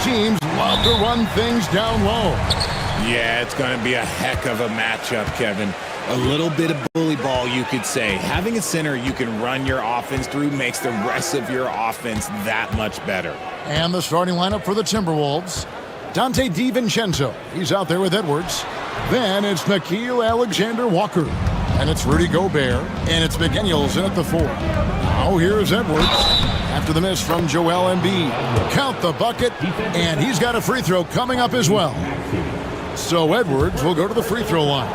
teams love to run things down low. Yeah, it's going to be a heck of a matchup, Kevin. A little bit of bully ball, you could say. Having a center you can run your offense through makes the rest of your offense that much better. And the starting lineup for the Timberwolves. Dante DiVincenzo, he's out there with Edwards. Then it's Nikhil Alexander-Walker. And it's Rudy Gobert. And it's McDaniels in at the 4. Now here's Edwards. After the miss from Joel Embiid. Count the bucket. And he's got a free throw coming up as well. So Edwards will go to the free throw line.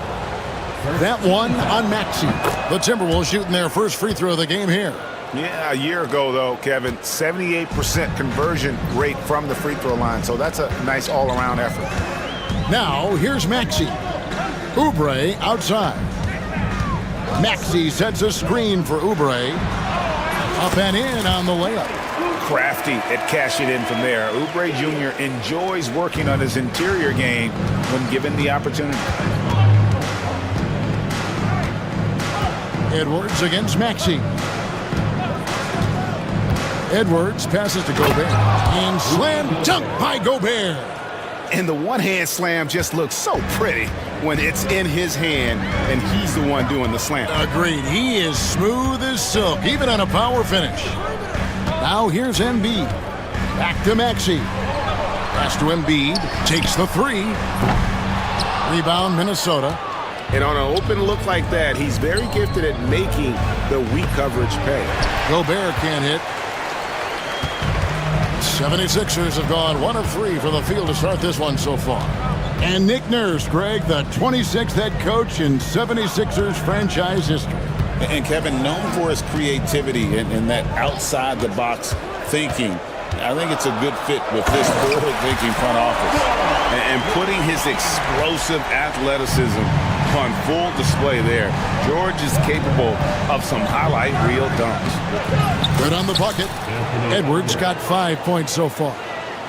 That one on Maxey. The Timberwolves shooting their first free throw of the game here. Yeah, a year ago, though, Kevin, 78% conversion rate from the free throw line. So that's a nice all-around effort. Now, here's Maxey. Oubre outside. Maxey sets a screen for Oubre. Up and in on the layup. Crafty at cashing in from there. Oubre Jr. enjoys working on his interior game when given the opportunity. Edwards against Maxey. Edwards passes to Gobert. And slam dunk by Gobert. And the one-hand slam just looks so pretty when it's in his hand and he's the one doing the slam. Agreed. He is smooth as silk, even on a power finish. Now here's Embiid. Back to Maxey. Pass to Embiid. Takes the 3. Rebound, Minnesota. And on an open look like that, he's very gifted at making the weak coverage pay. Gobert can't hit. 76ers have gone 1 of 3 from the field to start this one so far. And Nick Nurse, Greg, the 26th head coach in 76ers franchise history. And Kevin, known for his creativity and that outside-the-box thinking, I think it's a good fit with this forward-thinking front office. And putting his explosive athleticism on full display there. George is capable of some highlight reel dunks. Good on the bucket. Edwards got 5 points so far.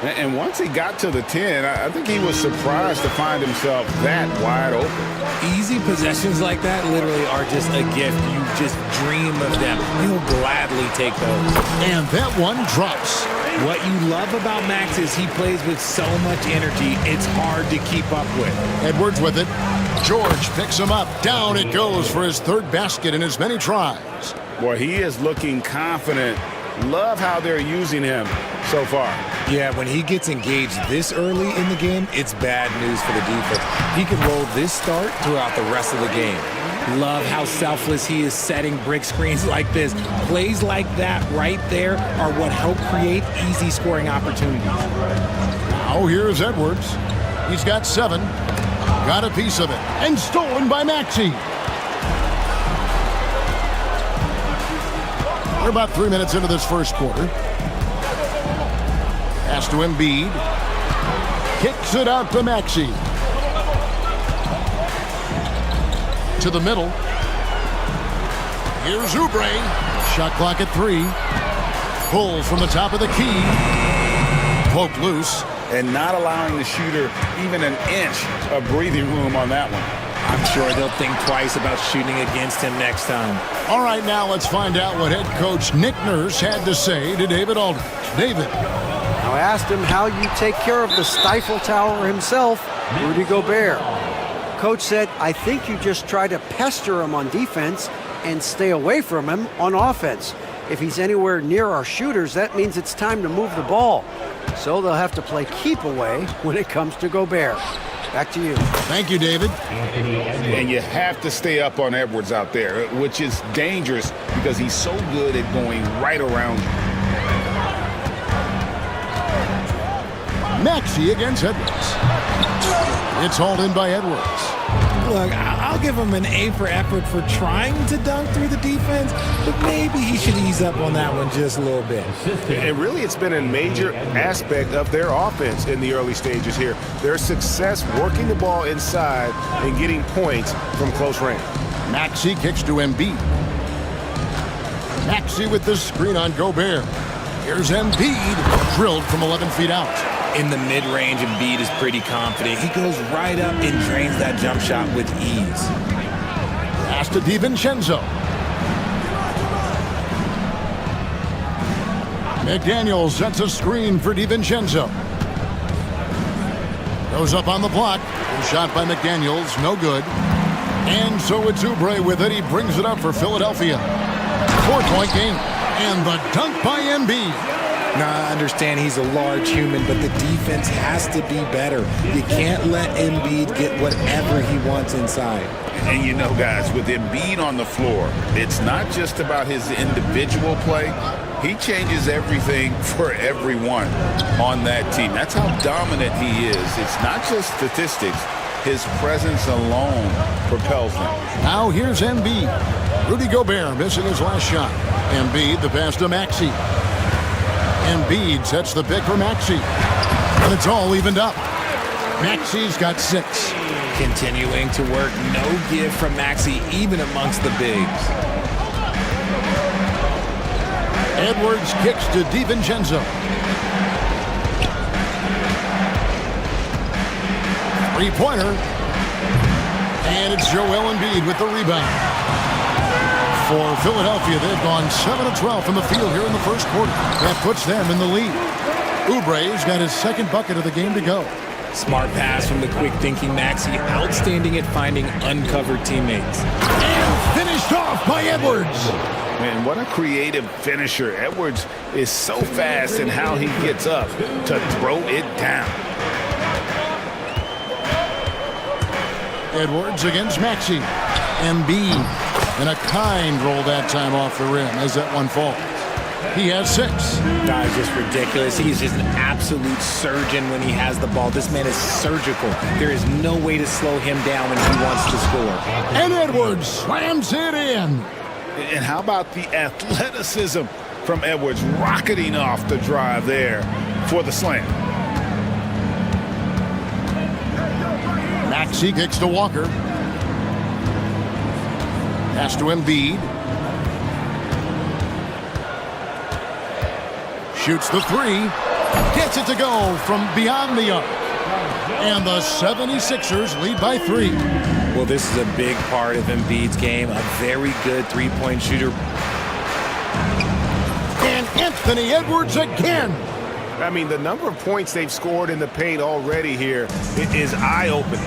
And once he got to the 10, I think he was surprised to find himself that wide open. Easy possessions like that literally are just a gift. You just dream of them. He'll gladly take those. And that one drops. What you love about Max is he plays with so much energy, it's hard to keep up with. Edwards with it. George picks him up. Down it goes for his 3rd basket in as many tries. Boy, he is looking confident. Love how they're using him so far. Yeah, when he gets engaged this early in the game, it's bad news for the defense. He can roll this start throughout the rest of the game. Love how selfless he is setting brick screens like this. Plays like that right there are what help create easy scoring opportunities. Now here's Edwards. He's got 7. Got a piece of it. And stolen by Maxey. We're about 3 minutes into this first quarter. Pass to Embiid. Kicks it out to Maxey. To the middle. Here's Oubre. Shot clock at 3. Pull from the top of the key. Poked loose. And not allowing the shooter even an inch of breathing room on that one. I'm sure they'll think twice about shooting against him next time. All right, now let's find out what head coach Nick Nurse had to say to David Aldridge. David. I asked him how you take care of the Stifle Tower himself, Rudy Gobert. Coach said, I think you just try to pester him on defense and stay away from him on offense. If he's anywhere near our shooters, that means it's time to move the ball. So they'll have to play keep away when it comes to Gobert. Back to you. Thank you, David. And you have to stay up on Edwards out there, which is dangerous because he's so good at going right around you. Maxey against Edwards. It's hauled in by Edwards. Look, I'll give him an A for effort for trying to dunk through the defense, but maybe he should ease up on that one just a little bit. And really, it's been a major aspect of their offense in the early stages here. Their success working the ball inside and getting points from close range. Maxey kicks to Embiid. Maxey with the screen on Gobert. Here's Embiid, drilled from 11 feet out. In the mid-range, Embiid is pretty confident. He goes right up and drains that jump shot with ease. Pass to DiVincenzo. McDaniels sets a screen for DiVincenzo. Goes up on the block. Good shot by McDaniels. No good. And so it's Oubre with it. He brings it up for Philadelphia. 4-point game. And the dunk by Embiid. Now, I understand he's a large human, but the defense has to be better. You can't let Embiid get whatever he wants inside. And you know, guys, with Embiid on the floor, it's not just about his individual play. He changes everything for everyone on that team. That's how dominant he is. It's not just statistics. His presence alone propels them. Now here's Embiid. Rudy Gobert missing his last shot. Embiid, the pass to Maxey. Embiid sets the pick for Maxey. And it's all evened up. Maxey's got 6. Continuing to work, no give from Maxey, even amongst the bigs. Edwards kicks to DiVincenzo. Three-pointer. And it's Joel Embiid with the rebound. For Philadelphia, they've gone 7 of 12 from the field here in the first quarter. That puts them in the lead. Oubre's got his second bucket of the game to go. Smart pass from the quick-thinking Maxey, outstanding at finding uncovered teammates. And finished off by Edwards. Man, what a creative finisher. Edwards is so fast in how he gets up to throw it down. Edwards against Maxey. Embiid. And a kind roll that time off the rim as that one falls. He has 6. That is just ridiculous. He's just an absolute surgeon when he has the ball. This man is surgical. There is no way to slow him down when he wants to score. And Edwards slams it in. And how about the athleticism from Edwards rocketing off the drive there for the slam. Maxey kicks to Walker. Pass to Embiid. Shoots the 3. Gets it to go from beyond the arc. And the 76ers lead by 3. Well, this is a big part of Embiid's game. A very good three-point shooter. And Anthony Edwards again. I mean, the number of points they've scored in the paint already here is eye-opening.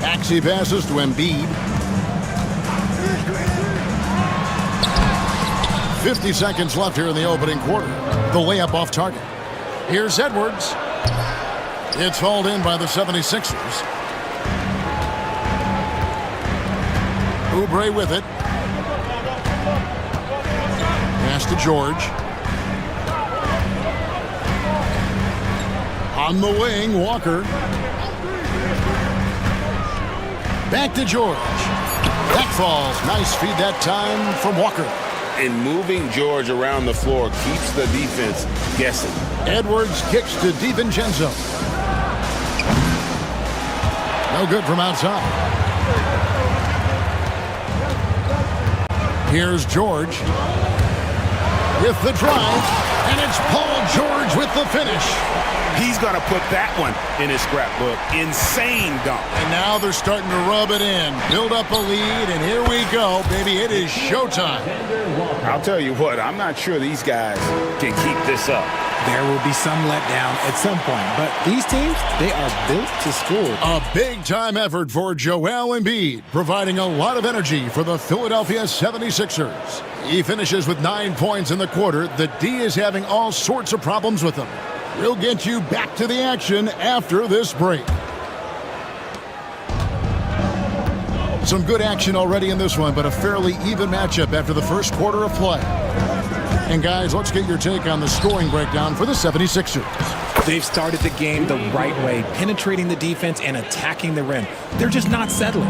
Maxey passes to Embiid. 50 seconds left here in the opening quarter. The layup off target. Here's Edwards. It's hauled in by the 76ers. Oubre with it. Pass to George. On the wing, Walker. Back to George. That falls. Nice feed that time from Walker. And moving George around the floor keeps the defense guessing. Edwards kicks to DiVincenzo. No good from outside. Here's George with the drive, and it's Paul George with the finish. He's going to put that one in his scrapbook. Insane dunk. And now they're starting to rub it in, build up a lead, and here we go, baby. It is showtime. I'll tell you what, I'm not sure these guys can keep this up. There will be some letdown at some point, but these teams, they are built to score. A big-time effort for Joel Embiid, providing a lot of energy for the Philadelphia 76ers. He finishes with 9 points in the quarter. The D is having all sorts of problems with him. We'll get you back to the action after this break. Some good action already in this one, but a fairly even matchup after the first quarter of play. And guys, let's get your take on the scoring breakdown for the 76ers. They've started the game the right way, penetrating the defense and attacking the rim. They're just not settling.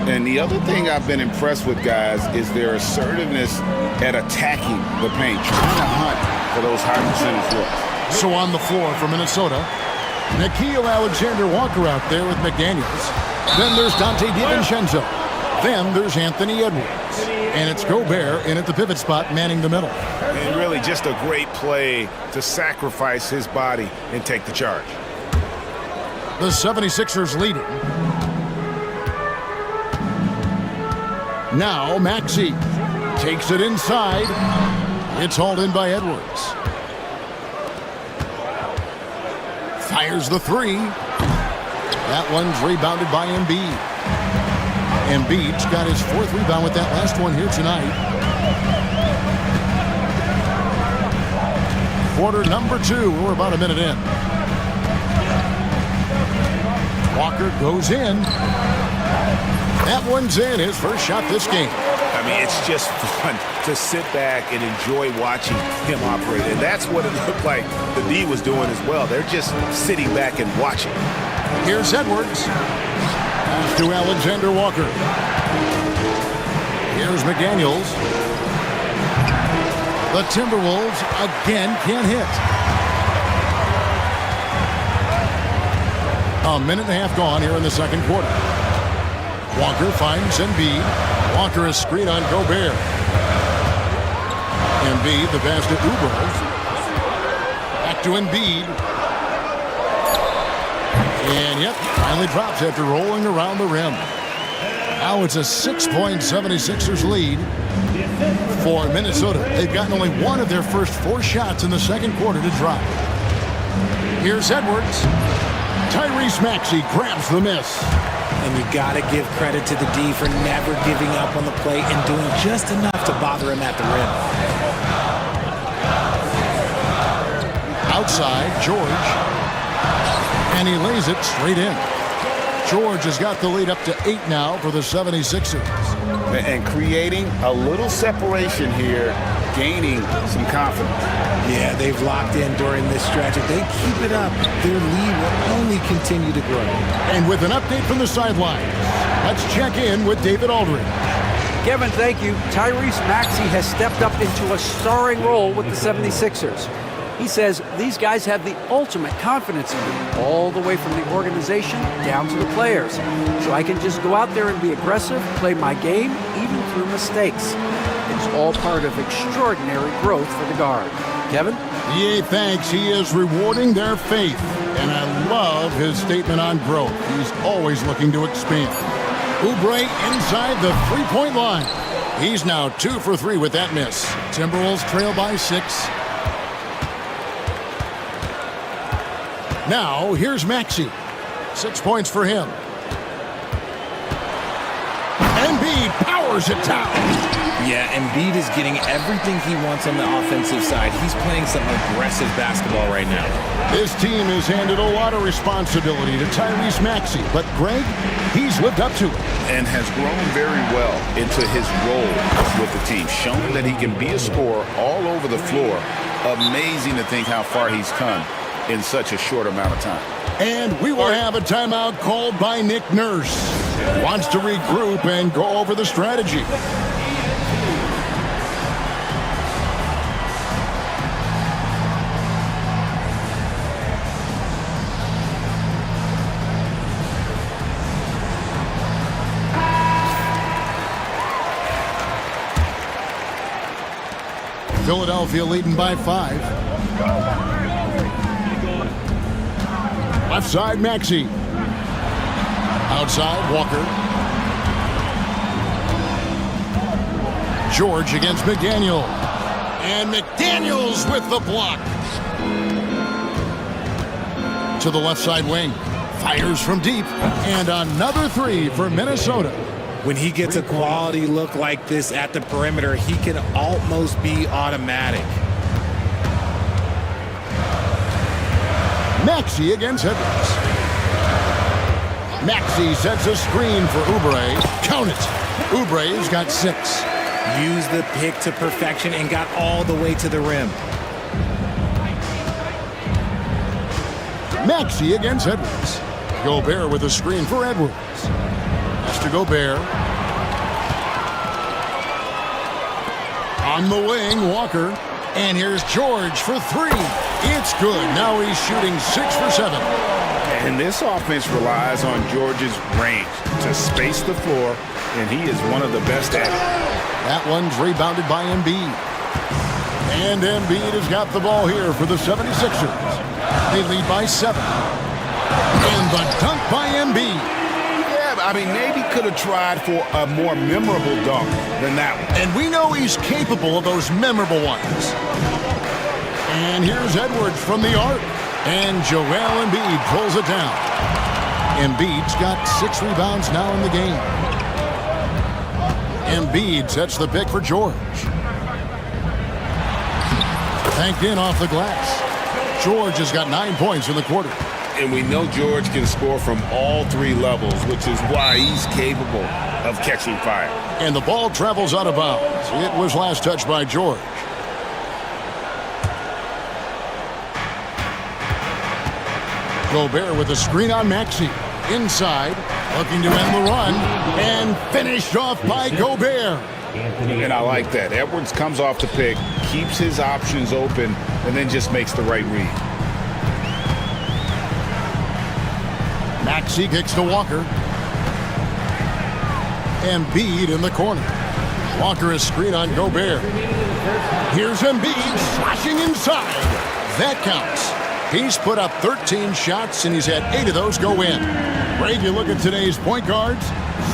And the other thing I've been impressed with, guys, is their assertiveness at attacking the paint, trying to hunt for those high percentage looks. So on the floor for Minnesota, Nickeil Alexander-Walker out there with McDaniels. Then there's Donte DiVincenzo. Then there's Anthony Edwards. And it's Gobert in at the pivot spot, manning the middle. And really just a great play to sacrifice his body and take the charge. The 76ers leading. Now Maxey takes it inside. It's hauled in by Edwards. Fires the three. That one's rebounded by Embiid. Embiid's got his fourth rebound with that last one here tonight. Quarter number 2. We're about a minute in. Walker goes in. That one's in. His first shot this game. I mean, it's just fun to sit back and enjoy watching him operate. And that's what it looked like the D was doing as well. They're just sitting back and watching. Here's Edwards. Pass to Alexander Walker. Here's McDaniels. The Timberwolves again can't hit. A minute and a half gone here in the second quarter. Walker finds Embiid. Walker is screen on Gobert. Embiid, the pass to Oubre. Back to Embiid. And yep, finally drops after rolling around the rim. Now it's a 6-point 76ers lead for Minnesota. They've gotten only one of their first 4 shots in the second quarter to drop. Here's Edwards. Tyrese Maxey grabs the miss. And you got to give credit to the D for never giving up on the play and doing just enough to bother him at the rim. Outside, George. And he lays it straight in. George has got the lead up to 8 now for the 76ers. And creating a little separation here, gaining some confidence. Yeah, they've locked in during this stretch. If they keep it up, their lead will only continue to grow. And with an update from the sidelines, let's check in with David Aldridge. Kevin, thank you. Tyrese Maxey has stepped up into a starring role with the 76ers. He says these guys have the ultimate confidence in me, all the way from the organization down to the players. So I can just go out there and be aggressive, play my game, even through mistakes. It's all part of extraordinary growth for the guard. Kevin? Yeah, thanks. He is rewarding their faith. And I love his statement on growth. He's always looking to expand. Oubre inside the three-point line. He's now 2 for 3 with that miss. Timberwolves trail by 6. Now, here's Maxey. 6 points for him. Embiid powers it down. Yeah, Embiid is getting everything he wants on the offensive side. He's playing some aggressive basketball right now. This team has handed a lot of responsibility to Tyrese Maxey, but Greg, he's lived up to it. And has grown very well into his role with the team. Shown that he can be a scorer all over the floor. Amazing to think how far he's come in such a short amount of time. And we will have a timeout called by Nick Nurse. Wants to regroup and go over the strategy. Philadelphia leading by 5. Left side, Maxey. Outside, Walker. George against McDaniel. And McDaniels with the block. To the left side wing. Fires from deep. And another 3 for Minnesota. When he gets a quality look like this at the perimeter, he can almost be automatic. Maxey against Edwards. Maxey sets a screen for Oubre. Count it. Oubre's got 6. Used the pick to perfection and got all the way to the rim. Maxey against Edwards. Gobert with a screen for Edwards. Pass to Gobert. On the wing, Walker. And here's George for 3. It's good. Now he's shooting 6 for 7. And this offense relies on George's range to space the floor, and he is one of the best at it. That one's rebounded by Embiid. And Embiid has got the ball here for the 76ers. They lead by 7. And the dunk by Embiid. Yeah, I mean, maybe could have tried for a more memorable dunk than that one. And we know he's capable of those memorable ones. And here's Edwards from the arc. And Joel Embiid pulls it down. Embiid's got 6 rebounds now in the game. Embiid sets the pick for George. Tanked in off the glass. George has got 9 points in the quarter. And we know George can score from all 3 levels, which is why he's capable of catching fire. And the ball travels out of bounds. It was last touched by George. Gobert with a screen on Maxey. Inside, looking to end the run, and finished off by Gobert. And I like that. Edwards comes off the pick, keeps his options open, and then just makes the right read. Maxey kicks to Walker. Embiid in the corner. Walker is screen on Gobert. Here's Embiid slashing inside. That counts. He's put up 13 shots, and he's had 8 of those go in. Greg, you look at today's point guards,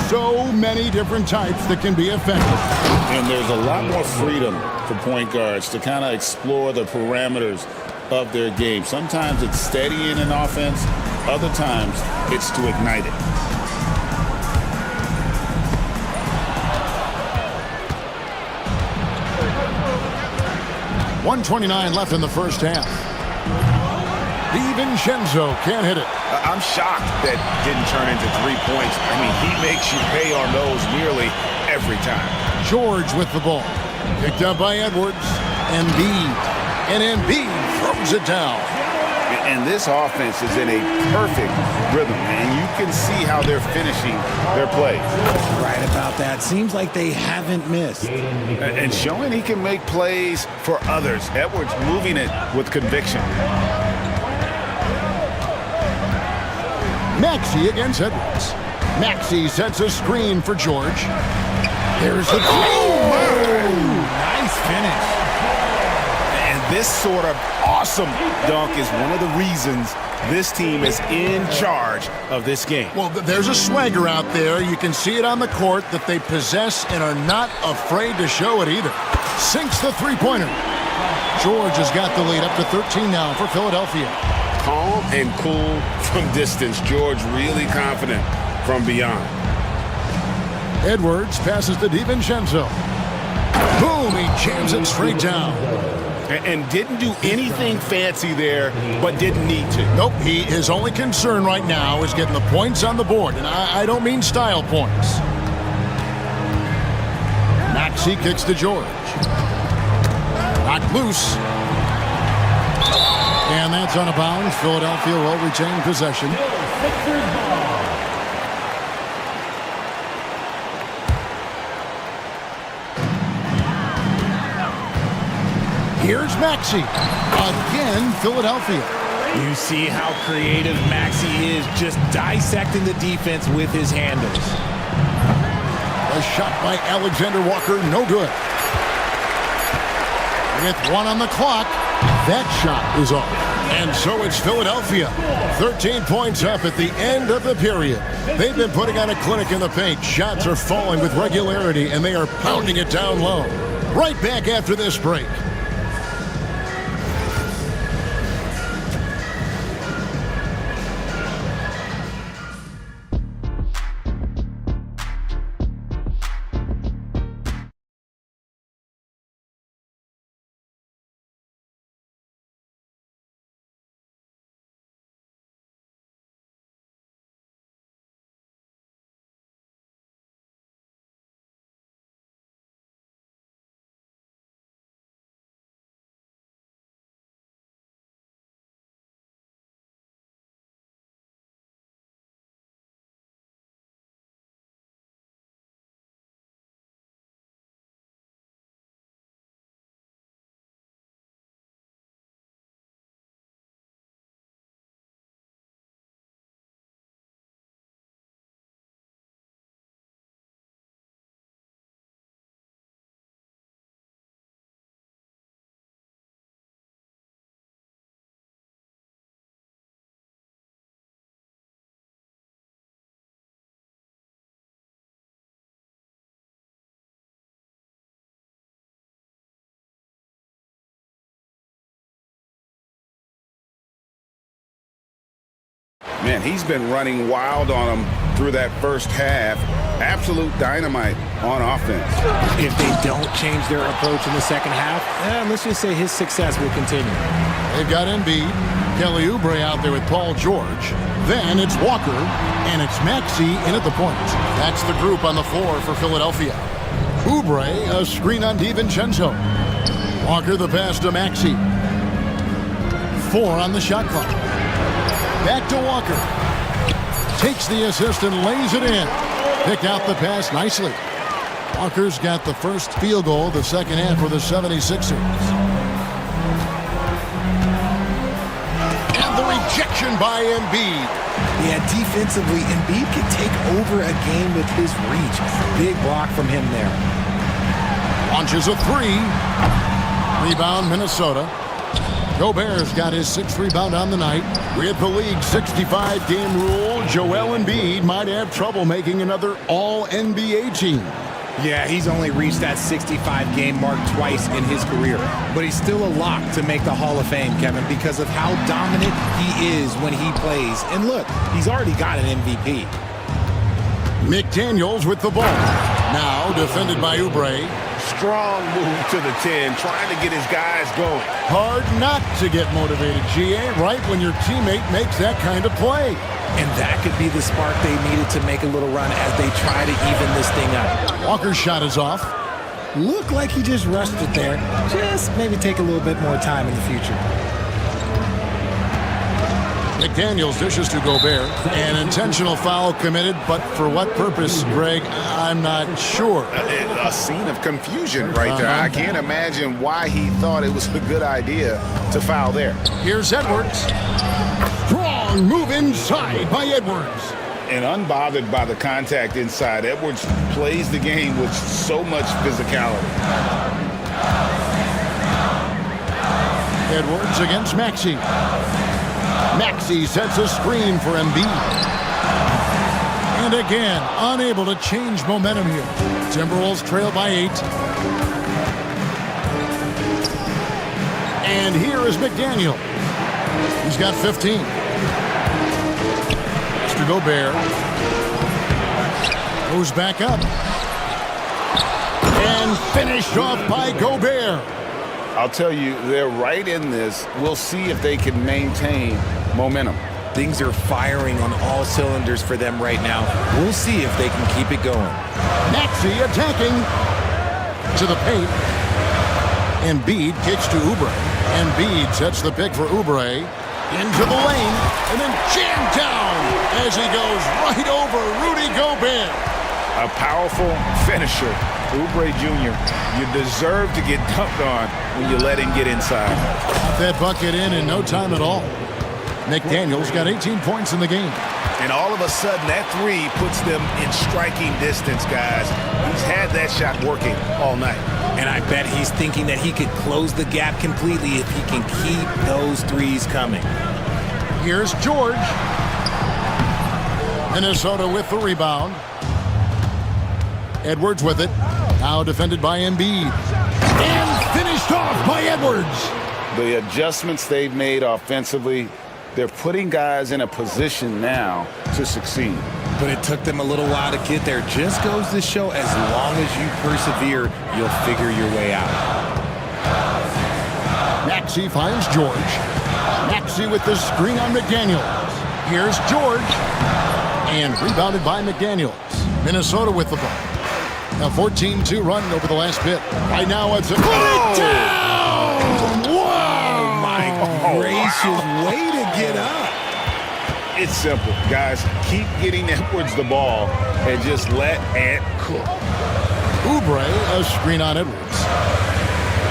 so many different types that can be effective. And there's a lot more freedom for point guards to kind of explore the parameters of their game. Sometimes it's steadying an offense. Other times it's to ignite it. .129 left in the first half. DiVincenzo can't hit it. I'm shocked that didn't turn into 3 points. I mean, he makes you pay on those nearly every time. George with the ball. Picked up by Edwards. Embiid. And Embiid throws it down. And this offense is in a perfect rhythm, and you can see how they're finishing their plays. Right about that. Seems like they haven't missed. And showing he can make plays for others. Edwards moving it with conviction. Maxey against Edwards. Maxey sets a screen for George. There's the Nice finish. And this sort of awesome dunk is one of the reasons this team is in charge of this game. Well, there's a swagger out there. You can see it on the court that they possess and are not afraid to show it either. Sinks the three-pointer. George has got the lead up to 13 now for Philadelphia. Calm and cool from distance. George really confident from beyond. Edwards passes to DiVincenzo. Boom, he jams it straight down. And didn't do anything fancy there, but didn't need to. Nope, his only concern right now is getting the points on the board, and I don't mean style points. Maxey kicks to George. Knocked loose. And that's on a bounce. Philadelphia will retain possession. Here's Maxey. Again, Philadelphia. You see how creative Maxey is, just dissecting the defense with his handles. A shot by Alexander Walker, no good. With 1 on the clock, that shot is off. And so it's Philadelphia. 13 points up at the end of the period. They've been putting on a clinic in the paint. Shots are falling with regularity, and they are pounding it down low. Right back after this break. Man, he's been running wild on them through that first half. Absolute dynamite on offense. If they don't change their approach in the second half, let's just say his success will continue. They've got Embiid, Kelly Oubre out there with Paul George. Then it's Walker, and it's Maxey in at the point. That's the group on the floor for Philadelphia. Oubre, a screen on DiVincenzo. Walker the pass to Maxey. 4 on the shot clock. Back to Walker. Takes the assist and lays it in. Picked out the pass nicely. Walker's got the first field goal of the second half for the 76ers. And the rejection by Embiid. Yeah, defensively, Embiid can take over a game with his reach. Big block from him there. Launches a 3. Rebound, Minnesota. Gobert's got his 6th rebound on the night. With the league's 65-game rule, Joel Embiid might have trouble making another All-NBA team. Yeah, he's only reached that 65-game mark twice in his career. But he's still a lock to make the Hall of Fame, Kevin, because of how dominant he is when he plays. And look, he's already got an MVP. McDaniels with the ball. Now defended by Oubre. Strong move to the 10, trying to get his guys going. Hard not to get motivated, GA, right when your teammate makes that kind of play. And that could be the spark they needed to make a little run as they try to even this thing up. Walker's shot is off. Looked like he just rushed it there. Just maybe take a little bit more time in the future. McDaniels dishes to Gobert. An intentional foul committed, but for what purpose, Greg? I'm not sure. A scene of confusion right there. I can't imagine why he thought it was a good idea to foul there. Here's Edwards. Strong move inside by Edwards. And unbothered by the contact inside, Edwards plays the game with so much physicality. Edwards against Maxey. Maxey sets a screen for Embiid. And again, unable to change momentum here. Timberwolves trail by 8. And here is McDaniel. He's got 15. Mr. Gobert. Goes back up. And finished off by Gobert. I'll tell you, they're right in this. We'll see if they can maintain momentum. Things are firing on all cylinders for them right now. We'll see if they can keep it going. Maxey attacking to the paint. Embiid kicks to Oubre. Embiid sets the pick for Oubre. Into the lane and then jammed down as he goes right over Rudy Gobert. A powerful finisher. Oubre Jr., you deserve to get dunked on when you let him get inside. Got that bucket in no time at all. McDaniels got 18 points in the game. And all of a sudden, that 3 puts them in striking distance, guys. He's had that shot working all night. And I bet he's thinking that he could close the gap completely if he can keep those 3s coming. Here's George. Minnesota with the rebound. Edwards with it. Now defended by Embiid. And finished off by Edwards. The adjustments they've made offensively, they're putting guys in a position now to succeed. But it took them a little while to get there. Just goes to show, as long as you persevere, you'll figure your way out. Maxey finds George. Maxey with the screen on McDaniels. Here's George. And rebounded by McDaniels. Minnesota with the ball. A 14-2 run over the last bit. Right now it's a... Put it down! Wow! Oh, my gracious. Way to get up. It's simple, guys. Keep getting Edwards the ball and just let Ant cook. Oubre, a screen on Edwards.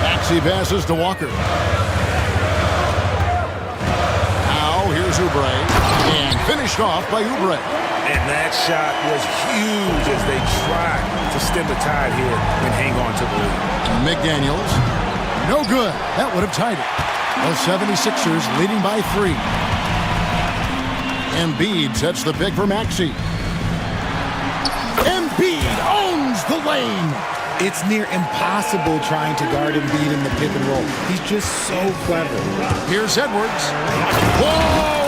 Maxey passes to Walker. Now here's Oubre. And finished off by Oubre. And that shot was huge as they tried to stem the tide here and hang on to the lead. McDaniels, no good. That would have tied it. The 76ers leading by 3. Embiid sets the pick for Maxey. Embiid owns the lane. It's near impossible trying to guard Embiid in the pick and roll. He's just so clever. Here's Edwards. Whoa,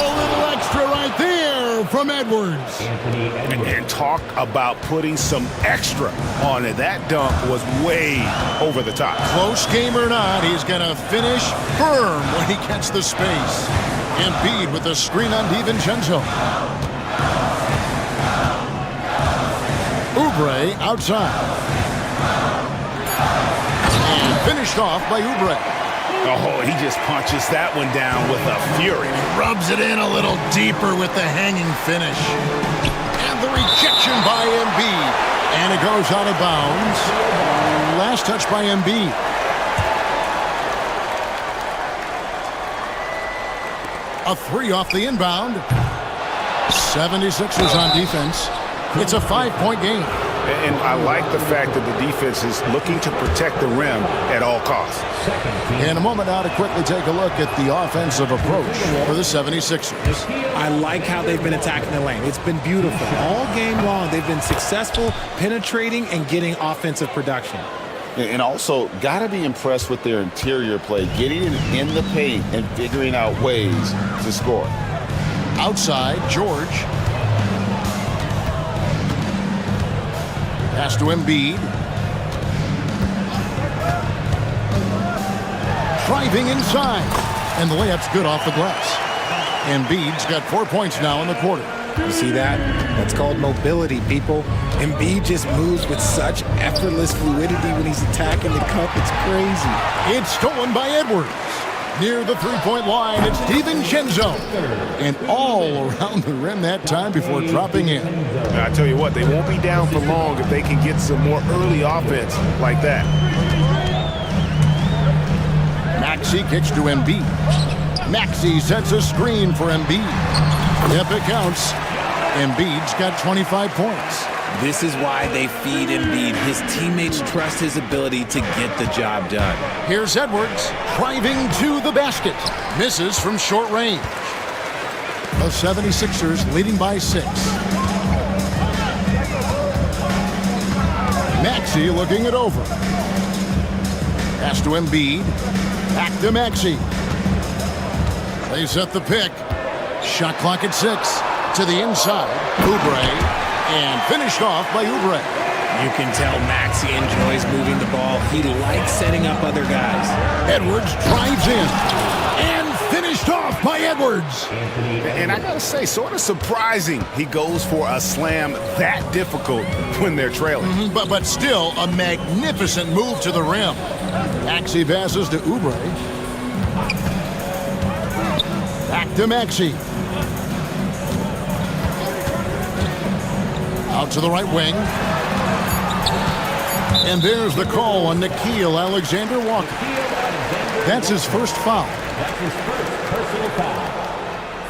a little extra right there. from Edwards. And talk about putting some extra on it. That dunk was way over the top. Close game or not, he's going to finish firm when he gets the space. Embiid with the screen on DiVincenzo. Oubre outside. And finished off by Oubre. Oh, he just punches that one down with a fury. Rubs it in a little deeper with the hanging finish. And the rejection by Embiid. And it goes out of bounds. Last touch by Embiid. A three off the inbound. 76ers on defense. It's a 5-point game. And I like the fact that the defense is looking to protect the rim at all costs. In a moment now to quickly take a look at the offensive approach for the 76ers. I like how they've been attacking the lane. It's been beautiful. All game long, they've been successful penetrating and getting offensive production. And also, got to be impressed with their interior play, getting in the paint and figuring out ways to score. Outside, George. Pass to Embiid. Driving inside. And the layup's good off the glass. Embiid's got 4 points now in the quarter. You see that? That's called mobility, people. Embiid just moves with such effortless fluidity when he's attacking the cup. It's crazy. It's stolen by Edwards. Near the three-point line, it's DiVincenzo. And all around the rim that time before dropping in. I tell you what, they won't be down for long if they can get some more early offense like that. Maxey kicks to Embiid. Maxey sets a screen for Embiid. Yep, it counts. Embiid's got 25 points. This is why they feed Embiid. His teammates trust his ability to get the job done. Here's Edwards driving to the basket. Misses from short range. The 76ers leading by 6. Maxey looking it over. Pass to Embiid. Back to Maxey. They set the pick. Shot clock at 6. To the inside. Oubre. And finished off by Oubre. You can tell Maxey enjoys moving the ball. He likes setting up other guys. Edwards drives in. And finished off by Edwards. And I gotta say, sort of surprising he goes for a slam that difficult when they're trailing. But still a magnificent move to the rim. Maxey passes to Oubre. Back to Maxey. Out to the right wing. And there's the call on Nickeil Alexander-Walker. That's his first foul. That's his first personal foul.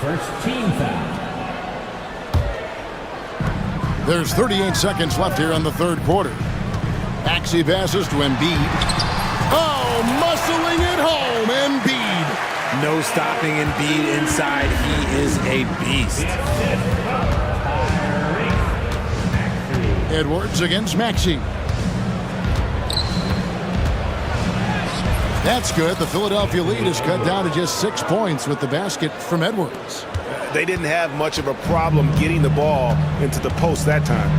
First team foul. There's 38 seconds left here in the third quarter. Maxey passes to Embiid. Oh, muscling it home, Embiid. No stopping Embiid inside. He is a beast. Edwards against Maxey. That's good. The Philadelphia lead is cut down to just 6 points with the basket from Edwards. They didn't have much of a problem getting the ball into the post that time.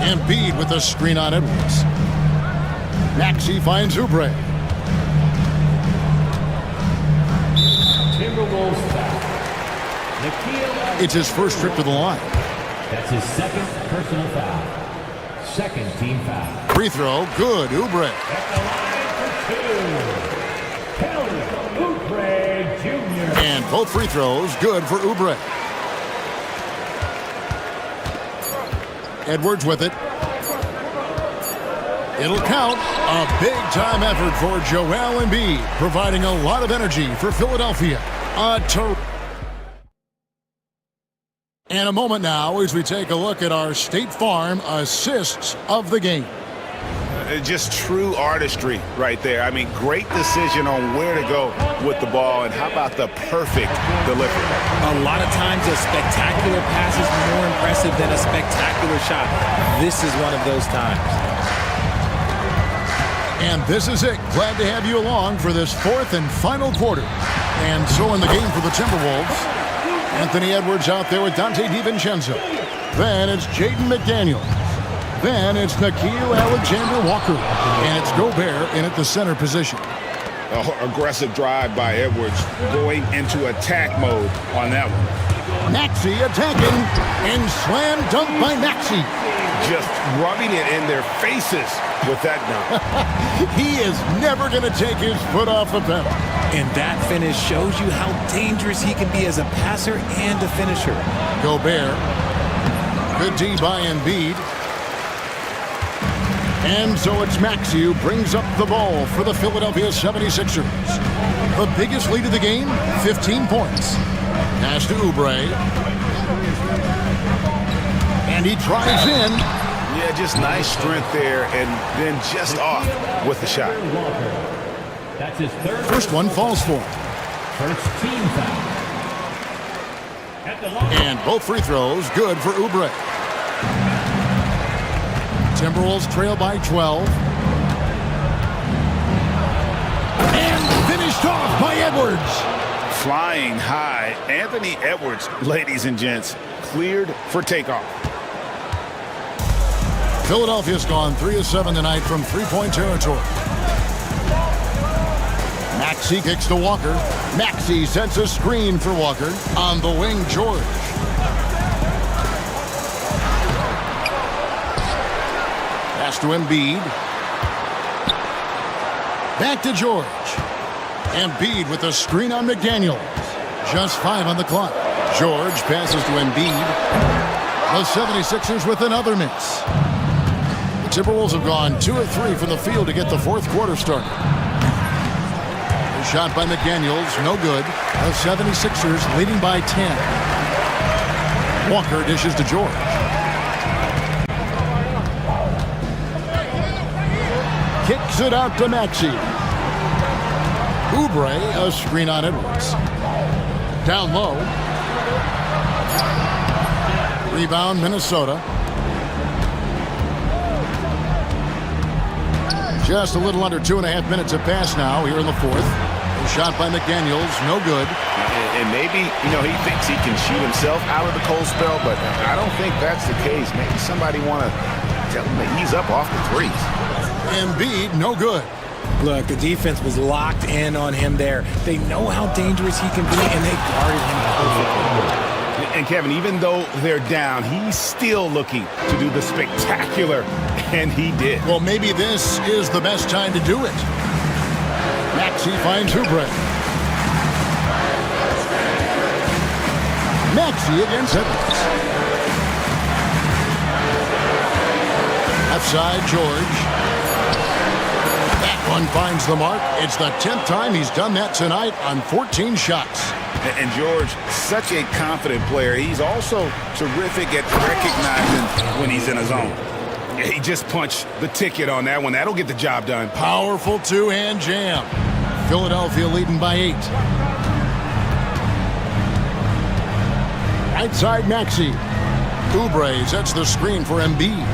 Embiid with a screen on Edwards. Maxey finds Oubre. Timberwolves foul. It's his first trip to the line. That's his second personal foul. Second team foul. Free throw, good, Oubre. At the line for 2. Kelly Oubre Jr. And both free throws, good for Oubre. Edwards with it. It'll count. A big-time effort for Joel Embiid, providing a lot of energy for Philadelphia. And a moment now as we take a look at our State Farm assists of the game. Just true artistry right there. I mean, great decision on where to go with the ball, and how about the perfect delivery? A lot of times a spectacular pass is more impressive than a spectacular shot. This is one of those times. And this is it. Glad to have you along for this fourth and final quarter. And so in the game for the Timberwolves, Anthony Edwards out there with Dante DiVincenzo. Then it's Jaden McDaniels. Then it's Nickeil Alexander-Walker. And it's Gobert in at the center position. Aggressive drive by Edwards, going into attack mode on that one. Maxey attacking, and slam dunk by Maxey. Just rubbing it in their faces with that dunk. He is never going to take his foot off the pedal. And that finish shows you how dangerous he can be as a passer and a finisher. Gobert. Good D by Embiid. And so it's Maxey who brings up the ball for the Philadelphia 76ers. The biggest lead of the game, 15 points. Pass to Oubre. And he drives in. Yeah, just nice strength there, and then just off with the shot. That's his third. First one falls for him. First team foul. At the line. And both free throws good for Oubre. Timberwolves trail by 12. And finished off by Edwards. Flying high, Anthony Edwards, ladies and gents, cleared for takeoff. Philadelphia's gone 3 of 7 tonight from three-point territory. Maxey kicks to Walker. Maxey sets a screen for Walker. On the wing, George. Pass to Embiid. Back to George. Embiid with a screen on McDaniels. Just 5 on the clock. George passes to Embiid. The 76ers with another miss. The Timberwolves have gone 2 of 3 from the field to get the fourth quarter started. A shot by McDaniels, no good. The 76ers leading by 10. Walker dishes to George. Kicks it out to Maxey. Oubre, a screen on Edwards. Down low. Rebound, Minnesota. Just a little under 2.5 minutes have passed now here in the fourth. A shot by McDaniels, no good. And maybe, he thinks he can shoot himself out of the cold spell, but I don't think that's the case. Maybe somebody want to tell him to ease up off the threes. Embiid, no good. Look, the defense was locked in on him there. They know how dangerous he can be, and they guarded him perfectly. And Kevin, even though they're down, he's still looking to do the spectacular, and he did. Well, maybe this is the best time to do it. Maxey finds Oubre. Maxey against Edwards. Left side, George. That one finds the mark. It's the 10th time he's done that tonight on 14 shots. And George, such a confident player. He's also terrific at recognizing when he's in a zone. Yeah, he just punched the ticket on that one. That'll get the job done. Powerful two-hand jam. Philadelphia leading by 8. Right side, Maxey. Oubre sets the screen for Embiid.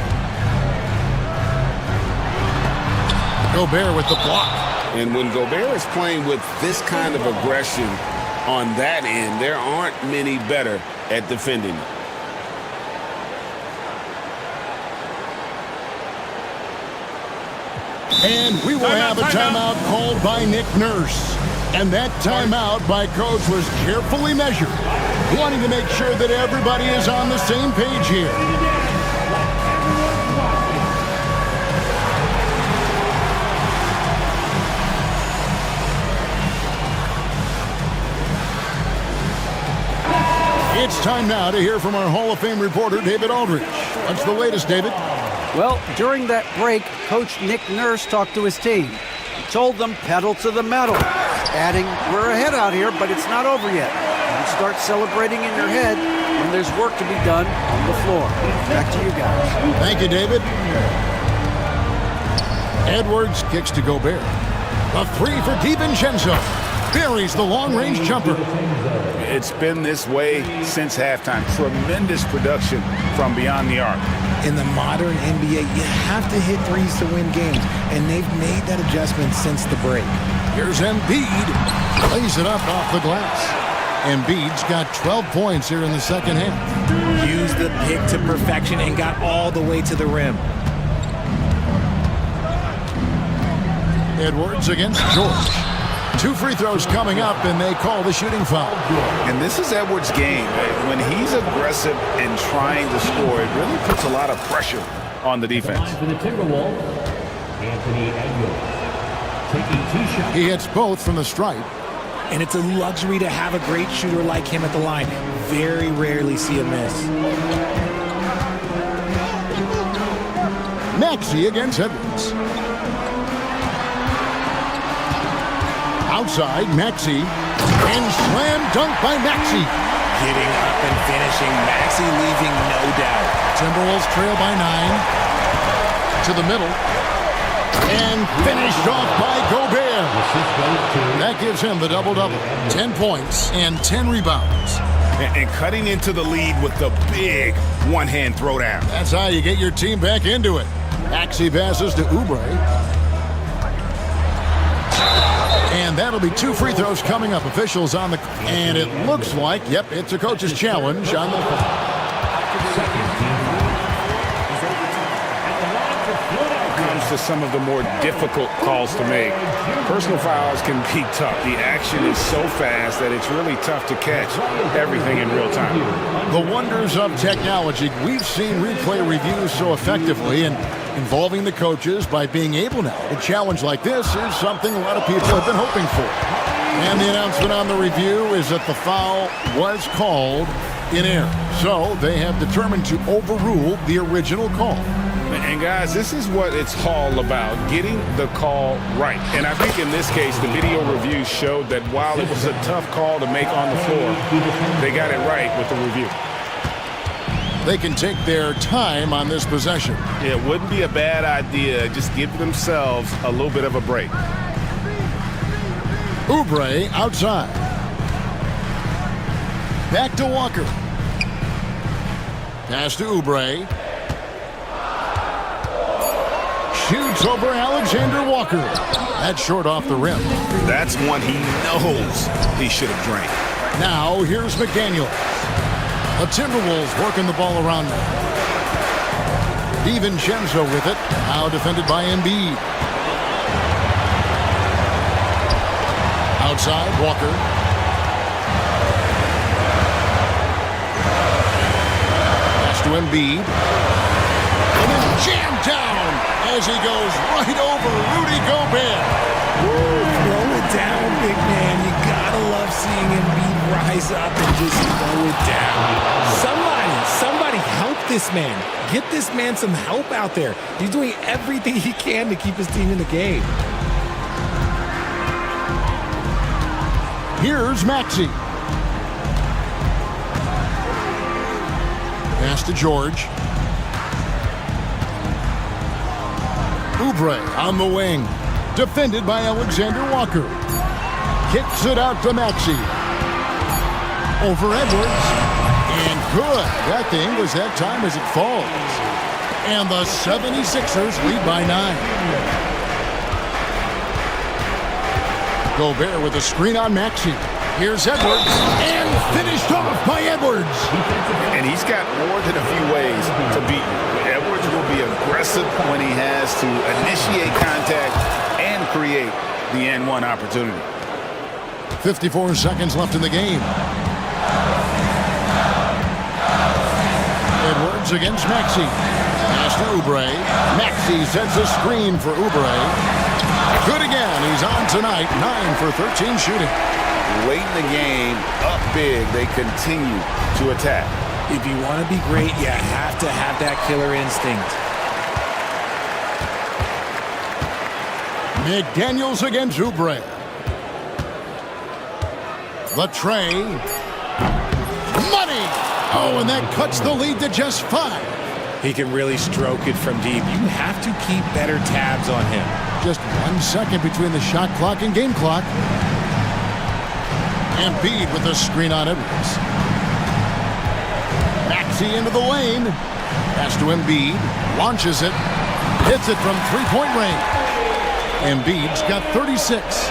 Gobert with the block. And when Gobert is playing with this kind of aggression on that end, there aren't many better at defending it. And we will have a timeout called by Nick Nurse. And that timeout by Coach was carefully measured, wanting to make sure that everybody is on the same page here. It's time now to hear from our Hall of Fame reporter, David Aldridge. What's the latest, David? Well, during that break, Coach Nick Nurse talked to his team. He told them pedal to the metal, adding, we're ahead out here, but it's not over yet. You start celebrating in your head when there's work to be done on the floor. Back to you guys. Thank you, David. Edwards kicks to Gobert. A three for DiVincenzo. Buries the long-range jumper. It's been this way since halftime. Tremendous production from beyond the arc. In the modern NBA, you have to hit threes to win games, and they've made that adjustment since the break. Here's Embiid. Lays it up off the glass. Embiid's got 12 points here in the second half. Used the pick to perfection and got all the way to the rim. Edwards against George. 2 free throws coming up, and they call the shooting foul. And this is Edwards' game. When he's aggressive and trying to score, it really puts a lot of pressure on the defense. For the Timberwolves, Anthony Edwards. Taking 2 shots. He hits both from the stripe. And it's a luxury to have a great shooter like him at the line. Very rarely see a miss. Maxey against Edwards. Outside, Maxey. And slam dunk by Maxey. Getting up and finishing. Maxey leaving no doubt. Timberwolves trail by 9. To the middle. And finished off by Gobert. That gives him the double-double. 10 points and 10 rebounds. And cutting into the lead with the big one-hand throwdown. That's how you get your team back into it. Maxey passes to Oubre. And that'll be 2 free throws coming up. Officials on the... And it looks like, yep, it's a coach's challenge on the... Comes to some of the more difficult calls to make. Personal fouls can be tough. The action is so fast that it's really tough to catch everything in real time. The wonders of technology. We've seen replay reviews so effectively, and involving the coaches by being able now to challenge like this is something a lot of people have been hoping for. And the announcement on the review is that the foul was called in error. So they have determined to overrule the original call. And guys, this is what it's all about, getting the call right. And I think in this case, the video review showed that while it was a tough call to make on the floor, they got it right with the review. They can take their time on this possession. Yeah, it wouldn't be a bad idea. Just give themselves a little bit of a break. Oubre outside. Back to Walker. Pass to Oubre. Shoots over Alexander Walker. That's short off the rim. That's one he knows he should have drank. Now here's McDaniel. The Timberwolves working the ball around now. DiVincenzo with it. Now defended by Embiid. Outside, Walker. Pass to Embiid. And then jammed down as he goes right over Rudy Gobert. Woo, throw it down, big man. You gotta love seeing Embiid rise up and just throw it down. Somebody help this man. Get this man some help out there. He's doing everything he can to keep his team in the game. Here's Maxey. Pass to George. Oubre on the wing. Defended by Alexander Walker. Kicks it out to Maxey. Over Edwards. And good. That thing was that time as it falls. And the 76ers lead by 9. Gobert with a screen on Maxey. Here's Edwards. And finished off by Edwards. And he's got more than a few ways to beat you. Edwards will be aggressive when he has to initiate contact and create the N1 opportunity. 54 seconds left in the game. Edwards against Maxey. Pass to Oubre. Maxey sets a screen for Oubre. Good again. He's on tonight. 9 for 13 shooting. Late in the game, up big, they continue to attack. If you want to be great, you have to have that killer instinct. McDaniels against Oubre. The tray. Money! Oh, and that cuts the lead to just 5. He can really stroke it from deep. You have to keep better tabs on him. Just 1 second between the shot clock and game clock. Embiid with the screen on Edwards. Maxey into the lane. Pass to Embiid. Launches it. Hits it from three-point range. Embiid's got 36.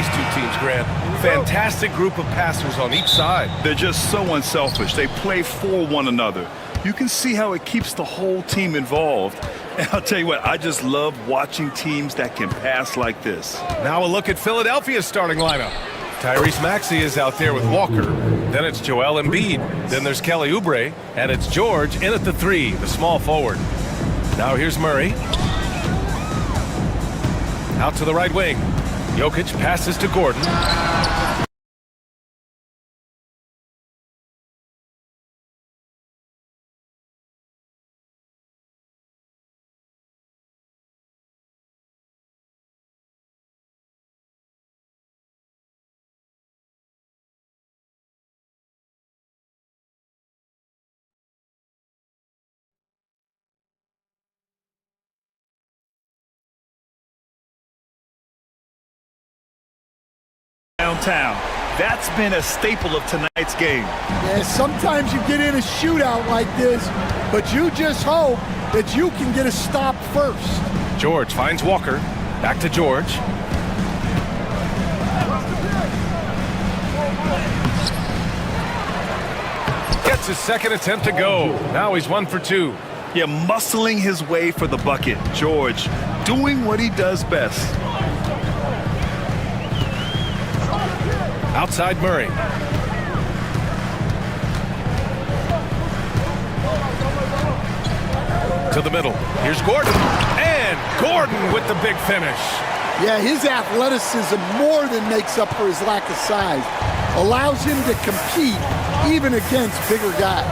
these two teams, Grant. Fantastic group of passers on each side. They're just so unselfish. They play for one another. You can see how it keeps the whole team involved. And I'll tell you what, I just love watching teams that can pass like this. Now a look at Philadelphia's starting lineup. Tyrese Maxey is out there with Walker. Then it's Joel Embiid. Then there's Kelly Oubre. And it's George in at the 3, the small forward. Now here's Murray. Out to the right wing. Jokic passes to Gordon. Downtown. That's been a staple of tonight's game. Yeah, sometimes you get in a shootout like this, but you just hope that you can get a stop first. George finds Walker. Back to George. Gets his second attempt to go. Now he's 1 for 2. Yeah, muscling his way for the bucket. George doing what he does best. Outside Murray. To the middle. Here's Gordon. And Gordon with the big finish. Yeah, his athleticism more than makes up for his lack of size. Allows him to compete even against bigger guys.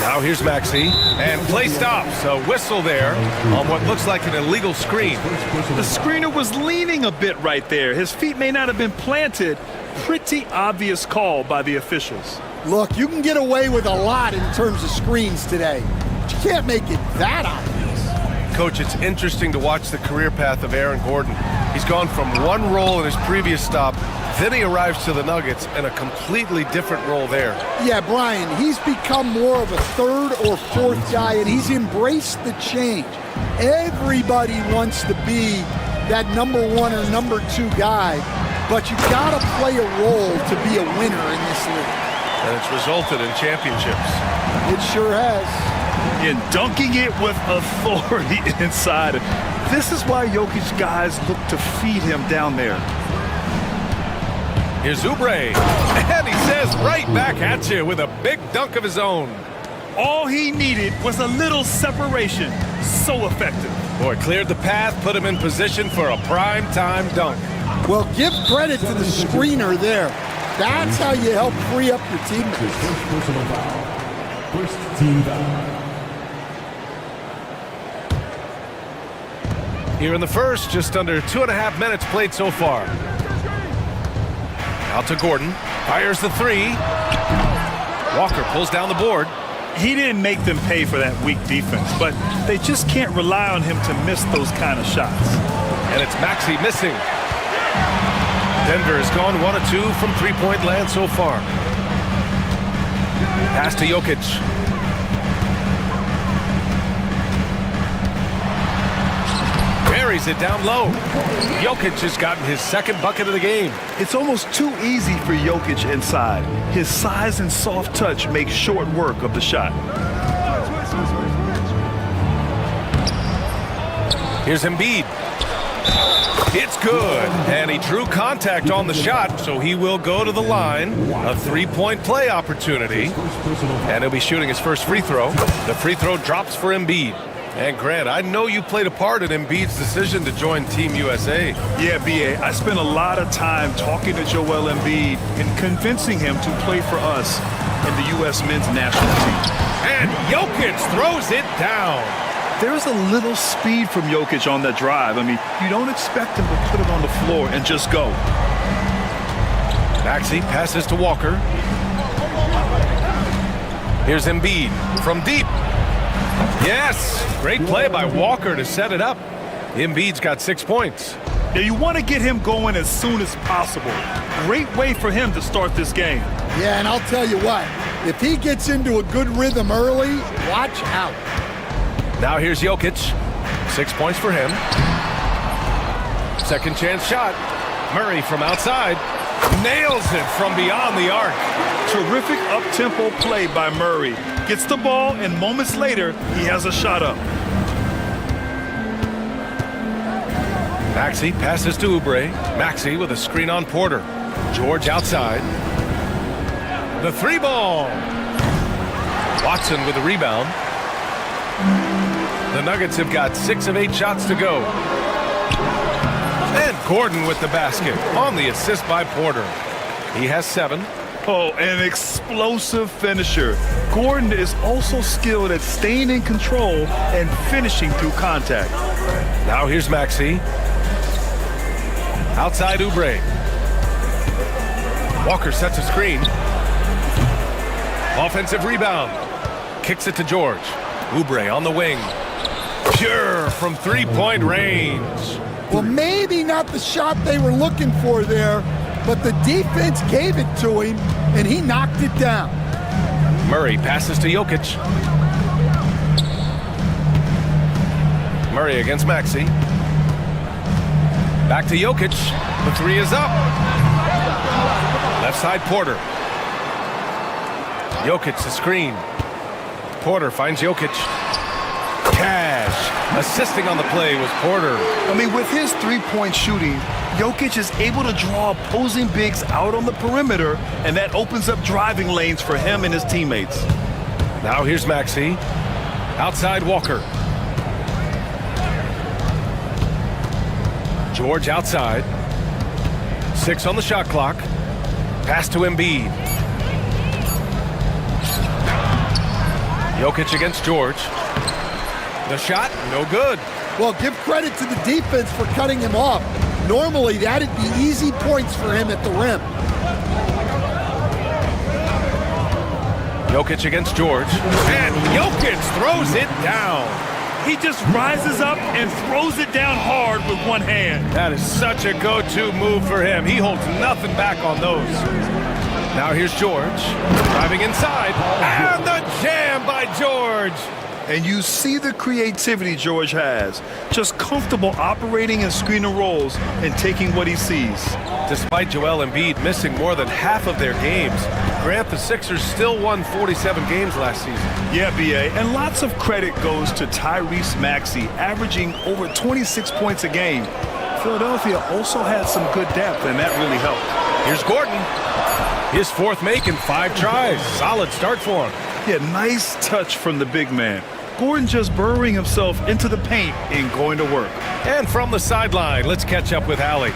Now here's Maxey. And play stops. A whistle there on what looks like an illegal screen. The screener was leaning a bit right there. His feet may not have been planted. Pretty obvious call by the officials. Look, you can get away with a lot in terms of screens today, but you can't make it that obvious. Coach, it's interesting to watch the career path of Aaron Gordon. He's gone from one role in his previous stop, then he arrives to the Nuggets in a completely different role there. Yeah, Brian, he's become more of a third or fourth guy, and he's embraced the change. Everybody wants to be that number 1 or number 2 guy, but you gotta play a role to be a winner in this league. And it's resulted in championships. It sure has. And dunking it with authority inside. This is why Jokic guys look to feed him down there. Here's Oubre. And he says right back at you with a big dunk of his own. All he needed was a little separation. So effective. Boy, cleared the path, put him in position for a prime-time dunk. Well, give credit to the screener there. That's how you help free up your teammates. Personal foul. First team foul. Here in the first, just under 2.5 minutes played so far. Out to Gordon. Fires the 3. Walker pulls down the board. He didn't make them pay for that weak defense, but they just can't rely on him to miss those kind of shots. And it's Maxey missing. Denver has gone 1 of 2 from three-point land so far. Pass to Jokic. Buries it down low. Jokic has gotten his second bucket of the game. It's almost too easy for Jokic inside. His size and soft touch make short work of the shot. Here's Embiid. It's good. And he drew contact on the shot, so he will go to the line. A three-point play opportunity. And he'll be shooting his first free throw. The free throw drops for Embiid. And Grant, I know you played a part in Embiid's decision to join Team USA. Yeah, B.A., I spent a lot of time talking to Joel Embiid and convincing him to play for us in the U.S. men's national team. And Jokic throws it down. There's a little speed from Jokic on that drive. I mean, you don't expect him to put it on the floor and just go. Maxey passes to Walker. Here's Embiid from deep. Yes, great play by Walker to set it up. Embiid's got 6 points. Yeah, you want to get him going as soon as possible. Great way for him to start this game. Yeah, and I'll tell you what, if he gets into a good rhythm early, watch out. Now here's Jokic. 6 points for him. Second chance shot. Murray from outside. Nails it from beyond the arc. Terrific up-tempo play by Murray. Gets the ball, and moments later, he has a shot up. Maxey passes to Oubre. Maxey with a screen on Porter. George outside. The three ball. Watson with the rebound. The Nuggets have got 6 of 8 shots to go. And Gordon with the basket on the assist by Porter. He has 7. Oh, an explosive finisher. Gordon is also skilled at staying in control and finishing through contact. Now here's Maxey. Outside Oubre. Walker sets a screen. Offensive rebound. Kicks it to George. Oubre on the wing. Pure from three-point range. Well, maybe not the shot they were looking for there, but the defense gave it to him, and he knocked it down. Murray passes to Jokic. Murray against Maxey. Back to Jokic. The three is up. Left side Porter. Jokic the screen. Porter finds Jokic. Cash. Assisting on the play was Porter. I mean, with his three-point shooting, Jokic is able to draw opposing bigs out on the perimeter, and that opens up driving lanes for him and his teammates. Now here's Maxey. Outside Walker. George outside. 6 on the shot clock. Pass to Embiid. Jokic against George. The shot, no good. Well, give credit to the defense for cutting him off. Normally, that'd be easy points for him at the rim. Jokic against George. And Jokic throws it down. He just rises up and throws it down hard with one hand. That is such a go-to move for him. He holds nothing back on those. Now here's George. Driving inside. And the jam by George. And you see the creativity George has. Just comfortable operating in screen and rolls and taking what he sees. Despite Joel Embiid missing more than half of their games, Grant, the Sixers still won 47 games last season. Yeah, B.A., and lots of credit goes to Tyrese Maxey, averaging over 26 points a game. Philadelphia also had some good depth, and that really helped. Here's Gordon. His 4th make in 5 tries. Solid start for him. Yeah, nice touch from the big man. Gordon just burrowing himself into the paint and going to work. And from the sideline, let's catch up with Allie.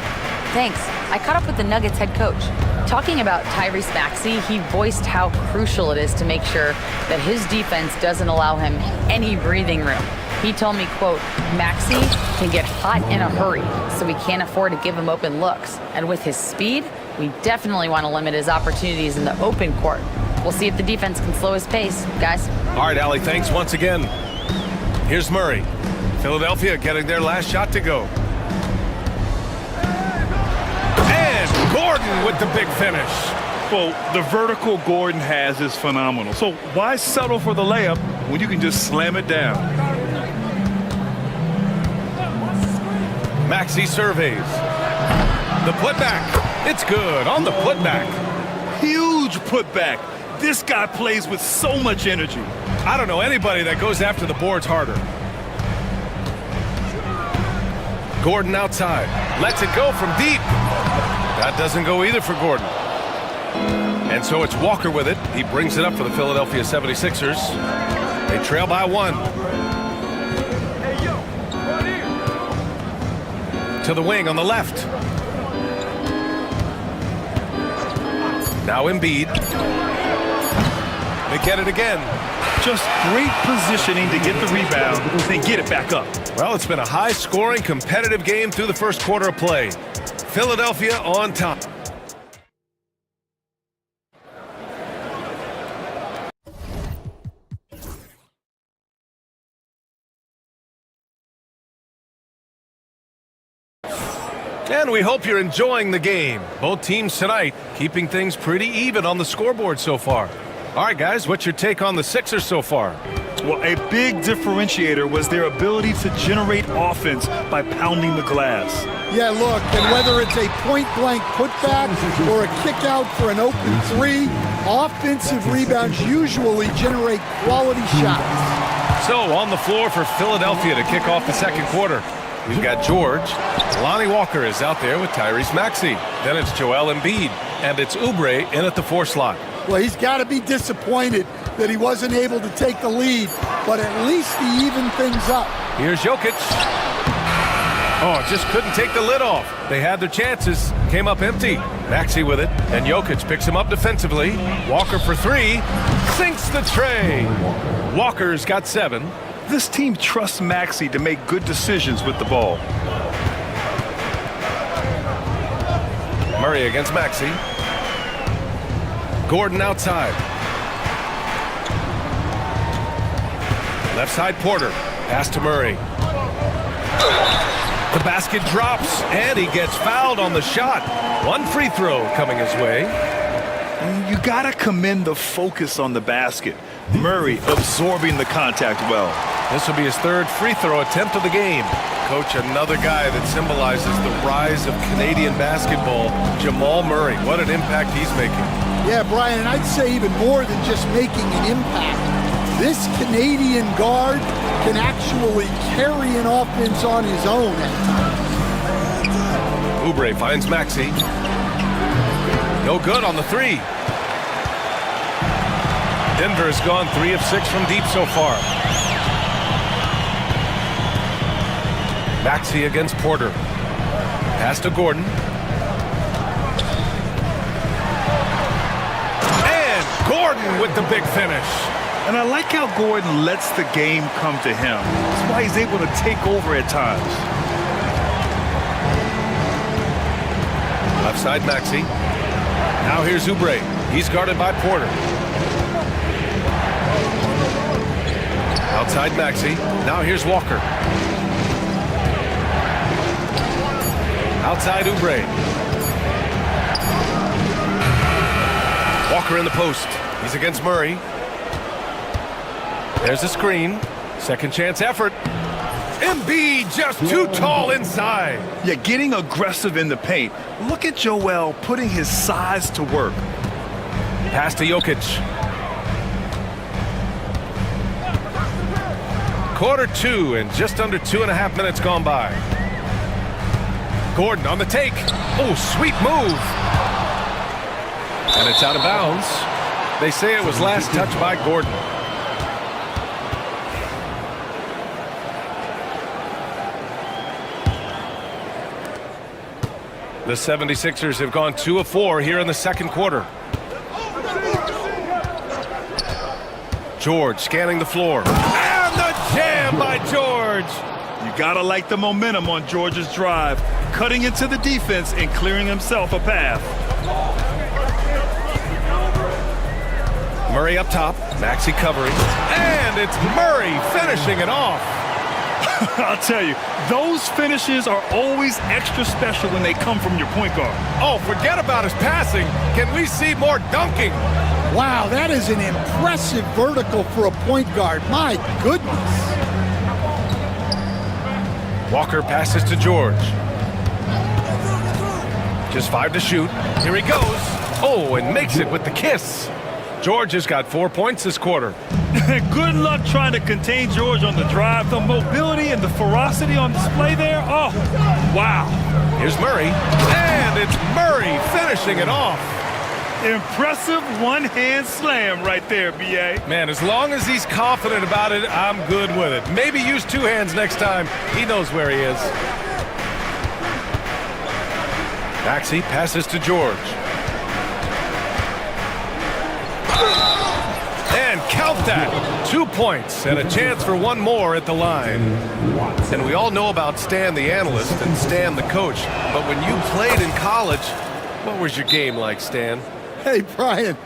Thanks. I caught up with the Nuggets head coach. Talking about Tyrese Maxey, he voiced how crucial it is to make sure that his defense doesn't allow him any breathing room. He told me, quote, Maxey can get hot in a hurry, so we can't afford to give him open looks. And with his speed, we definitely want to limit his opportunities in the open court. We'll see if the defense can slow his pace, guys. All right, Allie, thanks once again. Here's Murray. Philadelphia getting their last shot to go. And Gordon with the big finish. Well, the vertical Gordon has is phenomenal. So why settle for the layup when you can just slam it down? Maxey surveys. The putback. It's good on the putback. Huge putback. This guy plays with so much energy. I don't know anybody that goes after the boards harder. Gordon outside. Lets it go from deep. That doesn't go either for Gordon. And so it's Walker with it. He brings it up for the Philadelphia 76ers. They trail by 1. To the wing on the left. Now Embiid. They get it again. Just great positioning to get the rebound and get it back up. Well, it's been a high-scoring, competitive game through the first quarter of play. Philadelphia on top. And we hope you're enjoying the game. Both teams tonight keeping things pretty even on the scoreboard so far. All right, guys, what's your take on the Sixers so far? Well, a big differentiator was their ability to generate offense by pounding the glass. Yeah, look, and whether it's a point-blank putback or a kick-out for an open three, offensive rebounds usually generate quality shots. So on the floor for Philadelphia to kick off the second quarter. We've got George. Lonnie Walker is out there with Tyrese Maxey. Then it's Joel Embiid. And it's Oubre in at the 4 slot. Well, he's got to be disappointed that he wasn't able to take the lead, but at least he evened things up. Here's Jokic. Oh, just couldn't take the lid off. They had their chances, came up empty. Maxey with it, and Jokic picks him up defensively. Walker for 3, sinks the tray. Walker's got 7. This team trusts Maxey to make good decisions with the ball. Murray against Maxey. Gordon outside. Left side Porter. Pass to Murray. The basket drops, and he gets fouled on the shot. 1 free throw coming his way. You gotta commend the focus on the basket. Murray absorbing the contact well. This will be his 3rd free throw attempt of the game. Coach, another guy that symbolizes the rise of Canadian basketball, Jamal Murray. What an impact he's making. Yeah, Brian, and I'd say even more than just making an impact. This Canadian guard can actually carry an offense on his own at times. Oubre finds Maxey. No good on the 3. Denver has gone 3 of 6 from deep so far. Maxey against Porter. Pass to Gordon. And Gordon with the big finish. And I like how Gordon lets the game come to him. That's why he's able to take over at times. Left side Maxey. Now here's Oubre. He's guarded by Porter. Outside Maxey. Now here's Walker. Outside Oubre. Walker in the post. He's against Murray. There's a screen. Second chance effort. Embiid just too tall inside. Yeah, getting aggressive in the paint. Look at Joel putting his size to work. Pass to Jokic. Quarter 2 and just under 2.5 minutes gone by. Gordon on the take. Oh, sweet move. And it's out of bounds. They say it was last touched by Gordon. The 76ers have gone 2 of 4 here in the second quarter. George scanning the floor. And the jam by George. You gotta like the momentum on George's drive, cutting into the defense and clearing himself a path. Murray up top, Maxey covering, and it's Murray finishing it off. I'll tell you, those finishes are always extra special when they come from your point guard. Oh, forget about his passing. Can we see more dunking? Wow, that is an impressive vertical for a point guard. My goodness. Walker passes to George. Just 5 to shoot. Here he goes. Oh, and makes it with the kiss. George has got 4 points this quarter. Good luck trying to contain George on the drive. The mobility and the ferocity on display there. Oh, wow. Here's Murray. And it's Murray finishing it off. Impressive one-hand slam right there, B.A. Man, as long as he's confident about it, I'm good with it. Maybe use 2 hands next time. He knows where he is. Maxey passes to George. And count that. 2 points and a chance for 1 more at the line. And we all know about Stan the analyst and Stan the coach. But when you played in college, what was your game like, Stan? Hey, Brian,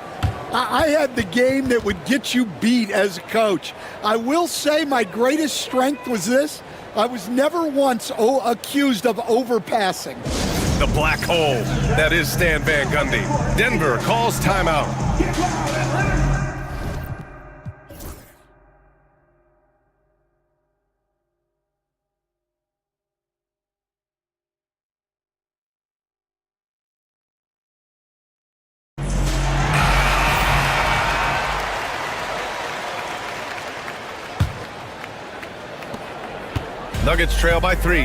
I had the game that would get you beat as a coach. I will say my greatest strength was this. I was never once accused of overpassing. The black hole. That is Stan Van Gundy. Denver calls timeout. Nuggets trail by 3.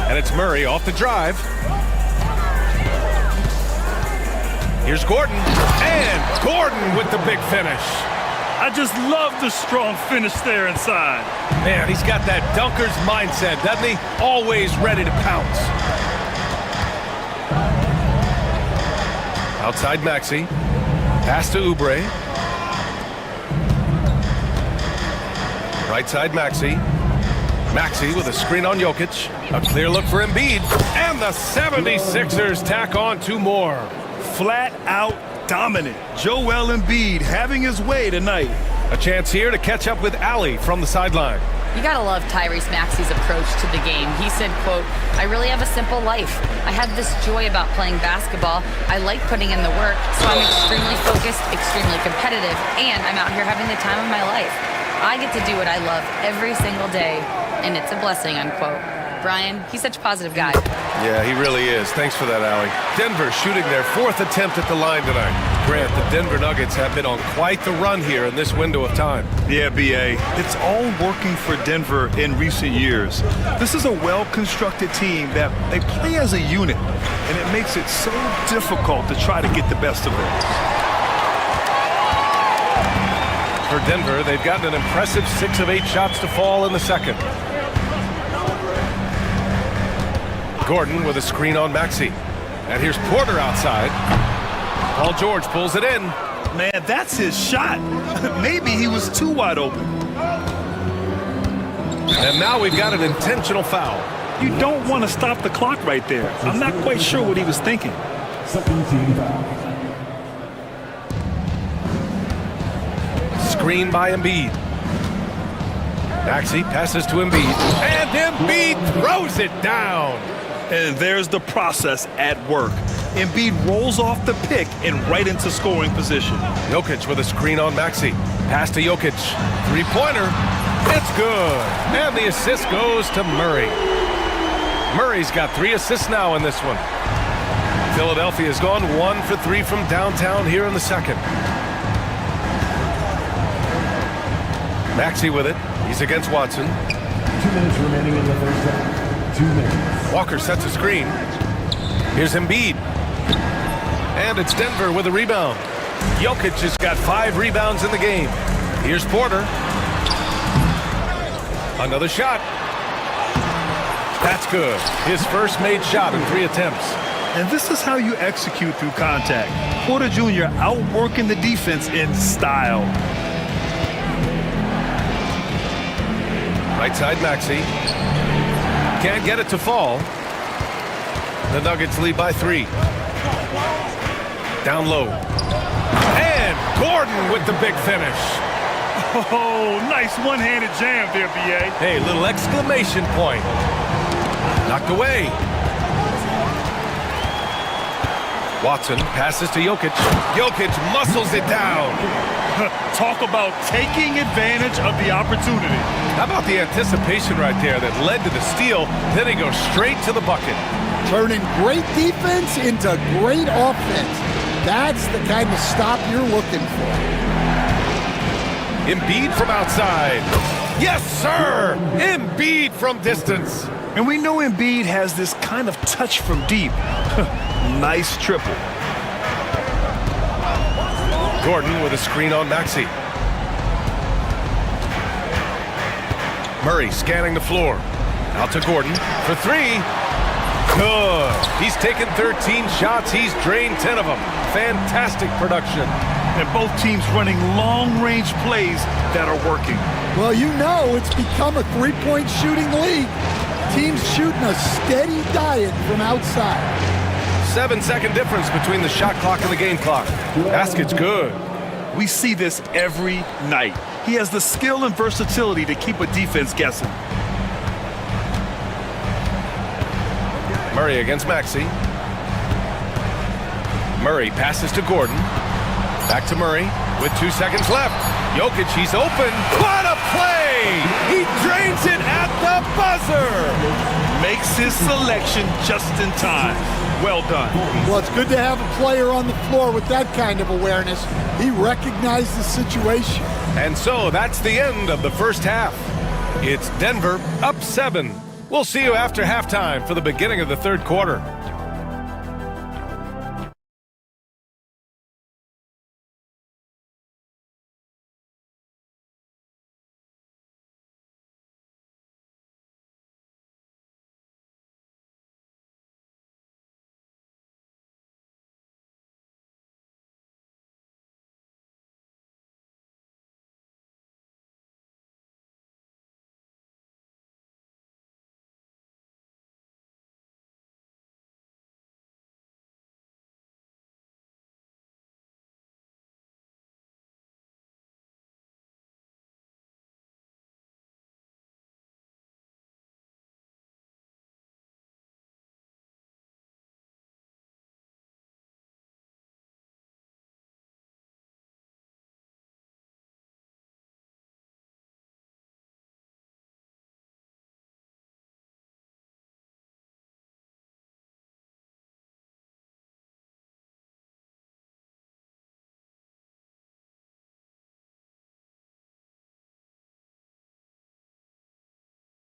And it's Murray off the drive. Here's Gordon. And Gordon with the big finish. I just love the strong finish there inside. Man, he's got that dunker's mindset, doesn't he? Always ready to pounce. Outside Maxey. Pass to Oubre. Right side Maxey. Maxey with a screen on Jokic. A clear look for Embiid. And the 76ers tack on 2 more. Flat out dominant. Joel Embiid having his way tonight. A chance here to catch up with Ali from the sideline. You gotta love Tyrese Maxey's approach to the game. He said, quote, "I really have a simple life. I have this joy about playing basketball. I like putting in the work, so I'm extremely focused, extremely competitive, and I'm out here having the time of my life. I get to do what I love every single day, and it's a blessing," unquote. Brian, he's such a positive guy. Yeah, he really is. Thanks for that, Ali. Denver shooting their 4th attempt at the line tonight. Grant, the Denver Nuggets have been on quite the run here in this window of time. Yeah, BA. It's all working for Denver in recent years. This is a well-constructed team that they play as a unit, and it makes it so difficult to try to get the best of it. For Denver, they've gotten an impressive 6 of 8 shots to fall in the second. Gordon with a screen on Maxey. And here's Porter outside. Paul George pulls it in. Man, that's his shot. Maybe he was too wide open. And now we've got an intentional foul. You don't want to stop the clock right there. I'm not quite sure what he was thinking. Screen by Embiid. Maxey passes to Embiid. And Embiid throws it down. And there's the process at work. Embiid rolls off the pick and right into scoring position. Jokic with a screen on Maxey. Pass to Jokic. 3-pointer. It's good. And the assist goes to Murray. Murray's got 3 assists now in this one. Philadelphia's gone 1 for 3 from downtown here in the second. Maxey with it. He's against Watson. 2 minutes remaining in the first half. 2 minutes. Walker sets a screen. Here's Embiid. And it's Denver with a rebound. Jokic has got 5 rebounds in the game. Here's Porter. Another shot. That's good. His first made shot in 3 attempts. And this is how you execute through contact. Porter Jr. outworking the defense in style. Right side Maxey. Can't get it to fall. The Nuggets lead by 3. Down low. And Gordon with the big finish. Oh, nice one-handed jam there, BA. Hey, little exclamation point. Knocked away. Watson passes to Jokic. Jokic muscles it down. Talk about taking advantage of the opportunity. How about the anticipation right there that led to the steal? Then he goes straight to the bucket. Turning great defense into great offense. That's the kind of stop you're looking for. Embiid from outside. Yes, sir! Embiid from distance. And we know Embiid has this kind of touch from deep. Nice triple. Gordon with a screen on Maxey. Murray scanning the floor. Out to Gordon for 3. Good. He's taken 13 shots. He's drained 10 of them. Fantastic production. And both teams running long-range plays that are working. Well, you know it's become a three-point shooting league. Teams shooting a steady diet from outside. 7-second difference between the shot clock and the game clock. Basket's good. We see this every night. He has the skill and versatility to keep a defense guessing. Murray against Maxey. Murray passes to Gordon. Back to Murray with 2 seconds left. Jokic, he's open. What a play! He drains it at the buzzer! Makes his selection just in time. Well done. Well, it's good to have a player on the floor with that kind of awareness. He recognized the situation. And so that's the end of the first half. It's Denver up 7. We'll see you after halftime for the beginning of the third quarter.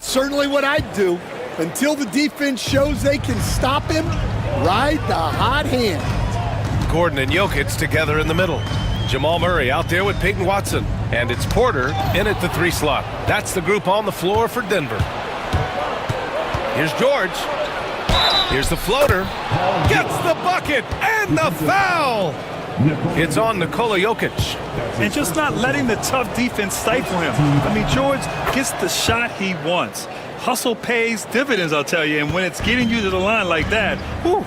Certainly what I'd do until the defense shows they can stop him. Ride the hot hand. Gordon and Jokic together in the middle. Jamal Murray out there with Peyton Watson. And it's Porter in at the 3 slot. That's the group on the floor for Denver. Here's George. Here's the floater. Gets the bucket and the foul. It's on Nikola Jokic. And just not letting the tough defense stifle him. I mean, George gets the shot he wants. Hustle pays dividends, I'll tell you. And when it's getting you to the line like that, whew,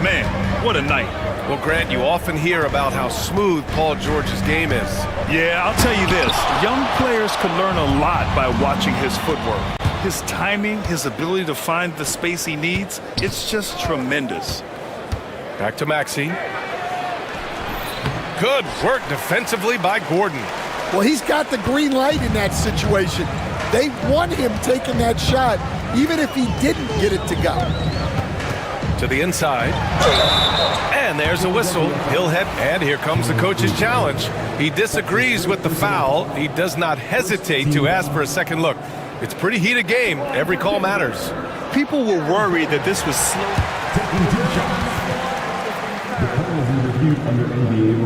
man, what a night. Well, Grant, you often hear about how smooth Paul George's game is. Yeah, I'll tell you this. Young players can learn a lot by watching his footwork. His timing, his ability to find the space he needs, it's just tremendous. Back to Maxey. Good work defensively by Gordon. Well, he's got the green light in that situation. They want him taking that shot, even if he didn't get it to go. To the inside. And there's a whistle. He'll head, and here comes the coach's challenge. He disagrees with the foul. He does not hesitate to ask for a second look. It's a pretty heated game. Every call matters. People were worried that this was slow.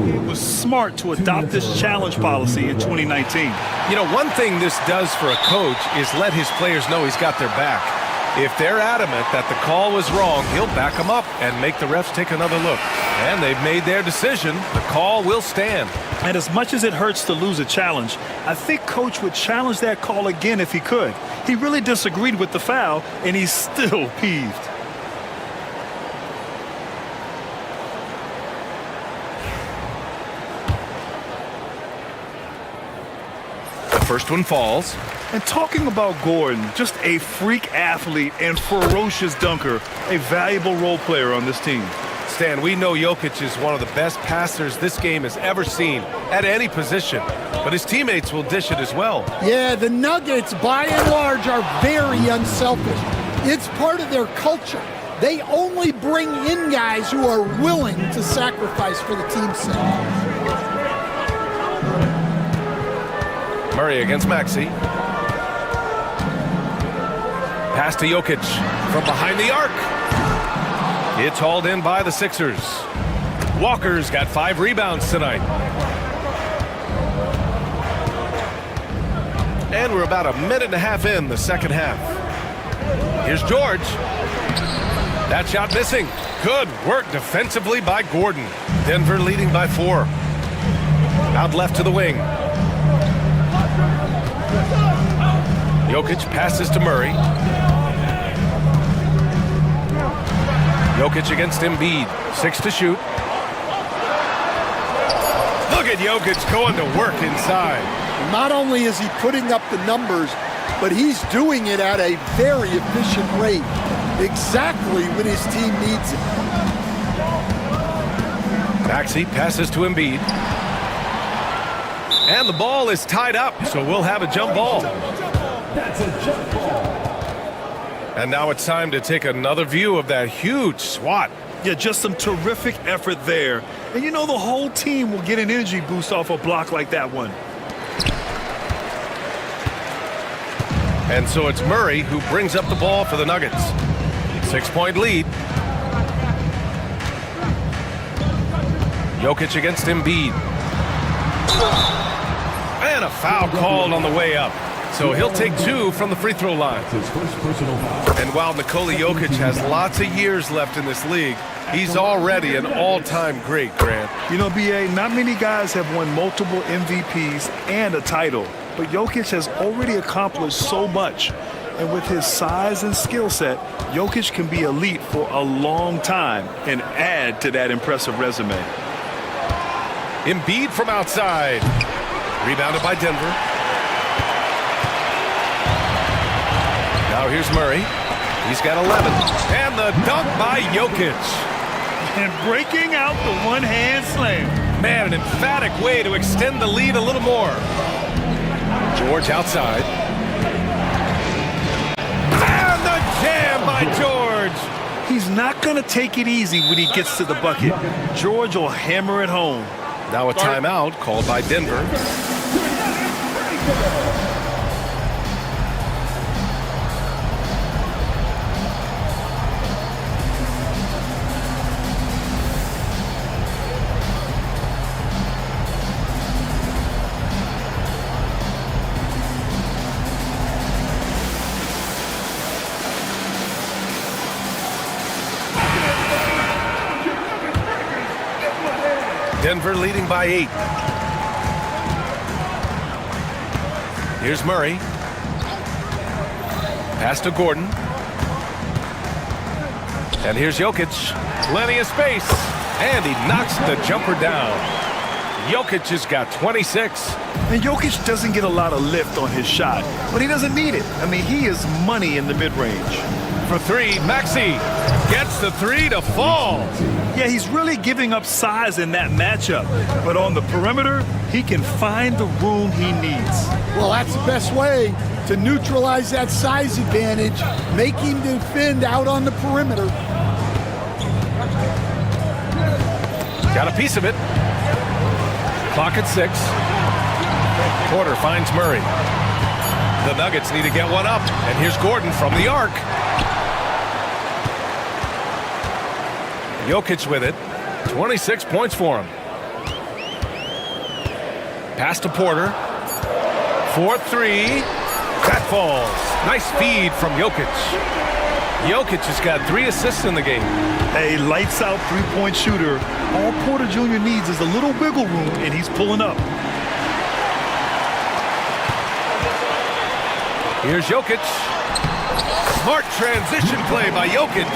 It was smart to adopt this challenge policy in 2019. You know, one thing this does for a coach is let his players know he's got their back. If they're adamant that the call was wrong, he'll back them up and make the refs take another look. And they've made their decision. The call will stand. And as much as it hurts to lose a challenge, I think Coach would challenge that call again if he could. He really disagreed with the foul, and he's still peeved. First one falls. And talking about Gordon, just a freak athlete and ferocious dunker, a valuable role player on this team. Stan, we know Jokic is one of the best passers this game has ever seen at any position, but his teammates will dish it as well. Yeah, the Nuggets, by and large, are very unselfish. It's part of their culture. They only bring in guys who are willing to sacrifice for the team's sake. Murray against Maxey. Pass to Jokic from behind the arc. It's hauled in by the Sixers. Walker's got 5 rebounds tonight. And we're about a minute and a half in the second half. Here's George. That shot missing. Good work defensively by Gordon. Denver leading by 4. Out left to the wing. Jokic passes to Murray. Jokic against Embiid. 6 to shoot. Look at Jokic going to work inside. Not only is he putting up the numbers, but he's doing it at a very efficient rate. Exactly when his team needs it. Maxey passes to Embiid. And the ball is tied up, so we'll have a jump ball. That's a jump ball. And now it's time to take another view of that huge swat. Yeah, just some terrific effort there. And you know the whole team will get an energy boost off a block like that one. And so it's Murray who brings up the ball for the Nuggets. 6-point lead. Jokic against Embiid. And a foul called on the way up. So he'll take 2 from the free throw line. And while Nikola Jokic has lots of years left in this league, he's already an all-time great, Grant. You know, B.A., not many guys have won multiple MVPs and a title, but Jokic has already accomplished so much. And with his size and skill set, Jokic can be elite for a long time and add to that impressive resume. Embiid from outside. Rebounded by Denver. Now here's Murray. He's got 11. And the dunk by Jokic. And breaking out the one-hand slam. Man, an emphatic way to extend the lead a little more. George outside. And the jam by George. He's not going to take it easy when he gets to the bucket. George will hammer it home. Now a timeout called by Denver. Denver leading by 8. Here's Murray. Pass to Gordon. And here's Jokic. Plenty of space. And he knocks the jumper down. Jokic has got 26. And Jokic doesn't get a lot of lift on his shot, but he doesn't need it. I mean, he is money in the mid-range. For 3, Maxey gets the 3 to fall. Yeah, he's really giving up size in that matchup. But on the perimeter, he can find the room he needs. Well, that's the best way to neutralize that size advantage. Make him defend out on the perimeter. Got a piece of it. Clock at 6. Porter finds Murray. The Nuggets need to get one up. And here's Gordon from the arc. Jokic with it. 26 points for him. Pass to Porter. 4-3. That falls. Nice feed from Jokic. Jokic has got 3 assists in the game. A lights-out three-point shooter. All Porter Jr. needs is a little wiggle room, and he's pulling up. Here's Jokic. Smart transition play by Jokic.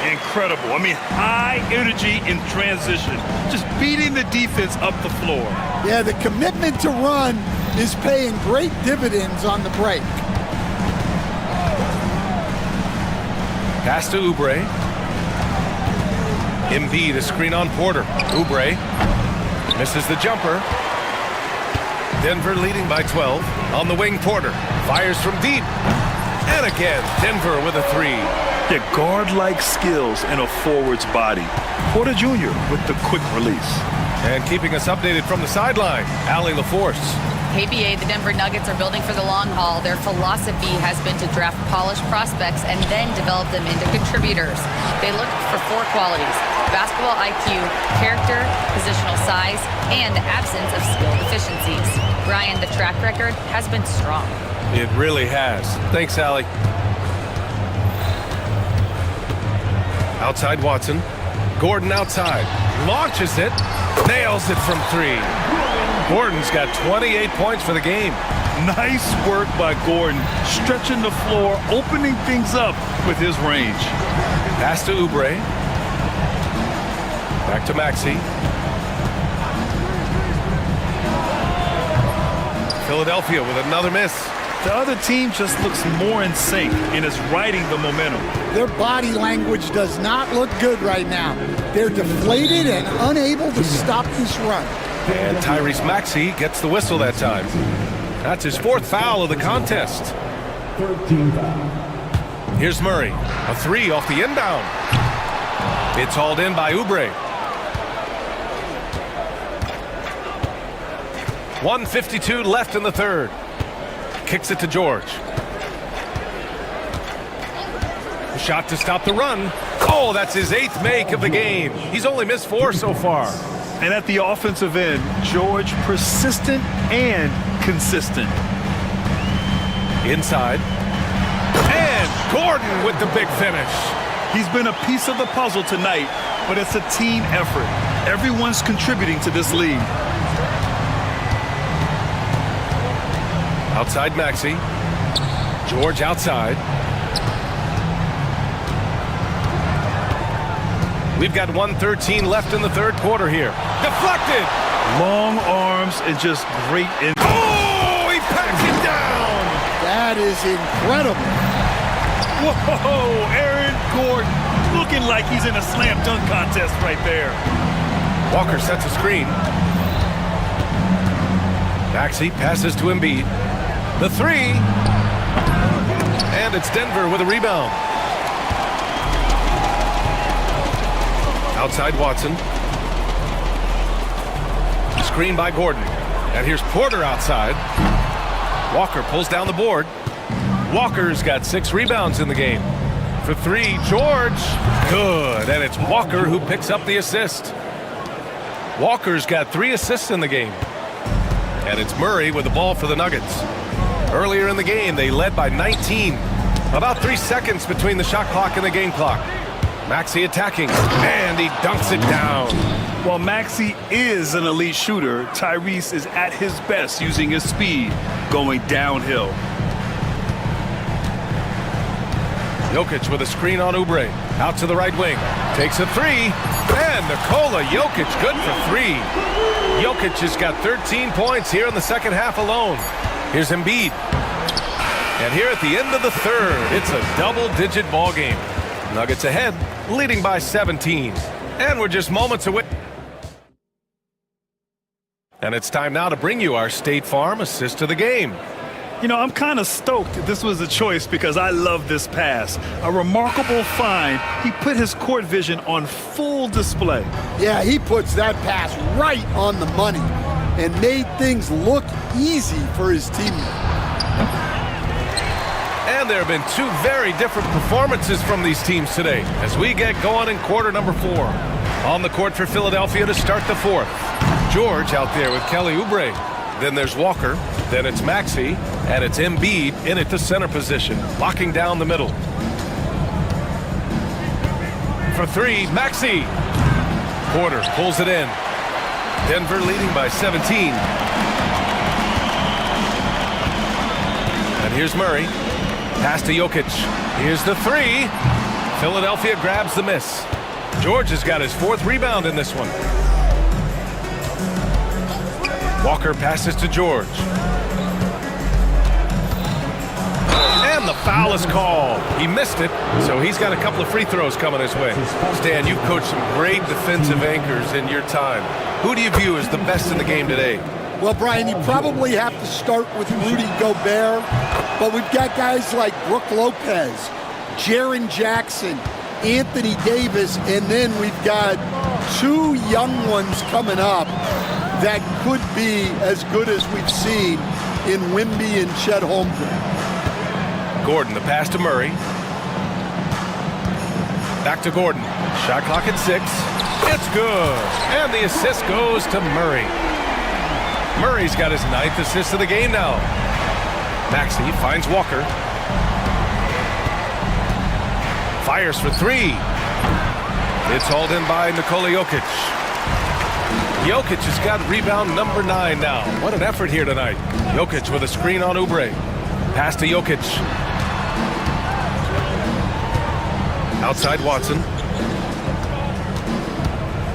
Incredible. I mean, high energy in transition. Just beating the defense up the floor. Yeah, the commitment to run is paying great dividends on the break. Pass to Oubre. Embiid, a screen on Porter. Oubre misses the jumper. Denver leading by 12. On the wing, Porter fires from deep. And again, Denver with a 3. Yeah, guard-like skills and a forward's body. Porter Jr. with the quick release. And keeping us updated from the sideline, Allie LaForce. KBA, the Denver Nuggets are building for the long haul. Their philosophy has been to draft polished prospects and then develop them into contributors. They look for 4 qualities: basketball IQ, character, positional size, and absence of skill deficiencies. Brian, the track record has been strong. It really has. Thanks, Allie. Outside Watson. Gordon outside. Launches it. Nails it from 3. Gordon's got 28 points for the game. Nice work by Gordon. Stretching the floor, opening things up with his range. Pass to Oubre. Back to Maxey. Philadelphia with another miss. The other team just looks more in sync and is riding the momentum. Their body language does not look good right now. They're deflated and unable to stop this run. And Tyrese Maxey gets the whistle that time. That's his 4th foul of the contest. 13 foul. Here's Murray. A 3 off the inbound. It's hauled in by Oubre. 1:52 left in the 3rd. Kicks it to George. shot to stop the run. Oh, that's his 8th make of the game. He's only missed 4 so far. And at the offensive end, George persistent and consistent. Inside. And Gordon with the big finish. He's been a piece of the puzzle tonight, but it's a team effort. Everyone's contributing to this lead. Outside Maxey. George outside. We've got 1:13 left in the third quarter here. Deflected! Long arms and just great... Oh, he packs it down! That is incredible. Whoa, Aaron Gordon looking like he's in a slam dunk contest right there. Walker sets a screen. Maxey passes to Embiid. The 3. And it's Denver with a rebound. Outside Watson. Screen by Gordon. And here's Porter outside. Walker pulls down the board. Walker's got 6 rebounds in the game. For 3, George. Good. And it's Walker who picks up the assist. Walker's got 3 assists in the game. And it's Murray with the ball for the Nuggets. Earlier in the game, they led by 19. About 3 seconds between the shot clock and the game clock. Maxey attacking, and he dunks it down. While Maxey is an elite shooter, Tyrese is at his best using his speed, going downhill. Jokic with a screen on Oubre. Out to the right wing. Takes a 3. And Nikola Jokic good for 3. Jokic has got 13 points here in the second half alone. Here's Embiid. And here at the end of the third, it's a double-digit ball game. Nuggets ahead, leading by 17. And we're just moments away. And it's time now to bring you our State Farm assist of the game. You know, I'm kind of stoked this was a choice because I love this pass. A remarkable find. He put his court vision on full display. Yeah, he puts that pass right on the money and made things look easy for his teammate. And there have been 2 very different performances from these teams today as we get going in quarter number 4. On the court for Philadelphia to start the 4th. George out there with Kelly Oubre. Then there's Walker. Then it's Maxey. And it's Embiid in at the center position, locking down the middle. For 3, Maxey. Porter pulls it in. Denver leading by 17. And here's Murray. Pass to Jokic. Here's the 3. Philadelphia grabs the miss. George has got his 4th rebound in this one. Walker passes to George. And the foul is called. He missed it, so he's got a couple of free throws coming his way. Stan, you've coached some great defensive anchors in your time. Who do you view as the best in the game today? Well, Brian, you probably have to start with Rudy Gobert, but we've got guys like Brook Lopez, Jaren Jackson, Anthony Davis, and then we've got 2 young ones coming up that could be as good as we've seen in Wimby and Chet Holmgren. Gordon, the pass to Murray. Back to Gordon. Shot clock at 6. It's good. And the assist goes to Murray. Murray's got his 9th assist of the game now. Maxey finds Walker. Fires for 3. It's hauled in by Nikola Jokic. Jokic has got rebound number 9 now. What an effort here tonight. Jokic with a screen on Oubre. Pass to Jokic. Outside Watson.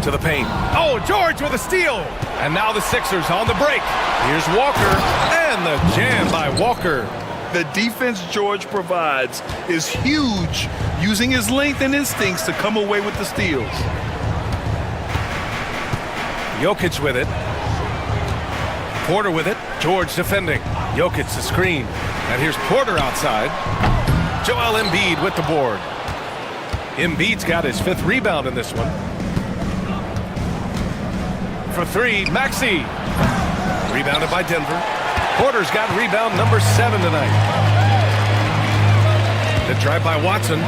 To the paint. Oh, George with a steal. And now the Sixers on the break. Here's Walker. And the jam by Walker. The defense George provides is huge, using his length and instincts to come away with the steals. Jokic with it. Porter with it. George defending. Jokic the screen. And here's Porter outside. Joel Embiid with the board. Embiid's got his 5th rebound in this one. For 3, Maxey. Rebounded by Denver. Porter's got rebound number 7 tonight. The drive by Watson.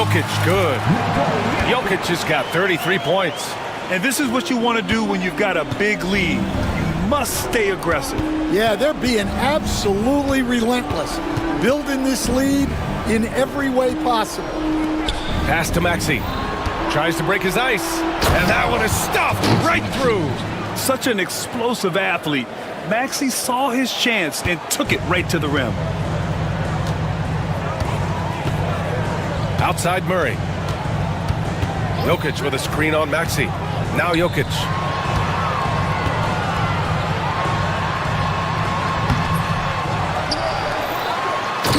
Jokic, good. Jokic has got 33 points. And this is what you want to do when you've got a big lead. You must stay aggressive. Yeah, they're being absolutely relentless, building this lead in every way possible. Pass to Maxey. Tries to break his ice. And that one is stuffed right through. Such an explosive athlete. Maxey saw his chance and took it right to the rim. Outside Murray. Jokic with a screen on Maxey. Now Jokic.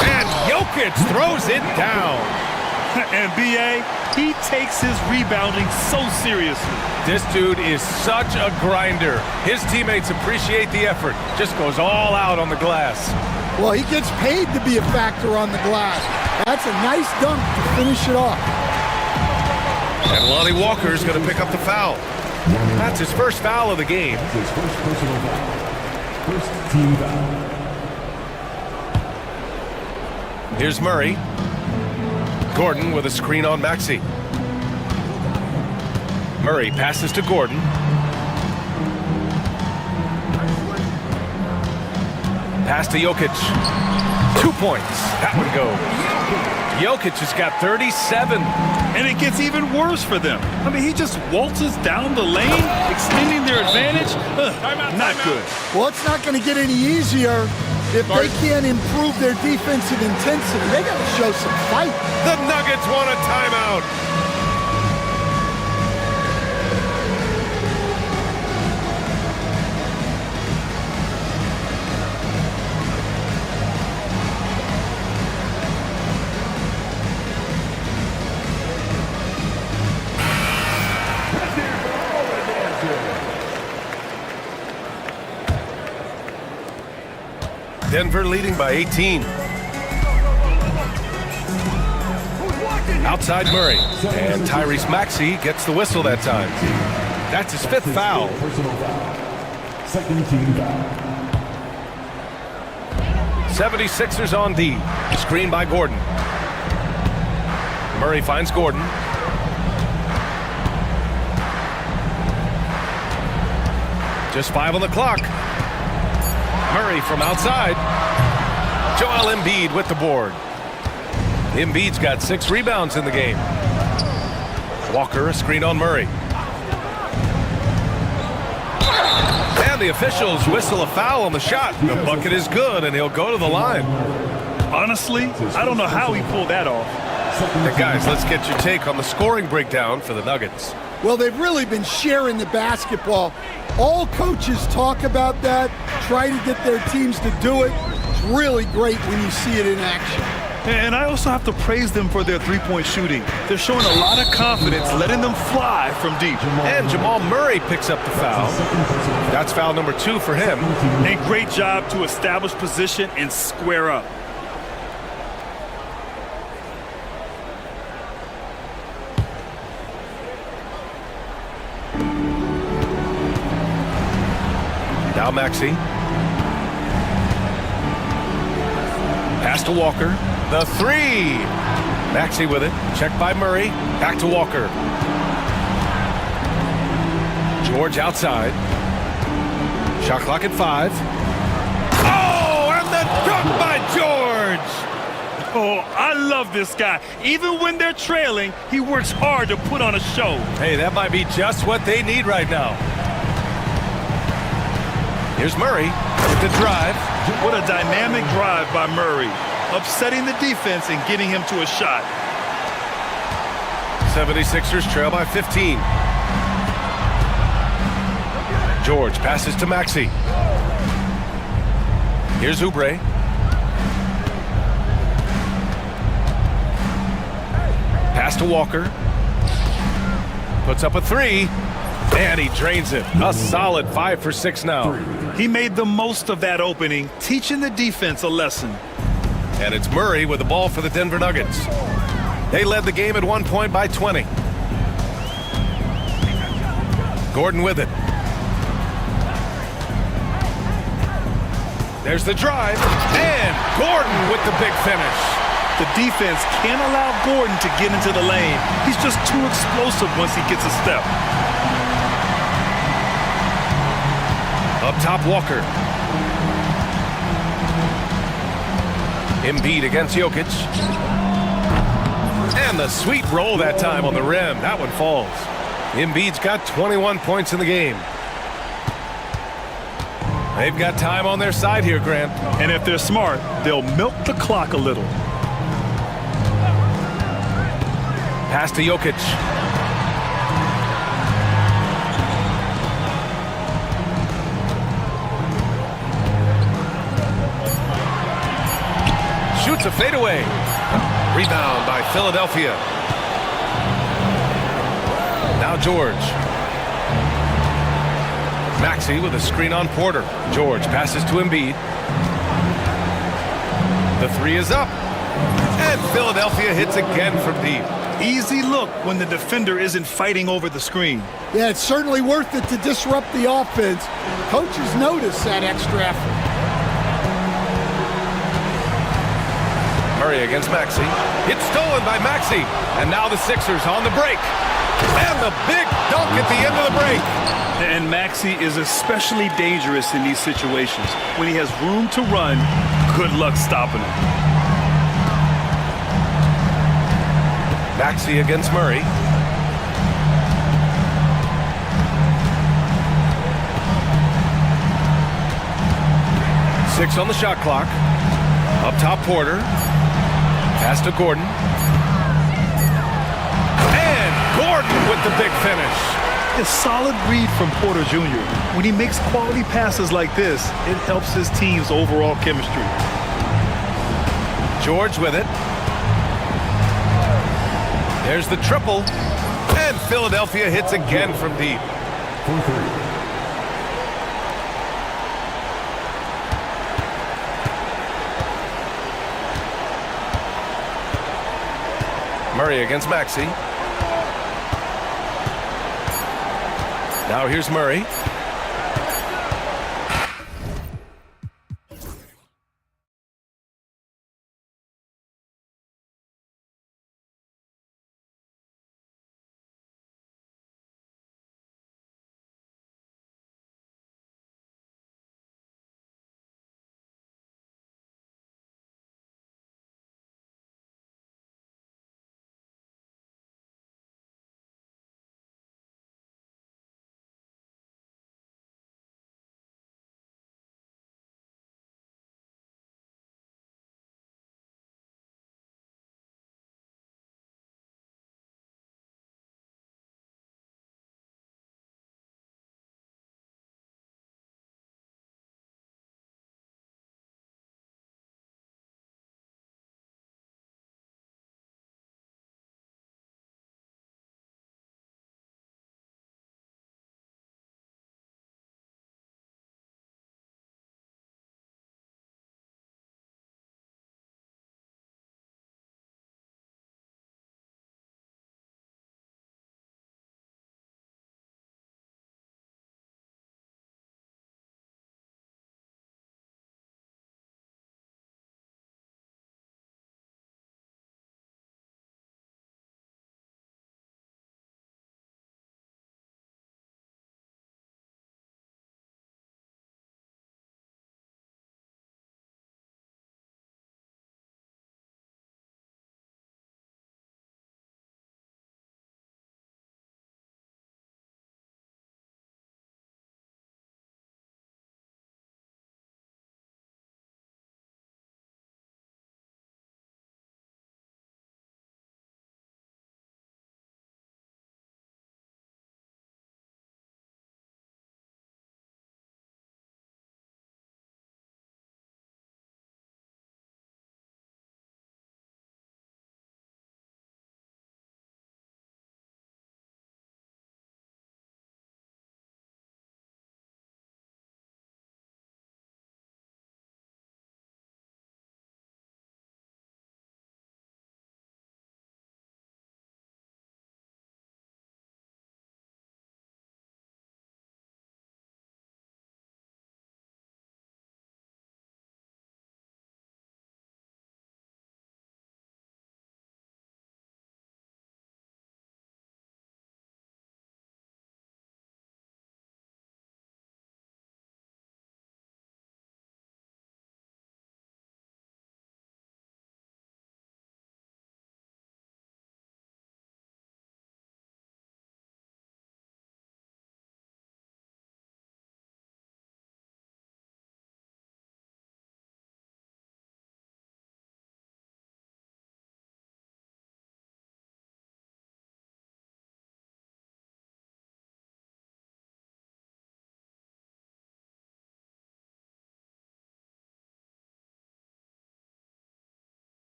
And Jokic throws it down. And B.A., he takes his rebounding so seriously. This dude is such a grinder. His teammates appreciate the effort. Just goes all out on the glass. Well, he gets paid to be a factor on the glass. That's a nice dunk to finish it off. And Lonnie Walker is going to pick up the foul. That's his first foul of the game. His first personal foul. First team foul. Here's Murray. Gordon with a screen on Maxey. Murray passes to Gordon. Pass to Jokic. 2 points. That one goes. Jokic has got 37. And it gets even worse for them. I mean, he just waltzes down the lane, extending their advantage. Not good. Well, it's not going to get any easier if they can't improve their defensive intensity. They got to show some fight. The Nuggets want a timeout. Denver leading by 18. Outside Murray. And Tyrese Maxey gets the whistle that time. That's his fifth foul. Personal foul. Second team foul. 76ers on D. Screen by Gordon. Murray finds Gordon. Just 5 on the clock. Murray from outside. Joel Embiid with the board. Embiid's got 6 rebounds in the game. Walker, a screen on Murray. And the officials whistle a foul on the shot. The bucket is good, and he'll go to the line. Honestly, I don't know how he pulled that off. Hey guys, let's get your take on the scoring breakdown for the Nuggets. Well, they've really been sharing the basketball. All coaches talk about that, try to get their teams to do it. It's really great when you see it in action. And I also have to praise them for their three-point shooting. They're showing a lot of confidence, letting them fly from deep. And Jamal Murray picks up the foul. That's foul number 2 for him. And great job to establish position and square up. Now Maxey. Pass to Walker. The 3. Maxey with it. Checked by Murray. Back to Walker. George outside. Shot clock at 5. Oh, and the dunk by George! Oh, I love this guy. Even when they're trailing, he works hard to put on a show. Hey, that might be just what they need right now. Here's Murray with the drive. What a dynamic drive by Murray. Upsetting the defense and getting him to a shot. 76ers trail by 15. George passes to Maxey. Here's Oubre. Pass to Walker. Puts up a 3. And he drains it. A solid 5 for 6 now. He made the most of that opening, teaching the defense a lesson. And it's Murray with the ball for the Denver Nuggets. They led the game at 1 point by 20. Gordon with it. There's the drive. And Gordon with the big finish. The defense can't allow Gordon to get into the lane. He's just too explosive once he gets a step. Up top, Walker. Embiid against Jokic. And the sweet roll that time on the rim. That one falls. Embiid's got 21 points in the game. They've got time on their side here, Grant. And if they're smart, they'll milk the clock a little. Pass to Jokic. Shoots a fadeaway. Rebound by Philadelphia. Now George. Maxey with a screen on Porter. George passes to Embiid. The three is up. And Philadelphia hits again from deep. Easy look when the defender isn't fighting over the screen. Yeah, it's certainly worth it to disrupt the offense. Coaches notice that extra effort. Murray against Maxey. It's stolen by Maxey. And now the Sixers on the break. And the big dunk at the end of the break. And Maxey is especially dangerous in these situations. When he has room to run, good luck stopping him. Maxey against Murray. Six on the shot clock. Up top, Porter. Pass to Gordon. And Gordon with the big finish. A solid read from Porter Jr. When he makes quality passes like this, it helps his team's overall chemistry. George with it. There's the triple. And Philadelphia hits again from deep. Murray against Maxey. Now here's Murray.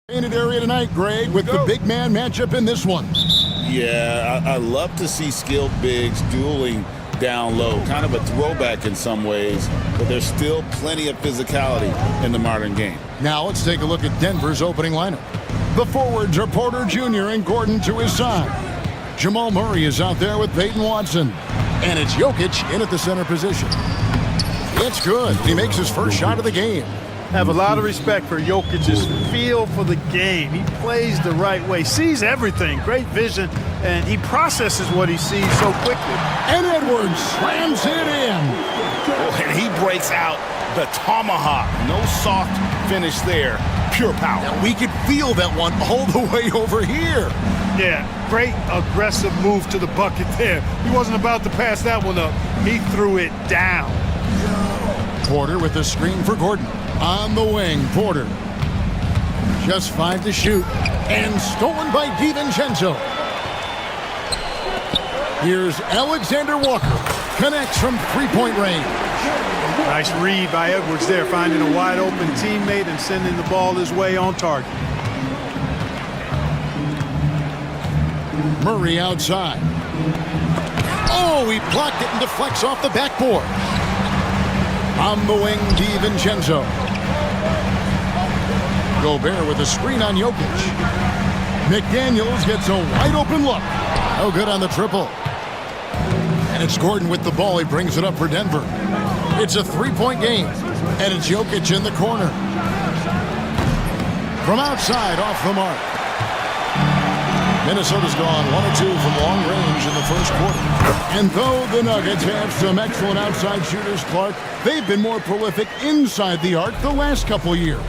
Painted area tonight, Greg, with the big man matchup in this one. Yeah, I love to see skilled bigs dueling down low. Kind of a throwback in some ways, but there's still plenty of physicality in the modern game. Now let's take a look at Denver's opening lineup. The forwards are Porter Jr. and Gordon to his side. Jamal Murray is out there with Peyton Watson. And it's Jokic in at the center position. It's good. He makes his first shot of the game. Have a lot of respect for Jokic's feel for the game. He plays the right way, sees everything, great vision, and he processes what he sees so quickly. And Edwards slams it in. Oh, and he breaks out the tomahawk. No soft finish there. Pure power. Now we could feel that one all the way over here. Yeah, great aggressive move to the bucket there. He wasn't about to pass that one up. He threw it down. Porter with the screen for Gordon. On the wing, Porter. Just 5 to shoot. And stolen by DiVincenzo. Here's Alexander Walker. Connects from three-point range. Nice read by Edwards there, finding a wide open teammate and sending the ball his way on target. Murray outside. Oh, he blocked it and deflects off the backboard. On the wing, DiVincenzo. Gobert with a screen on Jokic. McDaniels gets a wide open look. No good on the triple. And it's Gordon with the ball. He brings it up for Denver. It's a three-point game. And it's Jokic in the corner. From outside, off the mark. Minnesota's gone 1 of 2 from long range in the first quarter. And though the Nuggets have some excellent outside shooters, Clark, they've been more prolific inside the arc the last couple years.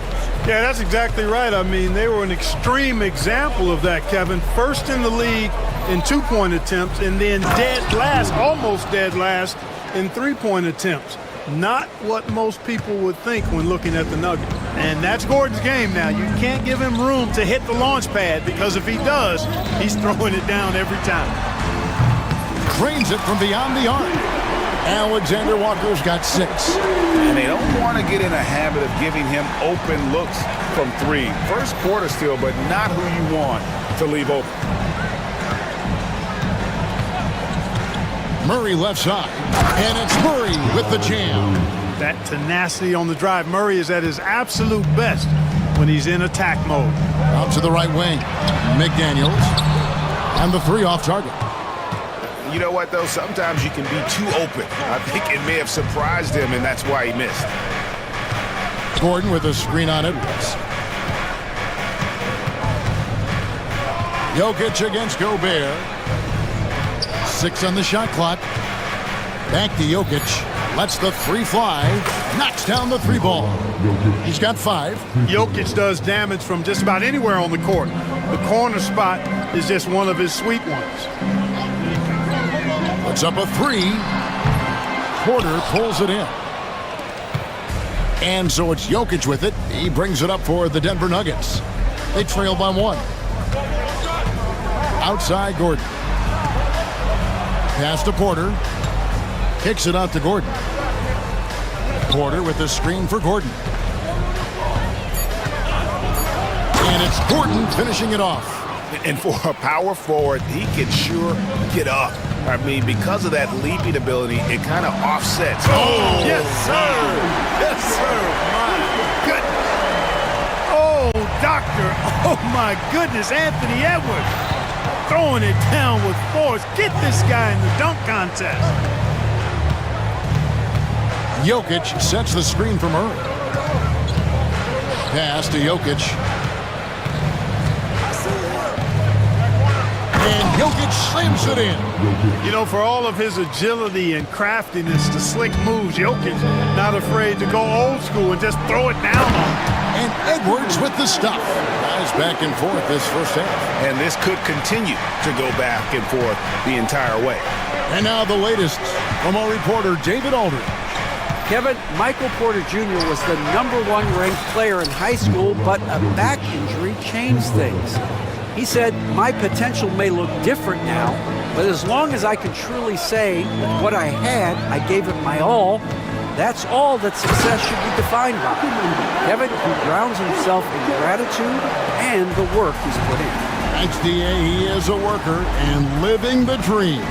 Yeah, that's exactly right. I mean, they were an extreme example of that, Kevin. First in the league in two-point attempts, and then dead last, almost dead last, in three-point attempts. Not what most people would think when looking at the Nuggets. And that's Gordon's game now. You can't give him room to hit the launch pad, because if he does, he's throwing it down every time. Cranes it from beyond the arc. Alexander Walker's got 6. And they don't want to get in a habit of giving him open looks from 3. First quarter still, but not who you want to leave open. Murray left side. And it's Murray with the jam. That tenacity on the drive. Murray is at his absolute best when he's in attack mode. Out to the right wing. McDaniels. And the 3 off target. You know what, though? Sometimes you can be too open. I think it may have surprised him, and that's why he missed. Gordon with a screen on Edwards. Jokic against Gobert. 6 on the shot clock. Back to Jokic. Lets the 3 fly. Knocks down the 3 ball. He's got 5. Jokic does damage from just about anywhere on the court. The corner spot is just one of his sweet ones. Puts up a 3. Porter pulls it in. And so it's Jokic with it. He brings it up for the Denver Nuggets. They trail by 1. Outside Gordon. Pass to Porter. Kicks it out to Gordon. Porter with the screen for Gordon. And it's Gordon finishing it off. And for a power forward, he can sure get up. I mean, because of that leaping ability, it kind of offsets. Oh, yes, sir. Yes, sir. My goodness. Oh, doctor. Oh, my goodness. Anthony Edwards throwing it down with force. Get this guy in the dunk contest. Jokic sets the screen for Murray. Pass to Jokic. And Jokic slams it in. You know, for all of his agility and craftiness, the slick moves, Jokic not afraid to go old school and just throw it down on him. And Edwards with the stuff. Guys back and forth this first half. And this could continue to go back and forth the entire way. And now the latest from our reporter, David Aldridge. Kevin, Michael Porter Jr. was the #1 ranked player in high school, but a back injury changed things. He said, my potential may look different now, but as long as I can truly say with what I had, I gave it my all, That's all that success should be defined by. Kevin, who grounds himself in gratitude and the work he's put in. XDA, he is a worker and living the dream.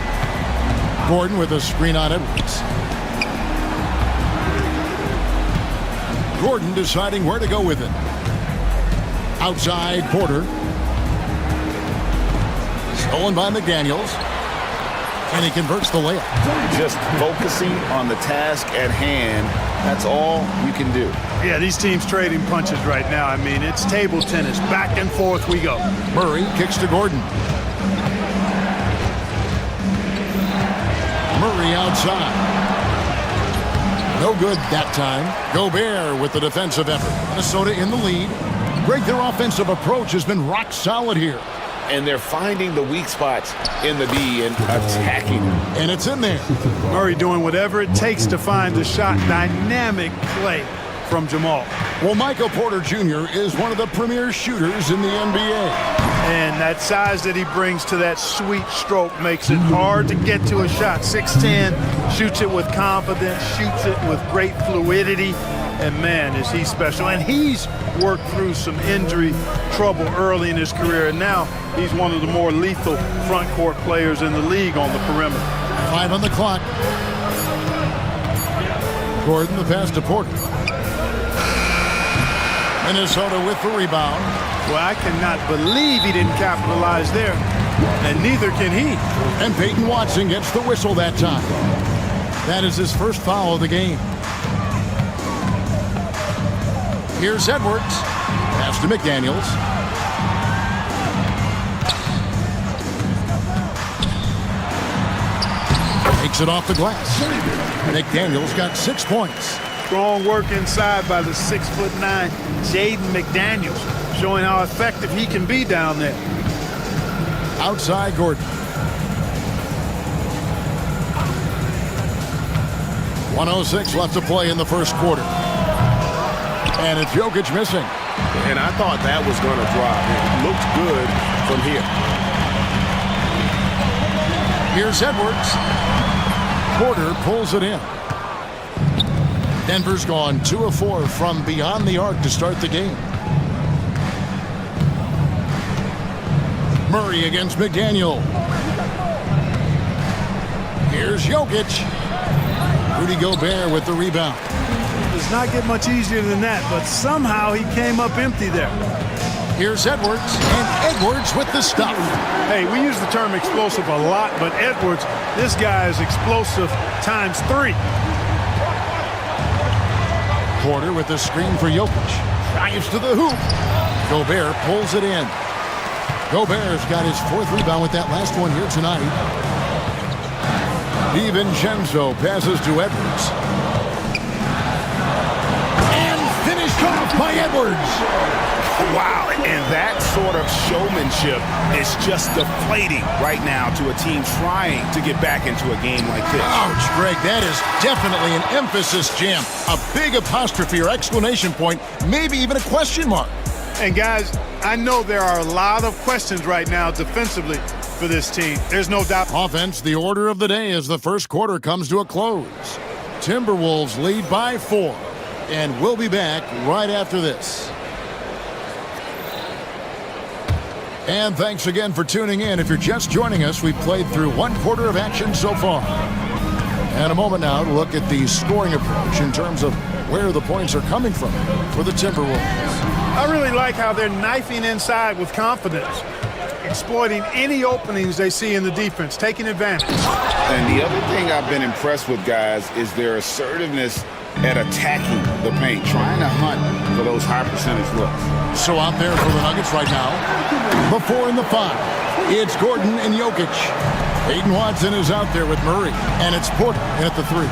Gordon with a screen on Edwards. Gordon deciding where to go with it. Outside Porter. Stolen by McDaniels. And he converts the layup. Just focusing on the task at hand, that's all you can do. Yeah, these teams trading punches right now. I mean, it's table tennis. Back and forth we go. Murray kicks to Gordon. Murray outside. No good that time. Gobert with the defensive effort. Minnesota in the lead. Greg, their offensive approach has been rock solid here. And they're finding the weak spots in the D and attacking them. And it's in there. Murray doing whatever it takes to find the shot. Dynamic play from Jamal. Well, Michael Porter Jr. is one of the premier shooters in the NBA. And that size that he brings to that sweet stroke makes it hard to get to a shot. 6'10", shoots it with confidence, shoots it with great fluidity. And man, is he special. And he's worked through some injury trouble early in his career. And now he's one of the more lethal front court players in the league on the perimeter. 5 on the clock. Gordon the pass to Porter. Minnesota with the rebound. Well, I cannot believe he didn't capitalize there. And neither can he. And Peyton Watson gets the whistle that time. That is his first foul of the game. Here's Edwards. Pass to McDaniels. Takes it off the glass. McDaniels got 6 points. Strong work inside by the 6'9" Jaden McDaniels, showing how effective he can be down there. Outside Gordon. 1:06 left to play in the first quarter. And it's Jokic missing. And I thought that was going to drop. It looked good from here. Here's Edwards. Porter pulls it in. Denver's gone 2 of 4 from beyond the arc to start the game. Murray against McDaniel. Here's Jokic. Rudy Gobert with the rebound. Does not get much easier than that, but somehow he came up empty there. Here's Edwards, and Edwards with the stuff. Hey, we use the term explosive a lot, but Edwards, this guy is explosive times 3. Porter with the screen for Jokic. Drives to the hoop. Gobert pulls it in. Gobert's got his 4th rebound with that last one here tonight. DiVincenzo passes to Edwards. And finished off by Edwards. Wow, and that sort of showmanship is just deflating right now to a team trying to get back into a game like this. Ouch, Greg, that is definitely an emphasis jam. A big apostrophe or exclamation point, maybe even a question mark. And guys, I know there are a lot of questions right now defensively for this team. There's no doubt. Offense, the order of the day as the first quarter comes to a close. Timberwolves lead by 4, and we'll be back right after this. And thanks again for tuning in. If you're just joining us, we've played through 1 quarter of action so far. And a moment now to look at the scoring approach in terms of where the points are coming from for the Timberwolves. I really like how they're knifing inside with confidence, exploiting any openings they see in the defense, taking advantage. And the other thing I've been impressed with, guys, is their assertiveness at attacking the paint, trying to hunt for those high percentage looks. So out there for the Nuggets right now, the 4 and the 5. It's Gordon and Jokic. Peyton Watson is out there with Murray, and it's Porter in at the 3.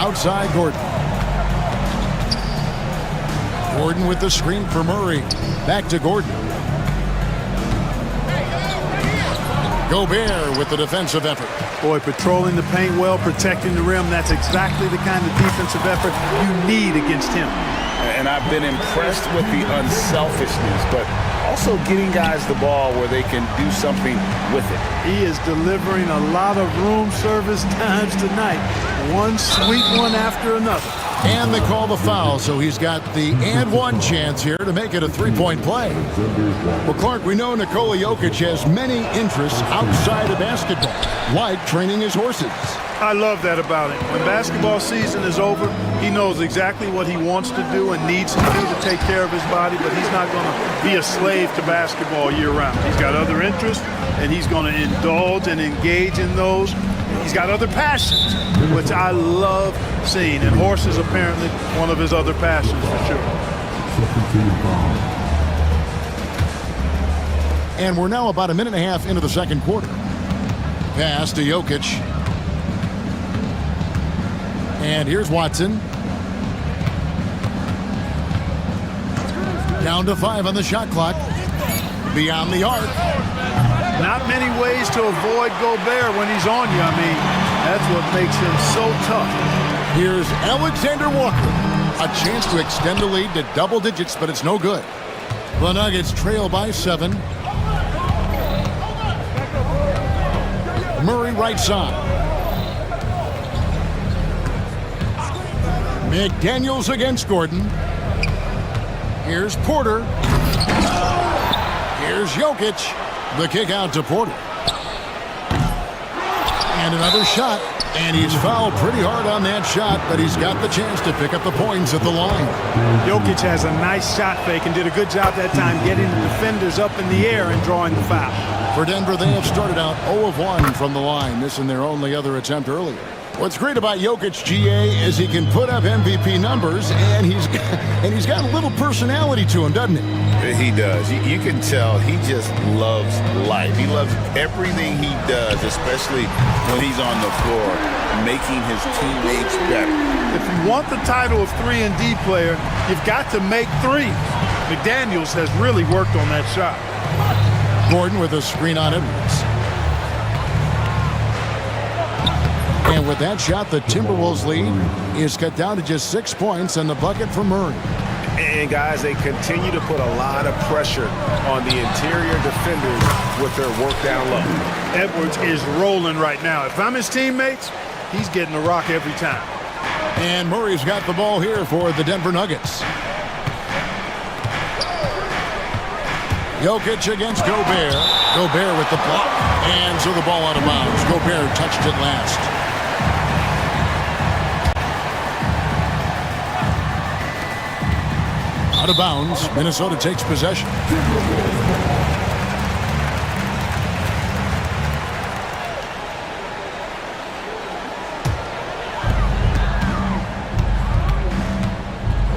Outside Gordon. Gordon with the screen for Murray. Back to Gordon. Gobert with the defensive effort. Boy, patrolling the paint well, protecting the rim. That's exactly the kind of defensive effort you need against him. And I've been impressed with the unselfishness, but also getting guys the ball where they can do something with it. He is delivering a lot of room service times tonight. One sweet one after another. And they call the foul, so he's got the and one chance here to make it a three-point play. Well, Clark, we know Nikola Jokic has many interests outside of basketball, like training his horses. I love that about him. When basketball season is over, he knows exactly what he wants to do and needs to do to take care of his body, but he's not going to be a slave to basketball year-round. He's got other interests, and he's going to indulge and engage in those. He's got other passions, which I love seeing, and horses apparently one of his other passions for sure. And we're now about a minute and a half into the second quarter. Pass to Jokic. And here's Watson. Down to 5 on the shot clock. Beyond the arc. Not many ways to avoid Gobert when he's on you. I mean, that's what makes him so tough. Here's Alexander Walker. A chance to extend the lead to double digits, but it's no good. The Nuggets trail by 7. Murray right side. McDaniels against Gordon. Here's Porter. Here's Jokic. The kick out to Porter. And another shot. And he's fouled pretty hard on that shot, but he's got the chance to pick up the points at the line. Jokic has a nice shot fake and did a good job that time getting the defenders up in the air and drawing the foul. For Denver, they have started out 0 of 1 from the line, missing their only other attempt earlier. What's great about Jokic, GA, is he can put up MVP numbers, and he's got a little personality to him, doesn't he? He does. You can tell he just loves life. He loves everything he does, especially when he's on the floor, making his teammates better. If you want the title of 3-and-D player, you've got to make threes. McDaniels has really worked on that shot. Gordon with a screen on Edwards. And with that shot, the Timberwolves lead is cut down to just 6 points and the bucket for Murray. And guys, they continue to put a lot of pressure on the interior defenders with their work down low. Edwards is rolling right now. If I'm his teammates, he's getting a rock every time. And Murray's got the ball here for the Denver Nuggets. Jokic against Gobert. Gobert with the block. And so the ball out of bounds. Gobert touched it last. Out of bounds. Minnesota takes possession.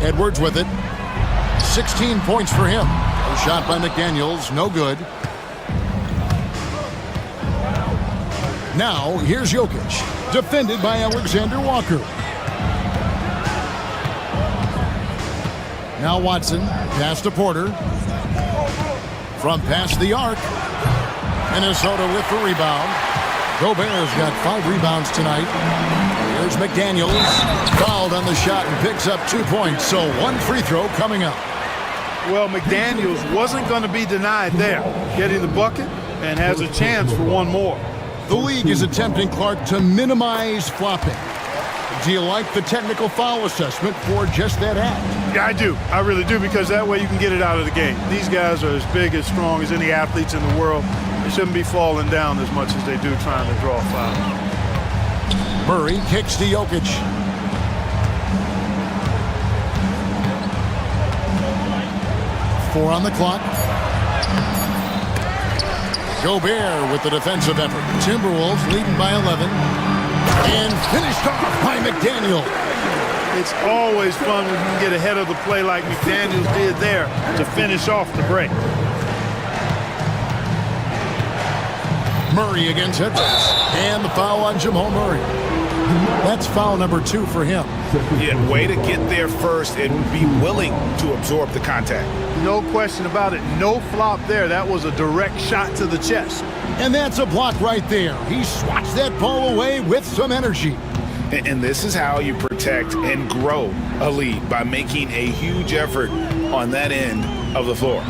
Edwards with it. 16 points for him. A shot by McDaniels, no good. Now, here's Jokic, defended by Alexander Walker. Now Watson, pass to Porter. From past the arc. Minnesota with the rebound. Gobert's got 5 rebounds tonight. Here's McDaniels, fouled on the shot and picks up 2 points, so 1 free throw coming up. Well, McDaniels wasn't going to be denied there, getting the bucket, and has a chance for 1 more. The league is attempting, Clark, to minimize flopping. Do you like the technical foul assessment for just that act? Yeah, I do. I really do, because that way you can get it out of the game. These guys are as big, as strong as any athletes in the world. They shouldn't be falling down as much as they do trying to draw fouls. Murray kicks to Jokic. Four on the clock. Gobert with the defensive effort. Timberwolves leading by 11. And finished off by McDaniel. It's always fun when you can get ahead of the play like McDaniels did there to finish off the break. Murray against Edwards. And the foul on Jamal Murray. That's foul number 2 for him. Yeah, way to get there first and be willing to absorb the contact. No question about it. No flop there. That was a direct shot to the chest. And that's a block right there. He swats that ball away with some energy. And this is how you protect and grow a lead, by making a huge effort on that end of the floor.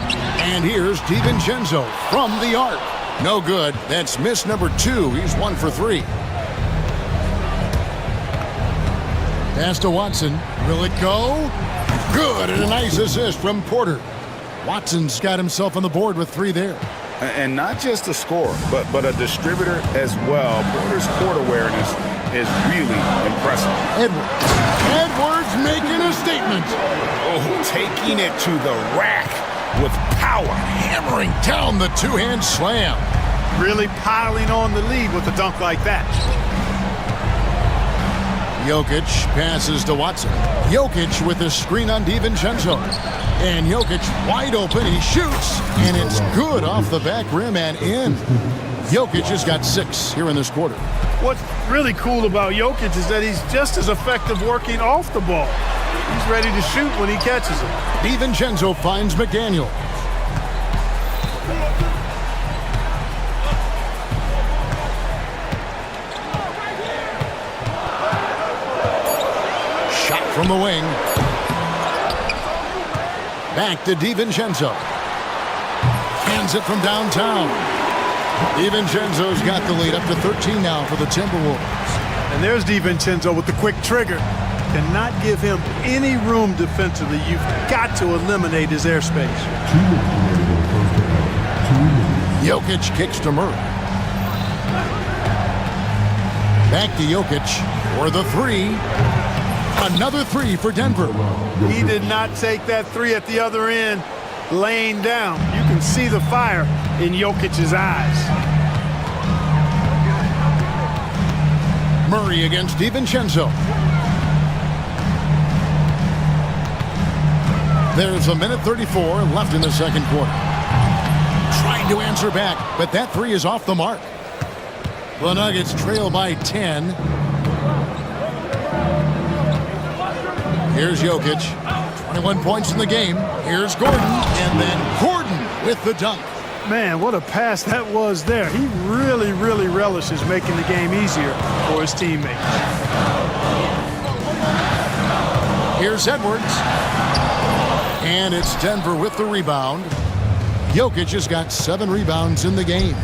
And here's DiVincenzo from the arc. No good. That's miss number 2. He's 1 for 3. Pass to Watson. Will it go? Good, and a nice assist from Porter. Watson's got himself on the board with 3 there. And not just a scorer, but a distributor as well. Porter's court awareness is really impressive. Edwards making a statement. Oh, taking it to the rack with power. Hammering down the two-hand slam. Really piling on the lead with a dunk like that. Jokic passes to Watson. Jokic with a screen on DiVincenzo. And Jokic wide open. He shoots, and it's good off the back rim and in. Jokic has got 6 here in this quarter. What's really cool about Jokic is that he's just as effective working off the ball. He's ready to shoot when he catches it. DiVincenzo finds McDaniel. Shot from the wing. Back to DiVincenzo. Hands it from downtown. DiVincenzo's got the lead up to 13 now for the Timberwolves. And there's DiVincenzo with the quick trigger. Cannot give him any room defensively. You've got to eliminate his airspace. Jokic kicks to Murray. Back to Jokic for the 3. Another 3 for Denver. He did not take that 3 at the other end laying down. You can see the fire in Jokic's eyes. Murray against DiVincenzo. There's a minute 34 left in the second quarter. Trying to answer back, but that 3 is off the mark. The Nuggets trail by 10. Here's Jokic. 21 points in the game. Here's Gordon, and then Gordon with the dunk. Man, what a pass that was there. He really, really relishes making the game easier for his teammates. Here's Edwards. And it's Denver with the rebound. Jokic has got 7 rebounds in the game.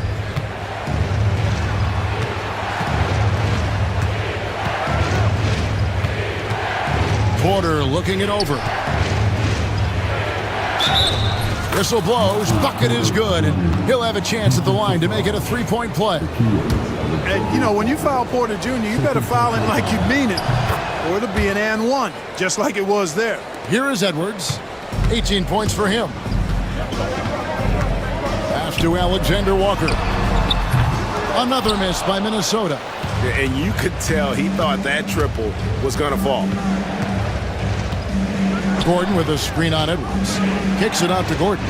Porter looking it over. Whistle blows, bucket is good, and he'll have a chance at the line to make it a 3-point play. And, you know, when you foul Porter Jr., you better foul him like you mean it, or it'll be an and 1, just like it was there. Here is Edwards. 18 points for him. Pass to Alexander Walker. Another miss by Minnesota. And you could tell he thought that triple was going to fall. Gordon with a screen on Edwards. Kicks it out to Gordon.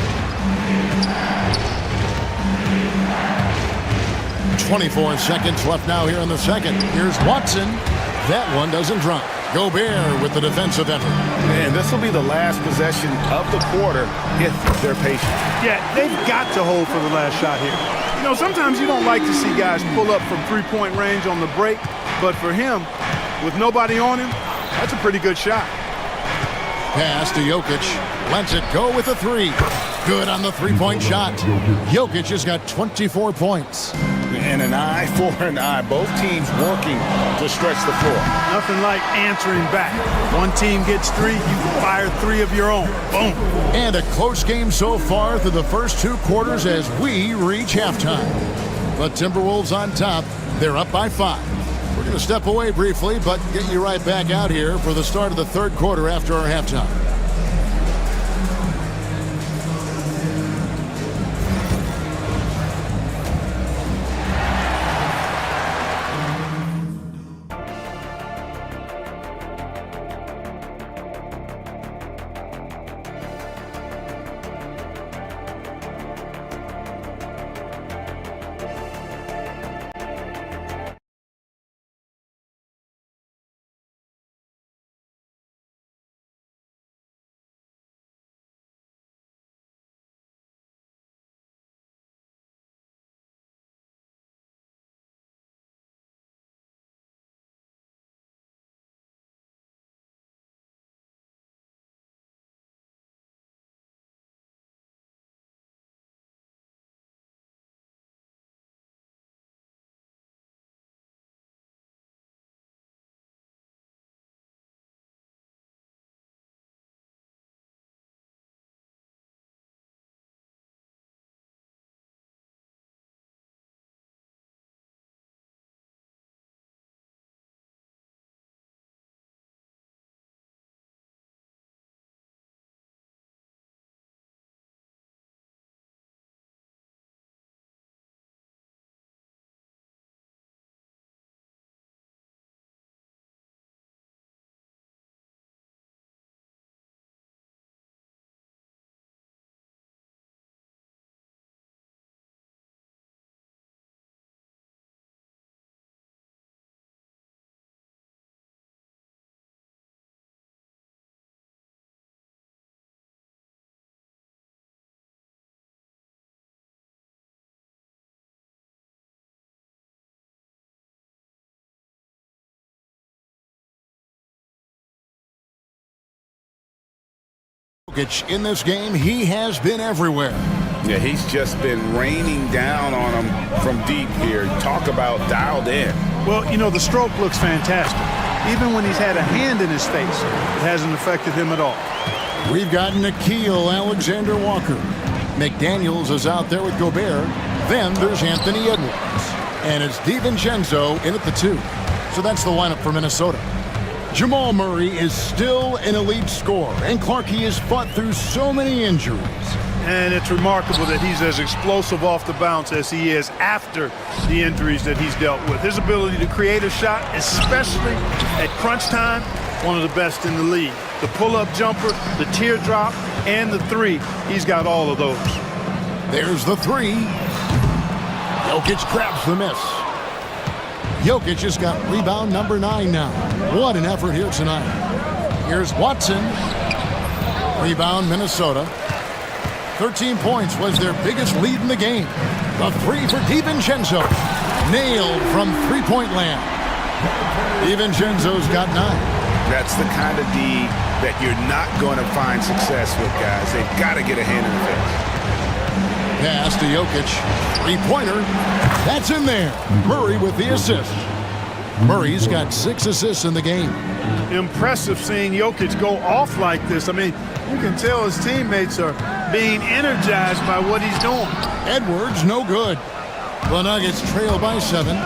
24 seconds left now here in the second. Here's Watson. That one doesn't drop. Gobert with the defensive effort. And this will be the last possession of the quarter if they're patient. Yeah, they've got to hold for the last shot here. You know, sometimes you don't like to see guys pull up from 3-point range on the break, but for him, with nobody on him, that's a pretty good shot. Pass to Jokic. Lets it go with a 3. Good on the 3-point shot. Jokic has got 24 points. And an eye for an eye. Both teams working to stretch the floor. Nothing like answering back. One team gets 3, you can fire 3 of your own. Boom. And a close game so far through the first 2 quarters as we reach halftime. The Timberwolves on top. They're up by 5. We're going to step away briefly, but get you right back out here for the start of the third quarter after our halftime. Jokic in this game, he has been everywhere. Yeah, he's just been raining down on him from deep here. Talk about dialed in. Well, you know, the stroke looks fantastic. Even when he's had a hand in his face, it hasn't affected him at all. We've got Nickeil Alexander-Walker. McDaniels is out there with Gobert. Then there's Anthony Edwards. And it's DiVincenzo in at the 2. So that's the lineup for Minnesota. Jamal Murray is still an elite scorer, and Clarkey has fought through so many injuries. And it's remarkable that he's as explosive off the bounce as he is after the injuries that he's dealt with. His ability to create a shot, especially at crunch time, one of the best in the league. The pull-up jumper, the teardrop, and the 3, he's got all of those. There's the 3. Jokic grabs the miss. Jokic has got rebound number 9 now. What an effort here tonight. Here's Watson. Rebound Minnesota. 13 points was their biggest lead in the game. The 3 for DiVincenzo. Nailed from three-point land. DiVincenzo's got 9. That's the kind of D that you're not going to find success with, guys. They've got to get a hand in the face. Pass to Jokic. Three-pointer. That's in there. Murray with the assist. Murray's got 6 assists in the game. Impressive seeing Jokic go off like this. I mean, you can tell his teammates are being energized by what he's doing. Edwards, no good. The Nuggets trail by 7.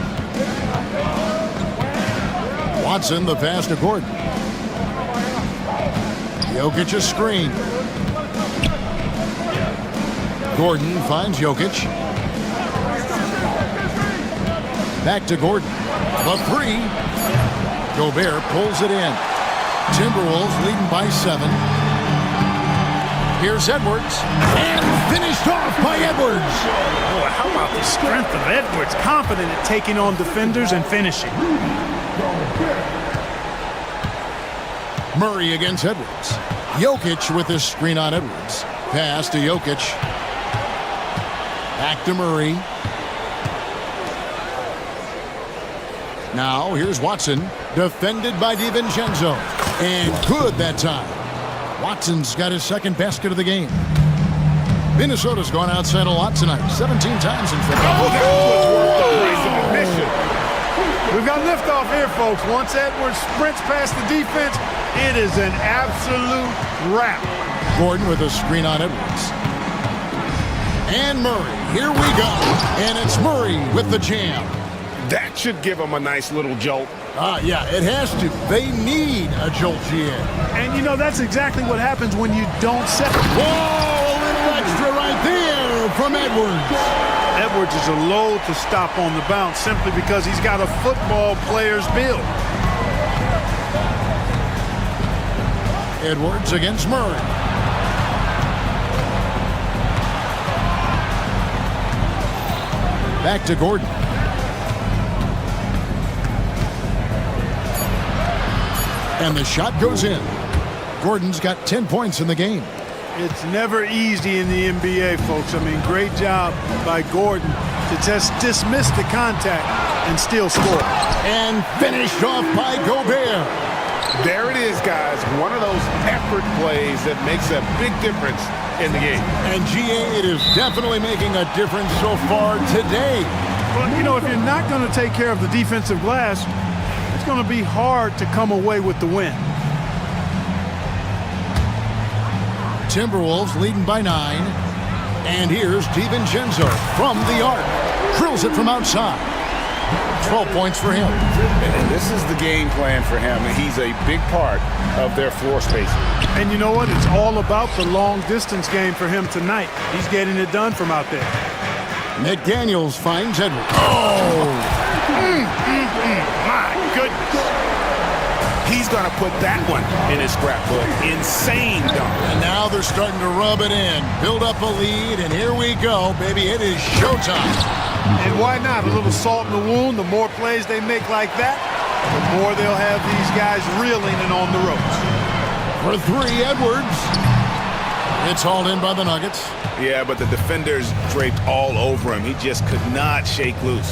Watson, the pass to Gordon. Jokic a screen. Gordon finds Jokic. Back to Gordon. The 3. Gobert pulls it in. Timberwolves leading by 7. Here's Edwards. And finished off by Edwards. Boy, how about the strength of Edwards? Confident at taking on defenders and finishing. Murray against Edwards. Jokic with this screen on Edwards. Pass to Jokic. Back to Murray. Now here's Watson. Defended by DiVincenzo. And good that time. Watson's got his second basket of the game. Minnesota's gone outside a lot tonight. 17 times in football. Oh, that's what's worked on right from the mission. We've got liftoff here, folks. Once Edwards sprints past the defense, it is an absolute wrap. Gordon with a screen on Edwards. And Murray. Here we go. And it's Murray with the jam. That should give him a nice little jolt. Yeah, it has to. They need a jolt GA. And, you know, that's exactly what happens when you don't set. Whoa, a little extra right there from Edwards. Edwards is a load to stop on the bounce simply because he's got a football player's build. Edwards against Murray. Back to Gordon. And the shot goes in. Gordon's got 10 points in the game. It's never easy in the NBA, folks. I mean, great job by Gordon to just dismiss the contact and still score. And finished off by Gobert. There it is, guys. One of those effort plays that makes a big difference in the game. And GA, it is definitely making a difference so far today. Well, you know, if you're not going to take care of the defensive glass, it's going to be hard to come away with the win. Timberwolves leading by 9. And here's DiVincenzo from the arc. Drills it from outside. 12 points for him. And this is the game plan for him. And he's a big part of their floor spacing. And you know what? It's all about the long distance game for him tonight. He's getting it done from out there. McDaniels finds Edwards. Oh! My goodness. He's going to put that one in his scrapbook. Insane dunk. And now they're starting to rub it in. Build up a lead, and here we go, baby. It is showtime. And why not? A little salt in the wound. The more plays they make like that, the more they'll have these guys reeling and on the ropes. For 3, Edwards. It's hauled in by the Nuggets. Yeah, but the defenders draped all over him. He just could not shake loose.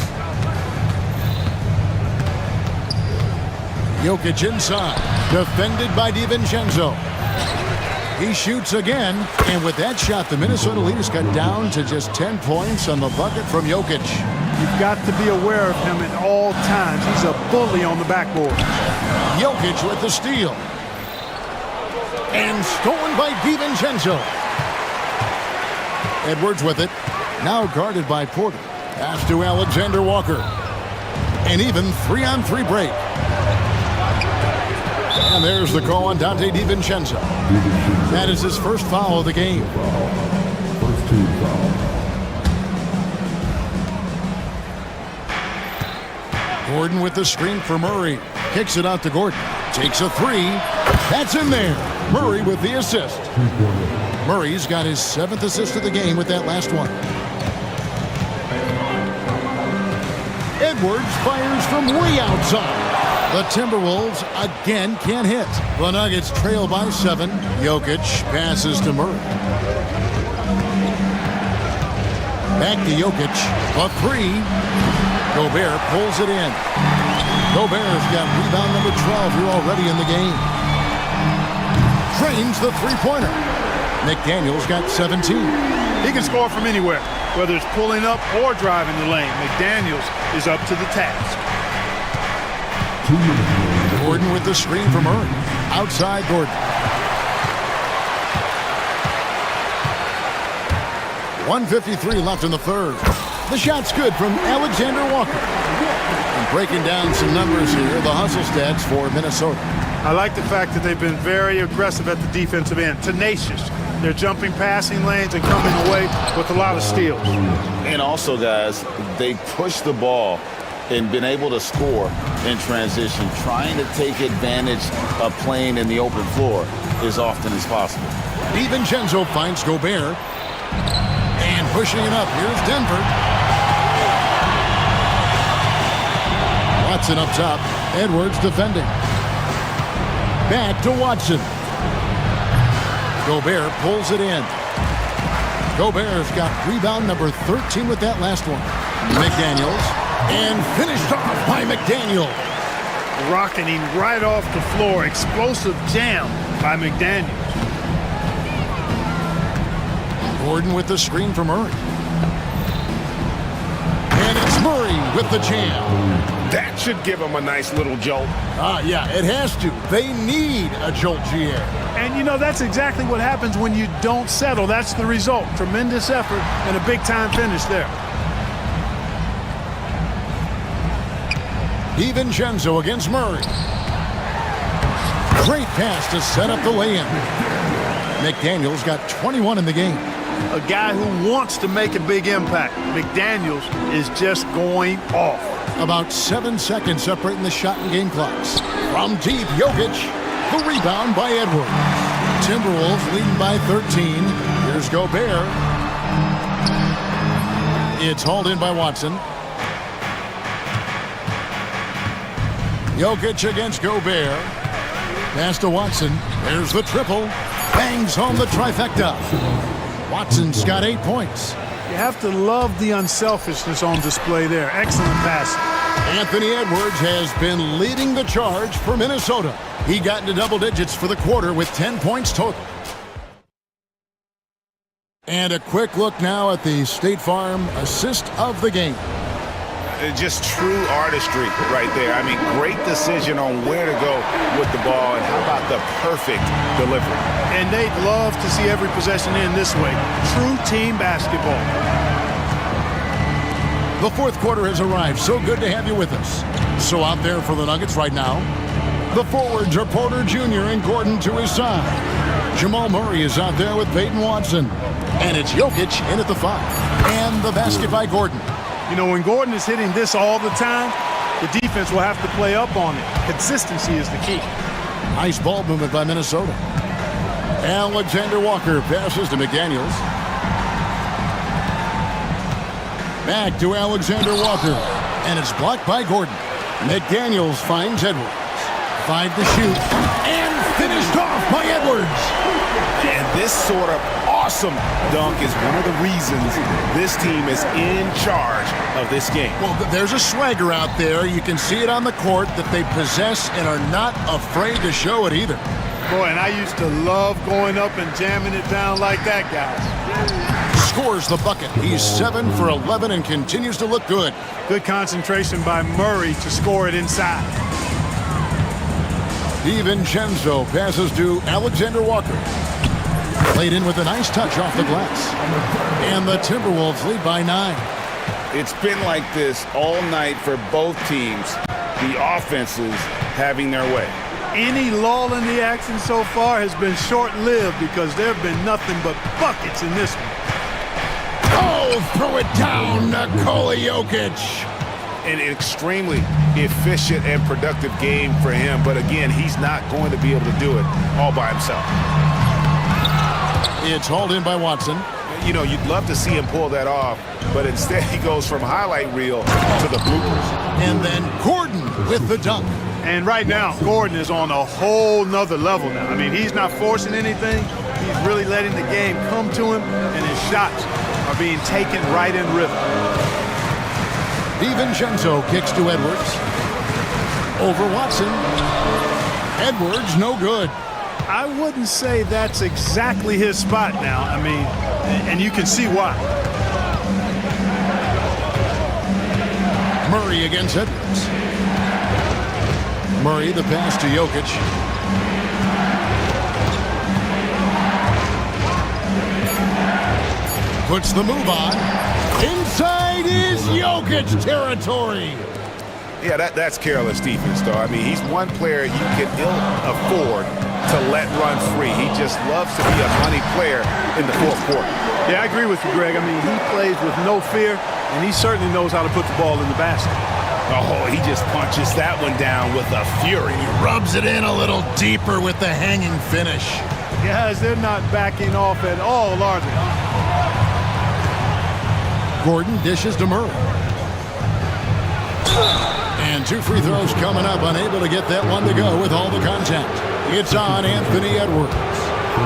Jokic inside. Defended by DiVincenzo. He shoots again, and with that shot, the Minnesota lead is cut down to just 10 points on the bucket from Jokic. You've got to be aware of him at all times. He's a bully on the backboard. Jokic with the steal. And stolen by DiVincenzo. Edwards with it. Now guarded by Porter. Pass to Alexander Walker. An even 3-on-3 break. And there's the call on Dante DiVincenzo. That is his first foul of the game. Gordon with the screen for Murray. Kicks it out to Gordon. Takes a three. That's in there. Murray with the assist. Murray's got his 7th assist of the game with that last one. Edwards fires from way outside. The Timberwolves again can't hit. The Nuggets trail by 7. Jokic passes to Murray. Back to Jokic. A three. Gobert pulls it in. Gobert's got rebound number 12 here already in the game. Drains the three-pointer. McDaniel's got 17. He can score from anywhere, whether it's pulling up or driving the lane. McDaniels is up to the task. Gordon with the screen for Murray. Outside Gordon. 1:53 left in the third. The shot's good from Alexander Walker. And breaking down some numbers here, the hustle stats for Minnesota. I like the fact that they've been very aggressive at the defensive end, tenacious. They're jumping passing lanes and coming away with a lot of steals. And also, guys, they push the ball and been able to score in transition, trying to take advantage of playing in the open floor as often as possible. DiVincenzo finds Gobert. And pushing it up, here's Denver. Watson up top. Edwards defending. Back to Watson. Gobert pulls it in. Gobert's got rebound number 13 with that last one. McDaniels. And finished off by McDaniel. Rocketing right off the floor. Explosive jam by McDaniels. Gordon with the screen for Murray. And it's Murray with the jam. That should give them a nice little jolt. Yeah, it has to. They need a jolt, GA. And, you know, that's exactly what happens when you don't settle. That's the result. Tremendous effort and a big-time finish there. DiVincenzo against Murray. Great pass to set up the lay-in. McDaniel's got 21 in the game. A guy who wants to make a big impact. McDaniels is just going off. About 7 seconds separating the shot and game clocks. From deep, Jokic. The rebound by Edwards. Timberwolves leading by 13. Here's Gobert. It's hauled in by Watson. Jokic against Gobert. Pass to Watson. There's the triple. Bangs home the trifecta. Watson's got 8 points. You have to love the unselfishness on display there. Excellent passing. Anthony Edwards has been leading the charge for Minnesota. He got into double digits for the quarter with 10 points total. And a quick look now at the State Farm assist of the game. Just true artistry right there. I mean, great decision on where to go with the ball, and how about the perfect delivery. And they'd love to see every possession in this way. True team basketball. The fourth quarter has arrived. So good to have you with us. So out there for the Nuggets right now, the forwards are Porter Jr. and Gordon to his side. Jamal Murray is out there with Peyton Watson. And it's Jokic in at the 5. And the basket by Gordon. You know, when Gordon is hitting this all the time, the defense will have to play up on it. Consistency is the key. Nice ball movement by Minnesota. Alexander Walker passes to McDaniels. Back to Alexander Walker. And it's blocked by Gordon. McDaniels finds Edwards. 5 to shoot. And finished off by Edwards. And this sort of awesome dunk is one of the reasons this team is in charge of this game. Well, there's a swagger out there. You can see it on the court that they possess and are not afraid to show it either. Boy, and I used to love going up and jamming it down like that, guys. Scores the bucket. He's 7 for 11 and continues to look good. Good concentration by Murray to score it inside. DiVincenzo passes to Alexander Walker. Played in with a nice touch off the glass. And the Timberwolves lead by 9. It's been like this all night for both teams. The offenses having their way. Any lull in the action so far has been short-lived because there have been nothing but buckets in this one. Oh, throw it down, Nikola Jokic. An extremely efficient and productive game for him, but again, he's not going to be able to do it all by himself. It's hauled in by Watson. You know, you'd love to see him pull that off, but instead he goes from highlight reel to the bloopers. And then Gordon with the dunk. And right now, Gordon is on a whole nother level now. I mean, he's not forcing anything. He's really letting the game come to him, and his shots are being taken right in rhythm. DiVincenzo kicks to Edwards. Over Watson. Edwards, no good. I wouldn't say that's exactly his spot now. I mean, and you can see why. Murray against Edwards. Murray, the pass to Jokic. Puts the move on. Inside is Jokic territory. Yeah, that's careless defense, though. I mean, he's one player you can ill afford to let run free. He just loves to be a money player in the fourth quarter. Yeah, I agree with you, Greg. I mean, he plays with no fear, and he certainly knows how to put the ball in the basket. Oh, he just punches that one down with a fury. He rubs it in a little deeper with the hanging finish. Guys, they're not backing off at all, are they? Gordon dishes to Murray. And 2 free throws coming up, unable to get that one to go with all the contact. It's on Anthony Edwards.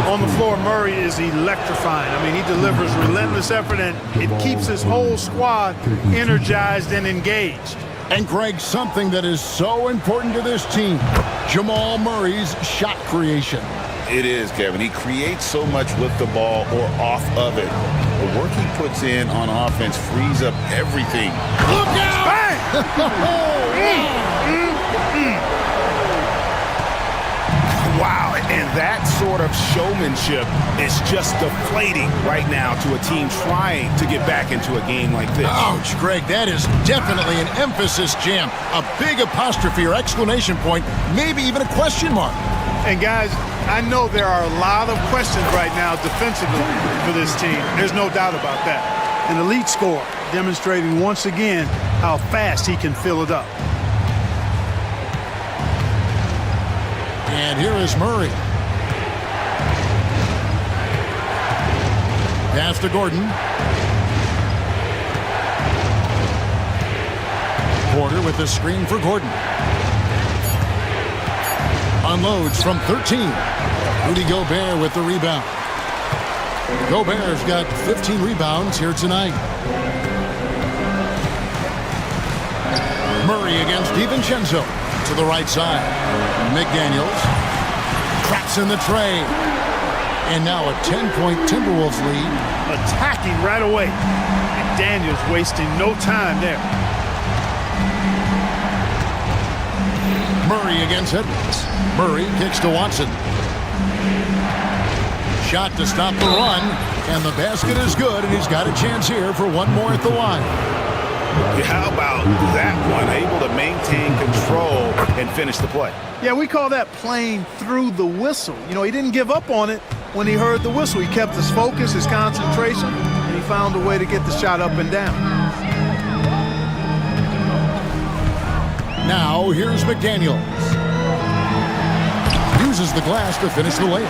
On the floor, Murray is electrifying. I mean, he delivers relentless effort, and it keeps his whole squad energized and engaged. And Greg, something that is so important to this team, Jamal Murray's shot creation. It is, Kevin. He creates so much with the ball or off of it. The work he puts in on offense frees up everything. Look out! Bang! Wow, and that sort of showmanship is just deflating right now to a team trying to get back into a game like this. Ouch, Greg, that is definitely an emphasis jam. A big apostrophe or exclamation point, maybe even a question mark. And guys, I know there are a lot of questions right now defensively for this team. There's no doubt about that. An elite scorer demonstrating once again how fast he can fill it up. And here is Murray. Pass to Gordon. Porter with the screen for Gordon. Unloads from 13. Rudy Gobert with the rebound. Gobert's got 15 rebounds here tonight. Murray against DiVincenzo to the right side. McDaniels cracks in the tray. And now a 10-point Timberwolves lead. Attacking right away. McDaniels wasting no time there. Murray against Edwards. Murray kicks to Watson. Shot to stop the run, and the basket is good, and he's got a chance here for one more at the line. How about that one? Able to maintain control and finish the play. Yeah, we call that playing through the whistle. You know, he didn't give up on it when he heard the whistle. He kept his focus, his concentration, and he found a way to get the shot up and down. Now, here's McDaniels. Uses the glass to finish the layup.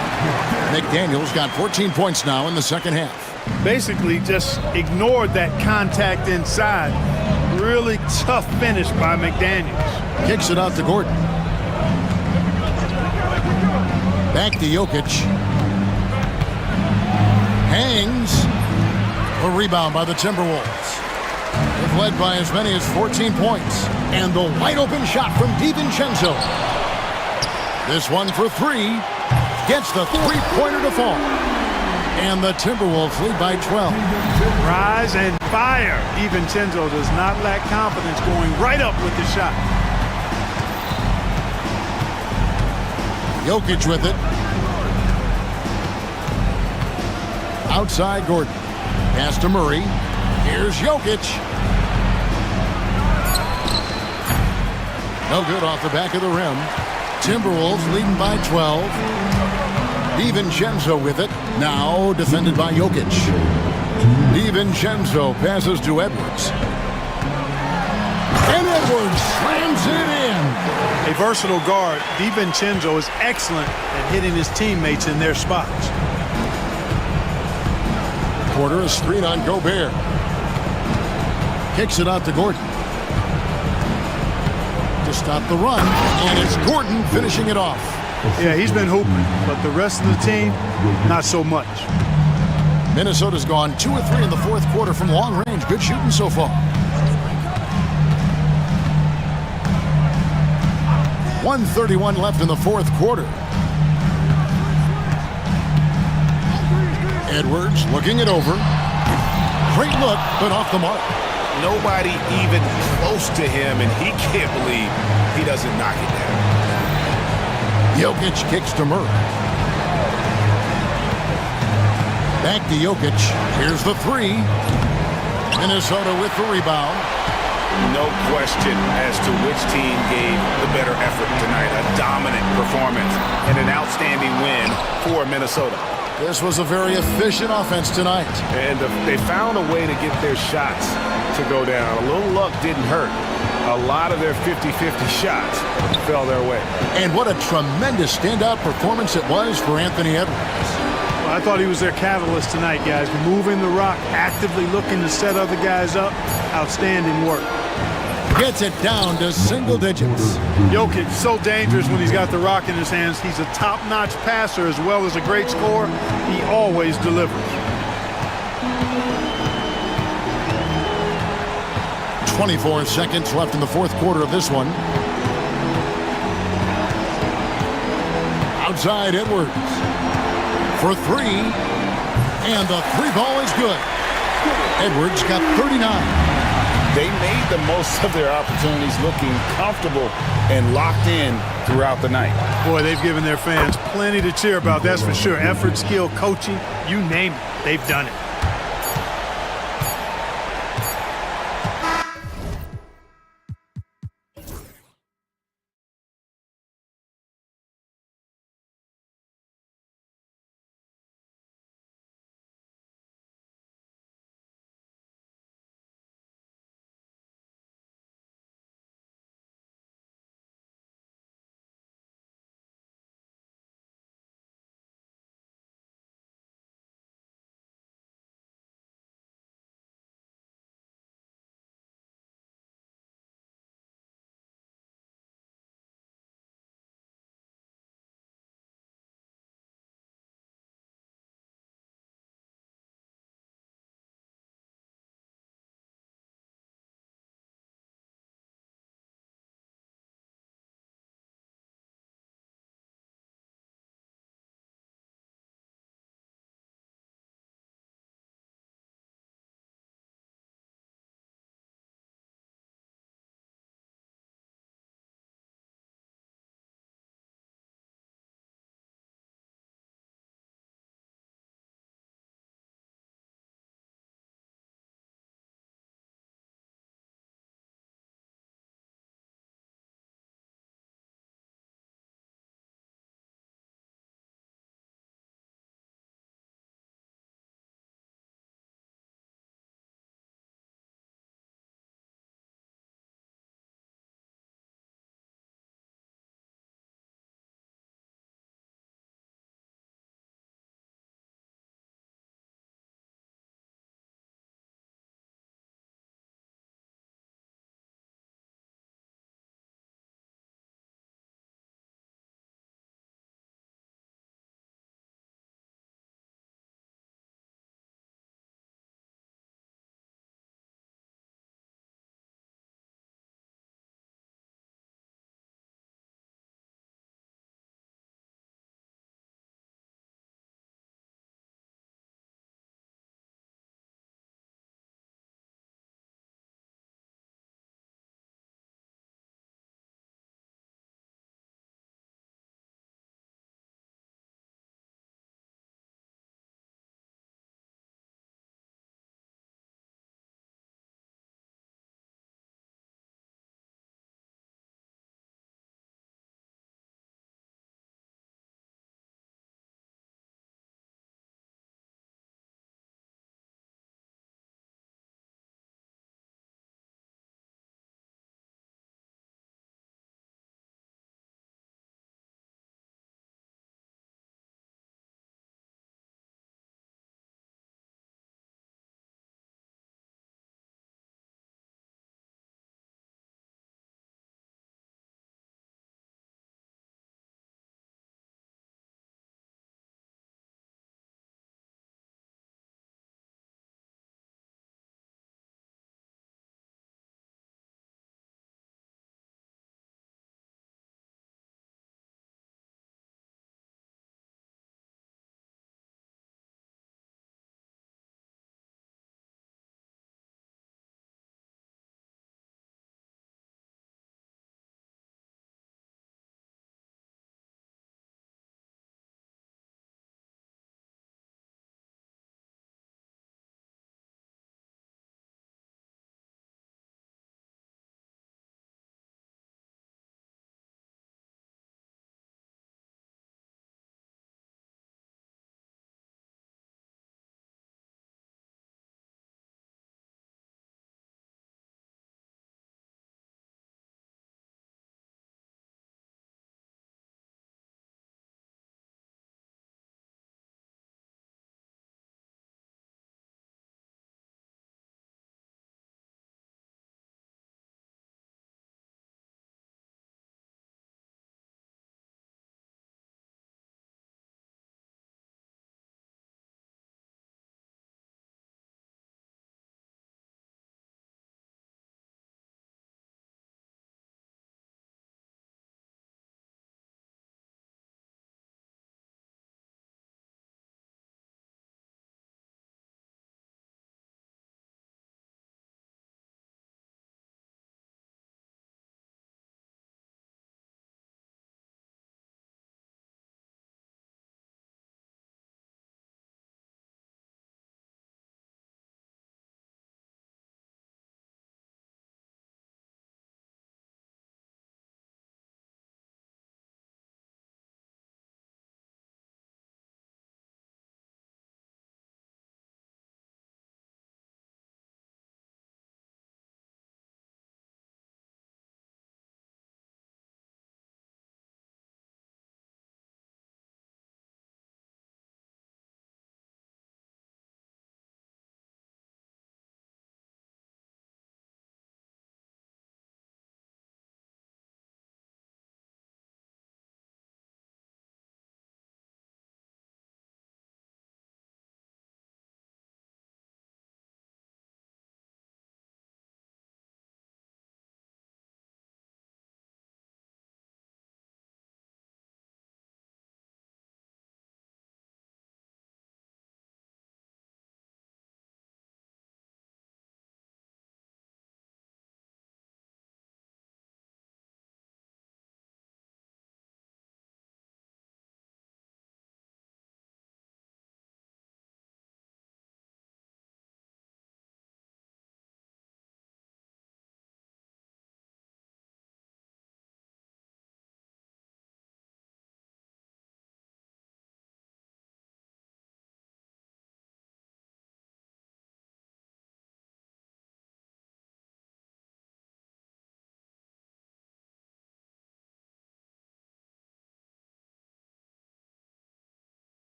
McDaniels got 14 points now in the second half. Basically just ignored that contact inside. Really tough finish by McDaniels. Kicks it out to Gordon. Back to Jokic. Hangs. A rebound by the Timberwolves. They've led by as many as 14 points. And the wide open shot from DiVincenzo. This one for 3. gets the three-pointer to fall. And the Timberwolves lead by 12. Rise and fire. DiVincenzo does not lack confidence going right up with the shot. Jokic with it. Outside Gordon. Pass to Murray. Here's Jokic. No good off the back of the rim. Timberwolves leading by 12. DiVincenzo with it. Now defended by Jokic. DiVincenzo passes to Edwards. And Edwards slams it in. A versatile guard, DiVincenzo is excellent at hitting his teammates in their spots. Porter, a screen on Gobert. Kicks it out to Gordon. To stop the run, and it's Gordon finishing it off. Yeah, he's been hooping, but the rest of the team, not so much. Minnesota's gone 2 of 3 in the fourth quarter from long range. Good shooting so far. 1:31 left in the fourth quarter. Edwards looking it over. Great look, but off the mark. Nobody even close to him, and he can't believe he doesn't knock it down. Jokic kicks to Murray. Back to Jokic. Here's the three. Minnesota with the rebound. No question as to which team gave the better effort tonight. A dominant performance and an outstanding win for Minnesota. This was a very efficient offense tonight. And they found a way to get their shots to go down. A little luck didn't hurt. A lot of their 50-50 shots fell their way. And what a tremendous standout performance it was for Anthony Edwards. Well, I thought he was their catalyst tonight, guys. Moving the rock, actively looking to set other guys up. Outstanding work. Gets it down to single digits. Jokic, so dangerous when he's got the rock in his hands. He's a top-notch passer as well as a great scorer. He always delivers. 24 seconds left in the fourth quarter of this one. Outside Edwards for three. And the three ball is good. Edwards got 39. They made the most of their opportunities, looking comfortable and locked in throughout the night. Boy, they've given their fans plenty to cheer about, that's for sure. Effort, skill, coaching, you name it, they've done it.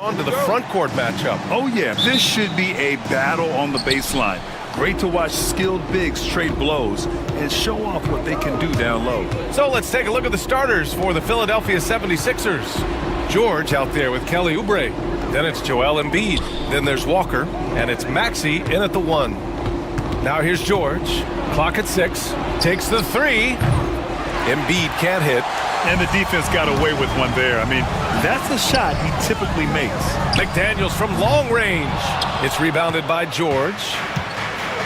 On to the front court matchup. Oh, yeah, this should be a battle on the baseline. Great to watch skilled bigs trade blows and show off what they can do down low. So let's take a look at the starters for the Philadelphia 76ers. George out there with Kelly Oubre. Then it's Joel Embiid. Then there's Walker. And it's Maxey in at the 1. Now here's George. Clock at 6. Takes the 3. Embiid can't hit. And the defense got away with one there. I mean, that's a shot he typically makes. McDaniels from long range. It's rebounded by George.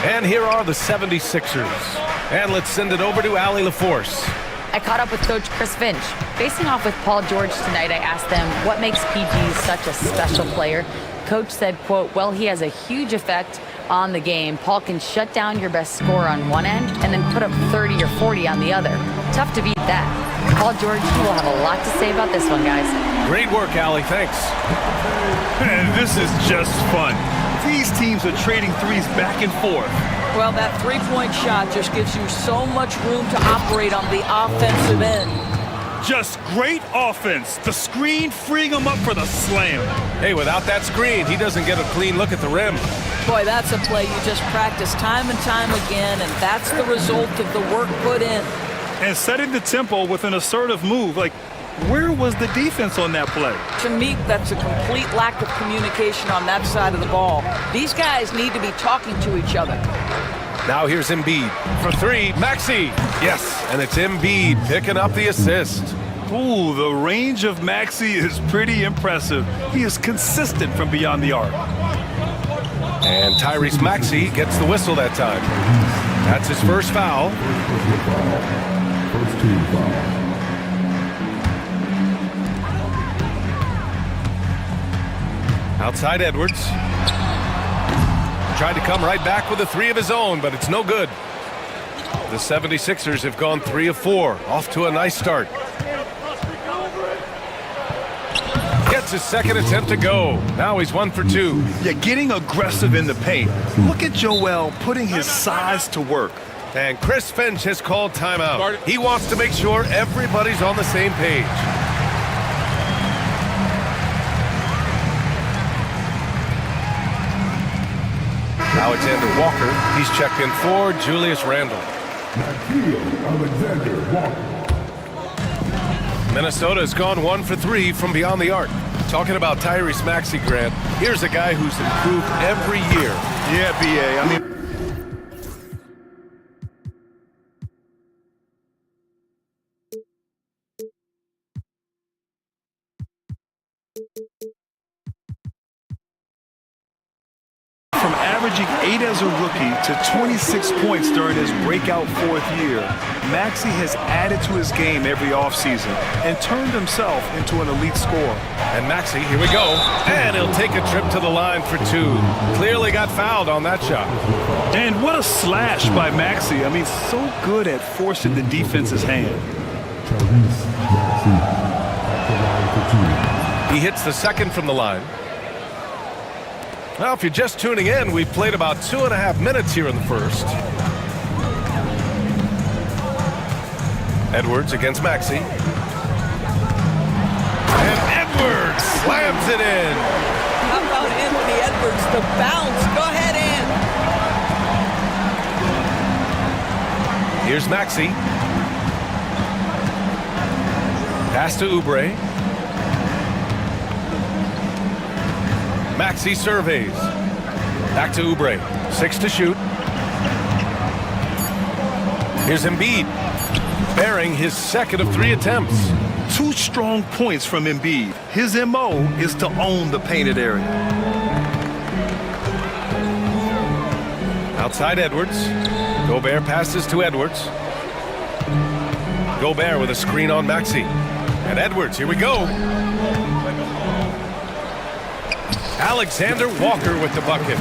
And here are the 76ers. And let's send it over to Allie LaForce. I caught up with Coach Chris Finch. Facing off with Paul George tonight, I asked them what makes PG such a special player. Coach said, quote, well, he has a huge effect on the game. Paul can shut down your best scorer on one end and then put up 30 or 40 on the other. Tough to beat that. Paul George, you will have a lot to say about this one, guys. Great work, Allie. Thanks. And this is just fun. These teams are trading threes back and forth. Well, that three-point shot just gives you so much room to operate on the offensive end. Just great offense. The screen freeing him up for the slam. Hey, without that screen, he doesn't get a clean look at the rim. Boy, that's a play you just practice time and time again, and that's the result of the work put in. And setting the tempo with an assertive move. Like, where was the defense on that play? To me, that's a complete lack of communication on that side of the ball. These guys need to be talking to each other. Now here's Embiid for 3. Maxey. Yes, and it's Embiid picking up the assist. Ooh, the range of Maxey is pretty impressive. He is consistent from beyond the arc. And Tyrese Maxey gets the whistle that time. That's his first foul. First team foul. Outside Edwards. Tried to come right back with a 3 of his own, but it's no good. The 76ers have gone 3 of 4. Off to a nice start. Gets his second attempt to go. Now he's 1 for 2. Yeah, getting aggressive in the paint. Look at Joel putting his size to work. And Chris Finch has called timeout. He wants to make sure everybody's on the same page. Alexander Walker, he's checked in for Julius Randle. Alexander Walker. Minnesota has gone 1 for 3 from beyond the arc. Talking about Tyrese Maxey, Grant, here's a guy who's improved every year. Yeah, BA. I mean, from averaging 8 as a rookie to 26 points during his breakout 4th year, Maxey has added to his game every offseason and turned himself into an elite scorer. And Maxey, here we go. And he'll take a trip to the line for 2. Clearly got fouled on that shot. And what a slash by Maxey. I mean, so good at forcing the defense's hand. He hits the second from the line. Well, if you're just tuning in, we've played about 2.5 minutes here in the first. Edwards against Maxey. And Edwards slams it in. How about Anthony Edwards, the bounce? Go ahead, Ant. Here's Maxey. Pass to Oubre. Maxey surveys. Back to Oubre. 6 to shoot. Here's Embiid. Bearing his second of 3 attempts. 2 strong points from Embiid. His MO is to own the painted area. Outside Edwards. Gobert passes to Edwards. Gobert with a screen on Maxey. And Edwards, here we go. Alexander Walker with the bucket.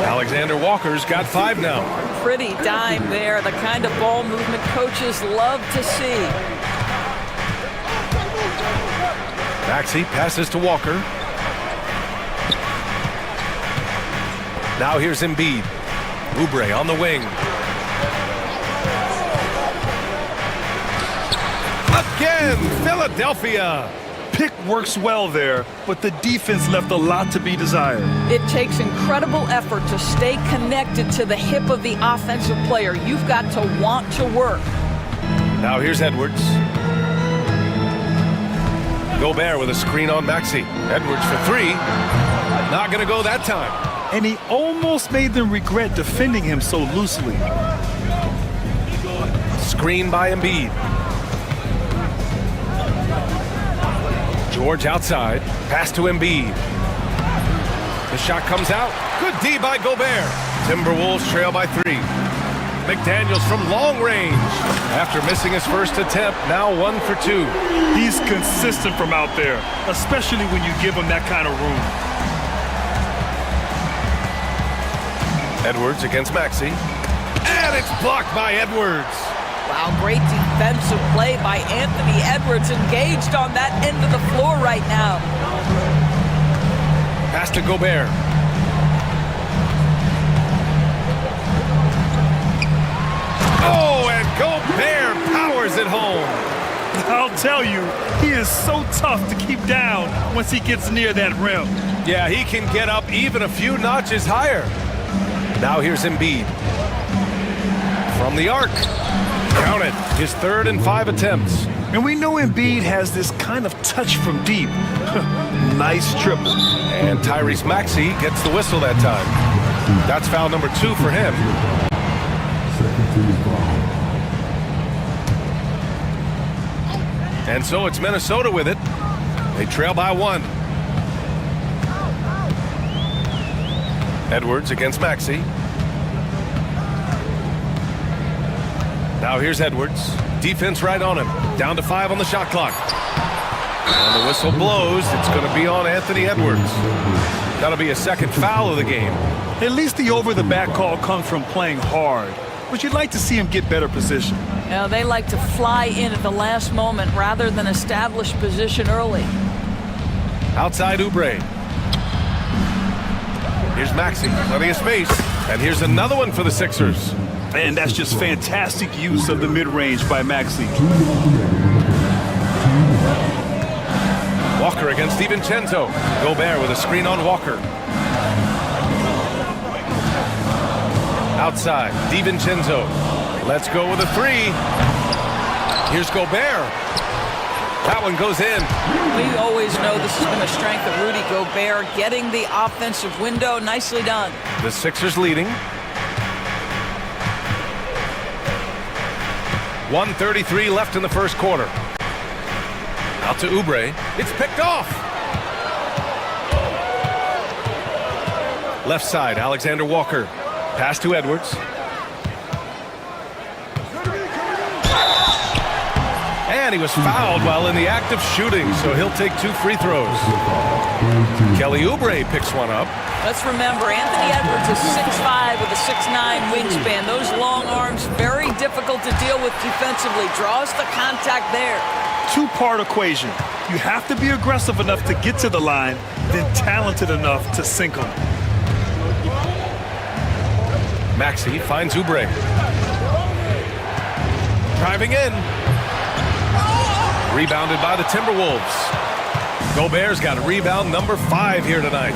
Alexander Walker's got 5 now. Pretty dime there, the kind of ball movement coaches love to see. Maxey passes to Walker. Now here's Embiid. Oubre on the wing. Again, Philadelphia. pick works well there, but the defense left a lot to be desired. It takes incredible effort to stay connected to the hip of the offensive player. You've got to want to work. Now here's Edwards. Gobert with a screen on Maxey. Edwards for three. Not going to go that time. And he almost made them regret defending him so loosely. Screen by Embiid. George outside. Pass to Embiid. The shot comes out. Good D by Gobert. Timberwolves trail by three. McDaniels from long range. After missing his first attempt, now 1 for 2. He's consistent from out there, especially when you give him that kind of room. Edwards against Maxey. And it's blocked by Edwards. Wow, great defensive play by Anthony Edwards, engaged on that end of the floor right now. Pass to Gobert. Oh, and Gobert powers it home. I'll tell you, he is so tough to keep down once he gets near that rim. Yeah, he can get up even a few notches higher. Now here's Embiid. From the arc. Count it. His 3rd and 5 attempts. And we know Embiid has this kind of touch from deep. Nice triple. And Tyrese Maxey gets the whistle that time. That's foul number 2 for him. And so it's Minnesota with it. They trail by 1. Edwards against Maxey. Now here's Edwards. Defense right on him. Down to 5 on the shot clock. And the whistle blows. It's going to be on Anthony Edwards. That'll be a second foul of the game. At least the over-the-back call comes from playing hard. But you'd like to see him get better position. Now, they like to fly in at the last moment rather than establish position early. Outside Oubre. Here's Maxey, plenty of space. And here's another one for the Sixers. And that's just fantastic use of the mid-range by Maxey. Walker against DiVincenzo. Gobert with a screen on Walker. Outside, DiVincenzo. Let's go with a 3. Here's Gobert. That one goes in. We always know this has been a strength of Rudy Gobert, getting the offensive window. Nicely done. The Sixers leading. 1:33 left in the first quarter. Out to Oubre. It's picked off. Left side, Alexander Walker. Pass to Edwards. And he was fouled while in the act of shooting, so he'll take 2 free throws. Kelly Oubre picks one up. Let's remember, Anthony Edwards is 6'5" with a 6'9" wingspan. Those long arms, very difficult to deal with defensively. Draws the contact there. 2-part equation. You have to be aggressive enough to get to the line, then talented enough to sink them. Maxey finds Oubre. Driving in. Rebounded by the Timberwolves. Gobert's got a rebound number 5 here tonight.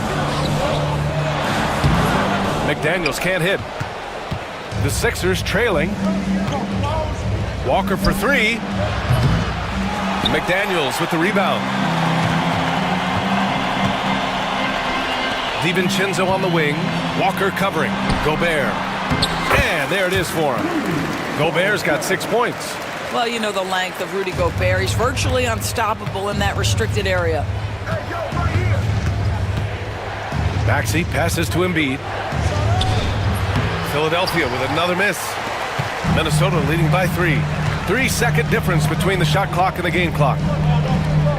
McDaniels can't hit. The Sixers trailing. Walker for 3. McDaniels with the rebound. DiVincenzo on the wing. Walker covering. Gobert. And there it is for him. Gobert's got 6 points. Well, you know the length of Rudy Gobert. He's virtually unstoppable in that restricted area. Maxey passes to Embiid. Philadelphia with another miss. Minnesota leading by 3. 3-second difference between the shot clock and the game clock.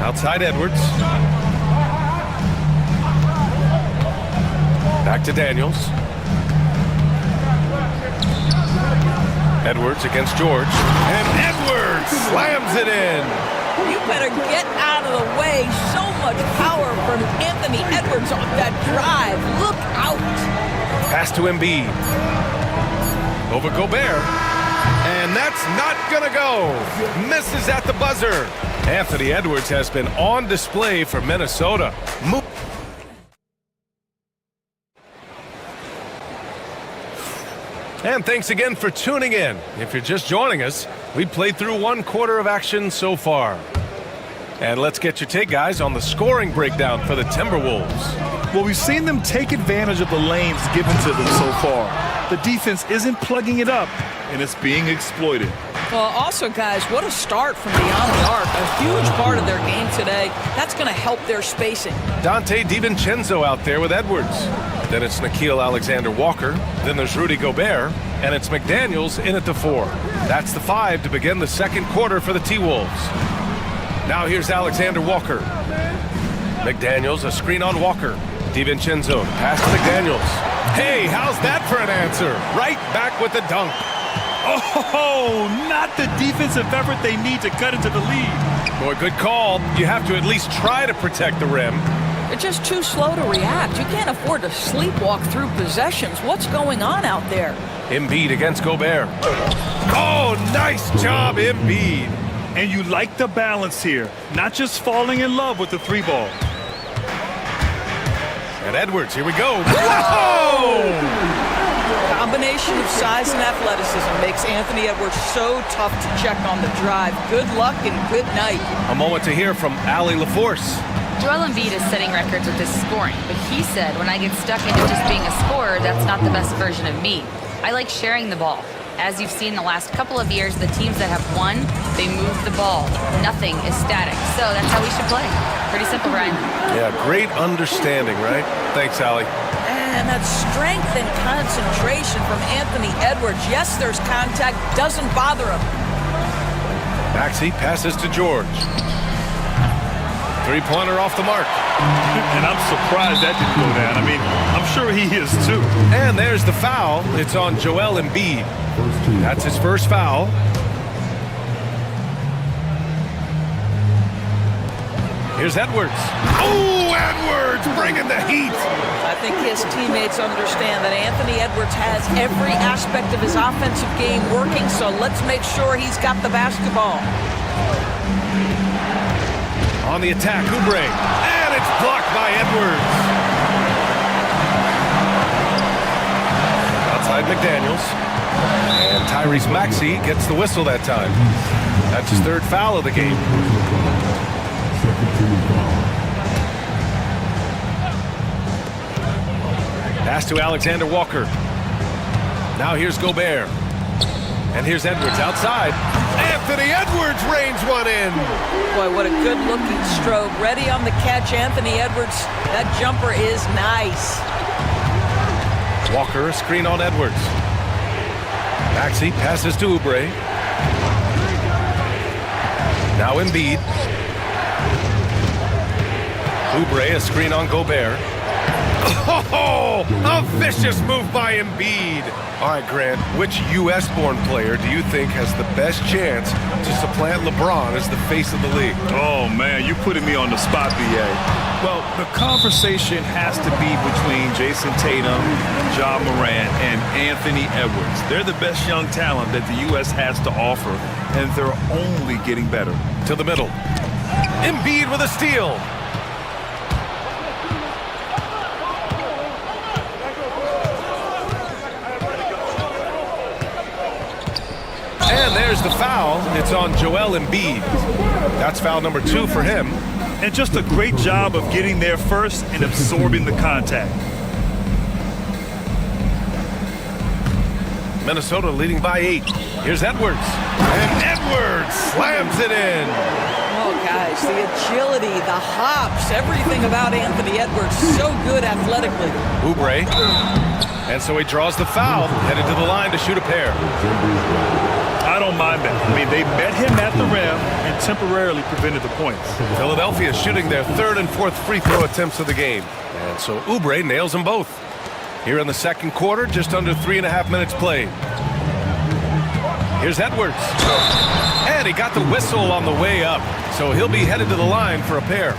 Outside Edwards. Back to Daniels. Edwards against George. And Edwards slams it in. You better get out of the way. So much power from Anthony Edwards on that drive. Look out. Pass to Embiid. Over Gobert. And that's not gonna go. Misses at the buzzer. Anthony Edwards has been on display for Minnesota. And thanks again for tuning in. If you're just joining us, we played through 1 quarter of action so far. And let's get your take, guys, on the scoring breakdown for the Timberwolves. Well, we've seen them take advantage of the lanes given to them so far. The defense isn't plugging it up, and it's being exploited. Well, also, guys, what a start from beyond the arc. A huge part of their game today. That's going to help their spacing. Dante DiVincenzo out there with Edwards. Then it's Nickeil Alexander-Walker. Then there's Rudy Gobert. And it's McDaniels in at the 4. That's the 5 to begin the second quarter for the T-Wolves. Now here's Alexander-Walker. McDaniels, a screen on Walker. DiVincenzo, pass to McDaniels. Hey, how's that for an answer? Right back with the dunk. Oh, not the defensive effort they need to cut into the lead. Boy, good call. You have to at least try to protect the rim. They're just too slow to react. You can't afford to sleepwalk through possessions. What's going on out there? Embiid against Gobert. Oh, nice job, Embiid. And you like the balance here, not just falling in love with the 3 ball. And Edwards, here we go. Whoa! Combination of size and athleticism makes Anthony Edwards so tough to check on the drive. Good luck and good night. A moment to hear from Allie LaForce. Joel Embiid is setting records with his scoring, but he said, when I get stuck into just being a scorer, that's not the best version of me. I like sharing the ball. As you've seen the last couple of years, the teams that have won, they move the ball. Nothing is static. So that's how we should play. Pretty simple, Brian. Yeah, great understanding, right? Thanks, Allie. And that strength and concentration from Anthony Edwards. Yes, there's contact, doesn't bother him. Maxey passes to George. 3-pointer off the mark. And I'm surprised that didn't go down. I mean, I'm sure he is too. And there's the foul. It's on Joel Embiid. That's his first foul. Here's Edwards. Oh, Edwards bringing the heat. I think his teammates understand that Anthony Edwards has every aspect of his offensive game working, so let's make sure he's got the basketball. On the attack, Oubre. And it's blocked by Edwards. Outside McDaniels. And Tyrese Maxey gets the whistle that time. That's his 3rd foul of the game. Pass to Alexander Walker. Now here's Gobert. And here's Edwards outside. Anthony Edwards reigns one in. Boy, what a good-looking stroke. Ready on the catch, Anthony Edwards. That jumper is nice. Walker, a screen on Edwards. Maxey passes to Oubre. Now Embiid. Oubre, a screen on Gobert. Oh, a vicious move by Embiid. All right, Grant, which U.S.-born player do you think has the best chance to supplant LeBron as the face of the league? Oh, man, you're putting me on the spot, B.A. Well, the conversation has to be between Jason Tatum, Ja Morant, and Anthony Edwards. They're the best young talent that the U.S. has to offer, and they're only getting better. To the middle. Embiid with a steal. And there's the foul. It's on Joel Embiid. That's foul number 2 for him. And just a great job of getting there first and absorbing the contact. Minnesota leading by 8. Here's Edwards. And Edwards slams it in. Oh, guys, the agility, the hops, everything about Anthony Edwards, so good athletically. Oubre. And so he draws the foul, headed to the line to shoot a pair. I don't mind that. I mean, they met him at the rim and temporarily prevented the points. Philadelphia shooting their 3rd and 4th free throw attempts of the game. And so Oubre nails them both. Here in the second quarter, just under 3.5 minutes played. Here's Edwards. And he got the whistle on the way up. So he'll be headed to the line for a pair.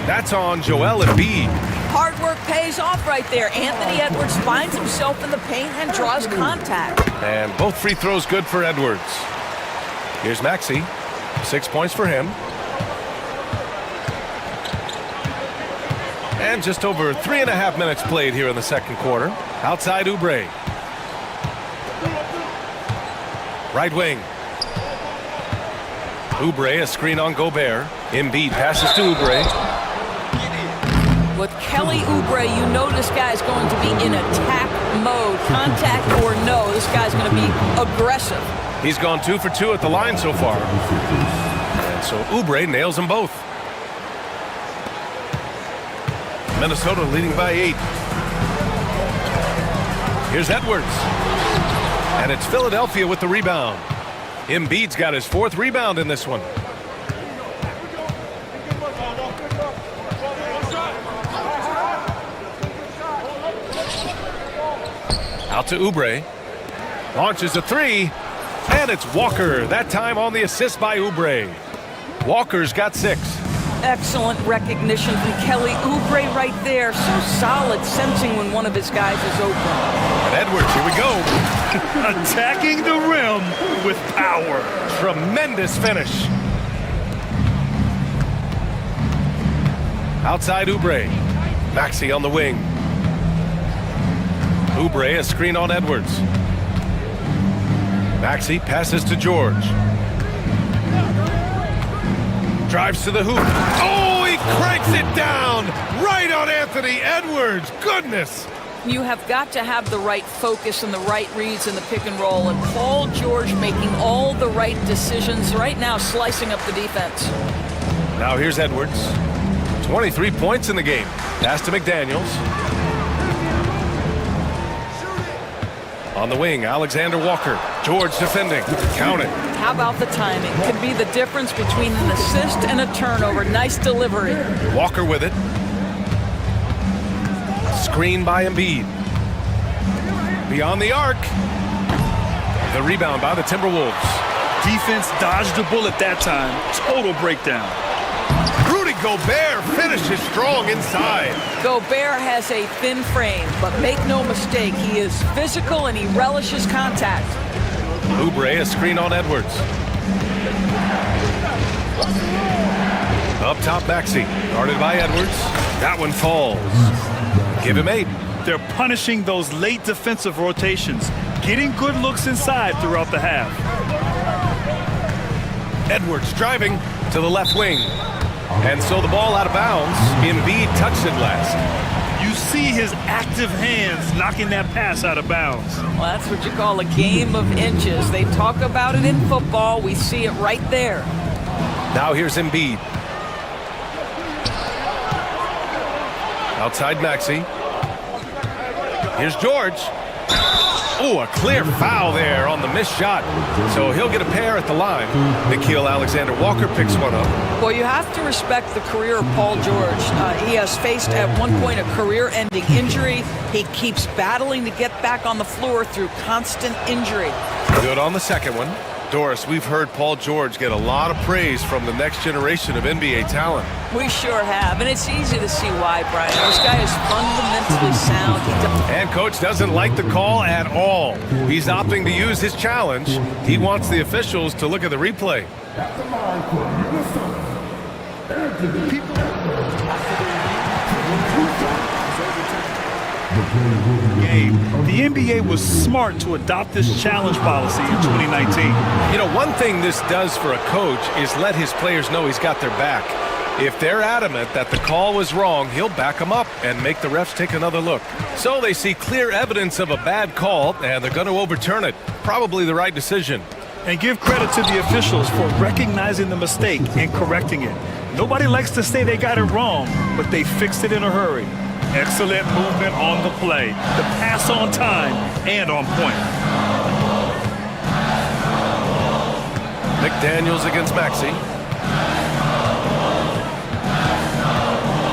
That's on Joel Embiid. Hard work pays off right there. Anthony Edwards finds himself in the paint and draws contact. And both free throws good for Edwards. Here's Maxey. 6 points for him. And just over 3.5 minutes played here in the second quarter. Outside Oubre. Right wing. Oubre, a screen on Gobert. Embiid passes to Oubre. With Kelly Oubre, you know this guy's going to be in attack mode. Contact or no, this guy's going to be aggressive. He's gone 2 for 2 at the line so far. And so Oubre nails them both. Minnesota leading by 8. Here's Edwards. And it's Philadelphia with the rebound. Embiid's got his 4th rebound in this one. Out to Oubre. Launches a 3. And it's Walker. That time on the assist by Oubre. Walker's got 6. Excellent recognition from Kelly Oubre right there. So solid, sensing when one of his guys is open. And Edwards, here we go. Attacking the rim with power. Tremendous finish. Outside Oubre. Maxey on the wing. Oubre, a screen on Edwards. Maxey passes to George. Drives to the hoop. Oh, he cranks it down right on Anthony Edwards. Goodness. You have got to have the right focus and the right reads in the pick and roll. And Paul George making all the right decisions right now, slicing up the defense. Now here's Edwards. 23 points in the game. Pass to McDaniels. On the wing, Alexander Walker. George defending. Count it. How about the timing? Could be the difference between an assist and a turnover. Nice delivery. Walker with it. Screen by Embiid. Beyond the arc. The rebound by the Timberwolves. Defense dodged the bullet that time. Total breakdown. Rudy Gobert finishes strong inside. Gobert has a thin frame, but make no mistake, he is physical and he relishes contact. Oubre, a screen on Edwards. Up top, Maxey. Guarded by Edwards. That one falls. Give him 8. They're punishing those late defensive rotations, getting good looks inside throughout the half. Edwards driving to the left wing. And so the ball out of bounds. Embiid touched it last. You see his active hands knocking that pass out of bounds. Well, that's what you call a game of inches. They talk about it in football. We see it right there. Now here's Embiid. Outside Maxey. Here's George. Oh, a clear foul there on the missed shot. So he'll get a pair at the line. Nickeil Alexander-Walker picks one up. Well, you have to respect the career of Paul George. He has faced at one point a career-ending injury. He keeps battling to get back on the floor through constant injury. Good on the second one. Doris, we've heard Paul George get a lot of praise from the next generation of NBA talent. We sure have, and it's easy to see why, Brian. This guy is fundamentally sound. And Coach doesn't like the call at all. He's opting to use his challenge. He wants the officials to look at the replay. The NBA was smart to adopt this challenge policy in 2019. You know, one thing this does for a coach is let his players know he's got their back. If they're adamant that the call was wrong, he'll back them up and make the refs take another look. So they see clear evidence of a bad call, and they're going to overturn it. Probably the right decision. And give credit to the officials for recognizing the mistake and correcting it. Nobody likes to say they got it wrong, but they fixed it in a hurry. Excellent movement on the play. The pass on time and on point. McDaniels against Maxey.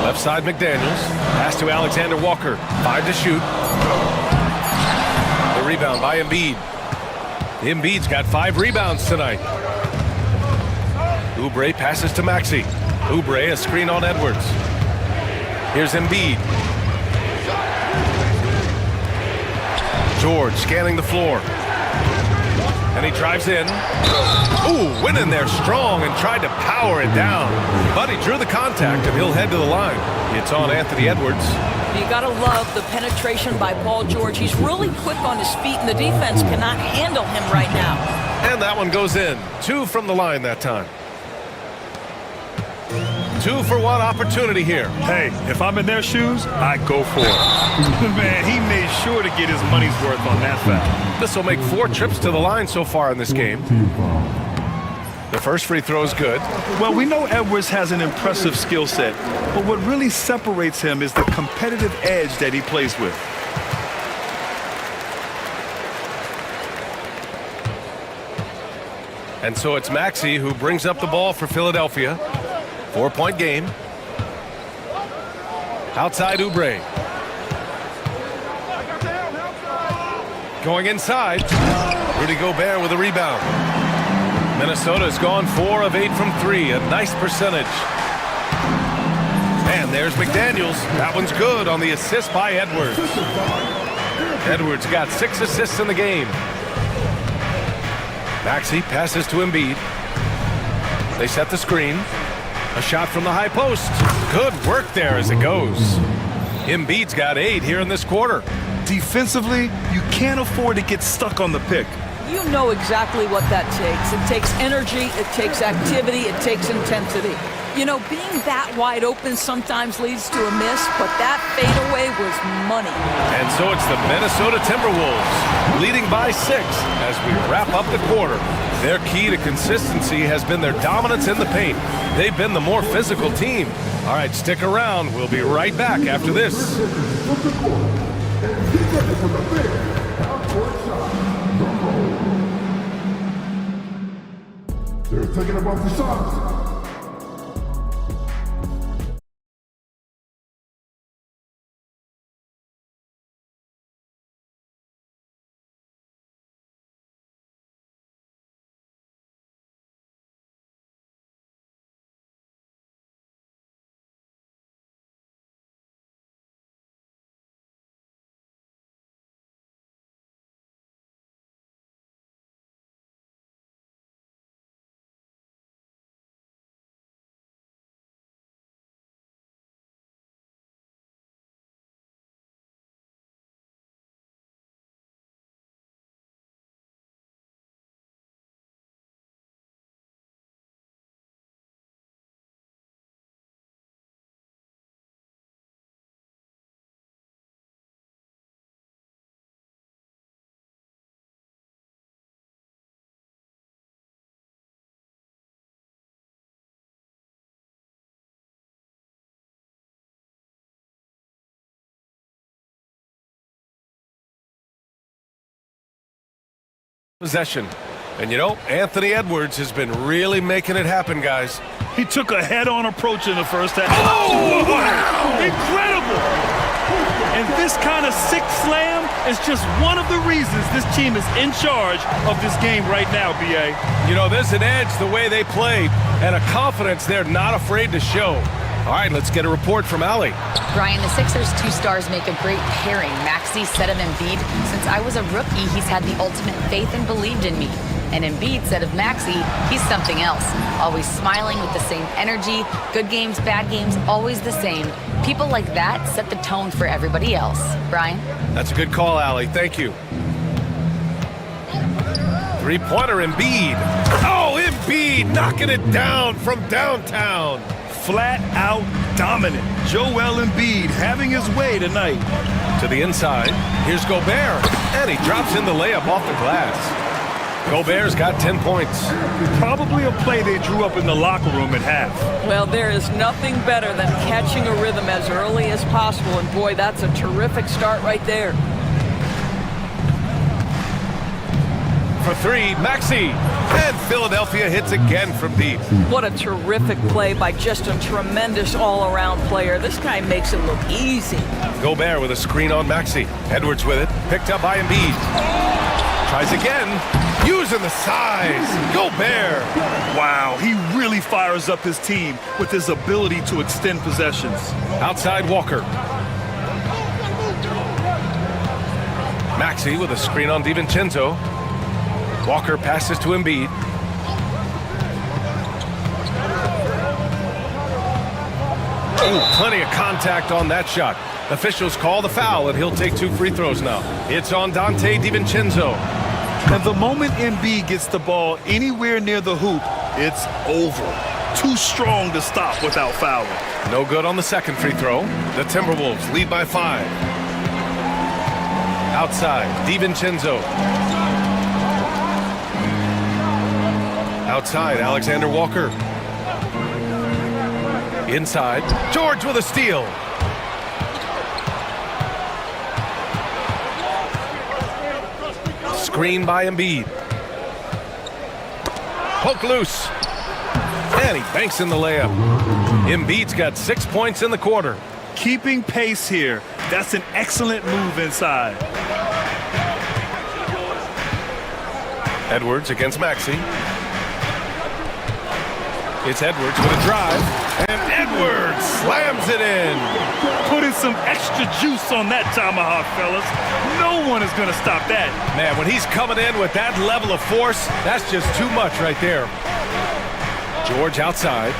Left side McDaniels. Pass to Alexander Walker. 5 to shoot. The rebound by Embiid. Embiid's got 5 rebounds tonight. Oubre passes to Maxey. Oubre, a screen on Edwards. Here's Embiid. George scanning the floor. And he drives in. Ooh, went in there strong and tried to power it down. But he drew the contact, and he'll head to the line. It's on Anthony Edwards. You gotta love the penetration by Paul George. He's really quick on his feet, and the defense cannot handle him right now. And that one goes in. 2 from the line that time. 2 for 1 opportunity here. Hey, if I'm in their shoes, I go for it. Man, he made sure to get his money's worth on that foul. This will make 4 trips to the line so far in this game. The first free throw is good. Well, we know Edwards has an impressive skill set, but what really separates him is the competitive edge that he plays with. And so it's Maxey who brings up the ball for Philadelphia. 4-point game. Outside Oubre. Going inside. Rudy Gobert with a rebound. Minnesota's gone 4 of 8 from 3. A nice percentage. And there's McDaniels. That one's good on the assist by Edwards. Edwards got 6 assists in the game. Maxey passes to Embiid. They set the screen. A shot from the high post. Good work there as it goes. Embiid's got 8 here in this quarter. Defensively, you can't afford to get stuck on the pick. You know exactly what that takes. It takes energy, it takes activity, it takes intensity. You know, being that wide open sometimes leads to a miss, but that fadeaway was money. And so it's the Minnesota Timberwolves leading by 6 as we wrap up the quarter. Their key to consistency has been their dominance in the paint. They've been the more physical team. All right, stick around. We'll be right back after this. They're taking about the shots. Possession. And you know, Anthony Edwards has been really making it happen, guys. He took a head-on approach in the first half. Oh, wow! Incredible! And this kind of sick slam is just one of the reasons this team is in charge of this game right now, B.A. You know, there's an edge the way they play and a confidence they're not afraid to show. All right, let's get a report from Allie. Brian, the Sixers' 2 stars make a great pairing. Maxey said of Embiid, since I was a rookie, he's had the ultimate faith and believed in me. And Embiid said of Maxey, he's something else. Always smiling with the same energy, good games, bad games, always the same. People like that set the tone for everybody else. Brian? That's a good call, Allie. Thank you. 3-pointer Embiid. Oh, Embiid knocking it down from downtown. Flat out dominant. Joel Embiid having his way tonight. To the inside. Here's Gobert. And he drops in the layup off the glass. Gobert's got 10 points. Probably a play they drew up in the locker room at half. Well, there is nothing better than catching a rhythm as early as possible. And boy, that's a terrific start right there. For 3, Maxey. And Philadelphia hits again from deep. What a terrific play by just a tremendous all-around player. This guy makes it look easy. Gobert with a screen on Maxey. Edwards with it. Picked up by Embiid. Tries again. using the size. Gobert. Wow, he really fires up his team with his ability to extend possessions. Outside Walker. Maxey with a screen on DiVincenzo. Walker passes to Embiid. Oh, plenty of contact on that shot. Officials call the foul, and he'll take 2 free throws now. It's on Dante DiVincenzo. And the moment Embiid gets the ball anywhere near the hoop, it's over. Too strong to stop without fouling. No good on the second free throw. The Timberwolves lead by 5. Outside, DiVincenzo. Outside, Alexander Walker. Inside, George with a steal. Screen by Embiid. Poke loose. And he banks in the layup. Embiid's got 6 points in the quarter. Keeping pace here. That's an excellent move inside. Edwards against Maxey. It's Edwards with a drive. And Edwards slams it in. Putting some extra juice on that tomahawk, fellas. No one is going to stop that. Man, when he's coming in with that level of force, that's just too much right there. George outside.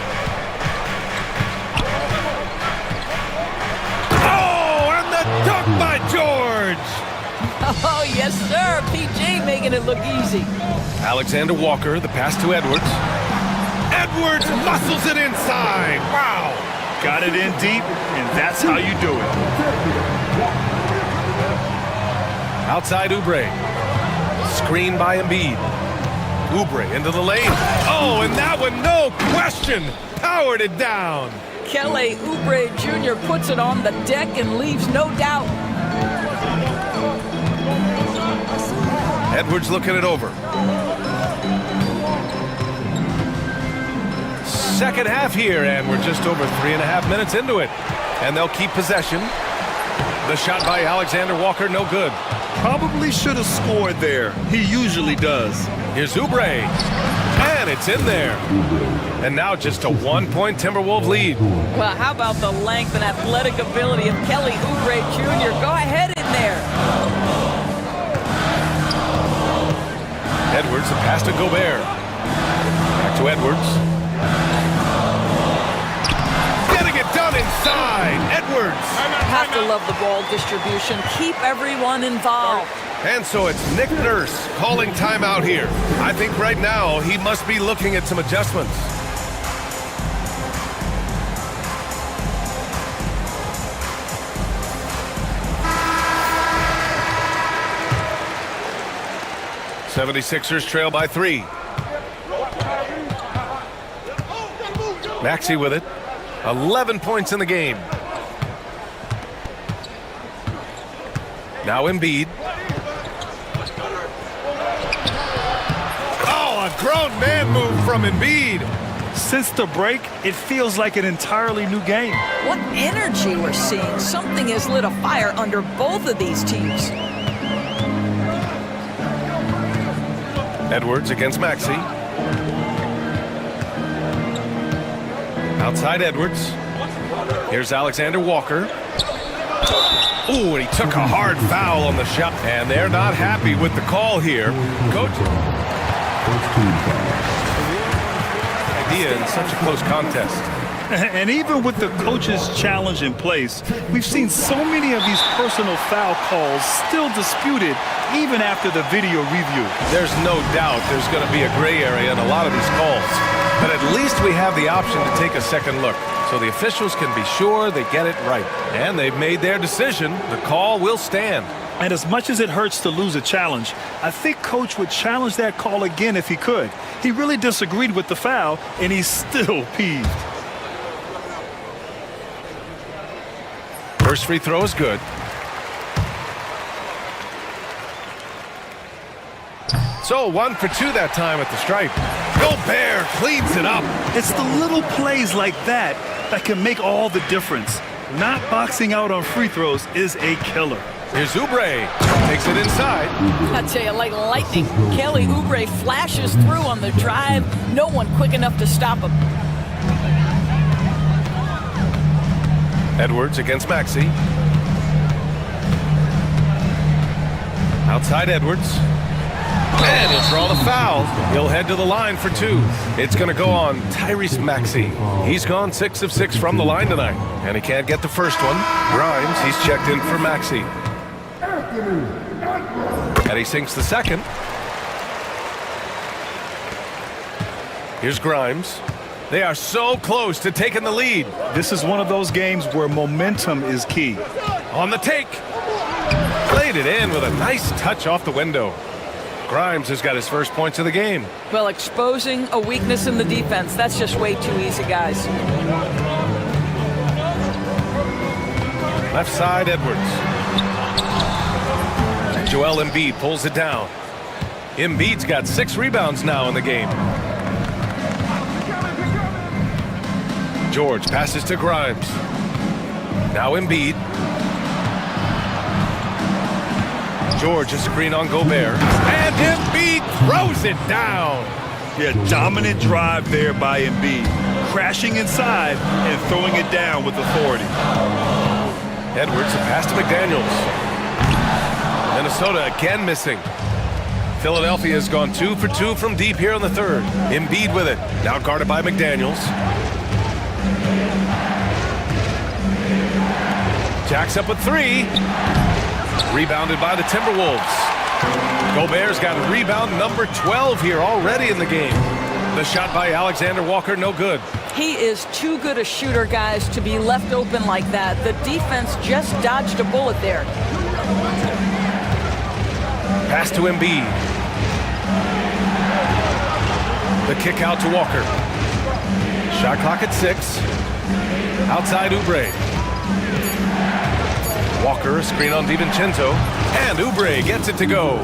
Oh, and the dunk by George! Oh, yes, sir. PG making it look easy. Alexander Walker, the pass to Edwards. Edwards muscles it inside. Wow. Got it in deep, and that's how you do it. Outside Oubre. Screen by Embiid. Oubre into the lane. Oh, and that one, no question, powered it down. Kelly Oubre Jr. puts it on the deck and leaves no doubt. Edwards looking it over. Second half here, and we're just over 3.5 minutes into it. And they'll keep possession. The shot by Alexander Walker, no good. Probably should have scored there. He usually does. Here's Oubre. And it's in there. And now just a 1-point Timberwolves lead. Well, how about the length and athletic ability of Kelly Oubre Jr.? Go ahead in there. Edwards, the pass to Gobert. Back to Edwards. Getting it done inside. Edwards. Have to love the ball distribution. Keep everyone involved. And so it's Nick Nurse calling timeout here. I think right now he must be looking at some adjustments. '76ers trail by 3. Maxey with it. 11 points in the game. Now Embiid. Oh, a grown man move from Embiid. Since the break, it feels like an entirely new game. What energy we're seeing. Something has lit a fire under both of these teams. Edwards against Maxey. Outside Edwards. Here's Alexander Walker. Ooh, and he took a hard foul on the shot. And they're not happy with the call here. Coach. Idea in such a close contest. And even with the coach's challenge in place, we've seen so many of these personal foul calls still disputed even after the video review. There's no doubt there's going to be a gray area in a lot of these calls. But at least we have the option to take a second look, so the officials can be sure they get it right. And they've made their decision. The call will stand. And as much as it hurts to lose a challenge, I think Coach would challenge that call again if he could. He really disagreed with the foul, and he's still peeved. First free throw is good. So 1 for 2 that time at the stripe. Gobert cleans it up. It's the little plays like that that can make all the difference. Not boxing out on free throws is a killer. Here's Oubre. Takes it inside. I tell you, like lightning, Kelly Oubre flashes through on the drive. No one quick enough to stop him. Edwards against Maxey. Outside Edwards. And he'll draw the foul. He'll head to the line for two. It's going to go on Tyrese Maxey. He's gone 6 of 6 from the line tonight. And he can't get the first one. Grimes, he's checked in for Maxey. And he sinks the second. Here's Grimes. They are so close to taking the lead. This is one of those games where momentum is key. On the take. Played it in with a nice touch off the window. Grimes has got his first points of the game. Well, exposing a weakness in the defense, that's just way too easy, guys. Left side, Edwards. Joel Embiid pulls it down. Embiid's got 6 rebounds now in the game. George passes to Grimes. Now Embiid. George, a screen on Gobert. And Embiid throws it down. Yeah, dominant drive there by Embiid. Crashing inside and throwing it down with authority. Edwards, a pass to McDaniels. Minnesota again missing. Philadelphia has gone 2 for 2 from deep here in the third. Embiid with it. Now guarded by McDaniels. Jacks up with 3. Rebounded by the Timberwolves. Gobert's got rebound number 12 here already in the game. The shot by Alexander Walker, no good. He is too good a shooter, guys, to be left open like that. The defense just dodged a bullet there. Pass to Embiid. The kick out to Walker. Shot clock at 6. Outside Oubre. Walker, a screen on DiVincenzo. And Oubre gets it to go.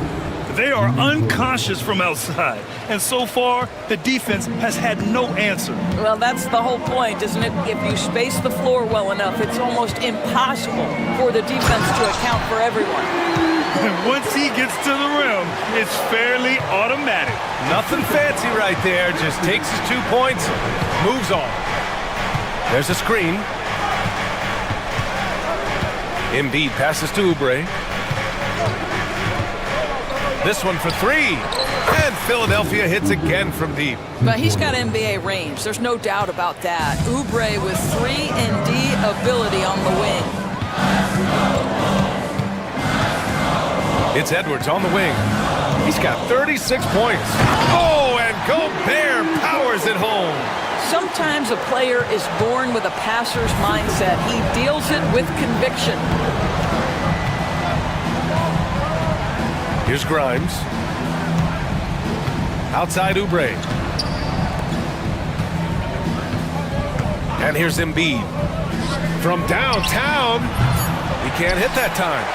They are unconscious from outside. And so far, the defense has had no answer. Well, that's the whole point, isn't it? If you space the floor well enough, it's almost impossible for the defense to account for everyone. And once he gets to the rim, it's fairly automatic. Nothing fancy right there. Just takes his 2 points, moves on. There's a screen. Embiid passes to Oubre. This one for 3. And Philadelphia hits again from deep. But he's got NBA range. There's no doubt about that. Oubre with 3-and-D ability on the wing. It's Edwards on the wing. He's got 36 points. Oh, and Gobert powers it home. Sometimes a player is born with a passer's mindset. He deals it with conviction. Here's Grimes. Outside Oubre. And here's Embiid. From downtown. He can't hit that time.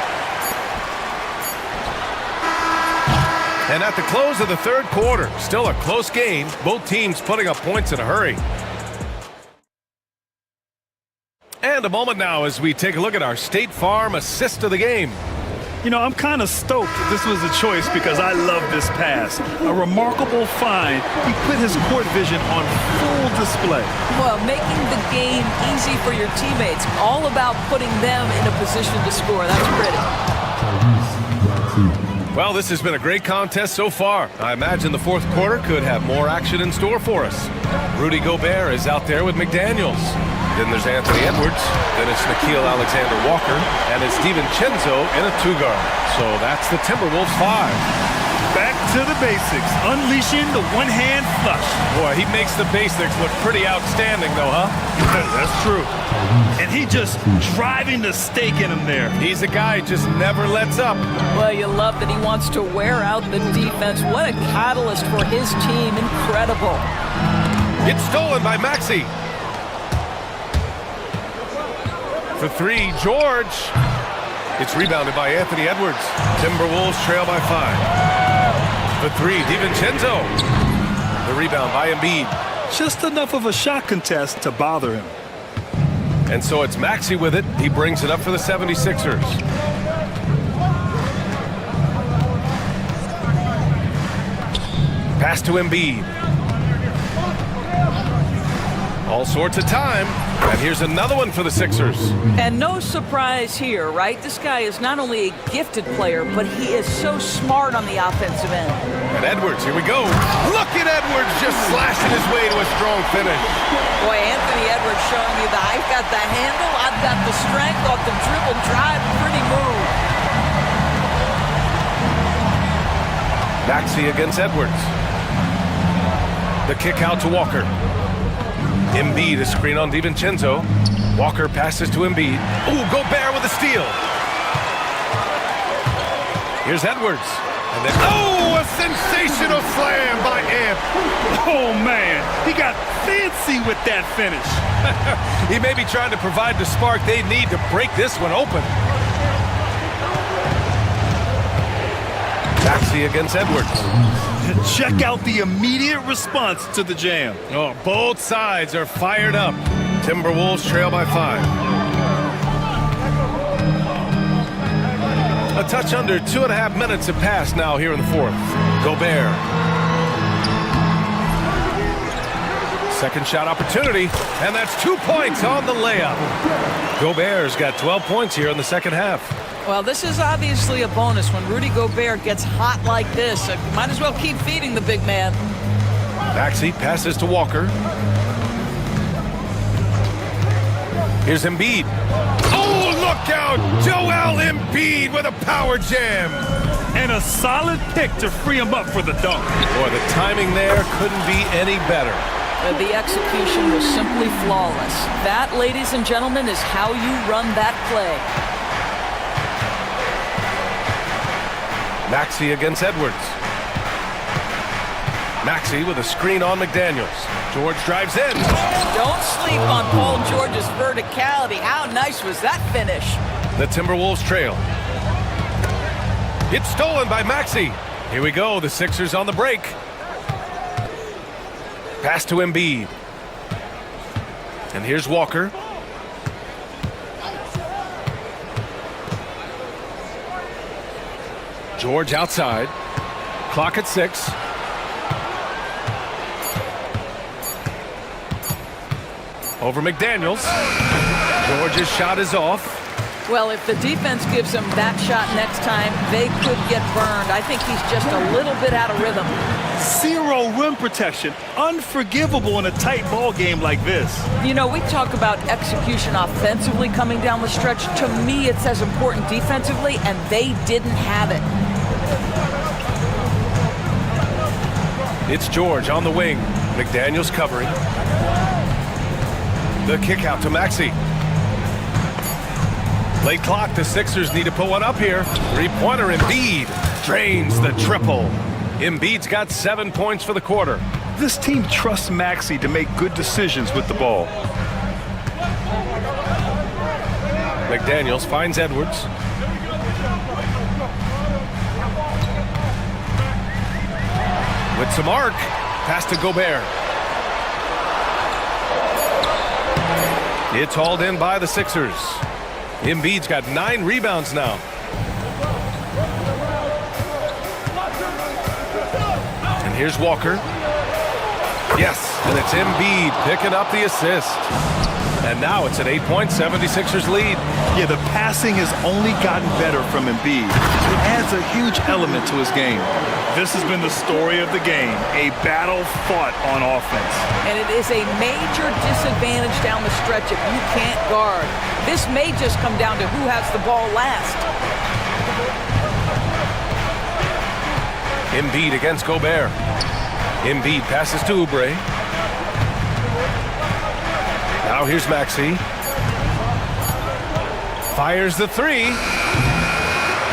And at the close of the third quarter, still a close game. Both teams putting up points in a hurry. And a moment now as we take a look at our State Farm assist of the game. You know, I'm kind of stoked this was a choice because I love this pass. A remarkable find. He put his court vision on full display. Well, making the game easy for your teammates. All about putting them in a position to score. That's pretty. Well, this has been a great contest so far. I imagine the fourth quarter could have more action in store for us. Rudy Gobert is out there with McDaniels. Then there's Anthony Edwards. Then it's Nickeil Alexander-Walker. And it's DiVincenzo in a 2-guard. So that's the Timberwolves 5. Back to the basics. Unleashing the one-hand flush. Boy, he makes the basics look pretty outstanding, though, huh? That's true. And he just driving the stake in him there. He's a guy who just never lets up. Well, you love that he wants to wear out the defense. What a catalyst for his team. Incredible. It's stolen by Maxey. For 3, George. It's rebounded by Anthony Edwards. Timberwolves trail by 5. For 3, DiVincenzo. The rebound by Embiid. Just enough of a shot contest to bother him. And so it's Maxey with it. He brings it up for the 76ers. Pass to Embiid. All sorts of time. And here's another one for the Sixers. And no surprise here, right? This guy is not only a gifted player, but he is so smart on the offensive end. And Edwards, here we go. Look at Edwards just slashing his way to a strong finish. Boy, Anthony Edwards showing you that I've got the handle, I've got the strength off the dribble drive. Pretty move. Maxey against Edwards. The kick out to Walker. Embiid, a screen on DiVincenzo. Walker passes to Embiid. Ooh, Gobert with a steal. Here's Edwards. And then, oh, a sensational slam by Ant. Oh, man, he got fancy with that finish. He may be trying to provide the spark they need to break this one open. Maxey against Edwards. Check out the immediate response to the jam. Oh, both sides are fired up. Timberwolves trail by 5. A touch under 2.5 minutes have passed now here in the fourth. Gobert. Second shot opportunity, and that's 2 points on the layup. Gobert's got 12 points here in the second half. Well, this is obviously a bonus when Rudy Gobert gets hot like this. Might as well keep feeding the big man. Maxey passes to Walker. Here's Embiid. Oh, look out! Joel Embiid with a power jam. And a solid pick to free him up for the dunk. Boy, the timing there couldn't be any better. The execution was simply flawless. That, ladies and gentlemen, is how you run that play. Maxey against Edwards. Maxey with a screen on McDaniels. George drives in. Don't sleep on Paul George's verticality. How nice was that finish? The Timberwolves trail. It's stolen by Maxey. Here we go, the Sixers on the break. Pass to Embiid. And here's Walker. George outside. Clock at 6. Over McDaniels. George's shot is off. Well, if the defense gives him that shot next time, they could get burned. I think he's just a little bit out of rhythm. Zero rim protection. Unforgivable in a tight ball game like this. You know, we talk about execution offensively coming down the stretch. To me, it's as important defensively, and they didn't have it. It's George on the wing. McDaniels covering. The kick out to Maxey. Late clock, the Sixers need to put one up here. Three-pointer, Embiid drains the triple. Embiid's got 7 points for the quarter. This team trusts Maxey to make good decisions with the ball. McDaniels finds Edwards. With some arc, pass to Gobert. It's hauled in by the Sixers. Embiid's got 9 rebounds now. And here's Walker. Yes, and it's Embiid picking up the assist. And now it's an 8-point 76ers lead. Yeah, the passing has only gotten better from Embiid. It adds a huge element to his game. This has been the story of the game, a battle fought on offense. And it is a major disadvantage down the stretch if you can't guard. This may just come down to who has the ball last. Embiid against Gobert. Embiid passes to Oubre. Now here's Maxey. Fires the three.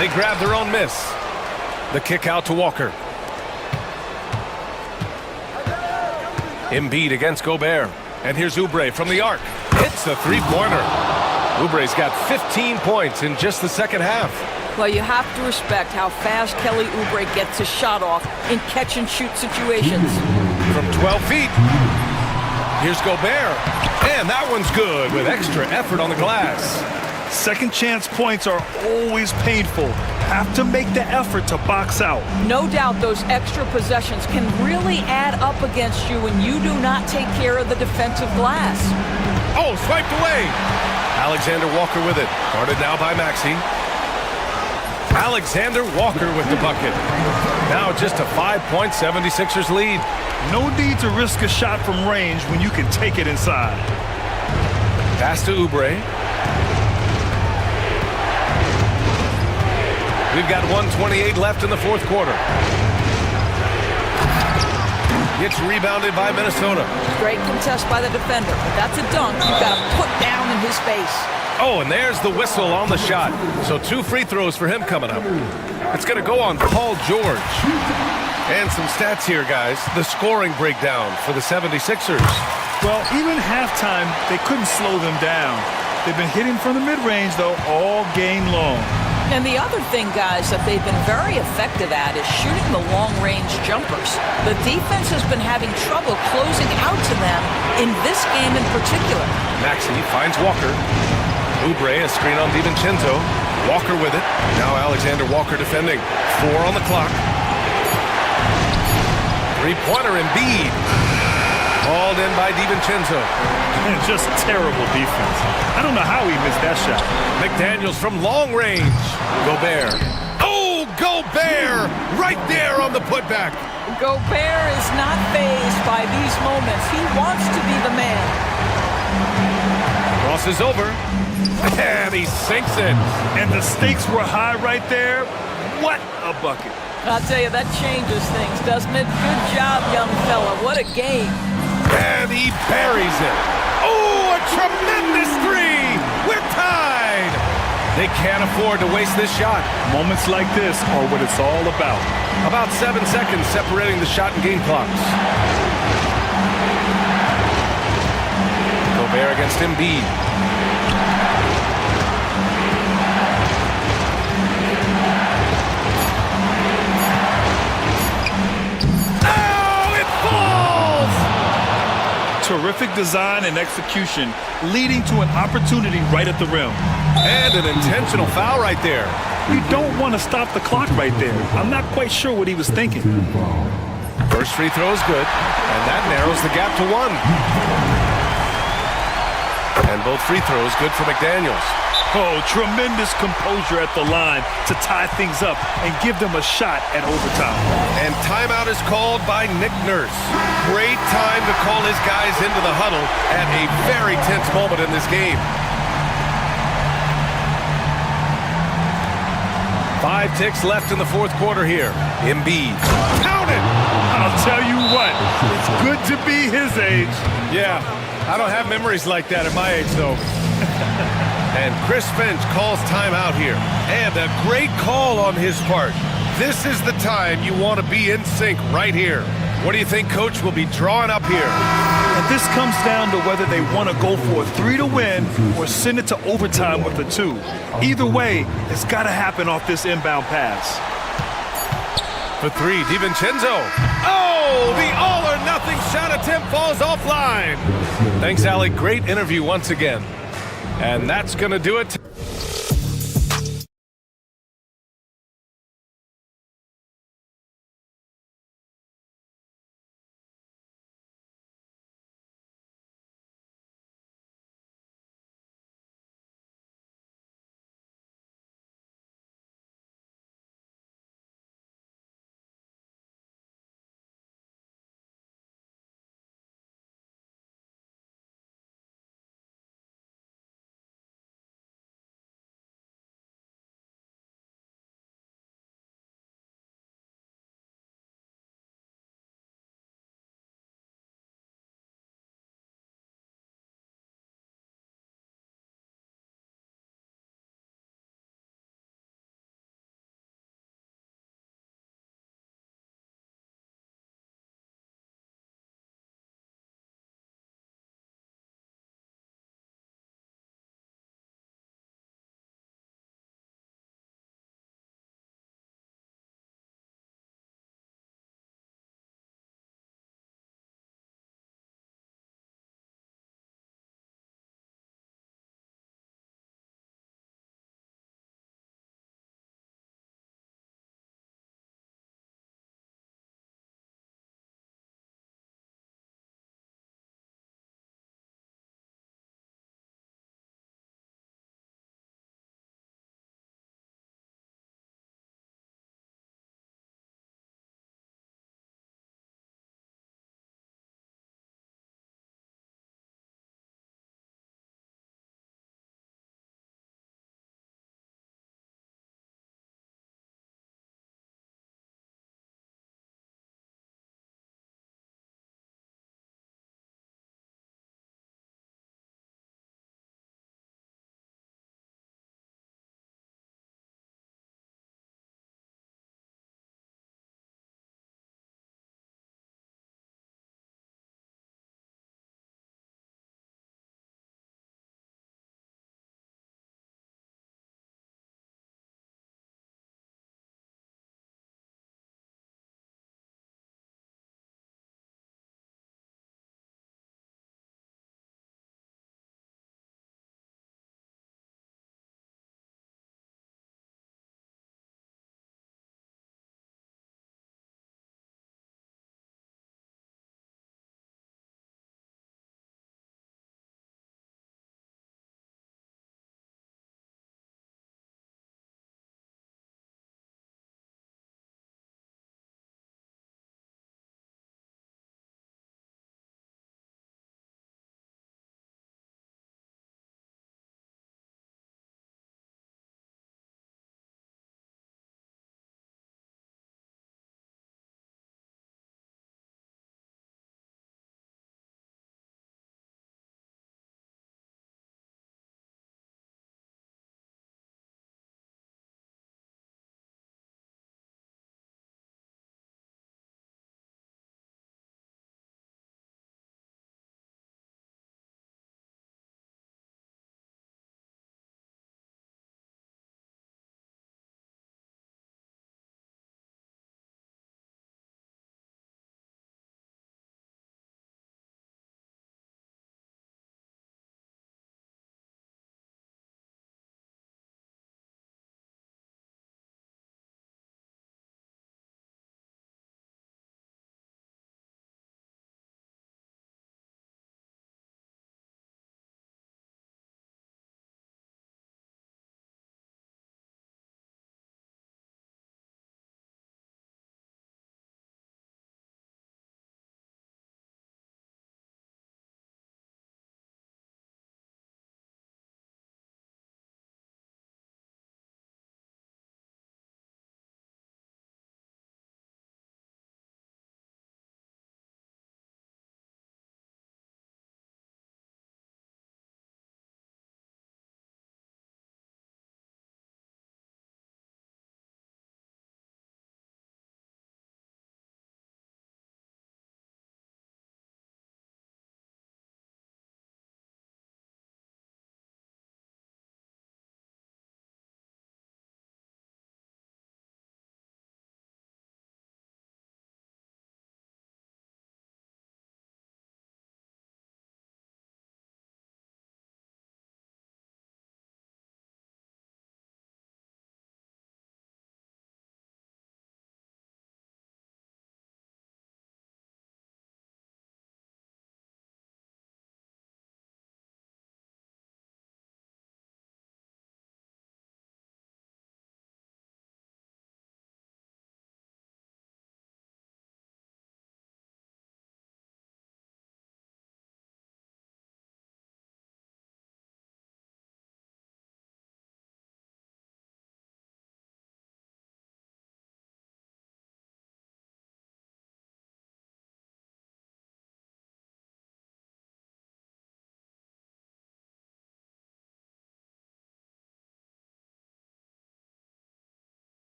They grab their own miss. The kick out to Walker. Embiid against Gobert. And here's Oubre from the arc. It's a three-pointer. Oubre's got 15 points in just the second half. Well, you have to respect how fast Kelly Oubre gets his shot off in catch-and-shoot situations. From 12 feet. Here's Gobert. And that one's good with extra effort on the glass. Second chance points are always painful. Have to make the effort to box out. No doubt those extra possessions can really add up against you when you do not take care of the defensive glass. Oh, swiped away. Alexander Walker with it. Guarded now by Maxey. Alexander Walker with the bucket. Now just a 5-point 76ers lead. No need to risk a shot from range when you can take it inside. Pass to Oubre. We've got 1:28 left in the fourth quarter. Gets rebounded by Minnesota. Great contest by the defender, but that's a dunk you've got to put down in his face. Oh, and there's the whistle on the shot. So 2 free throws for him coming up. It's going to go on Paul George. And some stats here, guys. The scoring breakdown for the 76ers. Well, even halftime, they couldn't slow them down. They've been hitting from the mid-range, though, all game long. And the other thing, guys, that they've been very effective at is shooting the long-range jumpers. The defense has been having trouble closing out to them in this game in particular. Maxey finds Walker. Oubre, a screen on DiVincenzo. Walker with it. Now Alexander Walker defending. 4 on the clock. Three-pointer Embiid. Hauled in by DiVincenzo. Just terrible defense. I don't know how he missed that shot. McDaniels from long range. Gobert. Oh, Gobert! Right there on the putback. Gobert is not fazed by these moments. He wants to be the man. Crosses over. And he sinks it. And the stakes were high right there. What a bucket. I'll tell you, that changes things, doesn't it? Good job, young fella. What a game. And he buries it. Oh, a tremendous three. We're tied. They can't afford to waste this shot. Moments like this are what it's all about. About 7 seconds separating the shot and game clocks. Gobert against Embiid. Terrific design and execution, leading to an opportunity right at the rim. And an intentional foul right there. You don't want to stop the clock right there. I'm not quite sure what he was thinking. First free throw is good, and that narrows the gap to 1. And both free throws good for McDaniels. Oh, tremendous composure at the line to tie things up and give them a shot at overtime. And timeout is called by Nick Nurse. Great time to call his guys into the huddle at a very tense moment in this game. 5 ticks left in the fourth quarter here. Embiid. Count it! I'll tell you what, it's good to be his age. Yeah, I don't have memories like that at my age, though. And Chris Finch calls timeout here. And a great call on his part. This is the time you want to be in sync right here. What do you think Coach will be drawing up here? And this comes down to whether they want to go for a 3 to win or send it to overtime with a 2. Either way, it's got to happen off this inbound pass. For 3, DiVincenzo. Oh, the all-or-nothing shot attempt falls offline. Thanks, Alec. Great interview once again. And that's going to do it.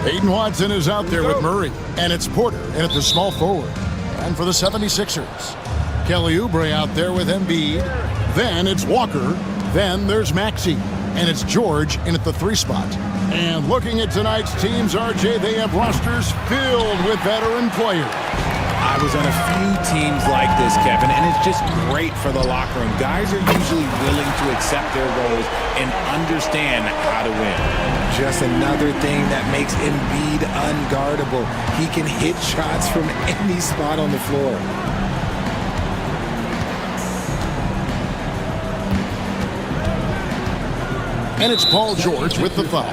Aiden Watson is out there with Murray, and it's Porter in at the small forward. And for the 76ers, Kelly Oubre out there with Embiid. Then it's Walker. Then there's Maxey, and it's George in at the 3 spot. And looking at tonight's teams, RJ, they have rosters filled with veteran players. I was on a few teams like this, Kevin, and it's just great for the locker room. Guys are usually willing to accept their roles and understand how to win. Just another thing that makes Embiid unguardable. He can hit shots from any spot on the floor. And it's Paul George with the foul.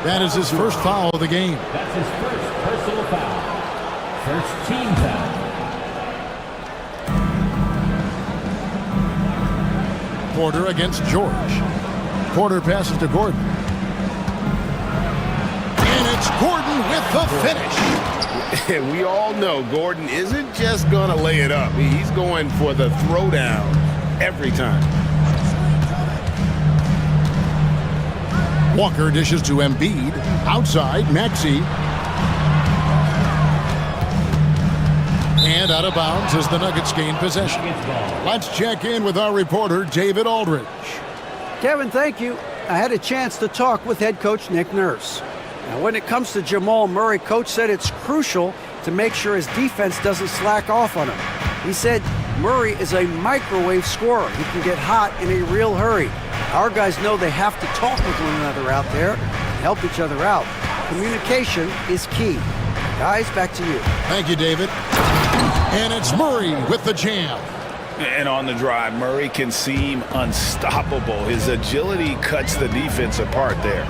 That is his first foul of the game. That's his first personal foul. First team foul. Porter against George. Porter passes to Gordon. And it's Gordon with the finish. We all know Gordon isn't just going to lay it up. He's going for the throwdown every time. Walker dishes to Embiid. Outside, Maxey. And out of bounds as the Nuggets gain possession. Let's check in with our reporter, David Aldridge. Kevin, thank you. I had a chance to talk with head coach Nick Nurse. Now, when it comes to Jamal Murray, coach said it's crucial to make sure his defense doesn't slack off on him. He said Murray is a microwave scorer. He can get hot in a real hurry. Our guys know they have to talk with one another out there and help each other out. Communication is key. Guys, back to you. Thank you, David. And it's Murray with the jam. And on the drive, Murray can seem unstoppable. His agility cuts the defense apart there.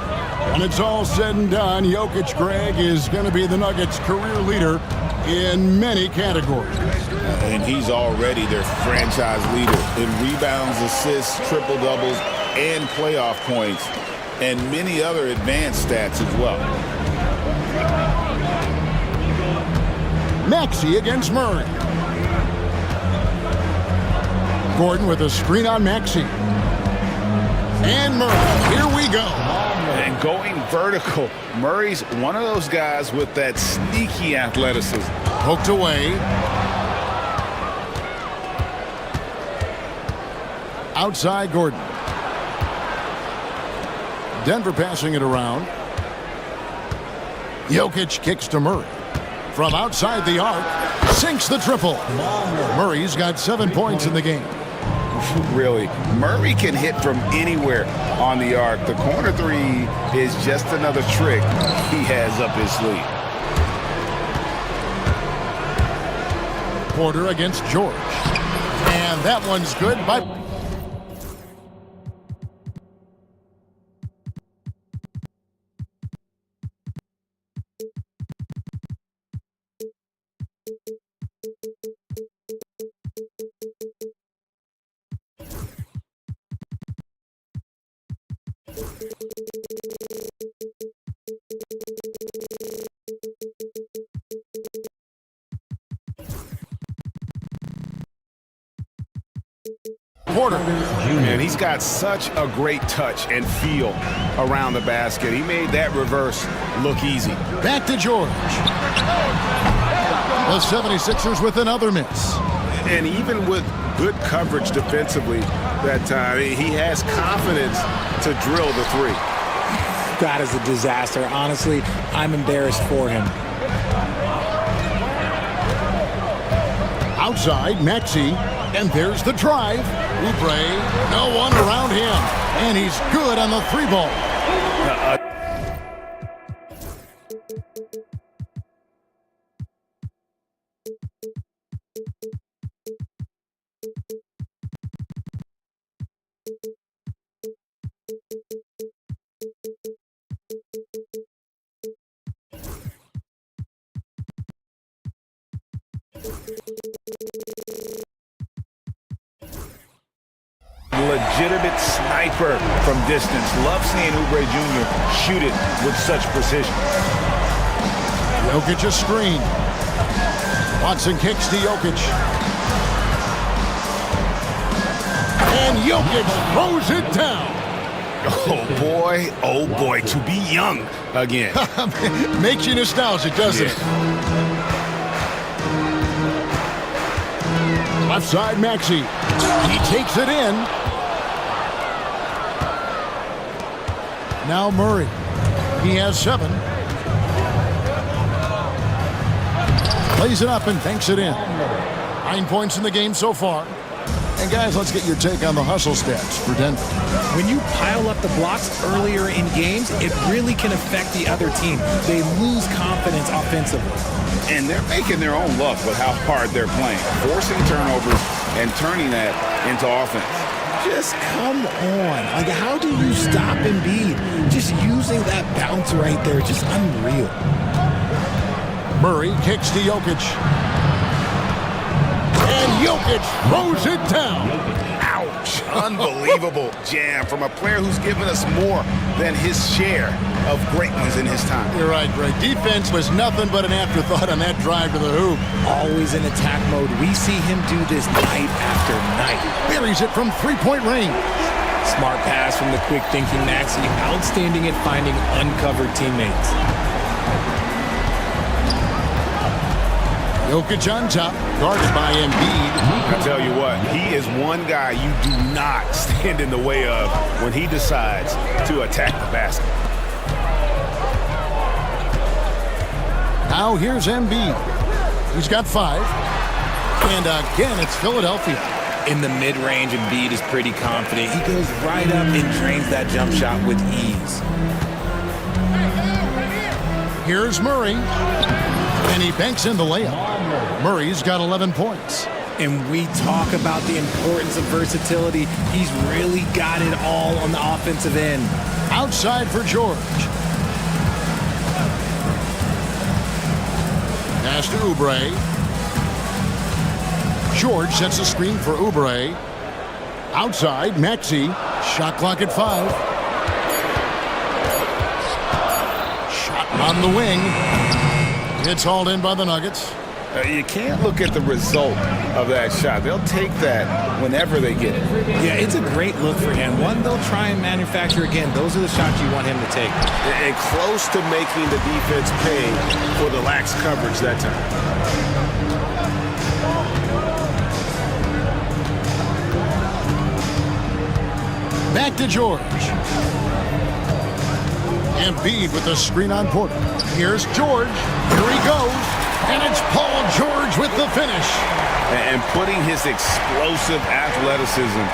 When it's all said and done, Jokic, Greg, is going to be the Nuggets' career leader in many categories. And he's already their franchise leader in rebounds, assists, triple-doubles, and playoff points, and many other advanced stats as well. Maxey against Murray. Gordon with a screen on Maxey. And Murray, here we go. And going vertical, Murray's one of those guys with that sneaky athleticism. Poked away. Outside Gordon. Denver passing it around. Jokic kicks to Murray. From outside the arc, sinks the triple. Murray's got 7 points in the game. Really, Murray can hit from anywhere on the arc. The corner three is just another trick he has up his sleeve. Porter against George. And that one's good by... Porter. And he's got such a great touch and feel around the basket. He made that reverse look easy. Back to George. The 76ers with another miss. And even with good coverage defensively that time, he has confidence to drill the three. That is a disaster. Honestly, I'm embarrassed for him. Outside, Maxey. And there's the drive. Oubre, no one around him. And he's good on the 3-ball. Legitimate sniper from distance. Love seeing Oubre Jr. shoot it with such precision. Jokic a screen. Watson kicks to Jokic. And Jokic throws it down. Oh boy, to be young again. Makes you nostalgic, doesn't it? Left side, Maxey. He takes it in. Now Murray. He has 7. Plays it up and banks it in. 9 points in the game so far. And guys, let's get your take on the hustle stats for Denver. When you pile up the blocks earlier in games, it really can affect the other team. They lose confidence offensively. And they're making their own luck with how hard they're playing, forcing turnovers and turning that into offense. Just come on. Like, how do you stop Embiid? Just using that bounce right there, just unreal. Murray kicks to Jokic. And Jokic throws it down. Ouch. Unbelievable jam from a player who's given us more than his share of great ones in his time. You're right, Greg. Defense was nothing but an afterthought on that drive to the hoop. Always in attack mode. We see him do this night after night. Buries it from three-point range. Smart pass from the quick-thinking Maxey. Outstanding at finding uncovered teammates. Jokic on top, guarded by Embiid. I tell you what, he is one guy you do not stand in the way of when he decides to attack the basket. Now here's Embiid. He's got 5. And again, it's Philadelphia. In the mid-range, Embiid is pretty confident. He goes right up and drains that jump shot with ease. Here's Murray. And he banks in the layup. Murray's got 11 points. And we talk about the importance of versatility. He's really got it all on the offensive end. Outside for George. Pass to Oubre. George sets a screen for Oubre. Outside, Maxey. Shot clock at 5. Shot on the wing. It's hauled in by the Nuggets. You can't look at the result of that shot. They'll take that whenever they get it. Yeah, it's a great look for him. One they'll try and manufacture again. Those are the shots you want him to take. And close to making the defense pay for the lax coverage that time. Back to George. Embiid with the screen on Porter. Here's George. Here he goes. And it's Paul George with the finish. And putting his explosive athleticism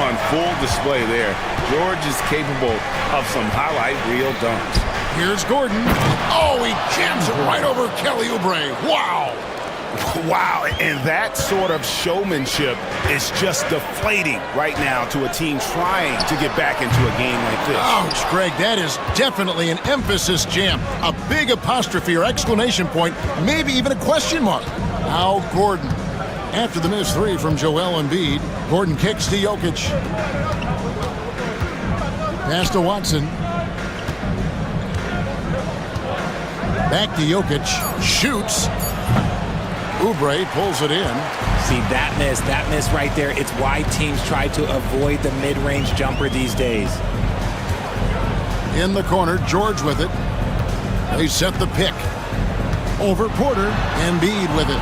on full display there. George is capable of some highlight reel dunks. Here's Gordon. Oh, he jams it right over Kelly Oubre. Wow. Wow, and that sort of showmanship is just deflating right now to a team trying to get back into a game like this. Ouch, Greg, that is definitely an emphasis jam. A big apostrophe or exclamation point, maybe even a question mark. Now Gordon. After the missed 3 from Joel Embiid, Gordon kicks to Jokic. Pass to Watson. Back to Jokic. Shoots. Oubre pulls it in. See, that miss right there. It's why teams try to avoid the mid-range jumper these days. In the corner, George with it. They set the pick. Over Porter, Embiid with it.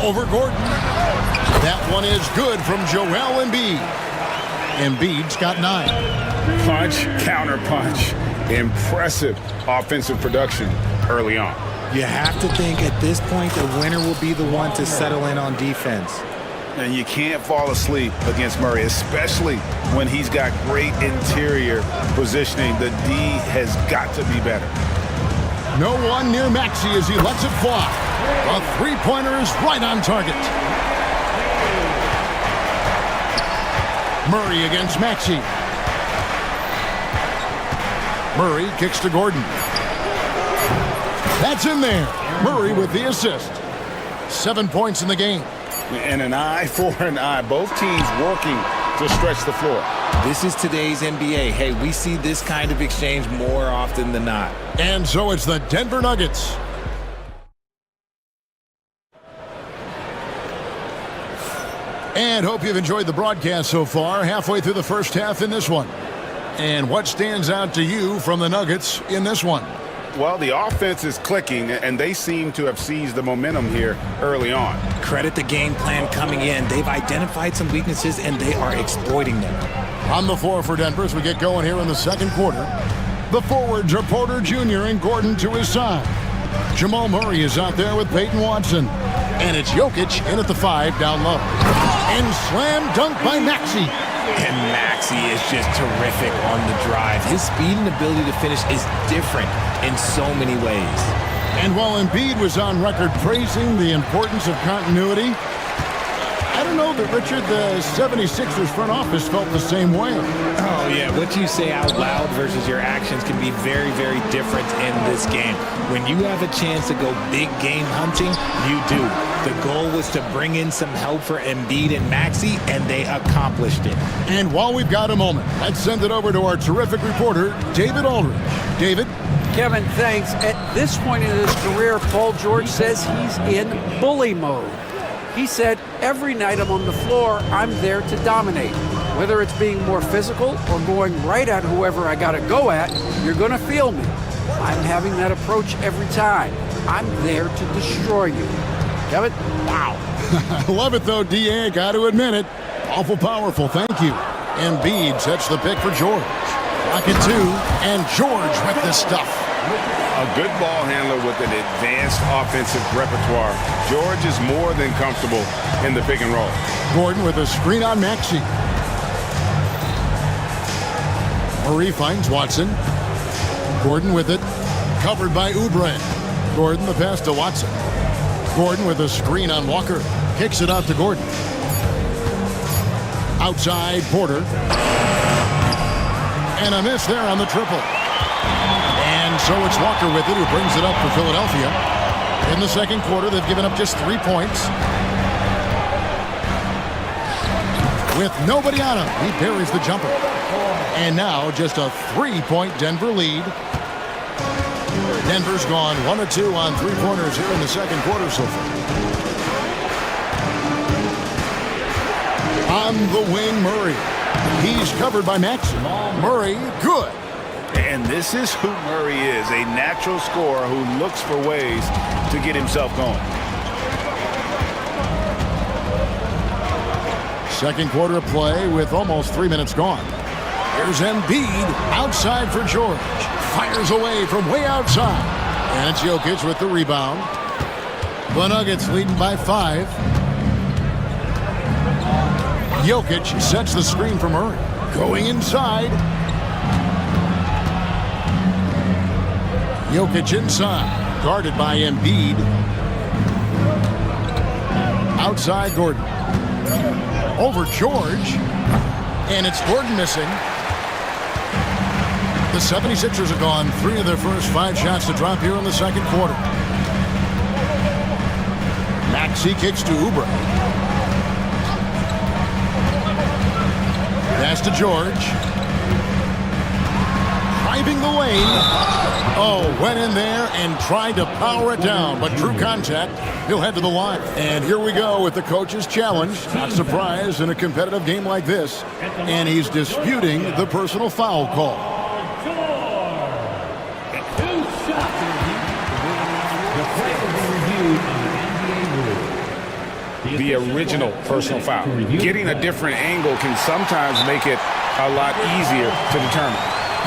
Over Gordon. That one is good from Joel Embiid. Embiid's got 9. Punch, counter punch. Impressive offensive production early on. You have to think at this point the winner will be the one to settle in on defense. And you can't fall asleep against Murray, especially when he's got great interior positioning. The D has got to be better. No one near Maxey as he lets it fly. The three-pointer is right on target. Murray against Maxey. Murray kicks to Gordon. That's in there. Murray with the assist. 7 points in the game. And an eye for an eye. Both teams working to stretch the floor. This is today's NBA. Hey, we see this kind of exchange more often than not. And so it's the Denver Nuggets. And hope you've enjoyed the broadcast so far, halfway through the first half in this one. And what stands out to you from the Nuggets in this one? Well, the offense is clicking, and they seem to have seized the momentum here early on. Credit the game plan coming in. They've identified some weaknesses, and they are exploiting them. On the floor for Denver as we get going here in the second quarter. The forwards are Porter Jr. and Gordon to his side. Jamal Murray is out there with Peyton Watson. And it's Jokic in at the 5 down low. And slam dunk by Maxey. And Maxey is just terrific on the drive. His speed and ability to finish is different in so many ways. And while Embiid was on record praising the importance of continuity, I don't know that, Richard, the 76ers front office felt the same way. Oh, yeah. What you say out loud versus your actions can be very, very different in this game. When you have a chance to go big game hunting, you do. The goal was to bring in some help for Embiid and Maxey, and they accomplished it. And while we've got a moment, let's send it over to our terrific reporter, David Aldridge. David? Kevin, thanks. At this point in his career, Paul George says he's in bully mode. He said, every night I'm on the floor, I'm there to dominate. Whether it's being more physical or going right at whoever I got to go at, you're going to feel me. I'm having that approach every time. I'm there to destroy you. Kevin? Wow. I love it, though, D.A. Got to admit it. Awful powerful. Thank you. Embiid sets the pick for George. Pocket 2, and George with the stuff. A good ball handler with an advanced offensive repertoire. George is more than comfortable in the pick and roll. Gordon with a screen on Maxey. Murray finds Watson. Gordon with it. Covered by Oubre. Gordon the pass to Watson. Gordon with a screen on Walker. Kicks it out to Gordon. Outside Porter. And a miss there on the triple. And so it's Walker with it who brings it up for Philadelphia. In the second quarter, they've given up just 3 points. With nobody on him, he parries the jumper. And now just a 3-point Denver lead. Denver's gone 1 of 2 on 3-pointers here in the second quarter so far. On the wing, Murray. He's covered by Maxey. Murray, good. And this is who Murray is, a natural scorer who looks for ways to get himself going. Second quarter of play with almost 3 minutes gone. Here's Embiid outside for George. Fires away from way outside. And it's Jokic with the rebound. The Nuggets leading by 5. Jokic sets the screen for Murray. Going inside. Jokic inside. Guarded by Embiid. Outside Gordon. Over George. And it's Gordon missing. The 76ers have gone 3 of their first 5 shots to drop here in the second quarter. Maxey kicks to Oubre. Pass to George. Driving the lane. Oh, went in there and tried to power it down, but drew contact. He'll head to the line. And here we go with the coach's challenge. Not surprised in a competitive game like this. And he's disputing the personal foul call. The original personal foul. Getting a different angle can sometimes make it a lot easier to determine.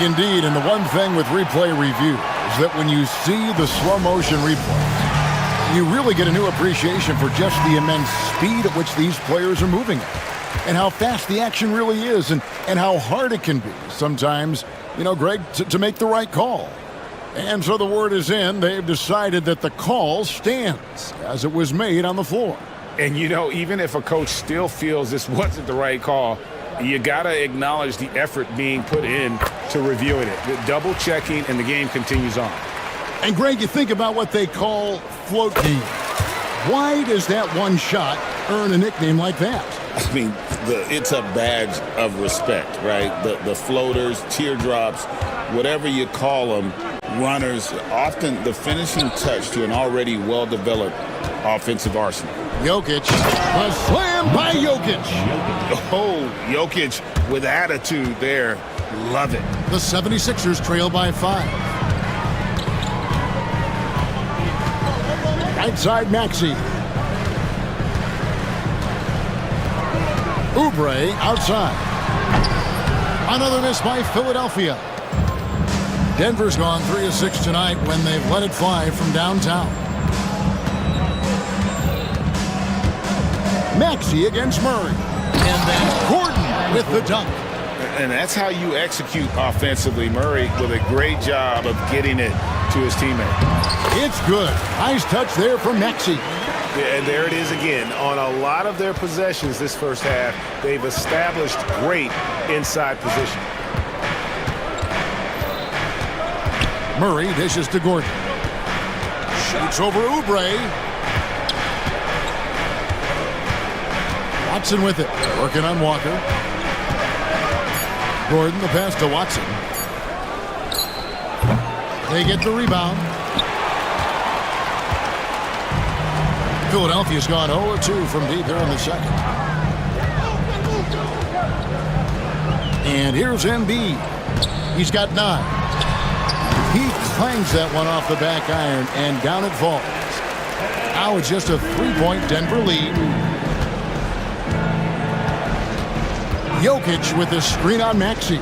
Indeed, and the one thing with replay review is that when you see the slow motion replay, you really get a new appreciation for just the immense speed at which these players are moving at, and how fast the action really is, and how hard it can be sometimes, Greg, to make the right call. And so the word is in. They've decided that the call stands as it was made on the floor. And, even if a coach still feels this wasn't the right call, you got to acknowledge the effort being put in to reviewing it. The double checking, and the game continues on. And, Greg, you think about what they call float game. Why does that one shot earn a nickname like that? I mean, it's a badge of respect, right? The floaters, teardrops, whatever you call them, runners, often the finishing touch to an already well-developed offensive arsenal. Jokic. A slam by Jokic. Oh, Jokic with attitude there. Love it. The 76ers trail by 5. Right side, Maxey. Oubre outside. Another miss by Philadelphia. Denver's gone 3 of 6 tonight when they've let it fly from downtown. Maxey against Murray. And then Gordon with the dunk. And that's how you execute offensively. Murray with a great job of getting it to his teammate. It's good. Nice touch there from Maxey. And there it is again. On a lot of their possessions this first half, they've established great inside position. Murray dishes to Gordon. Shoots over Oubre. Watson with it. Working on Walker. Gordon, the pass to Watson. They get the rebound. Philadelphia's gone 0-2 from deep here in the second. And here's Embiid. He's got 9. He clangs that one off the back iron, and down it falls. Now it's just a 3-point Denver lead. Jokic with the screen on Maxey.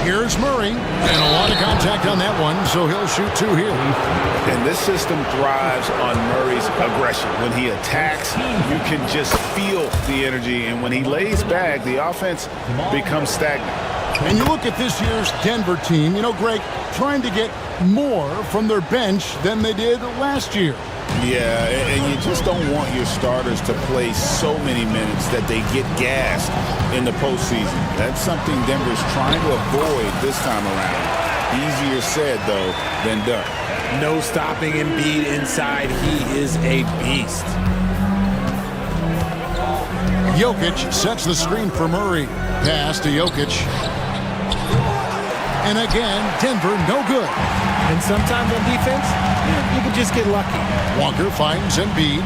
Here's Murray, and a lot of contact on that one, so he'll shoot 2 here. And this system thrives on Murray's aggression. When he attacks, you can just feel the energy, and when he lays back, the offense becomes stagnant. And you look at this year's Denver team, you know, Greg, trying to get more from their bench than they did last year. Yeah, and you just don't want your starters to play so many minutes that they get gassed in the postseason. That's something Denver's trying to avoid this time around. Easier said, though, than done. No stopping Embiid inside. He is a beast. Jokic sets the screen for Murray. Pass to Jokic. And again, Denver no good. And sometimes on defense, you can just get lucky. Walker finds Embiid.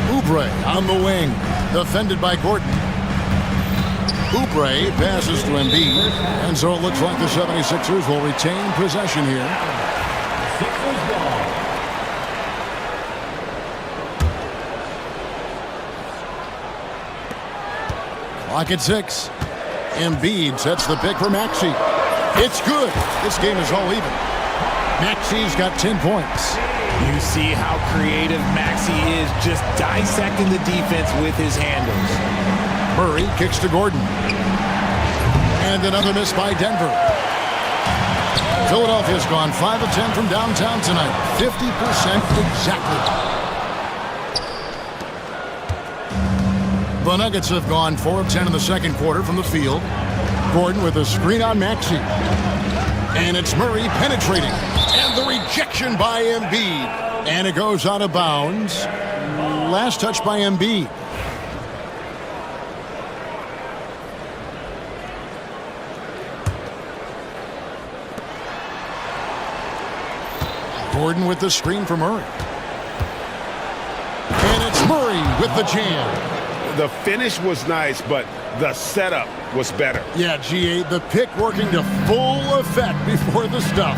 Oubre on the wing. Defended by Gordon. Oubre passes to Embiid. And so it looks like the 76ers will retain possession here. Clock at 6. Embiid sets the pick for Maxey. It's good. This game is all even. Maxey's got 10 points. You see how creative Maxey is, just dissecting the defense with his handles. Murray kicks to Gordon. And another miss by Denver. Philadelphia's gone 5 of 10 from downtown tonight. 50% exactly. The Nuggets have gone 4 of 10 in the second quarter from the field. Gordon with a screen on Maxey. And it's Murray penetrating. And the rejection by Embiid. And it goes out of bounds. Last touch by Embiid. Gordon with the screen for Murray. And it's Murray with the jam. The finish was nice, but the setup was better. Yeah, GA, the pick working to full effect before the stuff.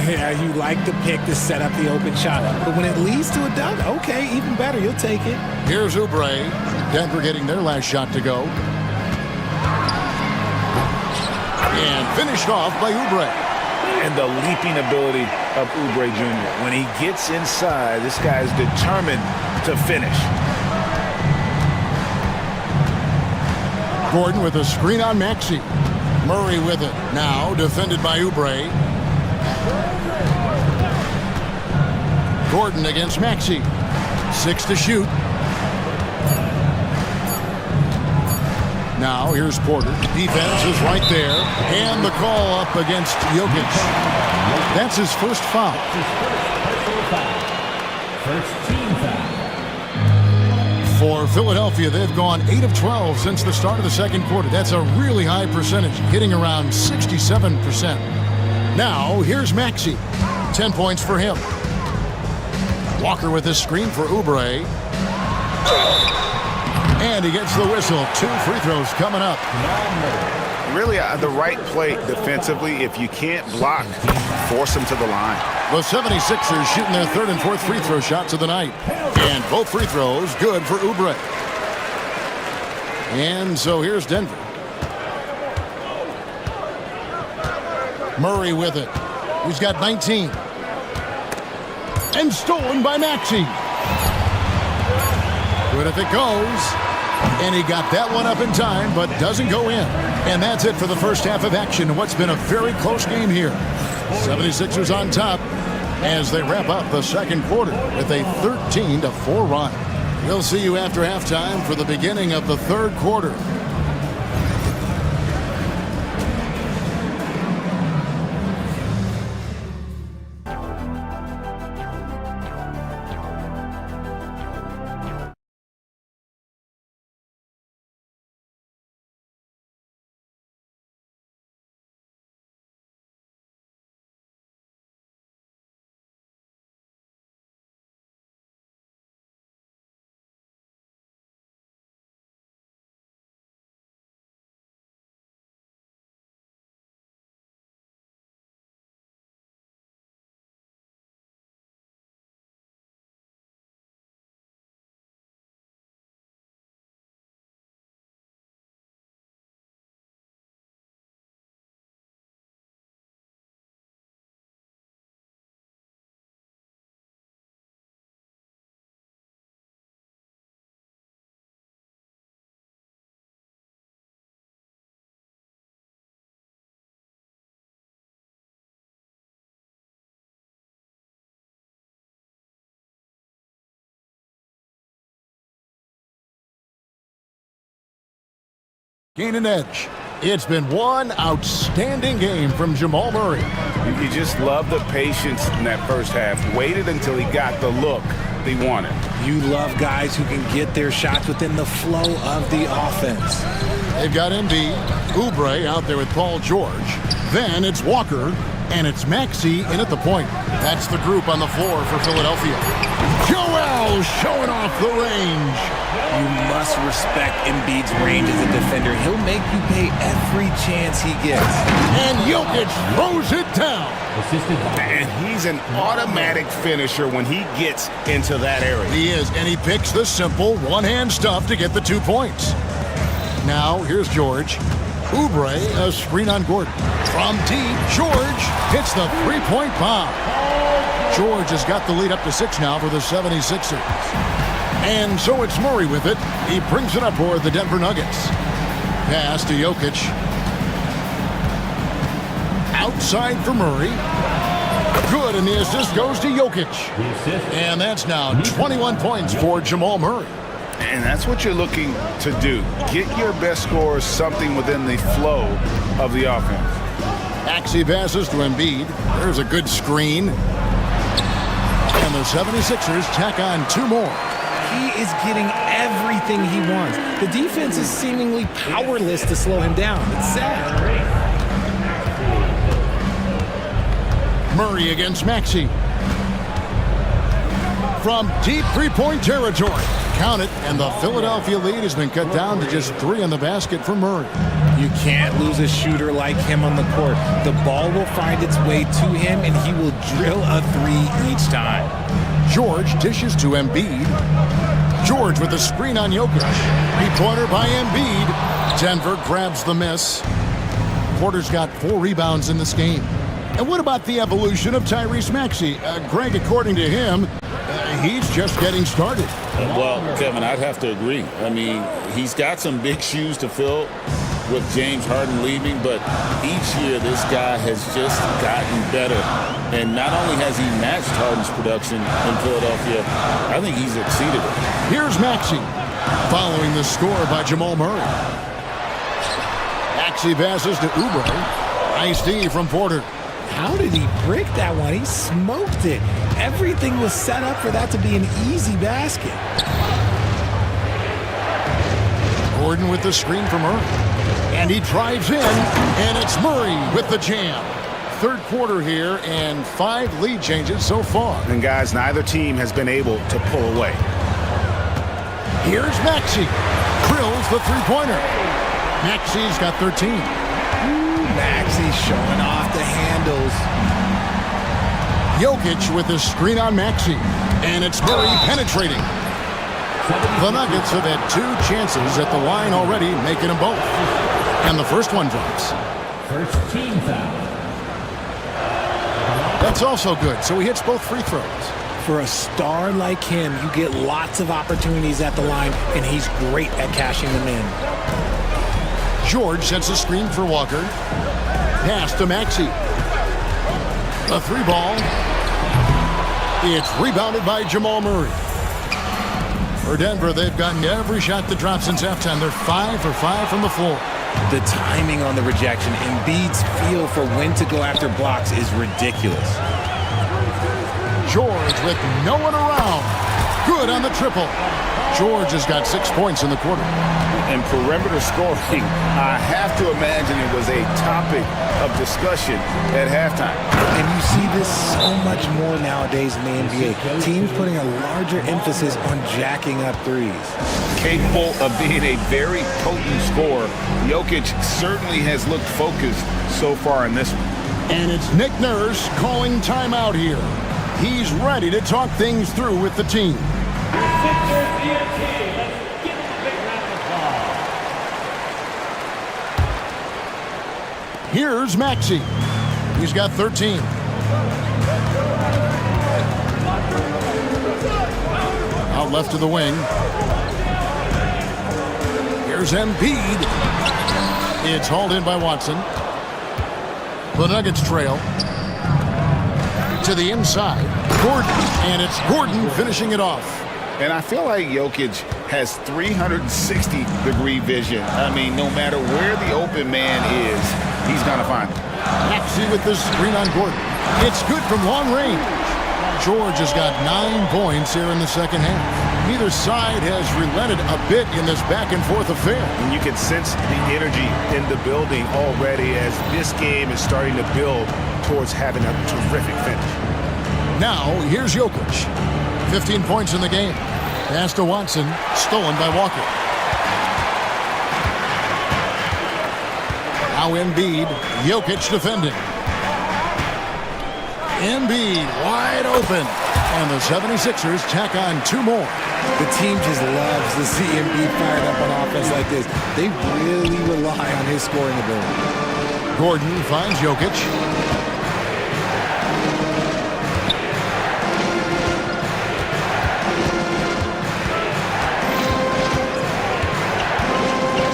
Yeah, you like the pick to set up the open shot. But when it leads to a dunk, okay, even better, you'll take it. Here's Oubre. Denver getting their last shot to go. And finished off by Oubre. And the leaping ability of Oubre Jr. When he gets inside, this guy is determined to finish. Gordon with a screen on Maxey. Murray with it. Now defended by Oubre. Gordon against Maxey. 6 to shoot. Now here's Porter. Defense is right there. And the call up against Jokic. That's his first foul. First team foul. For Philadelphia, they've gone 8 of 12 since the start of the second quarter. That's a really high percentage, hitting around 67%. Now, here's Maxey. 10 points for him. Walker with his screen for Oubre. And he gets the whistle. 2 free throws coming up. Really, the right play defensively. If you can't block, force them to the line. The 76ers shooting their 3rd and 4th free throw shots of the night. And both free throws good for Oubre. And so here's Denver. Murray with it. He's got 19. And stolen by Maxey. Good if it goes. And he got that one up in time, but doesn't go in. And that's it for the first half of action. What's been a very close game here. 76ers on top as they wrap up the second quarter with a 13-4 run. We'll see you after halftime for the beginning of the third quarter. Gain an edge. It's been one outstanding game from Jamal Murray. You just love the patience in that first half. Waited until he got the look he wanted. You love guys who can get their shots within the flow of the offense. They've got Embiid, Oubre out there with Paul George. Then it's Walker, and it's Maxey in at the point. That's the group on the floor for Philadelphia. Joel showing off the range. You must respect Embiid's range as a defender. He'll make you pay every chance he gets. And Jokic throws it down. And he's an automatic finisher when he gets into that area. He is, and he picks the simple one-hand stuff to get the 2 points. Now, here's George. Oubre, a screen on Gordon. From deep, George hits the three-point bomb. George has got the lead up to 6 now for the 76ers. And so it's Murray with it. He brings it up for the Denver Nuggets. Pass to Jokic. Outside for Murray. Good, and the assist goes to Jokic. And that's now 21 points for Jamal Murray. And that's what you're looking to do. Get your best scorers something within the flow of the offense. Maxey passes to Embiid. There's a good screen. And the 76ers tack on 2 more. He is getting everything he wants. The defense is seemingly powerless to slow him down. It's sad. Murray against Maxey. From deep three-point territory. Count it, and the Philadelphia lead has been cut down to just 3 in the basket for Murray. You can't lose a shooter like him on the court. The ball will find its way to him, and he will drill a 3 each time. George dishes to Embiid. George with the screen on Jokic. Three-pointer by Embiid. Denver grabs the miss. Porter's got 4 rebounds in this game. And what about the evolution of Tyrese Maxey? Greg, according to him, he's just getting started. Well, Kevin, I'd have to agree. I mean, he's got some big shoes to fill with James Harden leaving, but each year this guy has just gotten better. And not only has he matched Harden's production in Philadelphia, I think he's exceeded it. Here's Maxey, following the score by Jamal Murray. Maxey passes to Oubre. Nice D from Porter. How did he brick that one? He smoked it. Everything was set up for that to be an easy basket. Gordon with the screen for Murray. And he drives in, and it's Murray with the jam. third quarter here and 5 lead changes so far. And guys, neither team has been able to pull away. Here's Maxey. Drills the three-pointer. Maxey's got 13. Maxey showing off the handles. Jokic with the screen on Maxey. And it's Murray penetrating. The Nuggets have had 2 chances at the line already, making them both. And the first one drops. First team foul. That's also good, so he hits both free throws. For a star like him, you get lots of opportunities at the line, and he's great at cashing them in. George sets a screen for Walker. Pass to Maxey. A 3-ball. It's rebounded by Jamal Murray. For Denver, they've gotten every shot that dropped since halftime. They're 5 for 5 from the floor. The timing on the rejection, Embiid's feel for when to go after blocks is ridiculous. George with no one around. Good on the triple. George has got 6 points in the quarter. And perimeter scoring, I have to imagine it was a topic of discussion at halftime. And you see this so much more nowadays in the NBA. Teams putting a larger emphasis on jacking up threes. Capable of being a very potent scorer, Jokic certainly has looked focused so far in this one. And it's Nick Nurse calling timeout here. He's ready to talk things through with the team. Here's Maxey. He's got 13. Out left to the wing. Here's Embiid. It's hauled in by Watson. The Nuggets trail. To the inside. Gordon. And it's Gordon finishing it off. And I feel like Jokic has 360-degree vision. I mean, no matter where the open man is, he's going to find him. Maxey with the screen on Gordon. It's good from long range. George has got 9 points here in the second half. Neither side has relented a bit in this back-and-forth affair. And you can sense the energy in the building already as this game is starting to build towards having a terrific finish. Now, here's Jokic. 15 points in the game. Pass to Watson, stolen by Walker. Now Embiid, Jokic defending. Embiid wide open. And the 76ers tack on 2 more. The team just loves to see Embiid fired up on offense like this. They really rely on his scoring ability. Gordon finds Jokic.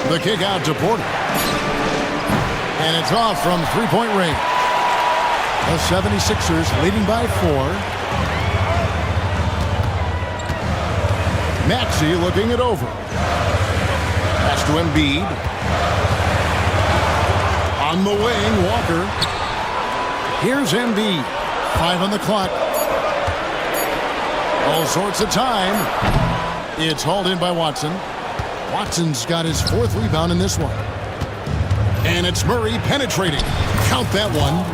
The kick out to Porter. And it's off from 3-point range. The 76ers leading by 4. Maxey looking it over. Pass to Embiid. On the wing, Walker. Here's Embiid. 5 on the clock. All sorts of time. It's hauled in by Watson. Watson's got his 4th rebound in this one. And it's Murray penetrating. Count that one.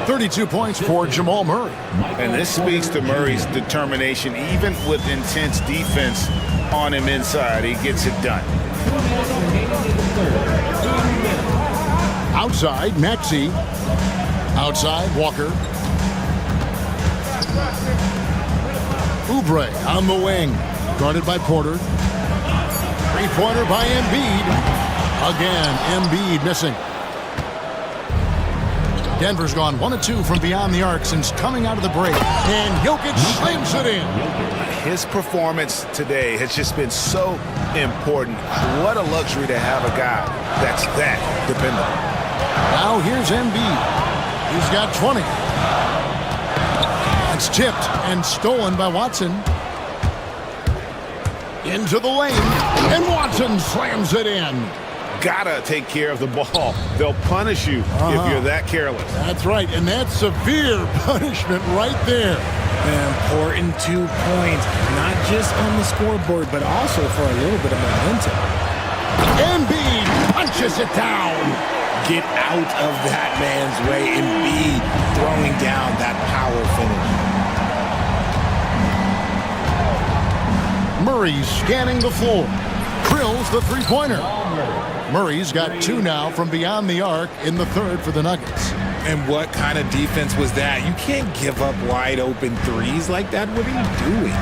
32 points for Jamal Murray. And this speaks to Murray's determination. Even with intense defense on him inside, he gets it done. Outside, Maxey. Outside, Walker. Oubre on the wing. Guarded by Porter. 3-pointer by Embiid. Again, Embiid missing. Denver's gone 1 of 2 from beyond the arc since coming out of the break. And Jokic slams it in. His performance today has just been so important. What a luxury to have a guy that's that dependable. Now here's Embiid. He's got 20. It's tipped and stolen by Watson. Into the lane. And Watson slams it in. Gotta take care of the ball. They'll punish you if you're that careless. That's right, and that's severe punishment right there. An important 2 points, not just on the scoreboard, but also for a little bit of momentum. Embiid punches it down. Get out of that man's way and be throwing down that power finish. Murray scanning the floor. Drills the three-pointer. Murray's got 2 now from beyond the arc in the third for the Nuggets. And what kind of defense was that? You can't give up wide open threes like that. What are you doing?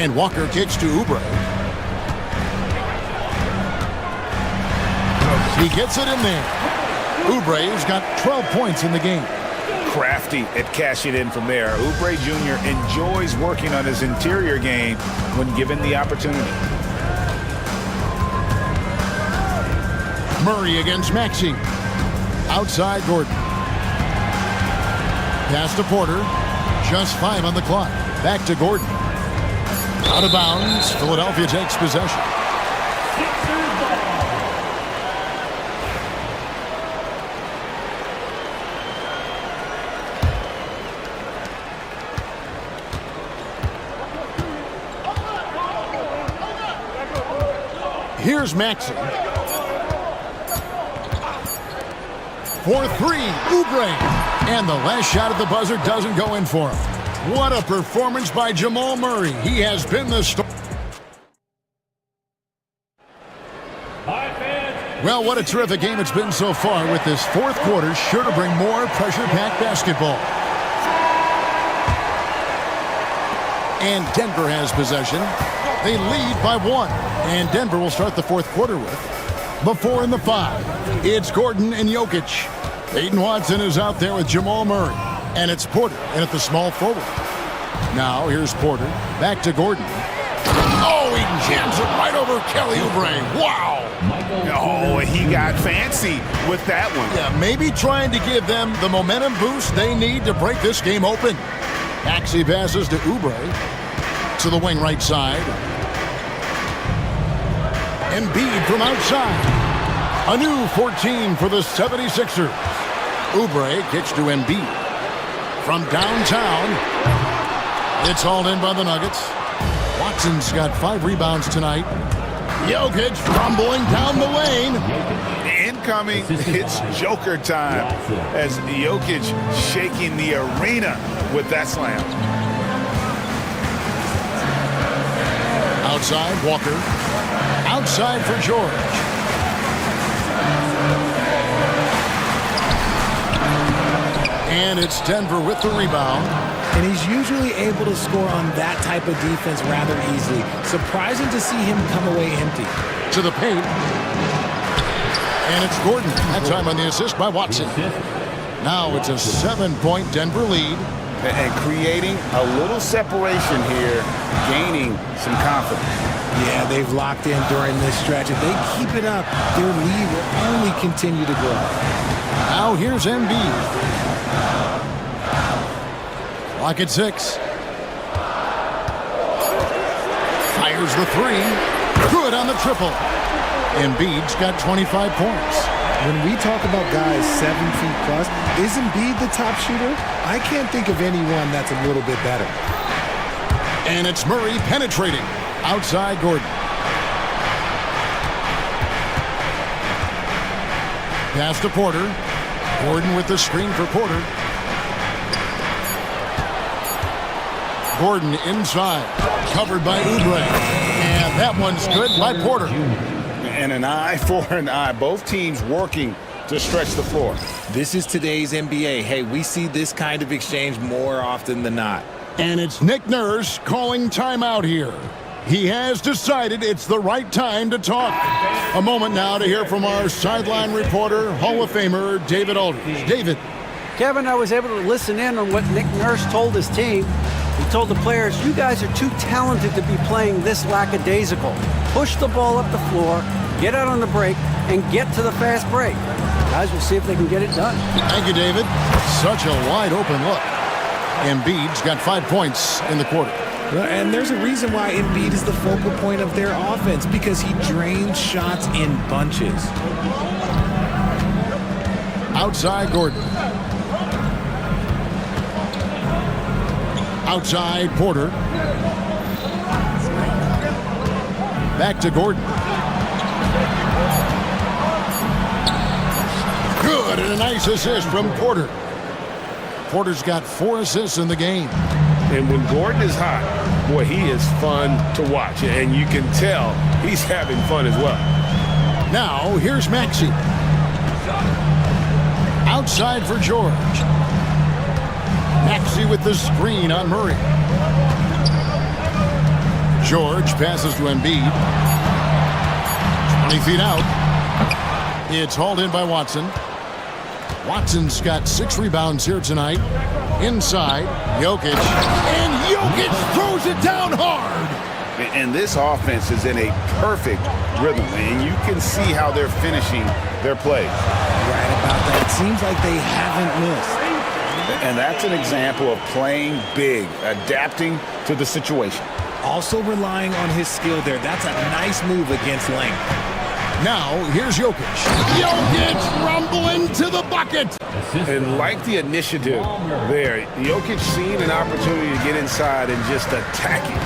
And Walker kicks to Oubre. He gets it in there. Oubre's got 12 points in the game. Crafty at cashing in from there. Oubre Jr. enjoys working on his interior game when given the opportunity. Murray against Maxey. Outside Gordon. Pass to Porter. Just 5 on the clock. Back to Gordon. Out of bounds. Philadelphia takes possession. Here's Maxey. For 3, Oubre. And the last shot at the buzzer doesn't go in for him. What a performance by Jamal Murray. He has been the star. Well, what a terrific game it's been so far, with this fourth quarter sure to bring more pressure-packed basketball. And Denver has possession. They lead by 1. And Denver will start the fourth quarter with the 4 and the 5. It's Gordon and Jokic. Aiden Watson is out there with Jamal Murray. And it's Porter in at the small forward. Now here's Porter. Back to Gordon. Oh, he jams it right over Kelly Oubre. Wow. Oh, he got fancy with that one. Yeah, maybe trying to give them the momentum boost they need to break this game open. Maxey passes to Oubre. To the wing right side. Embiid from outside. A new 14 for the 76ers. Oubre kicks to Embiid. From downtown. It's hauled in by the Nuggets. Watson's got 5 rebounds tonight. Jokic rumbling down the lane. Incoming, it's Joker time as Jokic shaking the arena with that slam. Outside, Walker. Outside for George. And it's Denver with the rebound. And he's usually able to score on that type of defense rather easily. Surprising to see him come away empty. To the paint. And it's Gordon. That time on the assist by Watson. Now it's a 7-point Denver lead. And creating a little separation here, gaining some confidence. Yeah, they've locked in during this stretch. If they keep it up, their lead will only continue to grow. Now here's Embiid. Clock at 6. Fires the 3. Good on the triple. Embiid's got 25 points. When we talk about guys 7 feet plus, is Embiid the top shooter? I can't think of anyone that's a little bit better. And it's Murray penetrating. Outside Gordon. Pass to Porter. Gordon with the screen for Porter. Gordon inside. Covered by Oubre. And that one's good by Porter. And an eye for an eye. Both teams working to stretch the floor. This is today's NBA. Hey, we see this kind of exchange more often than not. And it's Nick Nurse calling timeout here. He has decided it's the right time to talk. A moment now to hear from our sideline reporter, Hall of Famer David Aldridge. David. Kevin, I was able to listen in on what Nick Nurse told his team. He told the players, you guys are too talented to be playing this lackadaisical. Push the ball up the floor, get out on the break, and get to the fast break. Guys will see if they can get it done. Thank you, David. Such a wide open look. Embiid's got 5 points in the quarter. And there's a reason why Embiid is the focal point of their offense, because he drains shots in bunches. Outside Gordon. Outside Porter. Back to Gordon. Good, and a nice assist from Porter. Porter's got 4 assists in the game. And when Gordon is hot, boy, he is fun to watch. And you can tell he's having fun as well. Now, here's Maxey. Outside for George. Maxey with the screen on Murray. George passes to Embiid. 20 feet out. It's hauled in by Watson. Watson's got 6 rebounds here tonight. Inside, Jokic. And Jokic throws it down hard. And this offense is in a perfect rhythm, and you can see how they're finishing their plays. Right about that. Seems like they haven't missed. And that's an example of playing big, adapting to the situation. Also relying on his skill there. That's a nice move against length. Now, here's Jokic. Jokic rumbling to the bucket. And like the initiative there, Jokic seen an opportunity to get inside and just attack it.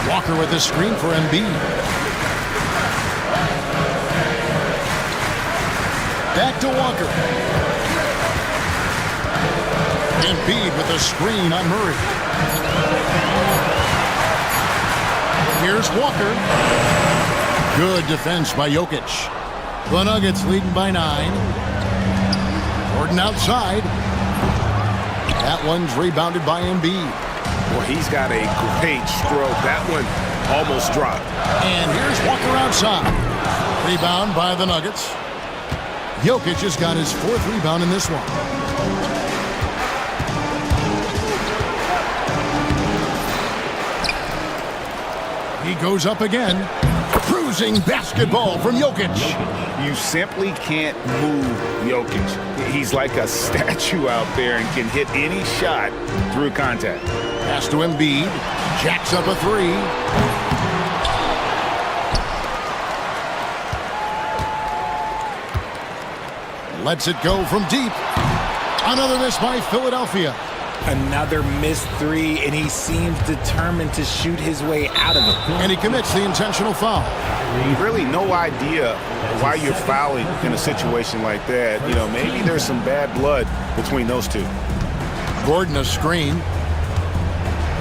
Walker with the screen for Embiid. Back to Walker. Embiid with the screen on Murray. Here's Walker. Good defense by Jokic. The Nuggets leading by 9. Gordon outside. That one's rebounded by Embiid. Well, he's got a great stroke. That one almost dropped. And here's Walker outside. Rebound by the Nuggets. Jokic has got his 4th rebound in this one. He goes up again. Cruising basketball from Jokic. You simply can't move Jokic. He's like a statue out there and can hit any shot through contact. Pass to Embiid. Jacks up a 3. Lets it go from deep. Another miss by Philadelphia. Another missed 3, and he seems determined to shoot his way out of it. And he commits the intentional foul. Really no idea why you're fouling in a situation like that. You know, maybe there's some bad blood between those two. Gordon a screen.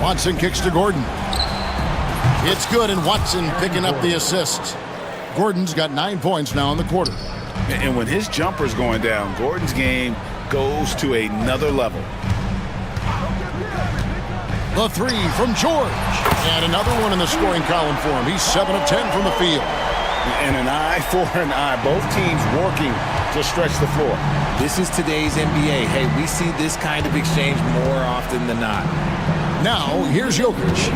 Watson kicks to Gordon. It's good, and Watson picking up the assist. Gordon's got 9 points now in the quarter. And when his jumper's going down, Gordon's game goes to another level. The 3 from George. And another one in the scoring column for him. He's 7 of 10 from the field. And an eye for an eye. Both teams working to stretch the floor. This is today's NBA. Hey, we see this kind of exchange more often than not. Now, here's Jokic.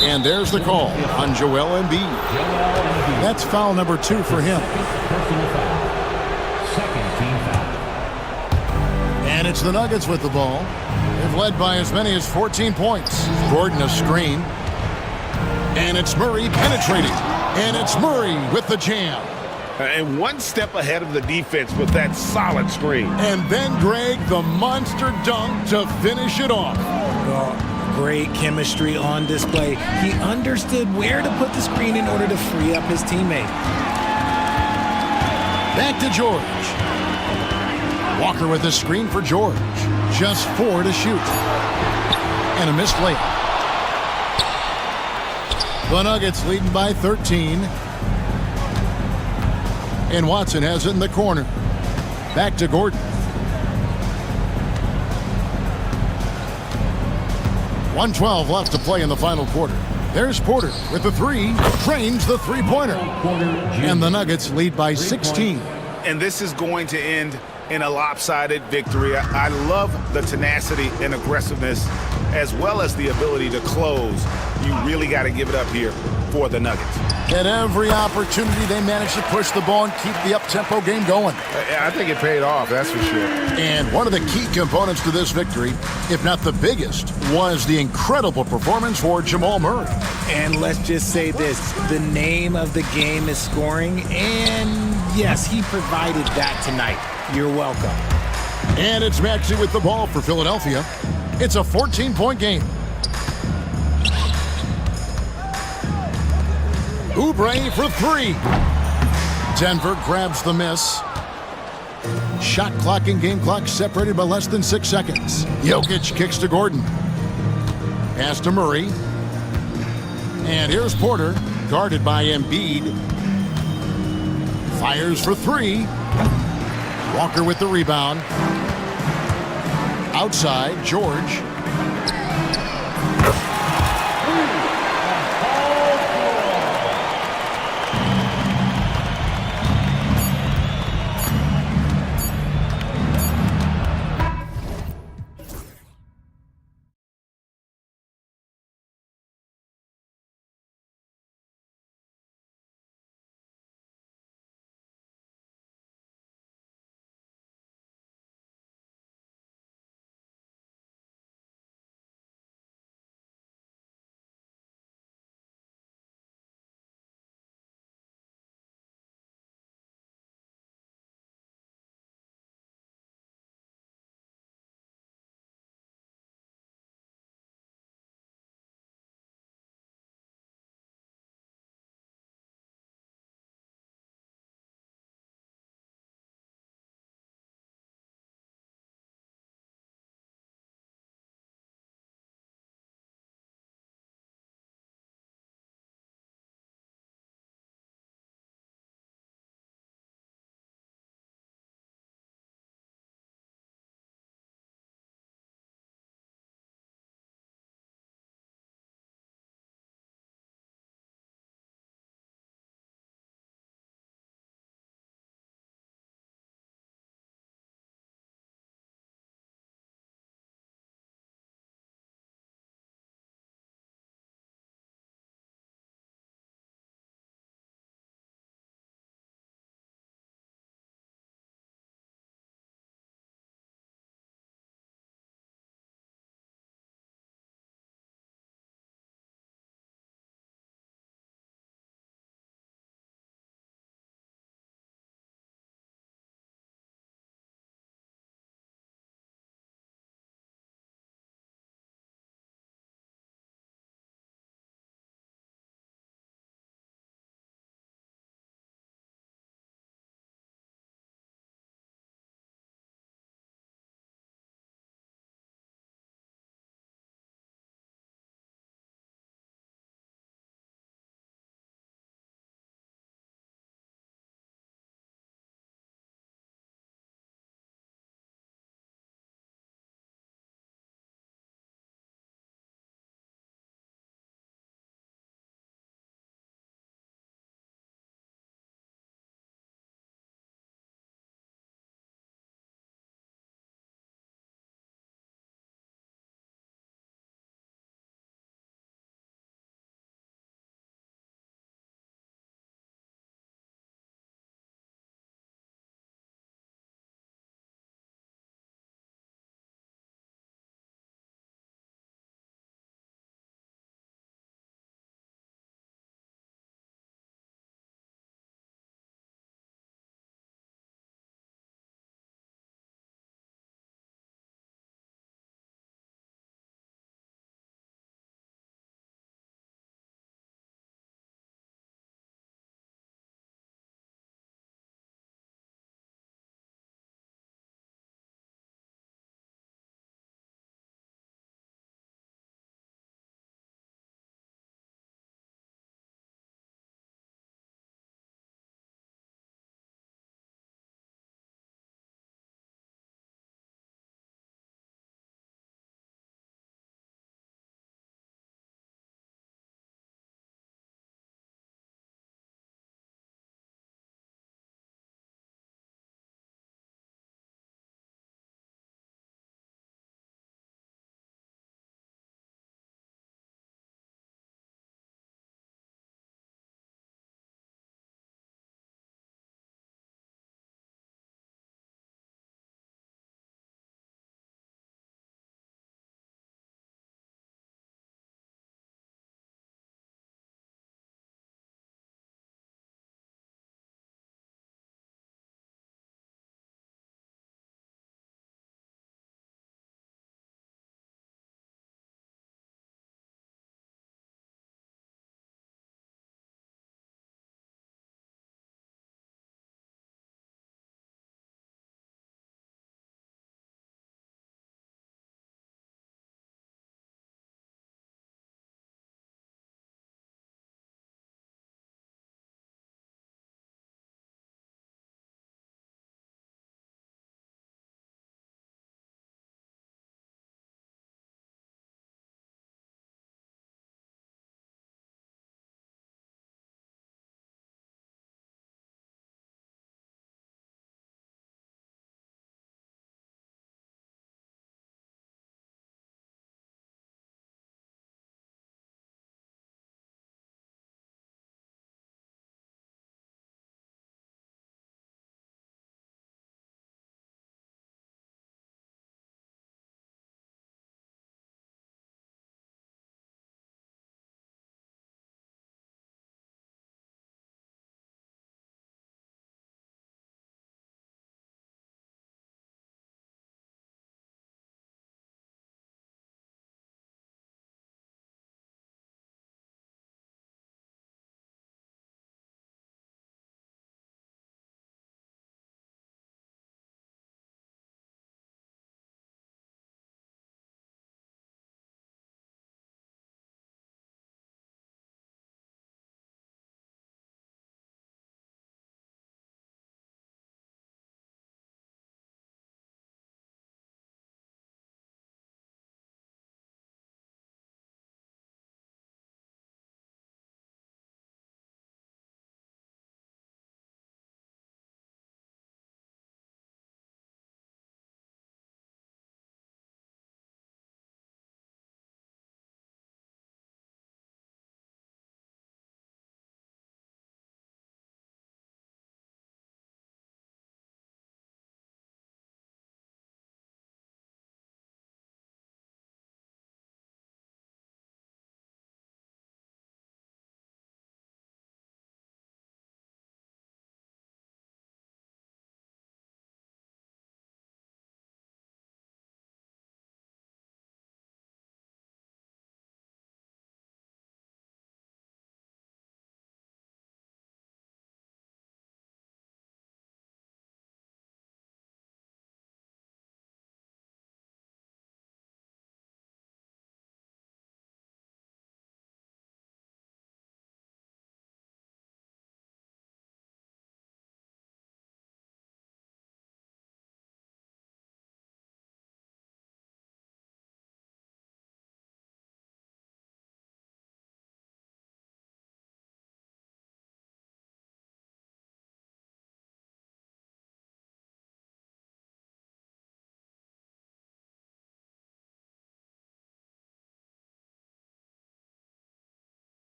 And there's the call on Joel Embiid. That's foul number 2 for him. And it's the Nuggets with the ball. They've led by as many as 14 points. Gordon a screen. And it's Murray penetrating. And it's Murray with the jam. And one step ahead of the defense with that solid screen. And then Greg, the monster dunk to finish it off. Great chemistry on display. He understood where to put the screen in order to free up his teammate. Back to George. Walker with the screen for George. Just 4 to shoot. And a missed layup. The Nuggets leading by 13. And Watson has it in the corner. Back to Gordon. 1:12 left to play in the final quarter. There's Porter with the 3. Drains the 3-pointer. And the Nuggets lead by 16. And this is going to end in a lopsided victory. I love the tenacity and aggressiveness as well as the ability to close. You really got to give it up here for the Nuggets. At every opportunity, they managed to push the ball and keep the up-tempo game going. I think it paid off, that's for sure. And one of the key components to this victory, if not the biggest, was the incredible performance for Jamal Murray. And let's just say this, the name of the game is scoring, and yes, he provided that tonight. You're welcome. And it's Maxey with the ball for Philadelphia. It's a 14-point game. Oubre for 3. Denver grabs the miss. Shot clock and game clock separated by less than 6 seconds. Jokic kicks to Gordon. Pass to Murray. And here's Porter, guarded by Embiid. Fires for three. Walker with the rebound. Outside, George.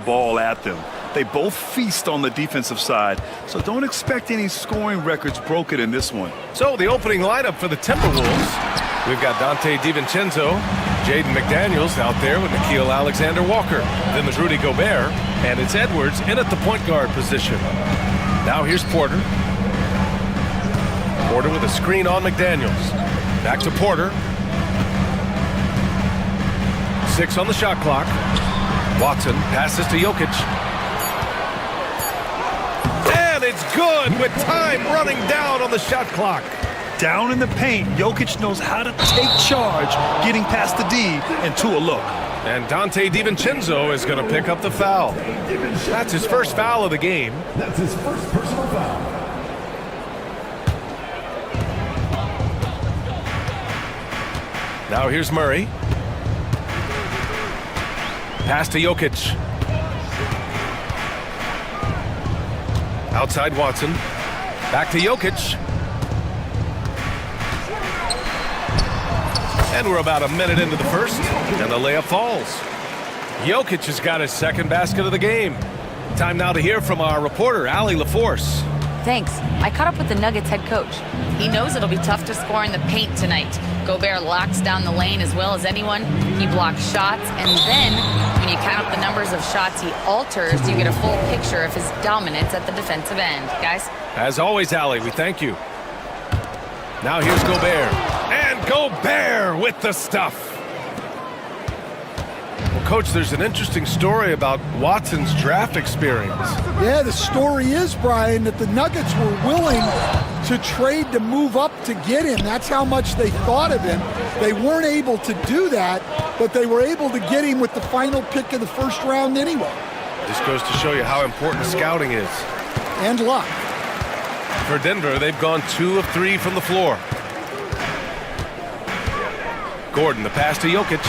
ball at them. They both feast on the defensive side, so don't expect any scoring records broken in this one. So the opening lineup for the Timberwolves. We've got Dante DiVincenzo, Jaden McDaniels out there with Nickeil Alexander-Walker. Then there's Rudy Gobert, and it's Edwards in at the point guard position. Now here's Porter. Porter with a screen on McDaniels. Back to Porter. 6 on the shot clock. Watson passes to Jokic. And it's good with time running down on the shot clock. Down in the paint, Jokic knows how to take charge, getting past the D and to a look. And Dante DiVincenzo is going to pick up the foul. That's his first foul of the game. That's his first personal foul. Now here's Murray. Pass to Jokic. Outside Watson. Back to Jokic. And we're about a minute into the first, and the layup falls. Jokic has got his second basket of the game. Time now to hear from our reporter, Allie LaForce. Thanks. I caught up with the Nuggets head coach. He knows it'll be tough to score in the paint tonight. Gobert locks down the lane as well as anyone. He blocks shots, and then when you count up the numbers of shots he alters, you get a full picture of his dominance at the defensive end. Guys? As always, Allie, we thank you. Now here's Gobert. And Gobert with the stuff. Well, Coach, there's an interesting story about Watson's draft experience. Yeah, the story is, Brian, that the Nuggets were willing to trade to move up to get him. That's how much they thought of him. They weren't able to do that, but they were able to get him with the final pick of the first round anyway. This goes to show you how important scouting is. And luck. For Denver, they've gone 2 of 3 from the floor. Gordon, the pass to Jokic.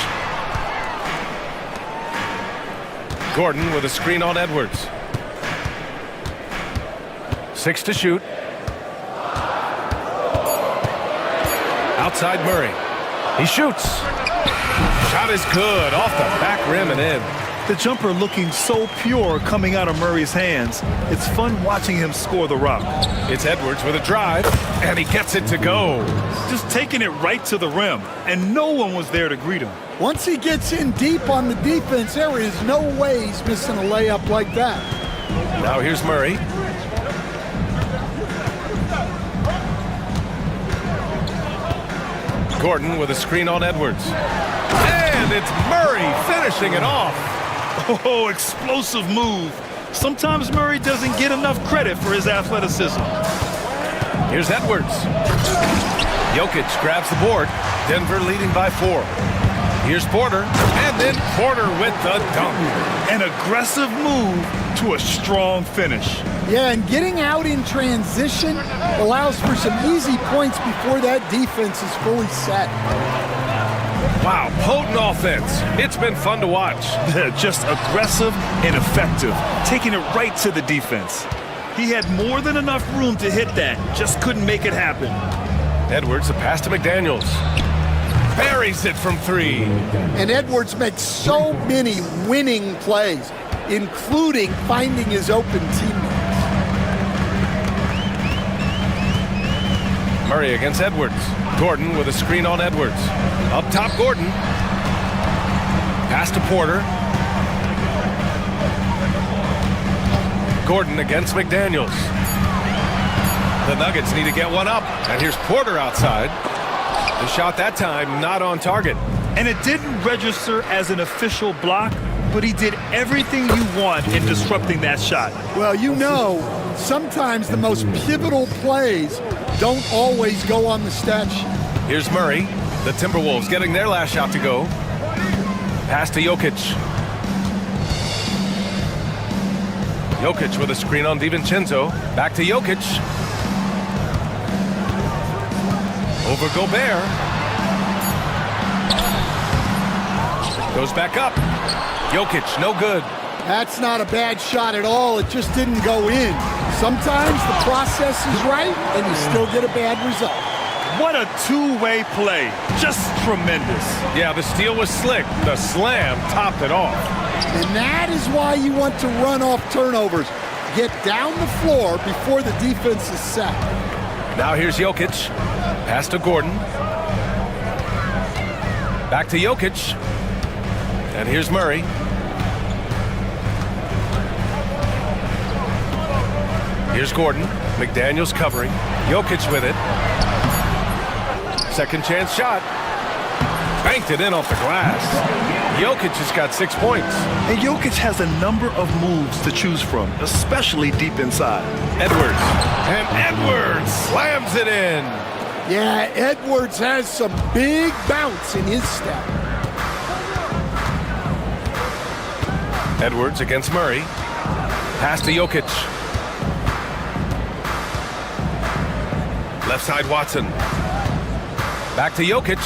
Gordon with a screen on Edwards. 6 to shoot. Outside Murray. He shoots. Shot is good off the back rim and in. The jumper looking so pure coming out of Murray's hands. It's fun watching him score the rock. It's Edwards with a drive, and he gets it to go. Just taking it right to the rim, and no one was there to greet him. Once he gets in deep on the defense, there is no way he's missing a layup like that. Now here's Murray. Gordon with a screen on Edwards. And it's Murray finishing it off. Oh, explosive move. Sometimes Murray doesn't get enough credit for his athleticism. Here's Edwards. Jokic grabs the board. Denver leading by 4. Here's Porter, and then Porter with the dunk. An aggressive move to a strong finish. Yeah, and getting out in transition allows for some easy points before that defense is fully set. Wow, potent offense. It's been fun to watch. Just aggressive and effective, taking it right to the defense. He had more than enough room to hit that, just couldn't make it happen. Edwards, a pass to McDaniels. Buries it from 3. And Edwards makes so many winning plays, including finding his open teammates. Murray against Edwards. Gordon with a screen on Edwards. Up top, Gordon. Pass to Porter. Gordon against McDaniels. The Nuggets need to get one up. And here's Porter outside. The shot that time not on target. And it didn't register as an official block, but he did everything you want in disrupting that shot. Well, you know, sometimes the most pivotal plays don't always go on the stat sheet. Here's Murray. The Timberwolves getting their last shot to go. Pass to Jokic. Jokic with a screen on DiVincenzo. Back to Jokic. Over Gobert. Goes back up. Jokic, no good. That's not a bad shot at all. It just didn't go in. Sometimes the process is right, and you still get a bad result. What a two-way play. Just tremendous. Yeah, the steal was slick. The slam topped it off. And that is why you want to run off turnovers. Get down the floor before the defense is set. Now here's Jokic. Pass to Gordon. Back to Jokic. And here's Murray. Here's Gordon. McDaniels covering. Jokic with it. Second chance shot. Banked it in off the glass. Jokic has got 6 points. And Jokic has a number of moves to choose from, especially deep inside. Edwards. And Edwards slams it in. Yeah, Edwards has some big bounce in his step. Edwards against Murray. Pass to Jokic. Left side Watson. Back to Jokic.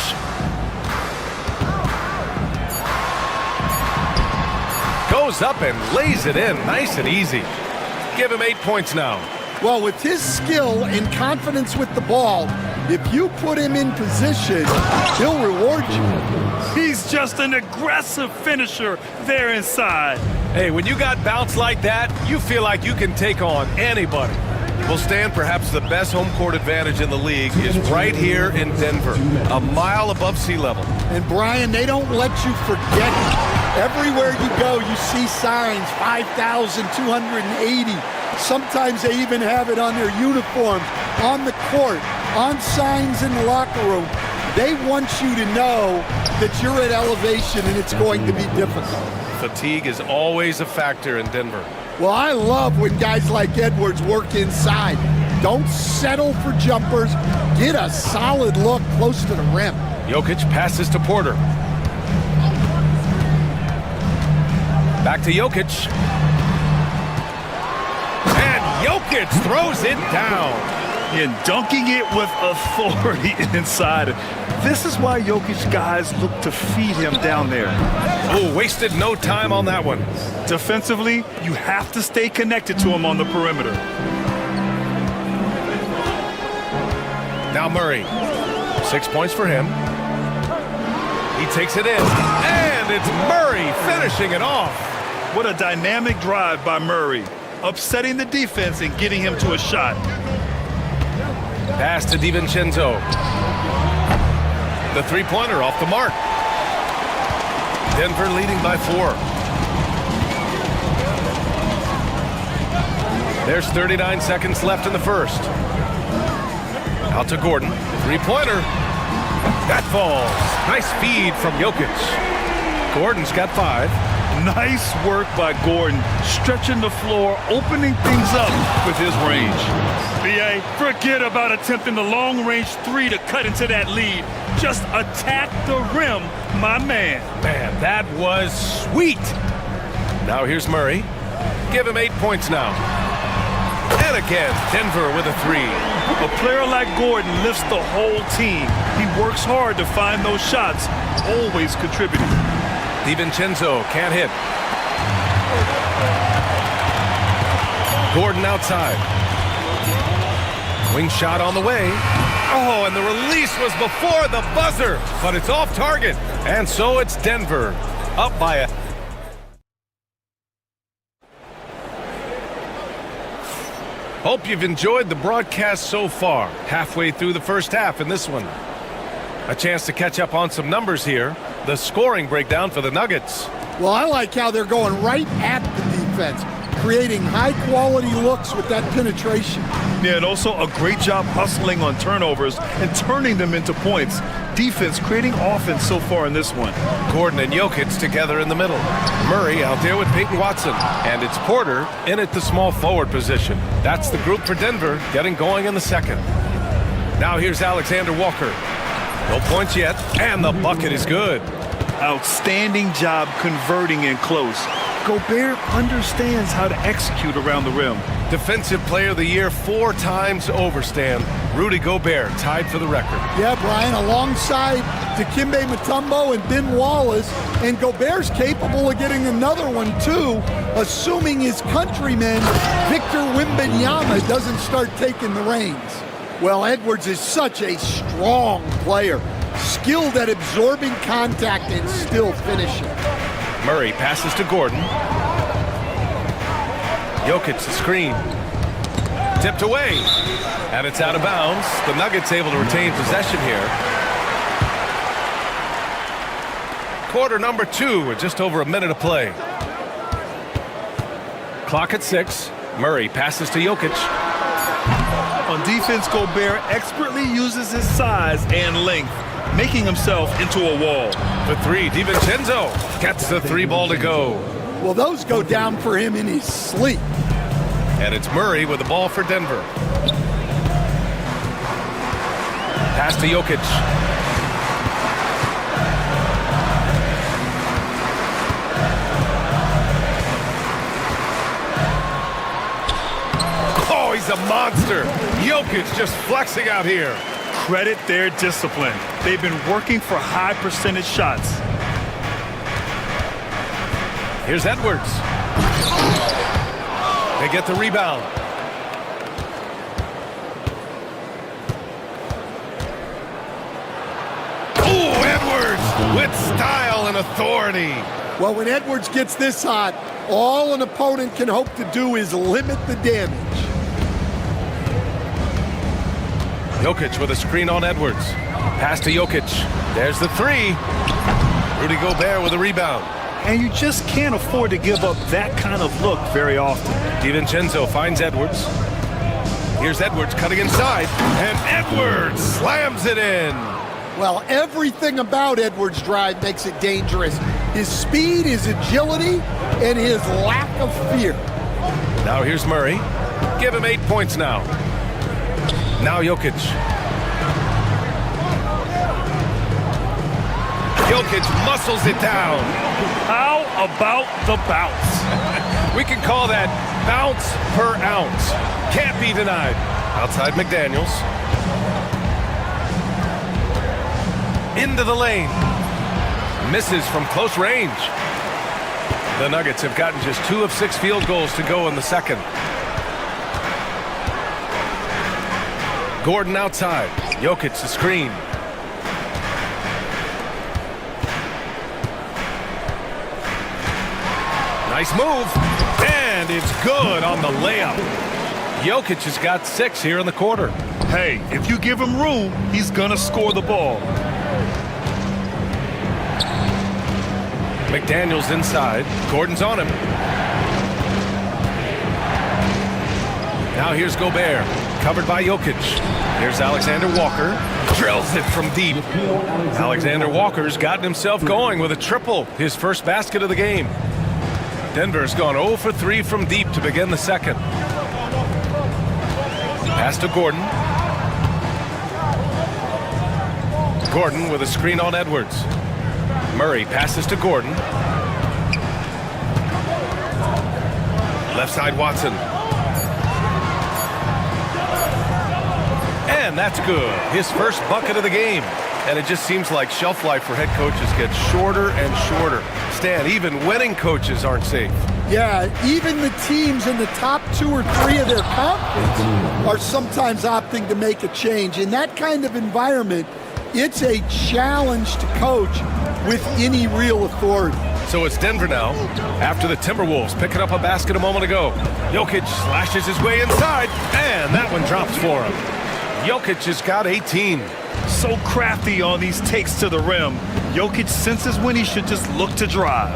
Goes up and lays it in. Nice and easy. Give him 8 points now. Well, with his skill and confidence with the ball, if you put him in position, he'll reward you. He's just an aggressive finisher there inside. Hey, when you got bounce like that, you feel like you can take on anybody. Well, Stan, perhaps the best home court advantage in the league is right here in Denver, a mile above sea level. And Brian, they don't let you forget it. Everywhere you go, you see signs, 5,280. Sometimes they even have it on their uniforms, on the court, on signs in the locker room. They want you to know that you're at elevation and it's going to be difficult. Fatigue is always a factor in Denver. Well, I love when guys like Edwards work inside. Don't settle for jumpers. Get a solid look close to the rim. Jokic passes to Porter. Back to Jokic. And Jokic throws it down. And dunking it with authority inside. This is why Jokic guys look to feed him down there. Oh, wasted no time on that one. Defensively, you have to stay connected to him on the perimeter. Now Murray. 6 points for him. He takes it in. And it's Murray finishing it off. What a dynamic drive by Murray. Upsetting the defense and getting him to a shot. Pass to DiVincenzo. The three-pointer off the mark. Denver leading by 4. There's 39 seconds left in the first. Out to Gordon. Three-pointer. That falls. Nice feed from Jokic. Gordon's got 5. Nice work by Gordon, stretching the floor, opening things up with his range. BA, forget about attempting the long-range 3 to cut into that lead. Just attack the rim, my man. Man, that was sweet. Now here's Murray. Give him 8 points now. And again, Denver with a 3. A player like Gordon lifts the whole team. He works hard to find those shots, always contributing. DiVincenzo can't hit. Gordon outside. Wing shot on the way. Oh, and the release was before the buzzer, but it's off target. And so it's Denver up by a... Hope you've enjoyed the broadcast so far. Halfway through the first half in this one. A chance to catch up on some numbers here. The scoring breakdown for the Nuggets. Well, I like how they're going right at the defense, creating high-quality looks with that penetration. Yeah, and also a great job hustling on turnovers and turning them into points. Defense creating offense so far in this one. Gordon and Jokic together in the middle. Murray out there with Peyton Watson. And it's Porter in at the small forward position. That's the group for Denver getting going in the second. Now here's Alexander Walker. No points yet, and the bucket is good. Outstanding job converting in close. Gobert understands how to execute around the rim. Defensive Player of the Year 4 times over, Stan. Rudy Gobert tied for the record. Yeah, Brian, alongside Dikembe Mutombo and Ben Wallace, and Gobert's capable of getting another one too, assuming his countryman Victor Wembanyama doesn't start taking the reins. Well, Edwards is such a strong player, skilled at absorbing contact and still finishing. Murray passes to Gordon. Jokic the screen. Tipped away. And it's out of bounds. The Nuggets able to retain possession here. Quarter number 2 with just over a minute of play. Clock at 6. Murray passes to Jokic. On defense, Gobert expertly uses his size and length, making himself into a wall. For 3, DiVincenzo gets the 3 ball to go. Well, those go down for him in his sleep. And it's Murray with the ball for Denver. Pass to Jokic. Oh, he's a monster. Jokic just flexing out here. Credit their discipline. They've been working for high percentage shots. Here's Edwards. They get the rebound. Oh, Edwards with style and authority. Well, when Edwards gets this hot, all an opponent can hope to do is limit the damage. Jokic with a screen on Edwards. Pass to Jokic. There's the 3. Rudy Gobert with a rebound. And you just can't afford to give up that kind of look very often. DiVincenzo finds Edwards. Here's Edwards cutting inside. And Edwards slams it in. Well, everything about Edwards' drive makes it dangerous. His speed, his agility, and his lack of fear. Now here's Murray. Give him 8 points now. Now Jokic. Jokic muscles it down. How about the bounce? We can call that bounce per ounce. Can't be denied. Outside McDaniels. Into the lane. Misses from close range. The Nuggets have gotten just 2 of 6 field goals to go in the second. Gordon outside. Jokic the screen. Nice move. And it's good on the layup. Jokic has got 6 here in the quarter. Hey, if you give him room, he's gonna score the ball. McDaniels inside. Gordon's on him. Now here's Gobert. Covered by Jokic. Here's Alexander Walker. Drills it from deep. Alexander Walker's gotten himself going with a triple. His first basket of the game. Denver's gone 0 for 3 from deep to begin the second. Pass to Gordon. Gordon with a screen on Edwards. Murray passes to Gordon. Left side Watson. And that's good. His first bucket of the game. And it just seems like shelf life for head coaches gets shorter and shorter. Stan, even winning coaches aren't safe. Yeah, even the teams in the top 2 or 3 of their conference are sometimes opting to make a change. In that kind of environment, it's a challenge to coach with any real authority. So it's Denver now, after the Timberwolves picking up a basket a moment ago. Jokic slashes his way inside, and that one drops for him. Jokic has got 18. So crafty on these takes to the rim. Jokic senses when he should just look to drive.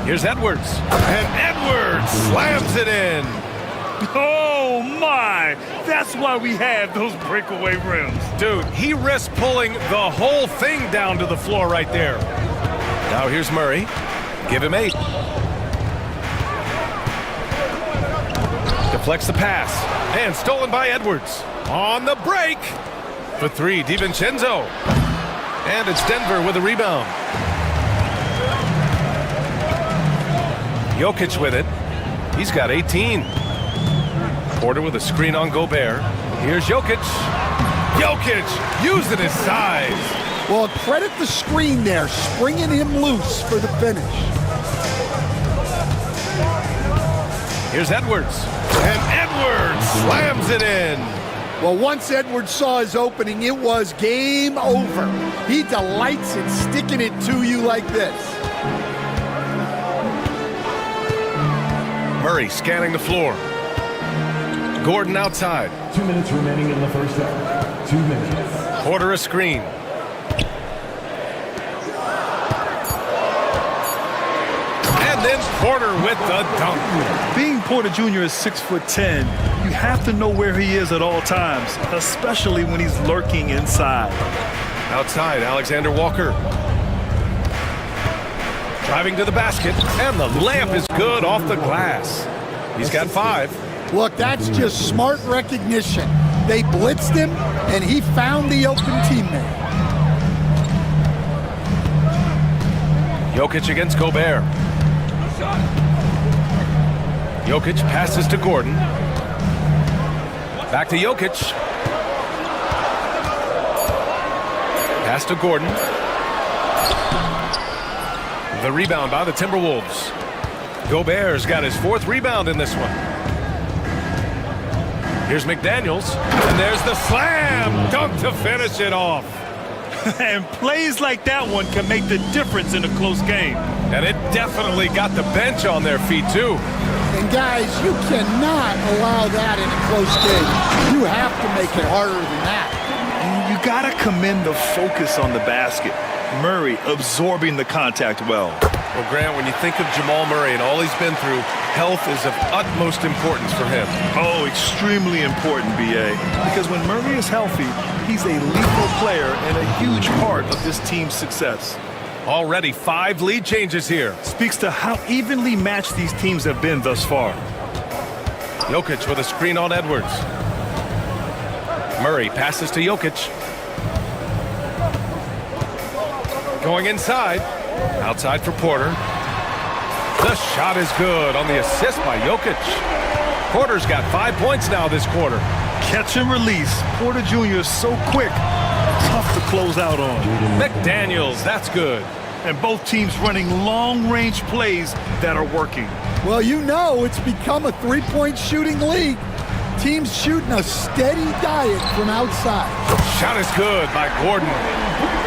Here's Edwards. And Edwards slams it in. Oh, my. That's why we have those breakaway rims. Dude, he risked pulling the whole thing down to the floor right there. Now here's Murray. Give him 8. Deflects the pass. And stolen by Edwards. On the break. For 3, DiVincenzo. And it's Denver with a rebound. Jokic with it. He's got 18. Porter with a screen on Gobert. Here's Jokic. Jokic using his size. Well, credit the screen there, springing him loose for the finish. Here's Edwards. And Edwards slams it in. Well, once Edwards saw his opening, it was game over. He delights in sticking it to you like this. Murray scanning the floor. Gordon outside. 2 minutes remaining in the first half. 2 minutes. Porter a screen. And then Porter with the dunk. Being Porter Jr. is 6'10", you have to know where he is at all times, especially when he's lurking inside. Outside, Alexander Walker. Driving to the basket, and the layup is good off the glass. He's got 5. Look, that's just smart recognition. They blitzed him, and he found the open teammate. Jokic against Gobert. Jokic passes to Gordon. Back to Jokic. Pass to Gordon. The rebound by the Timberwolves. Gobert's got his 4th rebound in this one. Here's McDaniels, and there's the slam dunk to finish it off. And plays like that one can make the difference in a close game. And it definitely got the bench on their feet, too. And guys, you cannot allow that in a close game. You have to make it harder than that. You gotta commend the focus on the basket. Murray absorbing the contact well. Well, Grant, when you think of Jamal Murray and all he's been through, health is of utmost importance for him. Oh, extremely important, B.A. Because when Murray is healthy, he's a lethal player and a huge part of this team's success. Already 5 lead changes here. Speaks to how evenly matched these teams have been thus far. Jokic with a screen on Edwards. Murray passes to Jokic. Going inside. Outside for Porter. The shot is good on the assist by Jokic. Porter's got 5 points now this quarter. Catch and release. Porter Jr. is so quick. Tough to close out on. McDaniels, that's good. And both teams running long-range plays that are working. Well, you know it's become a three-point shooting league. Teams shooting a steady diet from outside. Shot is good by Gordon.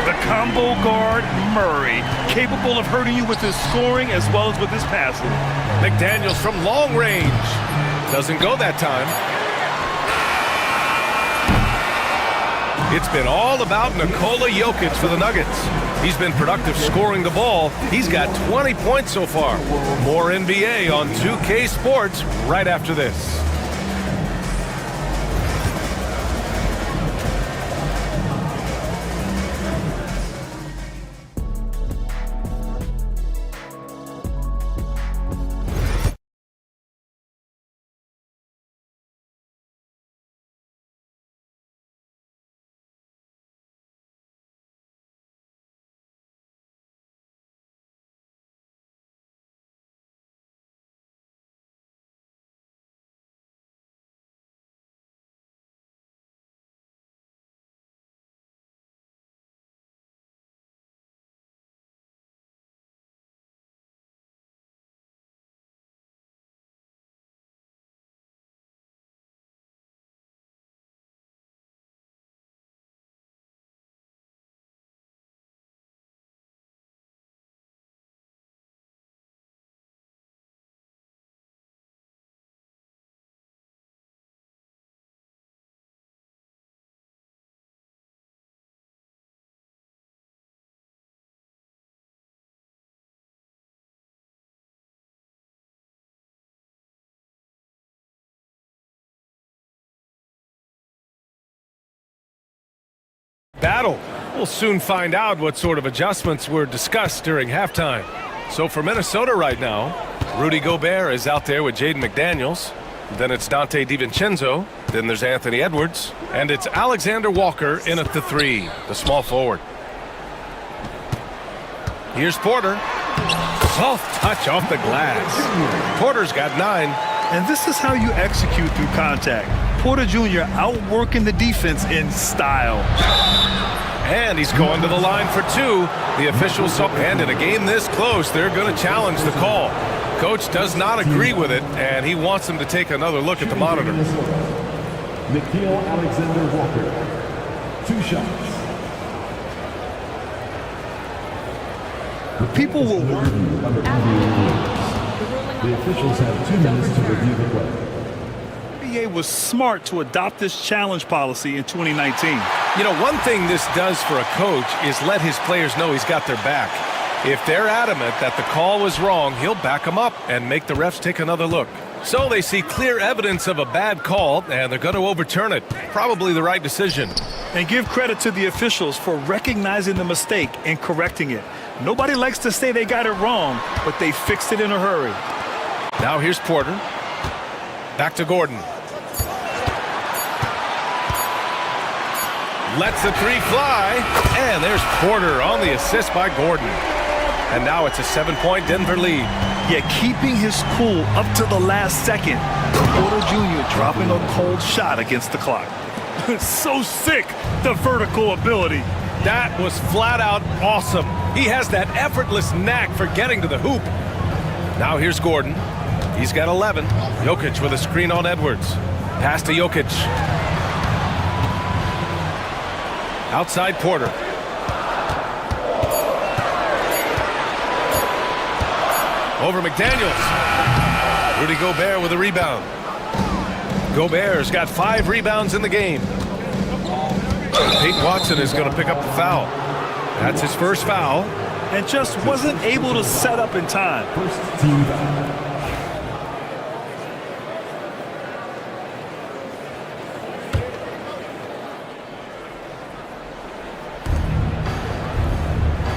The combo guard, Murray, capable of hurting you with his scoring as well as with his passing. McDaniels from long range. Doesn't go that time. It's been all about Nikola Jokic for the Nuggets. He's been productive scoring the ball. He's got 20 points so far. More NBA on 2K Sports right after this. Battle. We'll soon find out what sort of adjustments were discussed during halftime. So for Minnesota right now, Rudy Gobert is out there with Jaden McDaniels. Then it's Dante DiVincenzo. Then there's Anthony Edwards. And it's Alexander Walker in at the 3, the small forward. Here's Porter. Soft touch off the glass. Porter's got 9. And this is how you execute through contact. Porter Jr. outworking the defense in style. And he's going to the line for 2. The officials saw, and in a game this close, they're going to challenge the call. Coach does not agree with it, and he wants them to take another look at the monitor. Nickeil Alexander-Walker, 2 shots. People will work. The ruling The officials have 2 minutes to review the play. NBA was smart to adopt this challenge policy in 2019. You know, one thing this does for a coach is let his players know he's got their back. If they're adamant that the call was wrong, he'll back them up and make the refs take another look. So they see clear evidence of a bad call, and they're going to overturn it. Probably the right decision. And give credit to the officials for recognizing the mistake and correcting it. Nobody likes to say they got it wrong, but they fixed it in a hurry. Now here's Porter. Back to Gordon. Lets the three fly, and there's Porter on the assist by Gordon. And now it's a 7-point Denver lead. Yet keeping his cool up to the last second. Porter Jr. dropping a cold shot against the clock. So sick, the vertical ability. That was flat out awesome. He has that effortless knack for getting to the hoop. Now here's Gordon. He's got 11. Jokic with a screen on Edwards. Pass to Jokic. Outside Porter. Over McDaniels. Rudy Gobert with a rebound. Gobert's got 5 rebounds in the game. Peyton Watson is going to pick up the foul. That's his first foul. And just wasn't able to set up in time. First team foul.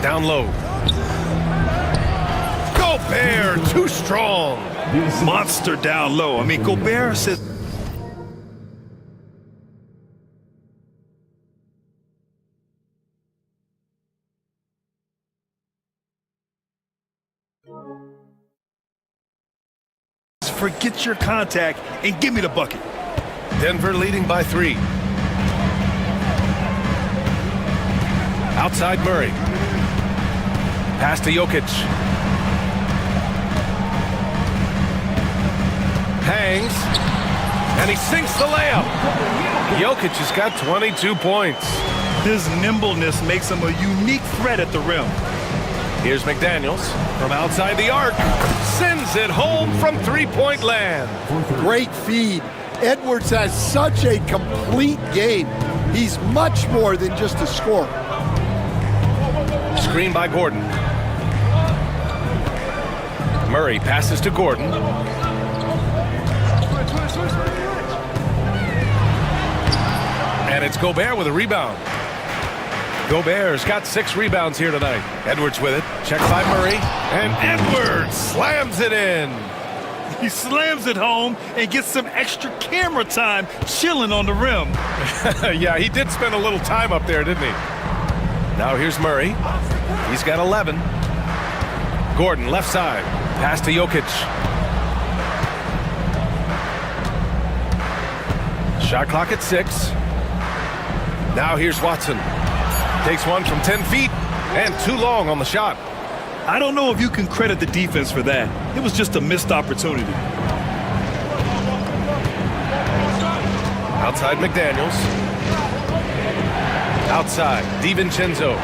Down low. Gobert, too strong. Monster down low. I mean, Gobert says... Forget your contact and give me the bucket. Denver leading by 3. Outside Murray. Pass to Jokic. Hangs. And he sinks the layup. Jokic has got 22 points. His nimbleness makes him a unique threat at the rim. Here's McDaniels from outside the arc. Sends it home from three-point land. Great feed. Edwards has such a complete game. He's much more than just a scorer. Screen by Gordon. Murray passes to Gordon. And it's Gobert with a rebound. Gobert's got 6 rebounds here tonight. Edwards with it. Checked by Murray. And Edwards slams it in. He slams it home and gets some extra camera time chilling on the rim. Yeah, he did spend a little time up there, didn't he? Now here's Murray. He's got 11. Gordon, left side. Pass to Jokic. Shot clock at 6. Now here's Watson. Takes one from 10 feet and too long on the shot. I don't know if you can credit the defense for that. It was just a missed opportunity. Outside McDaniels. Outside DiVincenzo.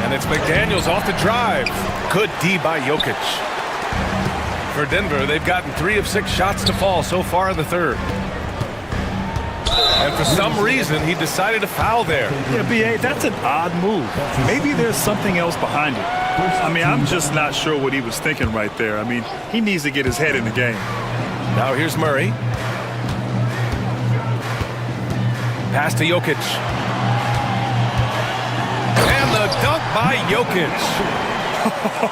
And it's McDaniels off the drive. Good D by Jokic. For Denver, they've gotten 3 of 6 shots to fall so far in the third. And for some reason, he decided to foul there. Yeah, B.A., that's an odd move. Maybe there's something else behind it. I mean, I'm just not sure what he was thinking right there. I mean, he needs to get his head in the game. Now here's Murray. Pass to Jokic. And the dunk by Jokic.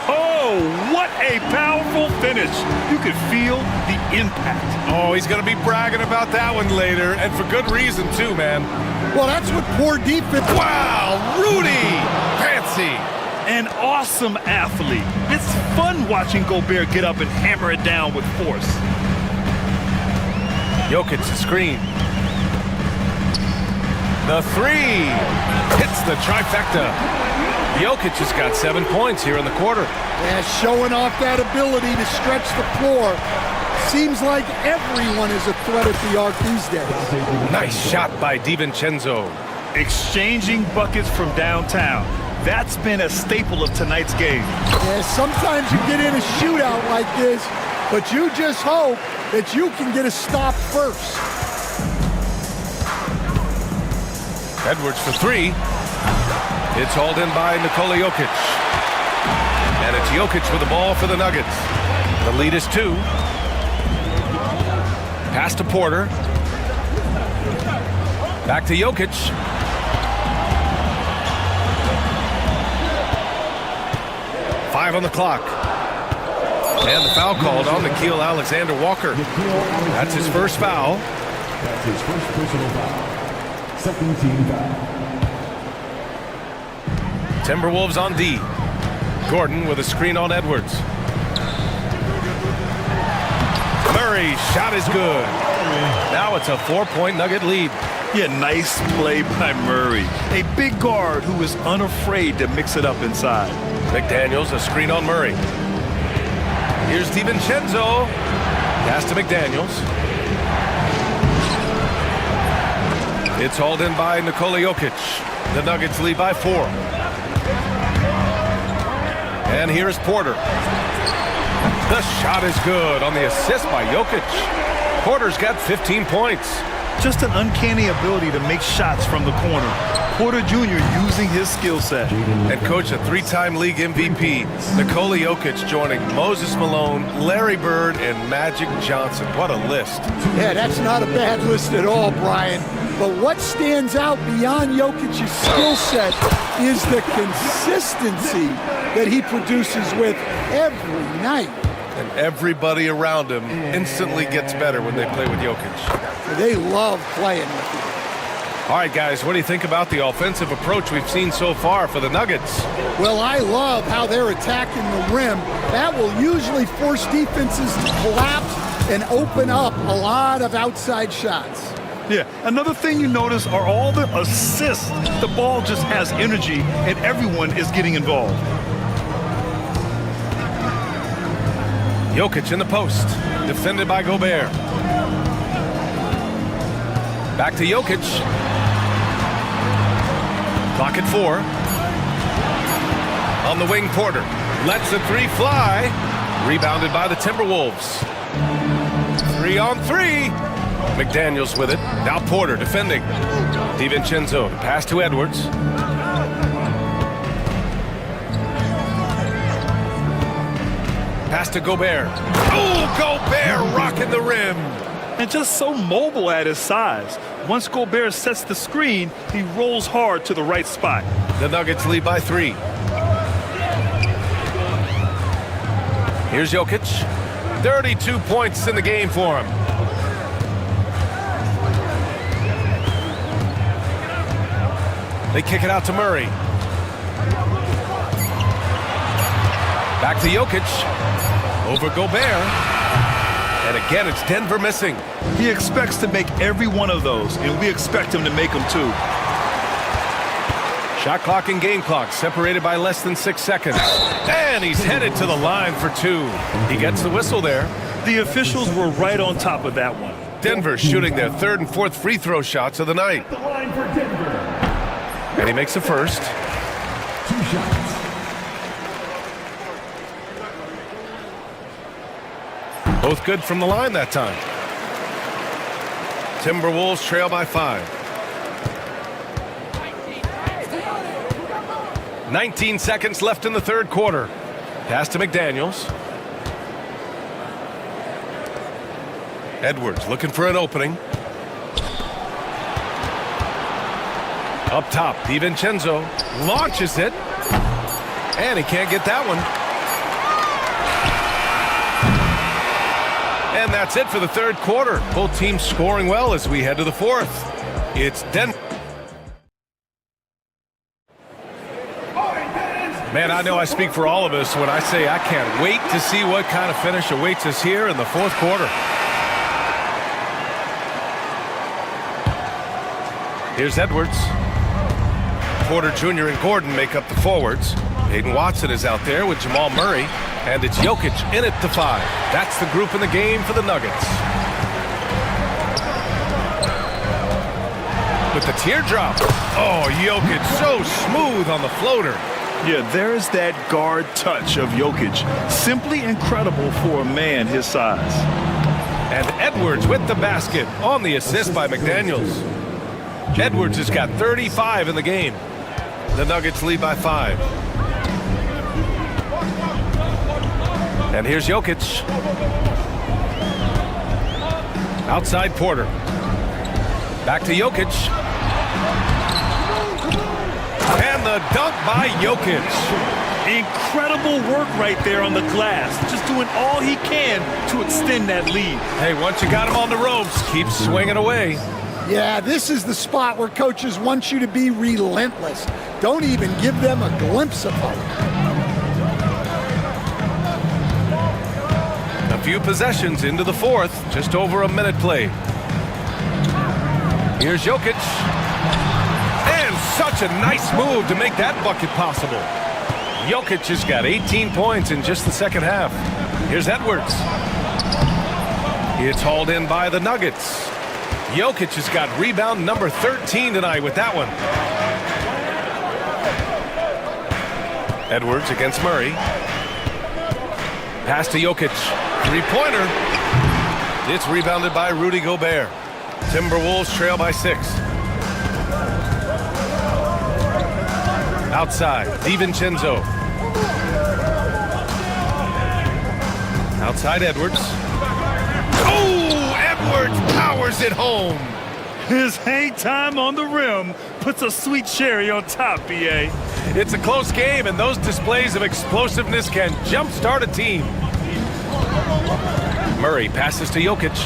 Oh, what a powerful finish. You could feel the impact. Oh, he's going to be bragging about that one later, and for good reason, too, man. Well, that's what poor defense... Wow, Rudy! Fancy. An awesome athlete. It's fun watching Gobert get up and hammer it down with force. Jokic the screen. The 3 hits the trifecta. Jokic has got 7 points here in the quarter. Yeah, showing off that ability to stretch the floor. Seems like everyone is a threat at the arc these days. Nice shot by DiVincenzo. Exchanging buckets from downtown. That's been a staple of tonight's game. Yeah, sometimes you get in a shootout like this, but you just hope that you can get a stop first. Edwards for three. It's hauled in by Nikola Jokic. And it's Jokic with the ball for the Nuggets. The lead is 2. Pass to Porter. Back to Jokic. Five on the clock. And the foul called on Nickeil Alexander-Walker. That's his first foul. That's his first personal foul. Second team foul. Timberwolves on D. Gordon with a screen on Edwards. Murray, shot is good. Now it's a 4-point Nugget lead. Yeah, nice play by Murray. A big guard who is unafraid to mix it up inside. McDaniels, a screen on Murray. Here's DiVincenzo. Pass to McDaniels. It's hauled in by Nikola Jokic. The Nuggets lead by 4. And here's Porter. The shot is good on the assist by Jokic. Porter's got 15 points. Just an uncanny ability to make shots from the corner. Porter Jr. using his skill set. And coach, a 3-time league MVP, Nikola Jokic joining Moses Malone, Larry Bird, and Magic Johnson. What a list. Yeah, that's not a bad list at all, Brian. But what stands out beyond Jokic's skill set is the consistency that he produces with every night. And everybody around him instantly gets better when they play with Jokic. They love playing with him. All right, guys, what do you think about the offensive approach we've seen so far for the Nuggets? Well, I love how they're attacking the rim. That will usually force defenses to collapse and open up a lot of outside shots. Yeah, another thing you notice are all the assists. The ball just has energy and everyone is getting involved. Jokic in the post, defended by Gobert. Back to Jokic. Clock at 4. On the wing, Porter lets the 3 fly. Rebounded by the Timberwolves. 3 on 3. McDaniels with it. Now Porter defending. DiVincenzo to pass to Edwards. Pass to Gobert. Oh, Gobert rocking the rim. And just so mobile at his size. Once Gobert sets the screen, he rolls hard to the right spot. The Nuggets lead by 3. Here's Jokic. 32 points in the game for him. They kick it out to Murray. Back to Jokic. Over Gobert. And again, it's Denver missing. He expects to make every one of those, and we expect him to make them too. Shot clock and game clock separated by less than 6 seconds. And he's headed to the line for 2. He gets the whistle there. The officials were right on top of that one. Denver shooting their 3rd and 4th free throw shots of the night. The line for Denver. And he makes the first. 2 shots. Both good from the line that time. Timberwolves trail by 5. 19 seconds left in the 3rd quarter. Pass to McDaniels. Edwards looking for an opening. Up top, DiVincenzo launches it. And he can't get that one. And that's it for the 3rd quarter. Both teams scoring well as we head to the 4th. It's Denver. Man, I know I speak for all of us when I say I can't wait to see what kind of finish awaits us here in the 4th quarter. Here's Edwards. Porter Jr. and Gordon make up the forwards. Hayden Watson is out there with Jamal Murray. And it's Jokic in it to 5. That's the group in the game for the Nuggets. With the teardrop. Oh, Jokic so smooth on the floater. Yeah, there's that guard touch of Jokic. Simply incredible for a man his size. And Edwards with the basket on the assist by McDaniels. Edwards has got 35 in the game. The Nuggets lead by 5. And here's Jokic. Outside Porter. Back to Jokic. And the dunk by Jokic. Incredible work right there on the glass. Just doing all he can to extend that lead. Hey, once you got him on the ropes, keep swinging away. Yeah, this is the spot where coaches want you to be relentless. Don't even give them a glimpse of hope. A few possessions into the fourth, just over a minute played. Here's Jokic. And such a nice move to make that bucket possible. Jokic has got 18 points in just the second half. Here's Edwards. It's hauled in by the Nuggets. Jokic has got rebound number 13 tonight with that one. Edwards against Murray. Pass to Jokic. Three-pointer. It's rebounded by Rudy Gobert. Timberwolves trail by 6. Outside, DiVincenzo. Outside Edwards. Oh, Edwards powers it home. His hang time on the rim puts a sweet cherry on top, BA. It's a close game, and those displays of explosiveness can jumpstart a team. Murray passes to Jokic.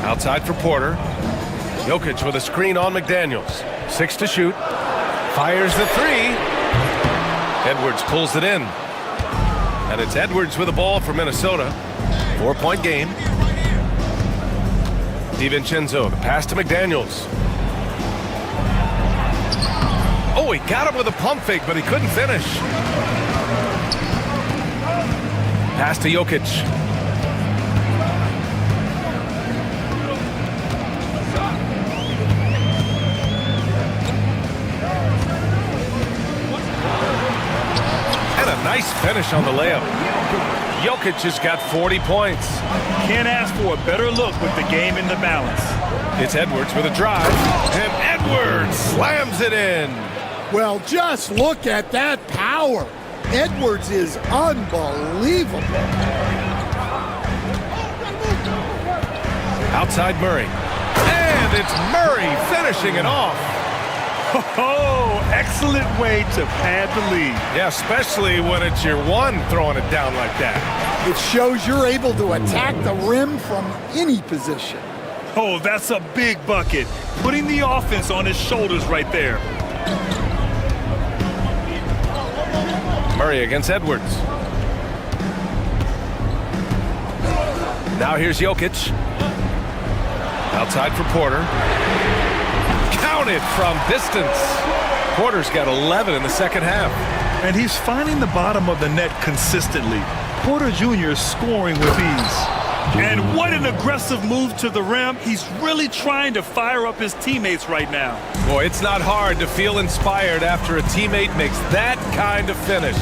Outside for Porter. Jokic with a screen on McDaniels. 6 to shoot. Fires the 3. Edwards pulls it in. And it's Edwards with the ball for Minnesota. 4-point game. DiVincenzo, the pass to McDaniels. Oh, he got him with a pump fake, but he couldn't finish. Pass to Jokic. Nice finish on the layup. Jokic has got 40 points. Can't ask for a better look with the game in the balance. It's Edwards with a drive, and Edwards slams it in. Well, just look at that power. Edwards is unbelievable. Outside Murray. And it's Murray finishing it off. Oh, excellent way to pad the lead. Yeah, especially when it's your one throwing it down like that. It shows you're able to attack the rim from any position. Oh, that's a big bucket. Putting the offense on his shoulders right there. Murray against Edwards. Now here's Jokic. Outside for Porter. Counted from distance. Porter's got 11 in the second half. And he's finding the bottom of the net consistently. Porter Jr. scoring with ease. And what an aggressive move to the rim. He's really trying to fire up his teammates right now. Boy, it's not hard to feel inspired after a teammate makes that kind of finish.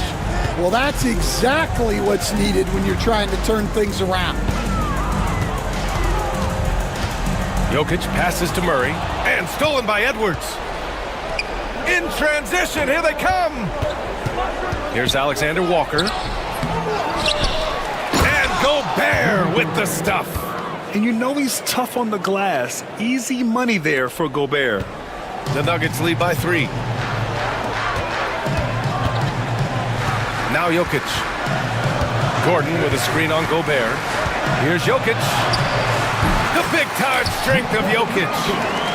Well, that's exactly what's needed when you're trying to turn things around. Jokic passes to Murray, and stolen by Edwards. In transition, here they come. Here's Alexander Walker. And Gobert with the stuff. And you know he's tough on the glass. Easy money there for Gobert. The Nuggets lead by 3. Now Jokic. Gordon with a screen on Gobert. Here's Jokic. The big-time strength of Jokic.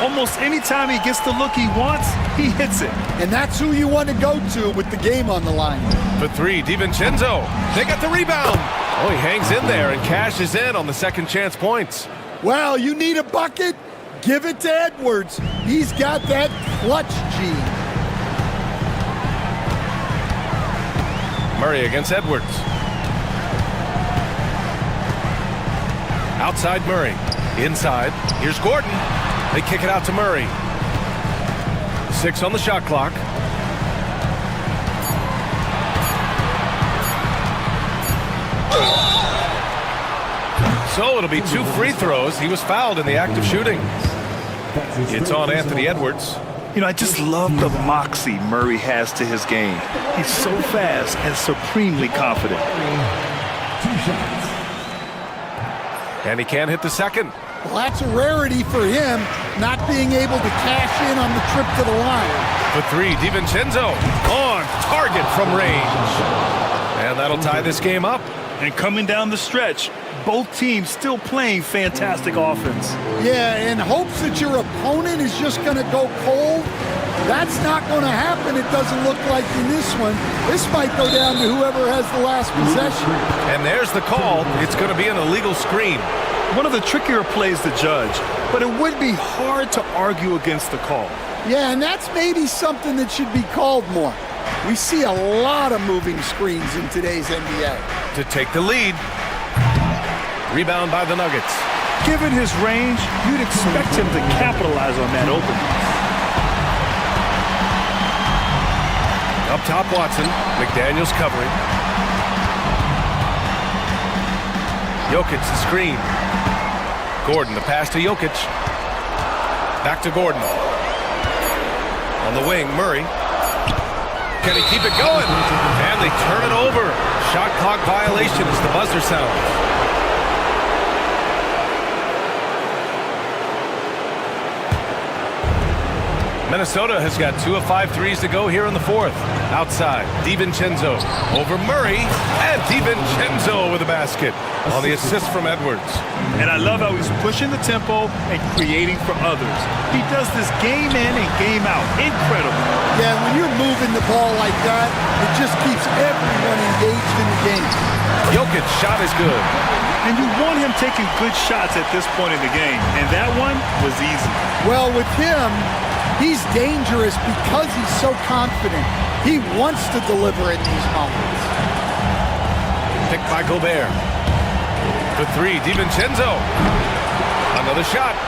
Almost any time he gets the look he wants, he hits it. And that's who you want to go to with the game on the line. For 3, DiVincenzo. They got the rebound. Oh, he hangs in there and cashes in on the second chance points. Well, you need a bucket? Give it to Edwards. He's got that clutch gene. Murray against Edwards. Outside Murray. Inside. Here's Gordon. They kick it out to Murray. 6 on the shot clock. So it'll be 2 free throws. He was fouled in the act of shooting. It's on Anthony Edwards. You know, I just love the moxie Murray has to his game. He's so fast and supremely confident. 2 shots. And he can't hit the second. Well, that's a rarity for him, not being able to cash in on the trip to the line. For 3, DiVincenzo on target from range. And that'll tie this game up. And coming down the stretch, both teams still playing fantastic offense. Yeah, in hopes that your opponent is just going to go cold, that's not going to happen, it doesn't look like in this one. This might go down to whoever has the last possession. And there's the call. It's going to be an illegal screen. One of the trickier plays to judge, but it would be hard to argue against the call. Yeah, and that's maybe something that should be called more. We see a lot of moving screens in today's NBA. To take the lead. Rebound by the Nuggets. Given his range, you'd expect him to capitalize on that opening. Up top, Watson. McDaniels covering. Jokic the screen. Gordon, the pass to Jokic. Back to Gordon. On the wing, Murray. Can he keep it going? And they turn it over. Shot clock violation as the buzzer sounds. Minnesota has got 2 of 5 threes to go here in the 4th. Outside, DiVincenzo over Murray, and DiVincenzo with a basket on the assist from Edwards. And I love how he's pushing the tempo and creating for others. He does this game in and game out. Incredible. Yeah, when you're moving the ball like that, it just keeps everyone engaged in the game. Jokic shot is good. And you want him taking good shots at this point in the game, and that one was easy. Well, with him, he's dangerous because he's so confident. He wants to deliver in these moments. Picked by Gobert. For 3, DiVincenzo. Another shot.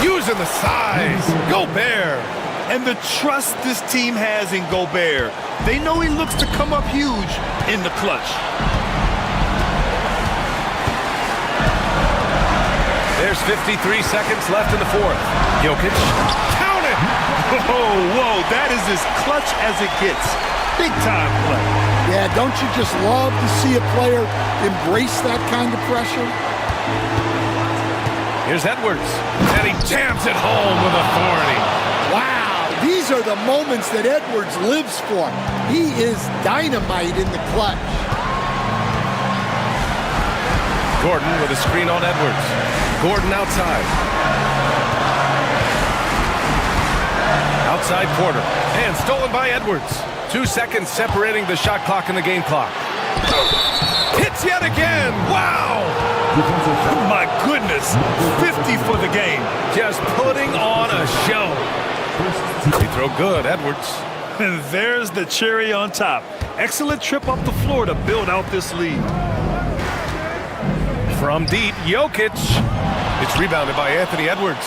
Using the size. Gobert. And the trust this team has in Gobert. They know he looks to come up huge in the clutch. There's 53 seconds left in the 4th. Jokic. Count it! Whoa, that is as clutch as it gets. Big time play. Yeah, don't you just love to see a player embrace that kind of pressure? Here's Edwards. And he jams it home with authority. Wow, these are the moments that Edwards lives for. He is dynamite in the clutch. Gordon with a screen on Edwards. Gordon outside. Outside Porter. And stolen by Edwards. 2 seconds separating the shot clock and the game clock. Hits yet again. Wow. My goodness. 50 for the game. Just putting on a show. Free throw good, Edwards. And there's the cherry on top. Excellent trip up the floor to build out this lead. From deep, Jokic. It's rebounded by Anthony Edwards.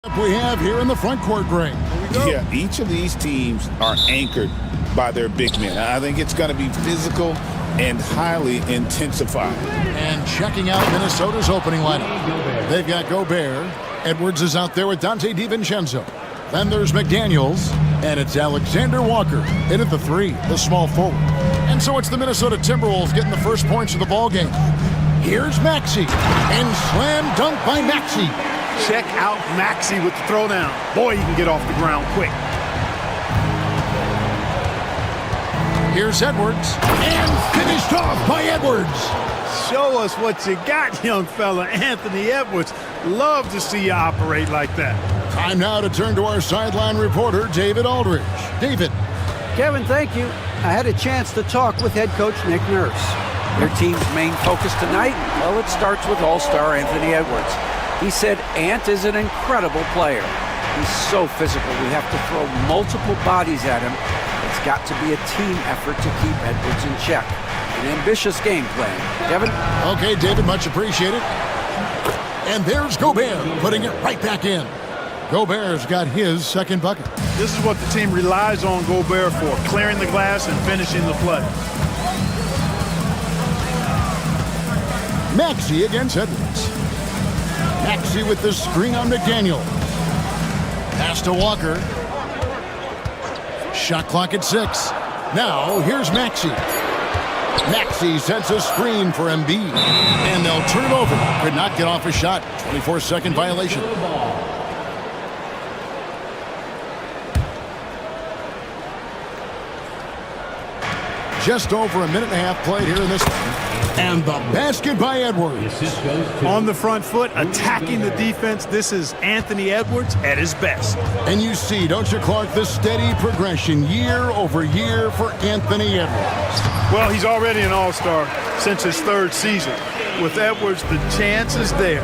We have here in the front court, Greg. Yeah, each of these teams are anchored by their big men. I think it's going to be physical and highly intensified. And checking out Minnesota's opening lineup. They've got Gobert. Edwards is out there with Dante DiVincenzo. Then there's McDaniels, and it's Alexander Walker in at the 3, the small forward. And so it's the Minnesota Timberwolves getting the first points of the ball game. Here's Maxey, and slam dunk by Maxey. Check out Maxey with the throwdown. Boy, he can get off the ground quick. Here's Edwards, and finished off by Edwards. Show us what you got, young fella. Anthony Edwards. Love to see you operate like that. Time now to turn to our sideline reporter, David Aldridge. David. Kevin, thank you. I had a chance to talk with head coach Nick Nurse. Their team's main focus tonight, well, it starts with all-star Anthony Edwards. He said Ant is an incredible player. He's so physical, we have to throw multiple bodies at him. It's got to be a team effort to keep Edwards in check. An ambitious game plan. Kevin? Okay, David, much appreciated. And there's Gobert, putting it right back in. Gobert's got his second bucket. This is what the team relies on Gobert for, clearing the glass and finishing the play. Maxey against Edwards. Maxey with the screen on McDaniel. Pass to Walker. Shot clock at 6. Now, here's Maxey. Maxey sets a screen for Embiid. And they'll turn it over. Could not get off a shot. 24-second violation. Just over a minute and a half played here in this one. And the basket by Edwards. On the front foot, attacking the defense. This is Anthony Edwards at his best. And you see, don't you, Clark, the steady progression year over year for Anthony Edwards. Well, he's already an all-star since his 3rd season. With Edwards, the chance is there,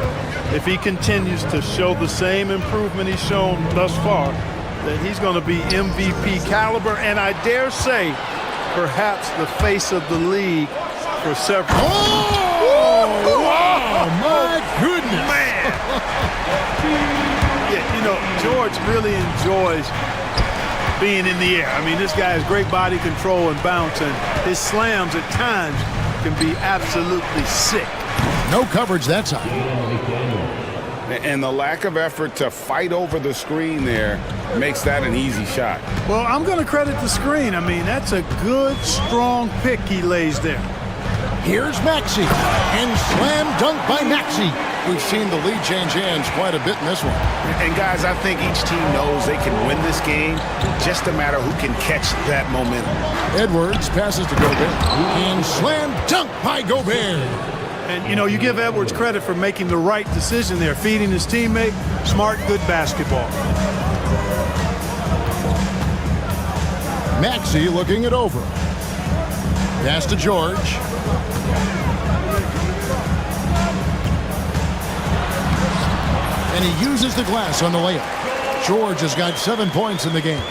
if he continues to show the same improvement he's shown thus far, that he's going to be MVP caliber, and I dare say, perhaps the face of the league for several. Oh, wow, my goodness. Man. Yeah, you know, George really enjoys being in the air. I mean, this guy has great body control and bounce, and his slams at times can be absolutely sick. No coverage that time. And the lack of effort to fight over the screen there makes that an easy shot. Well, I'm going to credit the screen. I mean, that's a good, strong pick he lays there. Here's Maxey, and slam dunk by Maxey. We've seen the lead change hands quite a bit in this one. And guys, I think each team knows they can win this game, just a matter who can catch that momentum. Edwards passes to Gobert, and slam dunk by Gobert. And, you know, you give Edwards credit for making the right decision there, feeding his teammate. Smart, good basketball. Maxey looking it over. Pass to George. And he uses the glass on the layup. George has got 7 points in the game.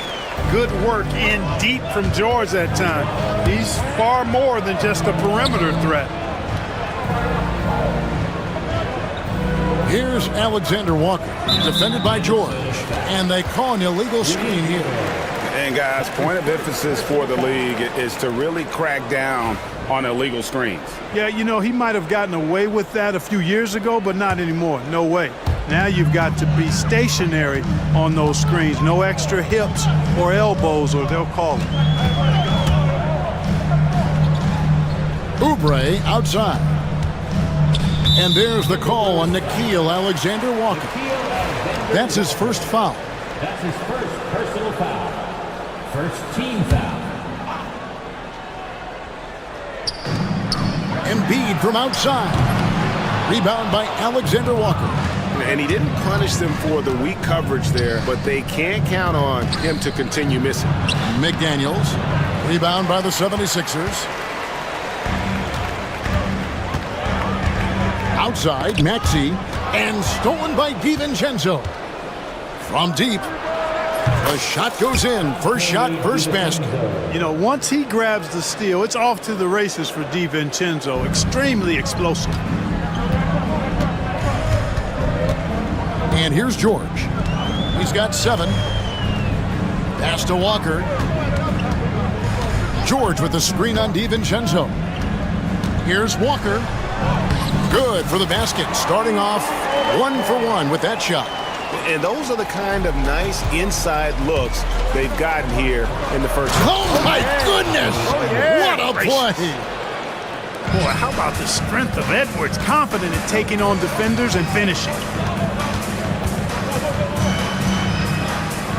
Good work in deep from George that time. He's far more than just a perimeter threat. Here's Alexander Walker, defended by George. And they call an illegal screen here. And guys, point of emphasis for the league is to really crack down on illegal screens. Yeah, you know, he might have gotten away with that a few years ago, but not anymore. No way. Now you've got to be stationary on those screens. No extra hips or elbows, or they'll call it. Oubre outside. And there's the call on Nickeil Alexander Walker. That's his first foul. That's his first personal foul. First team foul. Embiid from outside. Rebound by Alexander Walker. And he didn't punish them for the weak coverage there, but they can't count on him to continue missing. McDaniels. Rebound by the 76ers. Outside, Maxey. And stolen by DiVincenzo. From deep. The shot goes in. First shot, first basket. You know, once he grabs the steal, it's off to the races for DiVincenzo. Extremely explosive. And here's George. He's got 7. Pass to Walker. George with the screen on DiVincenzo. Here's Walker. Good for the basket. Starting off 1 for 1 with that shot. And those are the kind of nice inside looks they've gotten here in the first. Oh, my goodness! What a play! Boy, how about the strength of Edwards, confident in taking on defenders and finishing.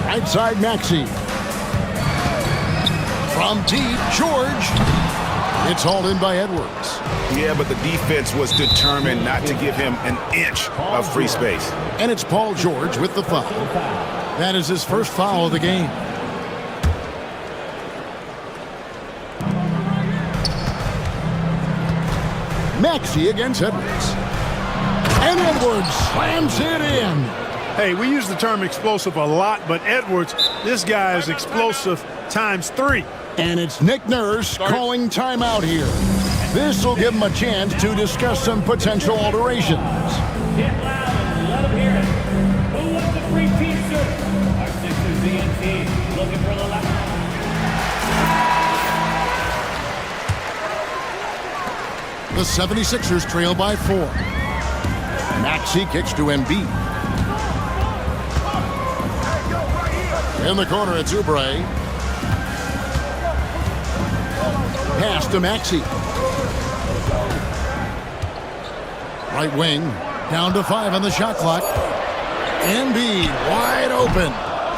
Right side, Maxey. From deep, George. It's hauled in by Edwards. Yeah, but the defense was determined not to give him an inch of free space. And it's Paul George with the foul. That is his first foul of the game. Maxey against Edwards. And Edwards slams it in. Hey, we use the term explosive a lot, but Edwards, this guy is explosive times 3. And it's Nick Nurse calling timeout here. This will give him a chance to discuss some potential alterations. Get loud and let them hear it. Who wants a free pizza? Our Sixers DNT looking for the left. The 76ers trail by 4. Maxey kicks to Embiid. In the corner, it's Oubre. Pass to Maxey. Right wing, down to 5 on the shot clock. Embiid wide open.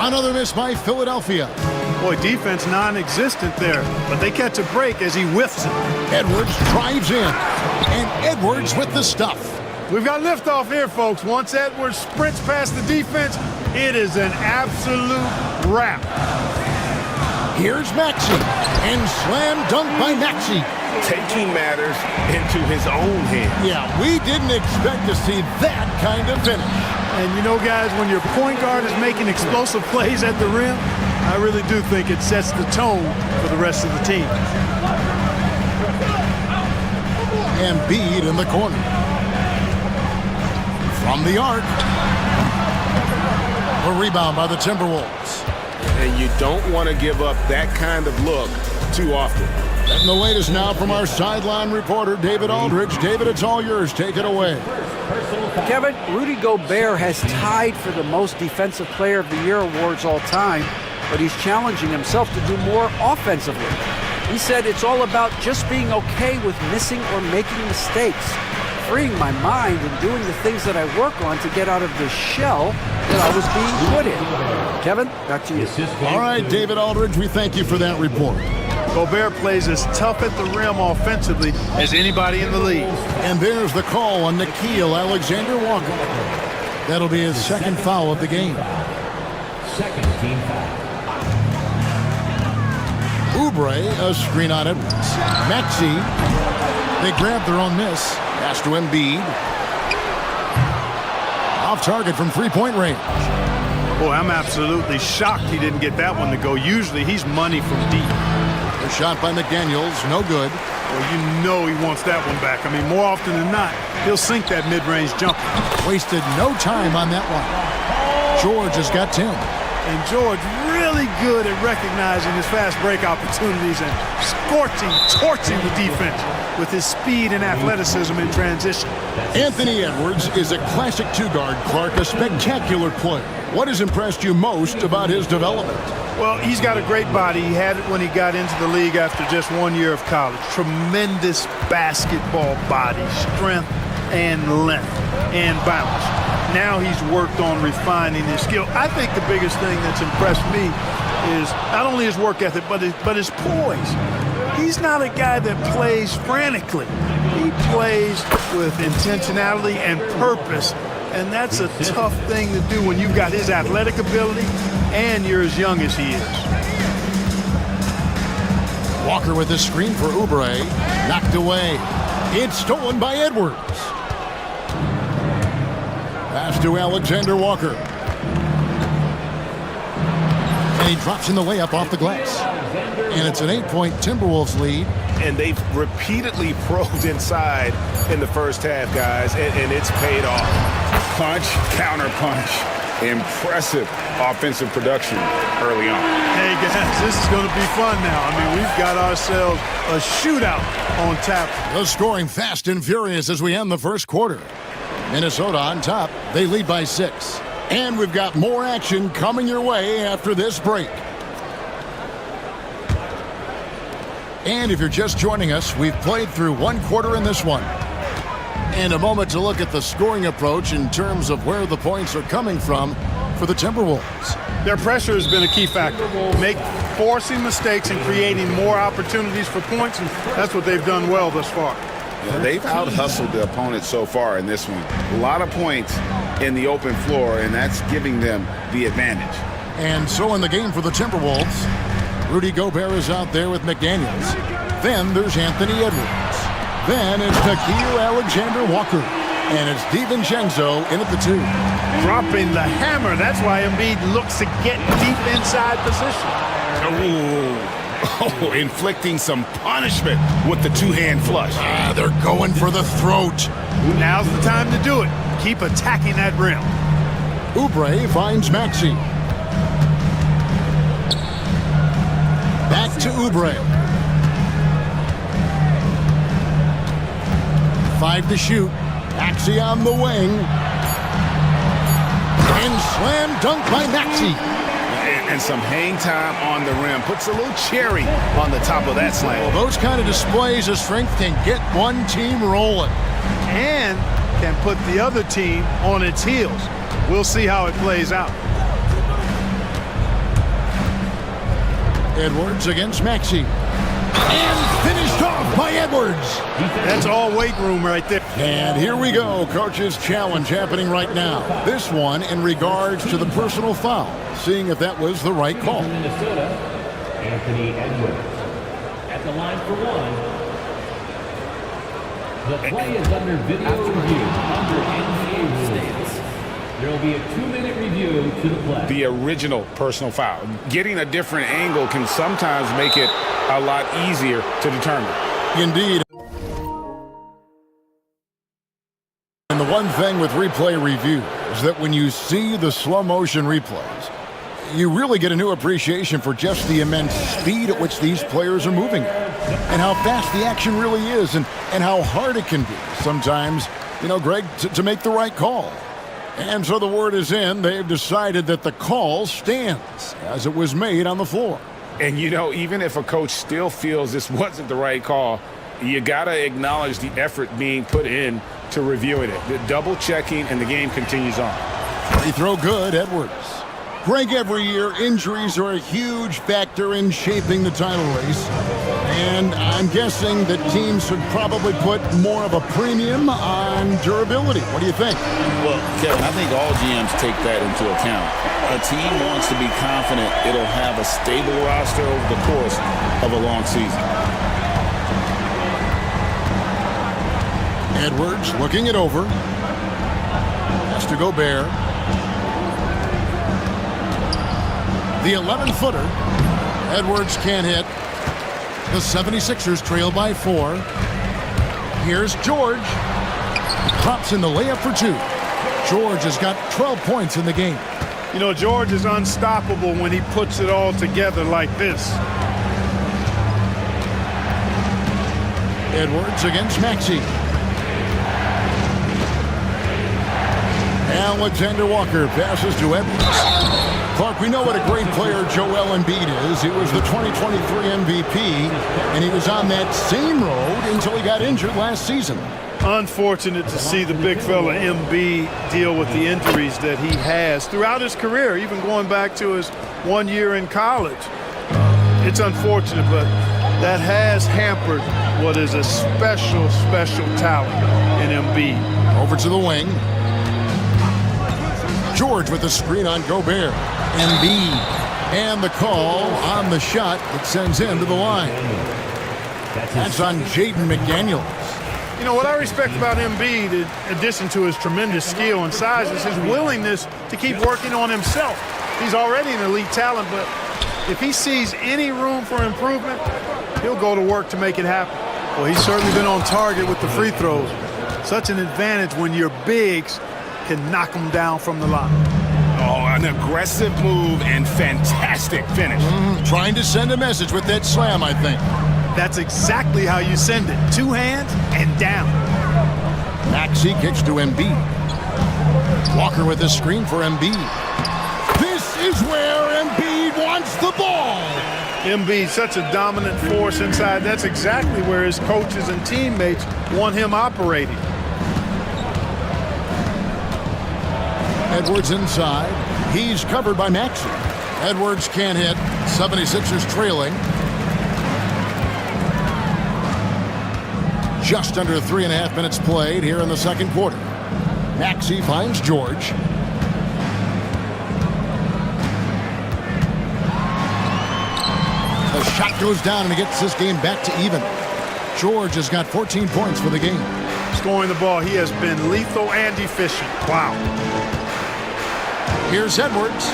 Another miss by Philadelphia. Boy, defense non-existent there, but they catch a break as he whiffs it. Edwards drives in, and Edwards with the stuff. We've got liftoff here, folks. Once Edwards sprints past the defense, it is an absolute wrap. Here's Maxey, and slam dunk by Maxey. Taking matters into his own hands. Yeah, we didn't expect to see that kind of finish. And you know, guys, when your point guard is making explosive plays at the rim, I really do think it sets the tone for the rest of the team. Embiid in the corner. From the arc. A rebound by the Timberwolves. And you don't want to give up that kind of look too often. And the latest now from our sideline reporter, David Aldridge. David, it's all yours. Take it away. Kevin, Rudy Gobert has tied for the most Defensive Player of the Year awards all time, but he's challenging himself to do more offensively. He said it's all about just being okay with missing or making mistakes, freeing my mind and doing the things that I work on to get out of the shell that I was being put in. Kevin, back to you. All right, David Aldridge, we thank you for that report. Gobert plays as tough at the rim offensively as anybody in the league. And there's the call on Nickeil Alexander-Walker. That'll be his second foul of the game. Second team foul. Oubre, a screen on Edwards. Maxey, they grab their own miss. Pass to Embiid. Off target from three-point range. Boy, I'm absolutely shocked he didn't get that one to go. Usually he's money from deep. A shot by McDaniels, no good. Well, you know he wants that one back. I mean, more often than not, he'll sink that mid-range jumper. Wasted no time on that one. George has got 10. And George really good at recognizing his fast break opportunities and torching the defense with his speed and athleticism in transition. Anthony Edwards is a classic two-guard, Clark, a spectacular player. What has impressed you most about his development? Well, he's got a great body. He had it when he got into the league after just 1 year of college. Tremendous basketball body, strength and length and bounce. Now he's worked on refining his skill. I think the biggest thing that's impressed me is not only his work ethic, but his poise. He's not a guy that plays frantically. He plays with intentionality and purpose, and that's a tough thing to do when you've got his athletic ability and you're as young as he is. Walker with the screen for Oubre. Knocked away. It's stolen by Edwards. Pass to Alexander Walker. And he drops in the layup off the glass. And it's an 8-point Timberwolves lead. And they've repeatedly probed inside in the first half, guys, and it's paid off. Punch, counter punch. Impressive offensive production early on. Hey, guys, this is going to be fun now. I mean, we've got ourselves a shootout on tap. The scoring fast and furious as we end the first quarter. Minnesota on top. They lead by 6. And we've got more action coming your way after this break. And if you're just joining us, we've played through one quarter in this one. And a moment to look at the scoring approach in terms of where the points are coming from for the Timberwolves. Their pressure has been a key factor. Forcing mistakes and creating more opportunities for points, and that's what they've done well thus far. Yeah, they've out-hustled the opponent so far in this one. A lot of points in the open floor, and that's giving them the advantage. And so in the game for the Timberwolves, Rudy Gobert is out there with McDaniels. Then there's Anthony Edwards. Then it's Nickeil Alexander-Walker. And it's DiVincenzo in at the 2. Dropping the hammer. That's why Embiid looks to get deep inside position. Oh, inflicting some punishment with the two-hand flush. They're going for the throat. Now's the time to do it. Keep attacking that rim. Oubre finds Maxey. Back to Oubre. 5 to shoot. Maxey on the wing. And slam dunk by Maxey. And some hang time on the rim. Puts a little cherry on the top of that slam. Well, those kind of displays of strength can get one team rolling. And can put the other team on its heels. We'll see how it plays out. Edwards against Maxey. And finished off by Edwards. That's all weight room right there. And here we go. Coach's challenge happening right now. This one in regards to the personal foul. Seeing if that was the right call. Minnesota, Anthony Edwards. At the line for 1. The play is under video review. Under NBA rules. There will be a 2-minute review to the play. The original personal foul. Getting a different angle can sometimes make it a lot easier to determine. Indeed. And the one thing with replay review is that when you see the slow motion replays, you really get a new appreciation for just the immense speed at which these players are moving and how fast the action really is and how hard it can be sometimes, you know, Greg, to make the right call. And so the word is in. They've decided that the call stands as it was made on the floor. And, you know, even if a coach still feels this wasn't the right call, you got to acknowledge the effort being put in to reviewing it. The double checking, and the game continues on. Free throw good, Edwards. Greg, every year, injuries are a huge factor in shaping the title race. And I'm guessing that teams should probably put more of a premium on durability. What do you think? Well, Kevin, I think all GMs take that into account. A team wants to be confident it'll have a stable roster over the course of a long season. Edwards looking it over. Has to Gobert. The 11-footer. Edwards can't hit. The 76ers trail by 4. Here's George. Drops in the layup for 2. George has got 12 points in the game. You know, George is unstoppable when he puts it all together like this. Edwards against Maxey. Alexander Walker passes to Edwards. Clark, we know what a great player Joel Embiid is. He was the 2023 MVP, and he was on that same road until he got injured last season. Unfortunate to see the big fella Embiid deal with the injuries that he has throughout his career, even going back to his 1 year in college. It's unfortunate, but that has hampered what is a special, special talent in Embiid. Over to the wing. George with the screen on Gobert. Embiid. And the call on the shot that sends him to the line. That's on Jaden McDaniels. You know, what I respect about Embiid, in addition to his tremendous skill and size, is his willingness to keep working on himself. He's already an elite talent, but if he sees any room for improvement, he'll go to work to make it happen. Well, he's certainly been on target with the free throws. Such an advantage when your bigs can knock them down from the line. Oh, an aggressive move and fantastic finish. Trying to send a message with that slam, I think. That's exactly how you send it. Two hands and down. Maxey kicks to Embiid. Walker with the screen for Embiid. This is where Embiid wants the ball. Embiid, such a dominant force inside. That's exactly where his coaches and teammates want him operating. Edwards inside. He's covered by Maxey. Edwards can't hit. 76ers trailing. Just under 3.5 minutes played here in the second quarter. Maxey finds George. The shot goes down and he gets this game back to even. George has got 14 points for the game. Scoring the ball, he has been lethal and efficient. Wow. Here's Edwards.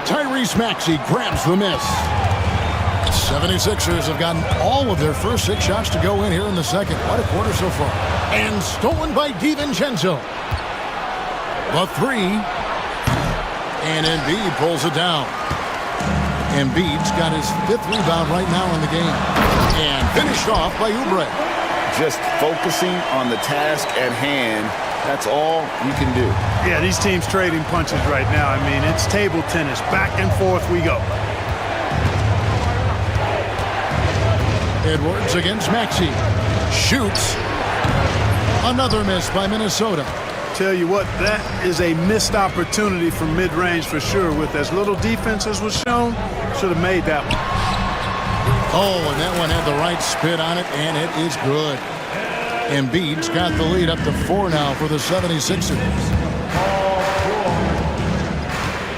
Tyrese Maxey grabs the miss. 76ers have gotten all of their first 6 shots to go in here in the second. What a quarter so far. And stolen by DiVincenzo. The three. And Embiid pulls it down. Embiid's got his 5th rebound right now in the game. And finished off by Oubre. Just focusing on the task at hand. That's all you can do. Yeah, these teams trading punches right now. I mean, it's table tennis. Back and forth we go. Edwards against Maxey. Shoots. Another miss by Minnesota. Tell you what, that is a missed opportunity from mid-range for sure. With as little defense as was shown, should have made that one. Oh, and that one had the right spin on it, and it is good. Embiid's got the lead up to 4 now for the 76ers.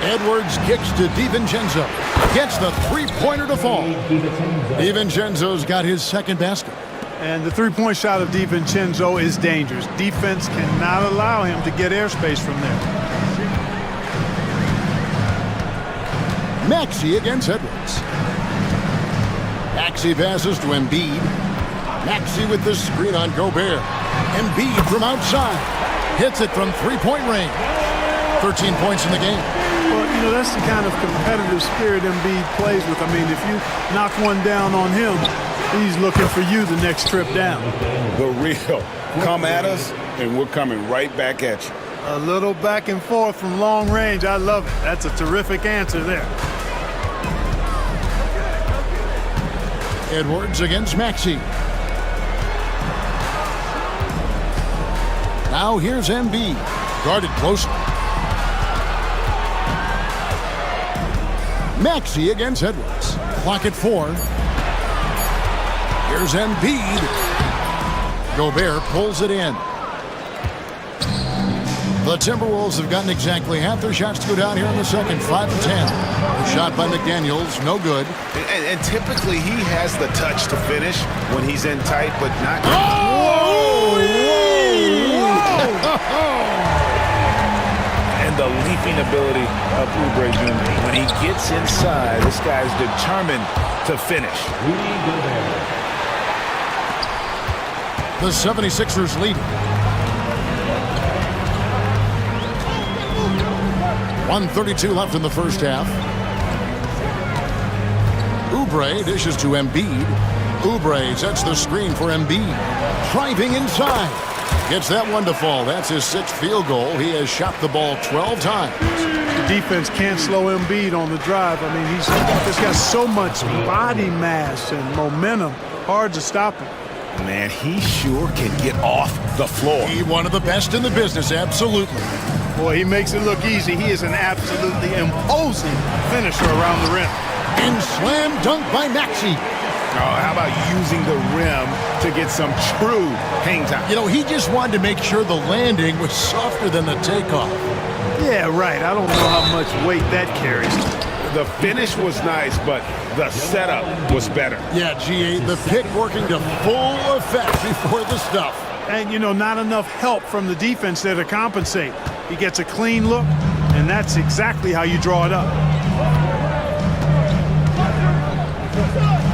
Edwards kicks to DiVincenzo. Gets the three-pointer to fall. DiVincenzo's got his second basket. And the three-point shot of DiVincenzo is dangerous. Defense cannot allow him to get airspace from there. Maxey against Edwards. Maxey passes to Embiid. Maxey with the screen on Gobert. Embiid from outside. Hits it from three-point range. 13 points in the game. Well, you know, that's the kind of competitive spirit Embiid plays with. I mean, if you knock one down on him, he's looking for you the next trip down. The real. Come at us, and we're coming right back at you. A little back and forth from long range. I love it. That's a terrific answer there. Edwards against Maxey. Now here's Embiid. Guarded closely. Maxey against Edwards. Clock at 4. Here's Embiid. Gobert pulls it in. The Timberwolves have gotten exactly half their shots to go down here in the second, 5 of 10. The shot by McDaniels, no good. And typically he has the touch to finish when he's in tight, but not. Oh! And the leaping ability of Oubre Jr. When he gets inside, this guy's determined to finish. The 76ers lead. 1:32 left in the first half. Oubre dishes to Embiid. Oubre sets the screen for Embiid. Driving inside. Gets that one to fall. That's his 6th field goal. He has shot the ball 12 times. The defense can't slow Embiid on the drive. I mean, he's just got so much body mass and momentum. Hard to stop him. Man, he sure can get off the floor. He one of the best in the business, absolutely. Boy, he makes it look easy. He is an absolutely imposing finisher around the rim. And slam dunk by Maxey. Oh, how about using the rim to get some true hang time? You know, he just wanted to make sure the landing was softer than the takeoff. Yeah, right. I don't know how much weight that carries. The finish was nice, but the setup was better. Yeah, G8, the pick working to full effect before the stuff. And, you know, not enough help from the defense there to compensate. He gets a clean look, and that's exactly how you draw it up.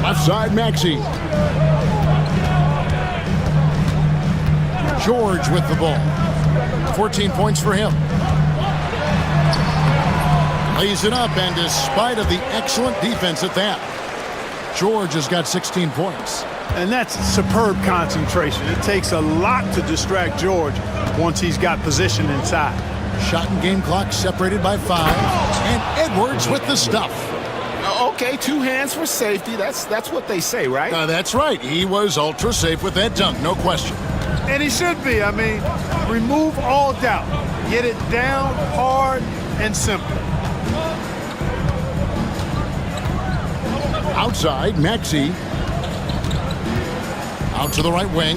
Left side, Maxey. George with the ball. 14 points for him. Lays it up, and despite of the excellent defense at that, George has got 16 points. And that's superb concentration. It takes a lot to distract George once he's got position inside. Shot and game clock separated by 5. And Edwards with the stuff. Okay, 2 hands for safety. That's what they say, right? That's right. He was ultra safe with that dunk, no question. And he should be. I mean, remove all doubt. Get it down hard and simple. Outside, Maxey. Out to the right wing.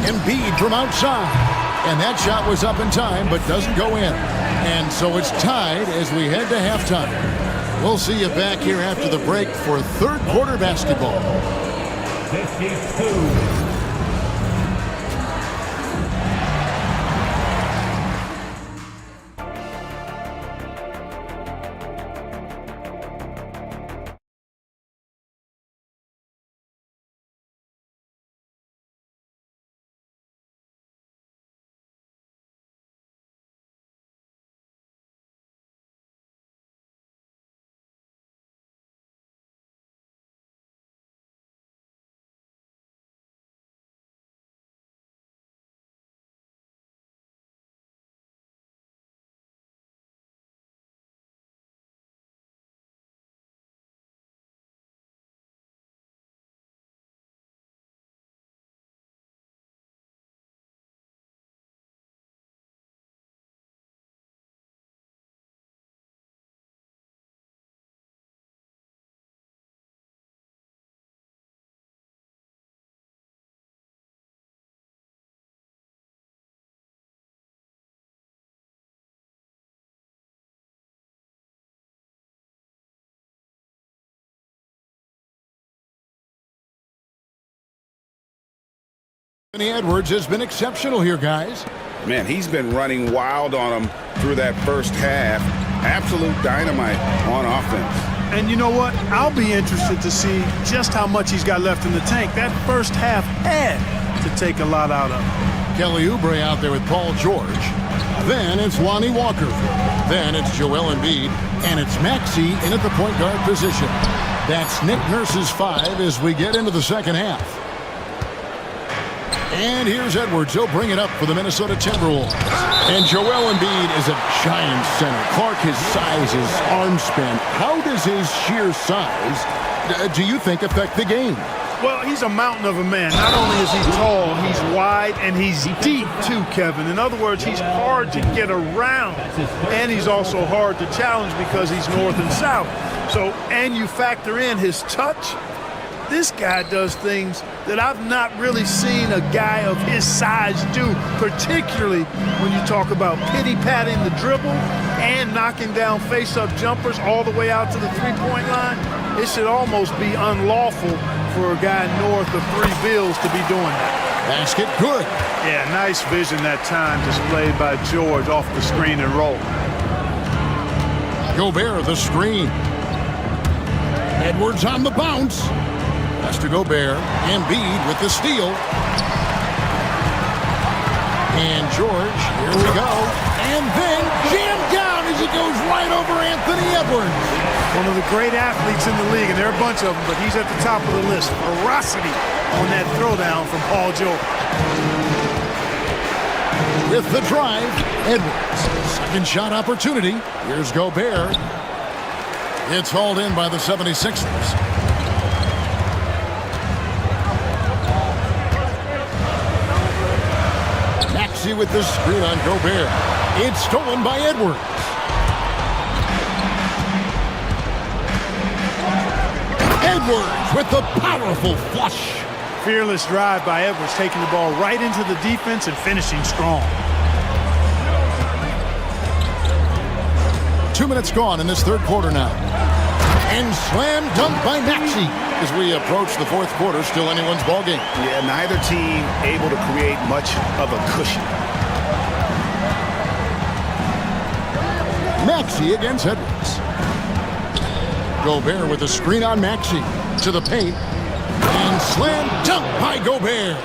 Embiid from outside. And that shot was up in time, but doesn't go in. And so it's tied as we head to halftime. We'll see you back here after the break for third quarter basketball. 52. Edwards has been exceptional here, guys. Man, he's been running wild on them through that first half. Absolute dynamite on offense. And you know what? I'll be interested to see just how much he's got left in the tank. That first half had to take a lot out of him. Kelly Oubre out there with Paul George. Then it's Lonnie Walker. Then it's Joel Embiid. And it's Maxey in at the point guard position. That's Nick Nurse's 5 as we get into the second half. And here's Edwards. He'll bring it up for the Minnesota Timberwolves. And Joel Embiid is a giant center. Clark, his size, his arm span. How does his sheer size, do you think, affect the game? Well, he's a mountain of a man. Not only is he tall, he's wide, and he's deep too, Kevin. In other words, he's hard to get around. And he's also hard to challenge because he's north and south. So, and you factor in his touch. This guy does things that I've not really seen a guy of his size do, particularly when you talk about pity-patting the dribble and knocking down face-up jumpers all the way out to the three-point line. It should almost be unlawful for a guy north of 3 bills to be doing that. Basket good. Yeah, nice vision that time displayed by George off the screen and roll. Gobert the screen. Edwards on the bounce. Pass to Gobert. Embiid with the steal. And George, here we go. And then jammed down as he goes right over Anthony Edwards. One of the great athletes in the league, and there are a bunch of them, but he's at the top of the list. Ferocity on that throwdown from Paul George. With the drive, Edwards. Second shot opportunity. Here's Gobert. It's hauled in by the 76ers. Maxey with the screen on Gobert. It's stolen by Edwards. Edwards with the powerful flush. Fearless drive by Edwards, taking the ball right into the defense and finishing strong. 2 minutes gone in this third quarter now. And slam dunk by Maxey as we approach the fourth quarter. Still anyone's ball game. Yeah, neither team able to create much of a cushion. Maxey against Edwards. Gobert with a screen on Maxey to the paint. And slam dunk by Gobert.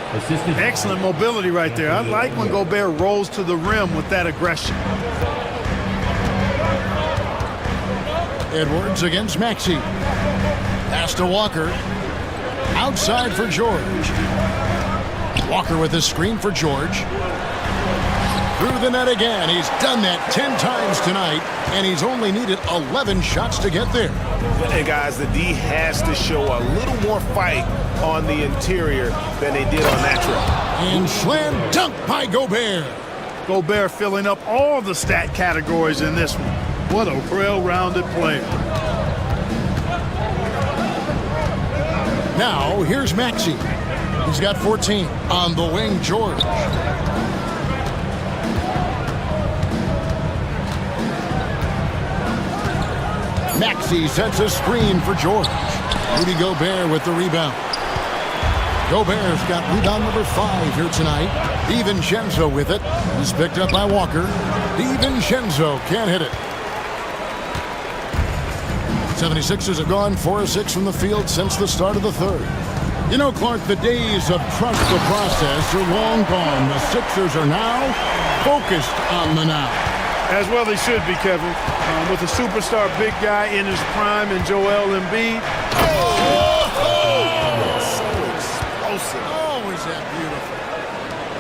Excellent mobility right there. I like when Gobert rolls to the rim with that aggression. Edwards against Maxey. Pass to Walker. Outside for George. Walker with a screen for George. Through the net again. He's done that 10 times tonight, and he's only needed 11 shots to get there. And guys, the D has to show a little more fight on the interior than they did on that trip. And slam dunk by Gobert. Gobert filling up all the stat categories in this one. What a well-rounded player. Now, here's Maxey. He's got 14. On the wing, George. Maxey sets a screen for George. Rudy Gobert with the rebound. Gobert's got rebound number 5 here tonight. DiVincenzo with it. He's picked up by Walker. DiVincenzo can't hit it. 76ers have gone 4 of 6 from the field since the start of the third. You know, Clark, the days of trust the process are long gone. The Sixers are now focused on the now. As well they should be, Kevin. With a superstar big guy in his prime and Joel Embiid. Always that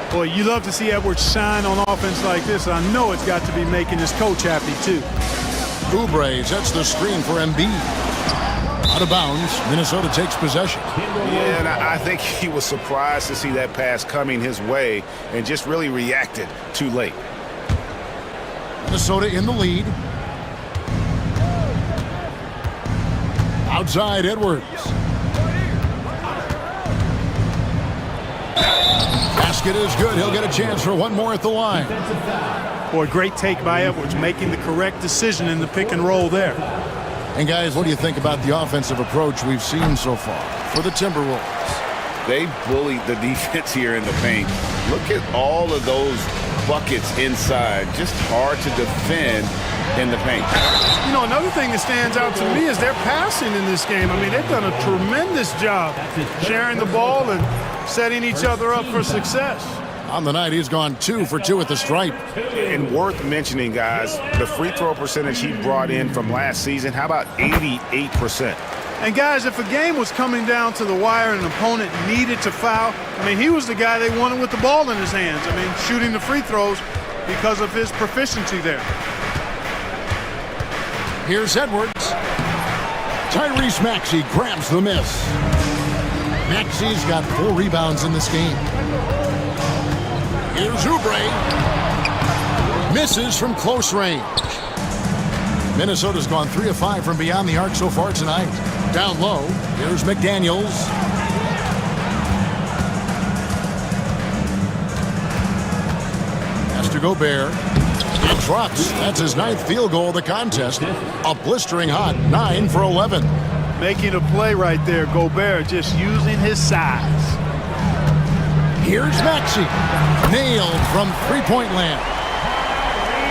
beautiful. Boy, you love to see Edwards shine on offense like this. I know it's got to be making his coach happy, too. Oubre sets the screen for Embiid. Out of bounds, Minnesota takes possession. Yeah, and I think he was surprised to see that pass coming his way and just really reacted too late. Minnesota in the lead. Outside, Edwards. Basket is good. He'll get a chance for one more at the line. Boy, great take by Edwards, making the correct decision in the pick and roll there. And guys, what do you think about the offensive approach we've seen so far for the Timberwolves? They bullied the defense here in the paint. Look at all of those buckets inside. Just hard to defend in the paint. You know, another thing that stands out to me is their passing in this game. I mean, they've done a tremendous job sharing the ball and setting each other up for success. On the night, he's gone 2 for 2 at the stripe. And worth mentioning, guys, the free throw percentage he brought in from last season, how about 88%? And guys, if a game was coming down to the wire and an opponent needed to foul, I mean, he was the guy they wanted with the ball in his hands. I mean, shooting the free throws because of his proficiency there. Here's Edwards. Tyrese Maxey grabs the miss. Maxey's got 4 rebounds in this game. Here's Oubre. Misses from close range. Minnesota's gone 3 of 5 from beyond the arc so far tonight. Down low, here's McDaniels. Has to Gobert. It drops. That's his 9th field goal of the contest. A blistering hot 9 for 11. Making a play right there, Gobert just using his size. Here's Maxey. Nailed from three-point land.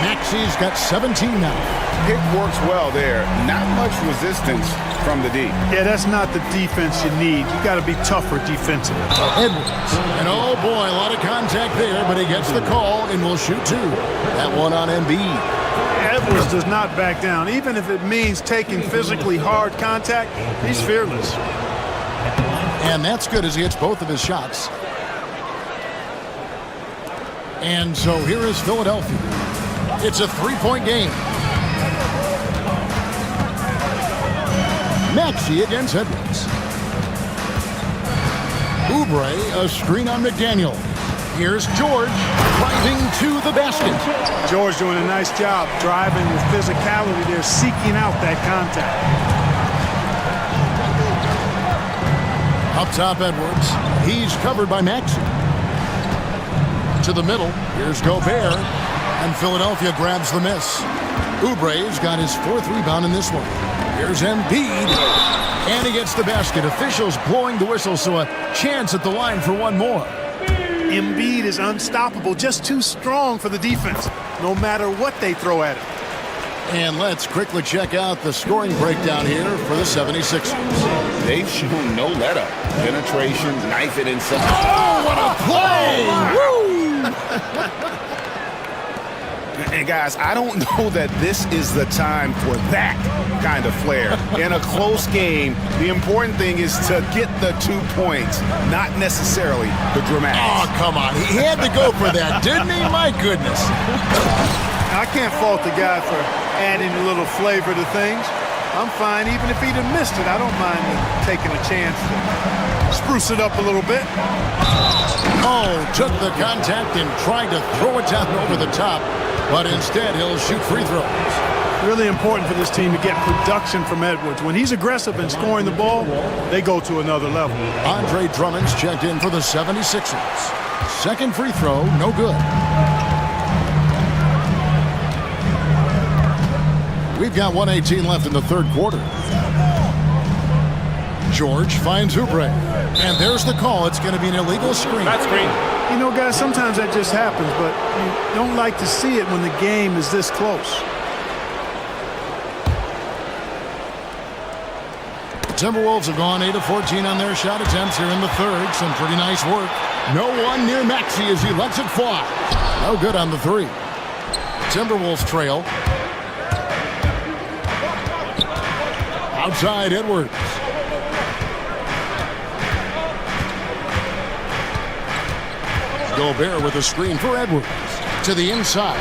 Maxey's got 17 now. Pick works well there. Not much resistance from the D. Yeah, that's not the defense you need. You got to be tougher defensively. Edwards. And oh boy, a lot of contact there, but he gets the call and will shoot 2. That one on Embiid. Edwards does not back down. Even if it means taking physically hard contact, he's fearless. And that's good as he hits both of his shots. And so here is Philadelphia. It's a 3-point game. Maxey against Edwards. Oubre, a screen on McDaniel. Here's George driving to the basket. George doing a nice job driving with physicality there, seeking out that contact. Up top, Edwards. He's covered by Maxey. To the middle, here's Gobert, and Philadelphia grabs the miss. Oubre's got his 4th rebound in this one. Here's Embiid, and he gets the basket. Officials blowing the whistle, so a chance at the line for one more. Embiid is unstoppable, just too strong for the defense, no matter what they throw at him. And let's quickly check out the scoring breakdown here for the 76ers. They've shown no let-up. Penetration, knife it inside. Oh, what a play! Woo! And guys, I don't know that this is the time for that kind of flair. In a close game, the important thing is to get the 2 points, not necessarily the dramatics. Oh, come on. He had to go for that, didn't he? My goodness. I can't fault the guy for adding a little flavor to things. I'm fine. Even if he'd have missed it, I don't mind taking a chance to spruce it up a little bit. Oh, took the contact and tried to throw it down over the top, but instead he'll shoot free throws. Really important for this team to get production from Edwards. When he's aggressive and scoring the ball, they go to another level. Andre Drummond's checked in for the 76ers. Second free throw, no good. We've got 1:18 left in the third quarter. George finds Oubre. And there's the call. It's going to be an illegal screen. Not screen. You know, guys, sometimes that just happens, but you don't like to see it when the game is this close. Timberwolves have gone 8 of 14 on their shot attempts here in the third. Some pretty nice work. No one near Maxey as he lets it fly. No good on the three. Timberwolves trail. Outside Edwards. Gobert with a screen for Edwards. To the inside.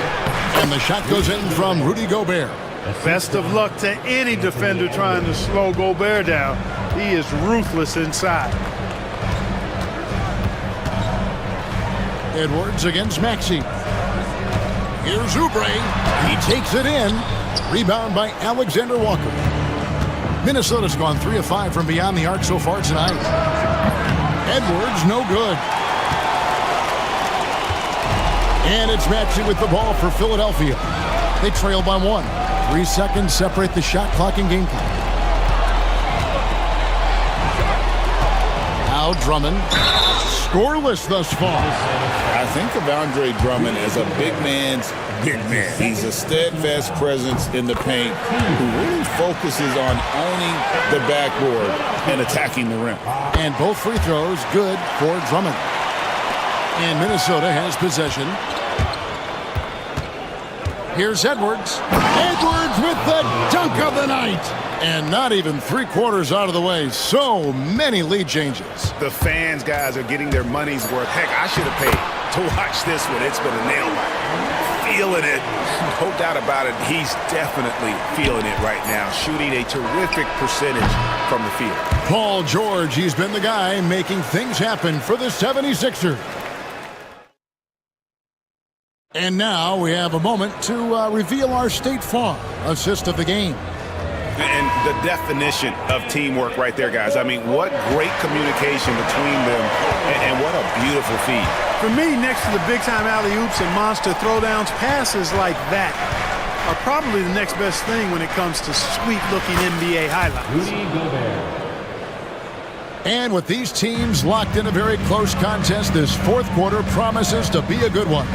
And the shot goes in from Rudy Gobert. Best of luck to any defender trying to slow Gobert down. He is ruthless inside. Edwards against Maxey. Here's Oubre. He takes it in. Rebound by Alexander Walker. Minnesota's gone 3 of 5 from beyond the arc so far tonight. Edwards, no good. And it's Maxey with the ball for Philadelphia. They trail by 1. 3 seconds separate the shot clock and game clock. Now Drummond. Scoreless thus far. I think of Andre Drummond as a big man's big man. He's a steadfast presence in the paint who really focuses on owning the backboard and attacking the rim. And both free throws good for Drummond. And Minnesota has possession. Here's Edwards. Edwards with the dunk of the night. And not even 3/4 out of the way. So many lead changes. The fans, guys, are getting their money's worth. Heck, I should have paid to watch this one. It's been a nail biter. Feeling it. No doubt about it. He's definitely feeling it right now. Shooting a terrific percentage from the field. Paul George, he's been the guy making things happen for the 76ers. And now we have a moment to reveal our State Farm assist of the game. And the definition of teamwork right there, guys. I mean, what great communication between them, and what a beautiful feed. For me, next to the big-time alley-oops and monster throwdowns, passes like that are probably the next best thing when it comes to sweet-looking NBA highlights. Rudy Gobert. And with these teams locked in a very close contest, this fourth quarter promises to be a good one.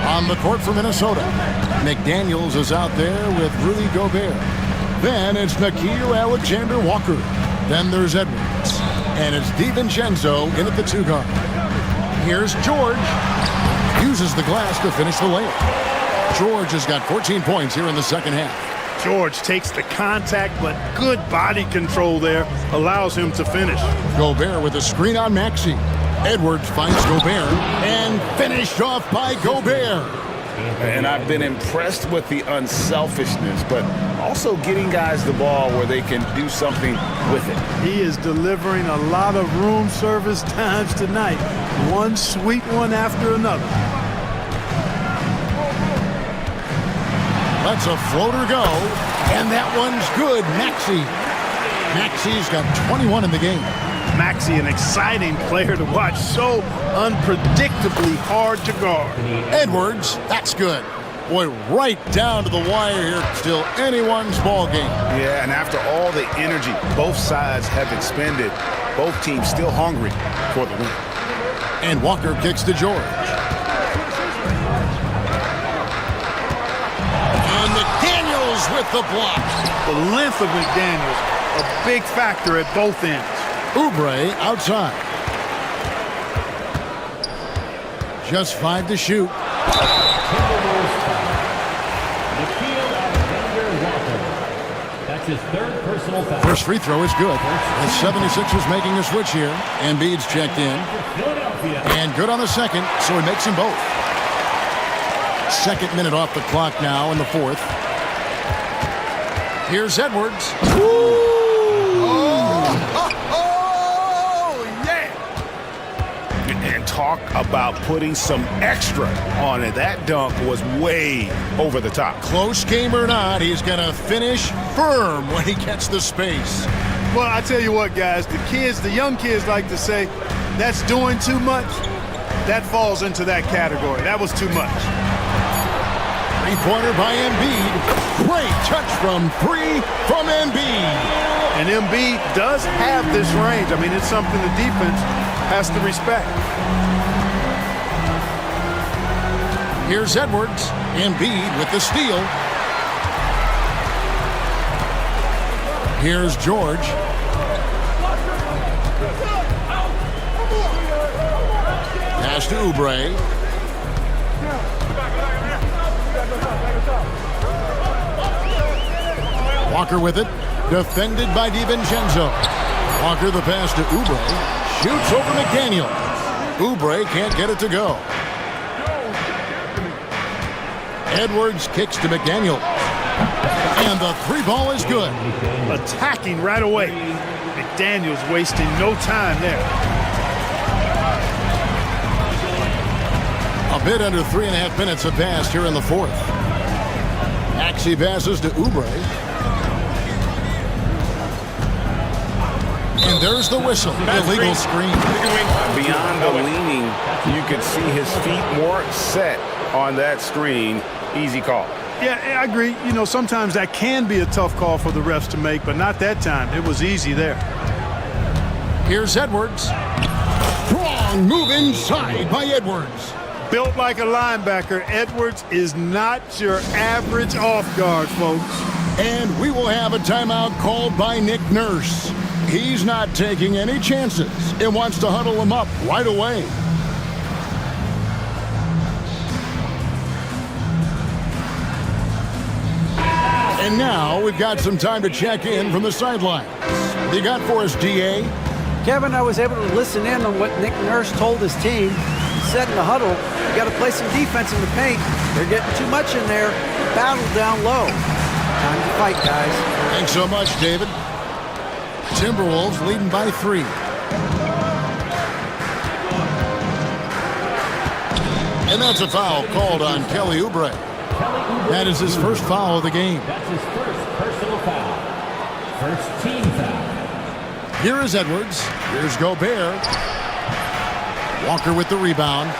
On the court for Minnesota, McDaniels is out there with Rudy Gobert. Then it's Nickeil Alexander Walker. Then there's Edwards. And it's DiVincenzo in at the 2 guard. Here's George. Uses the glass to finish the layup. George has got 14 points here in the second half. George takes the contact, but good body control there allows him to finish. Gobert with a screen on Maxey. Edwards finds Gobert and finished off by Gobert. And I've been impressed with the unselfishness, but also getting guys the ball where they can do something with it. He is delivering a lot of room service times tonight. One sweet one after another. Let's a floater go, and that one's good. Maxey. Maxey's got 21 in the game. Maxey, an exciting player to watch, so unpredictably hard to guard. Edwards, that's good. Boy, right down to the wire here. Still anyone's ball game. Yeah, and after all the energy both sides have expended, both teams still hungry for the win. And Walker kicks to George. And McDaniels with the block. The length of McDaniels, a big factor at both ends. Oubre outside. Just 5 to shoot. That's his third personal foul. First free throw is good. The 76ers making a switch here. Embiid's checked in. And good on the second, so he makes them both. Second minute off the clock now in the fourth. Here's Edwards. And talk about putting some extra on it. That dunk was way over the top. Close game or not, he's going to finish firm when he gets the space. Well, I tell you what, guys, the young kids like to say, that's doing too much. That falls into that category. That was too much. Three-pointer by Embiid. Great touch from three from Embiid. And Embiid does have this range. I mean, it's something the defense has to respect. Here's Edwards. Embiid with the steal. Here's George. Pass to Oubre. Walker with it. Defended by DiVincenzo. Walker the pass to Oubre. Shoots over McDaniel. Oubre can't get it to go. Edwards kicks to McDaniel. And the three ball is good. Attacking right away. McDaniel's wasting no time there. A bit under 3.5 minutes have passed here in the fourth. Maxey passes to Oubre. And there's the whistle. Illegal screen. Beyond the leaning, you could see his feet more set on that screen. Easy call. Yeah, I agree. You know, sometimes that can be a tough call for the refs to make, but not that time. It was easy there. Here's Edwards. Strong move inside by Edwards. Built like a linebacker, Edwards is not your average off guard, folks. And we will have a timeout called by Nick Nurse. He's not taking any chances and wants to huddle him up right away. And now we've got some time to check in from the sidelines. What do you got for us, DA? Kevin, I was able to listen in on what Nick Nurse told his team. He said in the huddle, you got to play some defense in the paint. They're getting too much in there. Battle down low. Time to fight, guys. Thanks so much, David. Timberwolves leading by 3. And that's a foul called on Kelly Oubre. That is his first foul of the game. That's his first personal foul. First team foul. Here is Edwards. Here's Gobert. Walker with the rebound.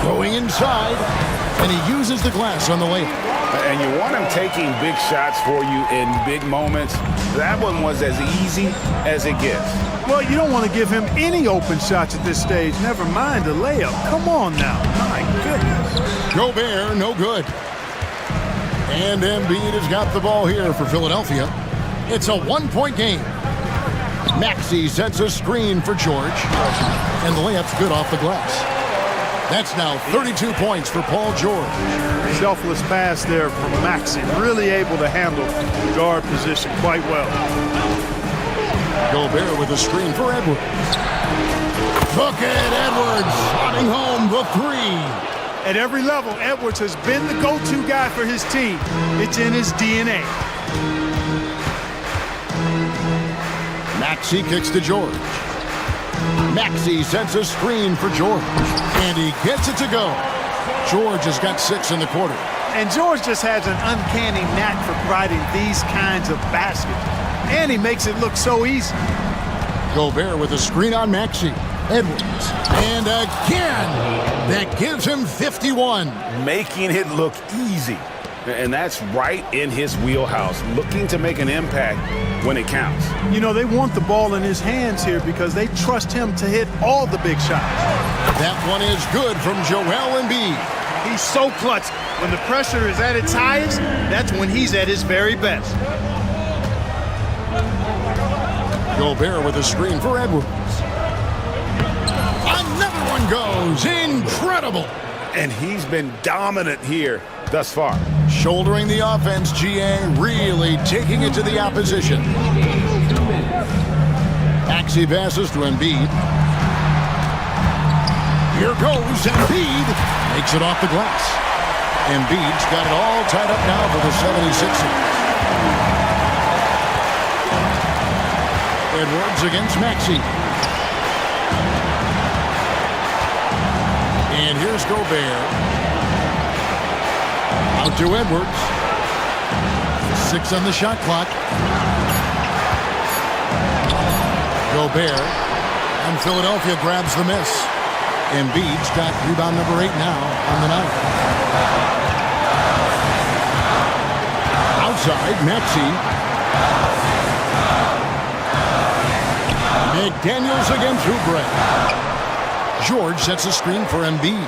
Going inside. And he uses the glass on the layup. And you want him taking big shots for you in big moments. That one was as easy as it gets. Well, you don't want to give him any open shots at this stage. Never mind a layup. Come on now. My goodness. Gobert, no good. And Embiid has got the ball here for Philadelphia. It's a one-point game. Maxey sets a screen for George. And the layup's good off the glass. That's now 32 points for Paul George. Selfless pass there from Maxey. Really able to handle the guard position quite well. Gobert with a screen for Edwards. Bucket, Edwards slotting home the 3. At every level, Edwards has been the go-to guy for his team. It's in his DNA. Maxey kicks to George. Maxey sets a screen for George. And he gets it to go. George has got 6 in the quarter. And George just has an uncanny knack for providing these kinds of baskets. And he makes it look so easy. Gobert with a screen on Maxey. Edwards. And again, that gives him 51. Making it look easy. And that's right in his wheelhouse. Looking to make an impact when it counts. You know, they want the ball in his hands here because they trust him to hit all the big shots. That one is good from Joel Embiid. He's so clutch. When the pressure is at its highest, that's when he's at his very best. Gobert with a screen for Edwards. Another one goes. Incredible. And he's been dominant here thus far. Shouldering the offense, GA, really taking it to the opposition. Maxey passes to Embiid. Here goes Embiid. Makes it off the glass. Embiid's got it all tied up now for the 76ers. Edwards against Maxey. And here's Gobert. Out to Edwards. 6 on the shot clock. Gobert. And Philadelphia grabs the miss. Embiid's got rebound number 8 now on the night. Outside, Maxey. McDaniels again through Brett. George sets a screen for Embiid.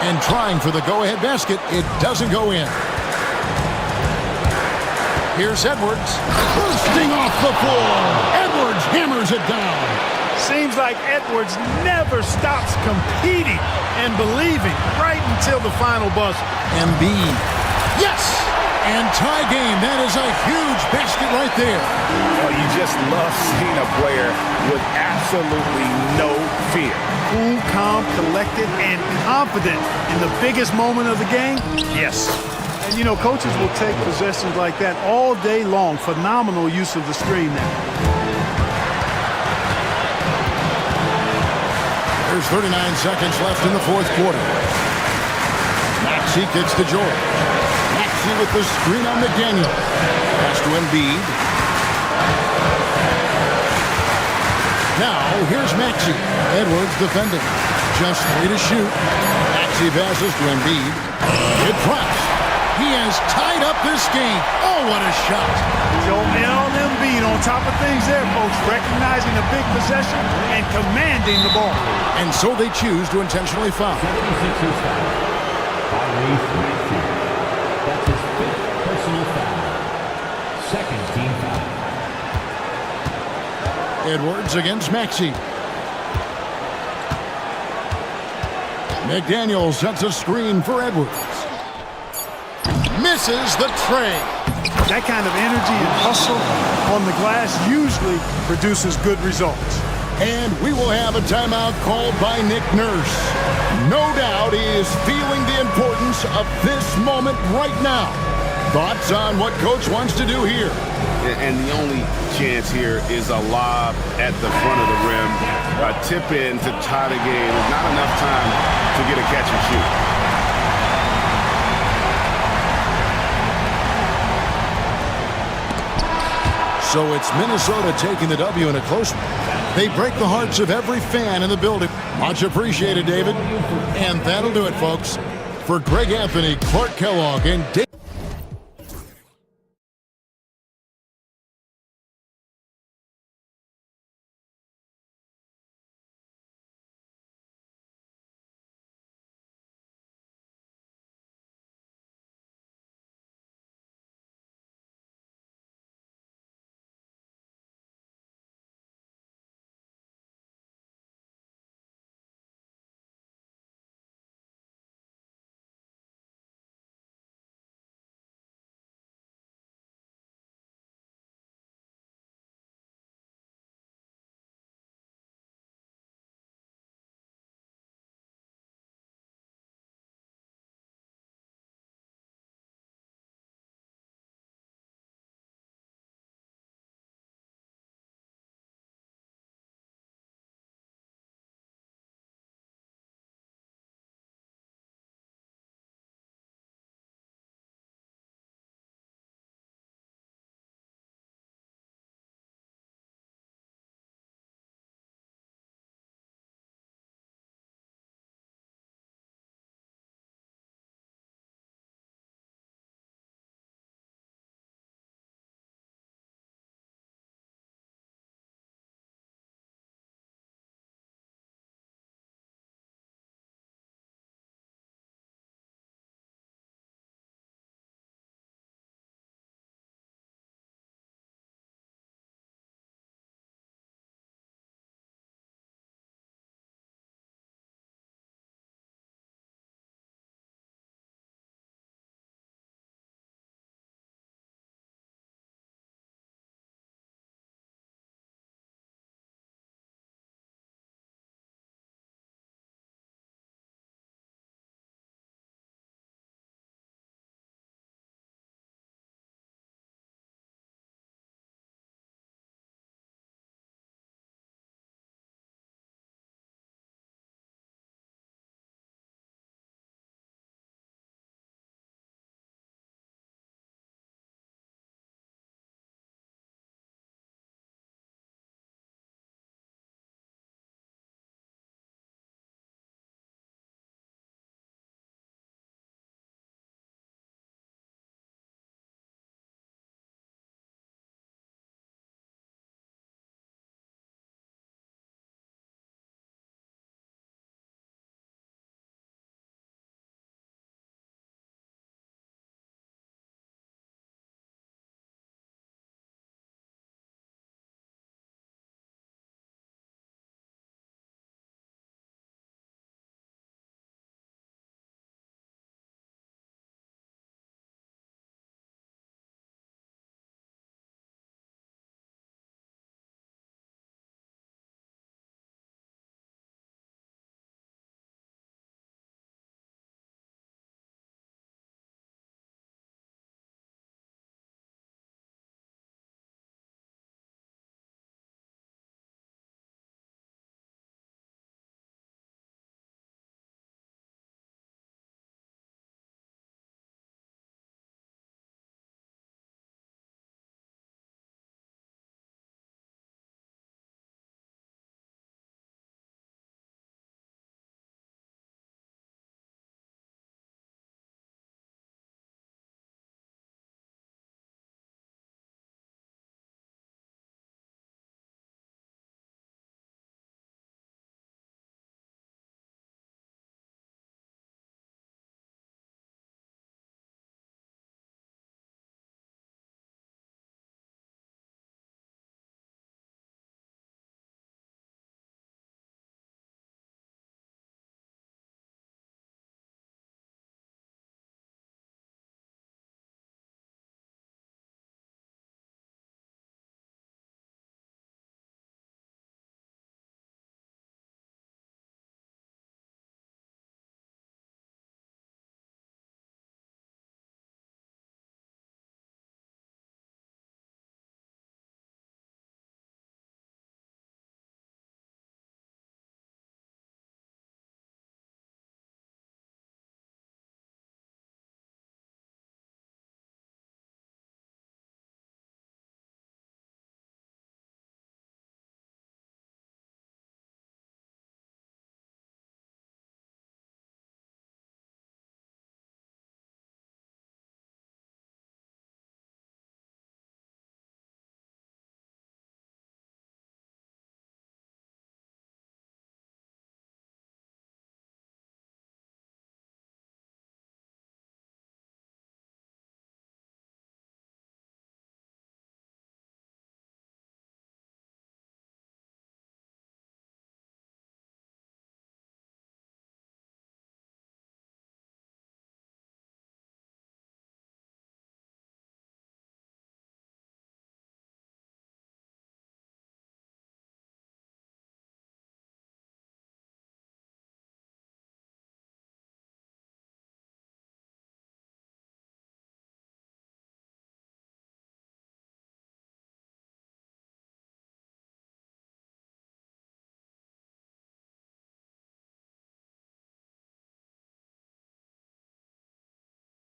And trying for the go-ahead basket, it doesn't go in. Here's Edwards. Bursting off the floor. Edwards hammers it down. Seems like Edwards never stops competing and believing right until the final buzzer. Embiid. Yes! And tie game. That is a huge basket right there. Well, you just love seeing a player with absolutely no fear. Cool, calm, collected, and confident in the biggest moment of the game? Yes. And, you know, coaches will take possessions like that all day long. Phenomenal use of the screen there. There's 39 seconds left in the fourth quarter. Maxey kicks to George. Maxey with the screen on McDaniel. Pass to Embiid. Now, here's Maxey. Edwards defending. Just 3 to shoot. Maxey passes to Embiid. It drops. He has tied up this game. Oh, what a shot. Joel Embiid on top of things there, folks. Recognizing a big possession and commanding the ball. And so they choose to intentionally foul. 76ers foul. That's his 5th personal foul. 2nd team foul. Edwards against Maxey. McDaniel sets a screen for Edwards. Misses the tray. That kind of energy and hustle on the glass usually produces good results. And we will have a timeout called by Nick Nurse. No doubt he is feeling the importance of this moment right now. Thoughts on what Coach wants to do here? And the only chance here is a lob at the front of the rim. A tip in to tie the game. Not enough time to get a catch and shoot. So it's Minnesota taking the W in a close one. They break the hearts of every fan in the building. Much appreciated, David. And that'll do it, folks. For Greg Anthony, Clark Kellogg, and Dave.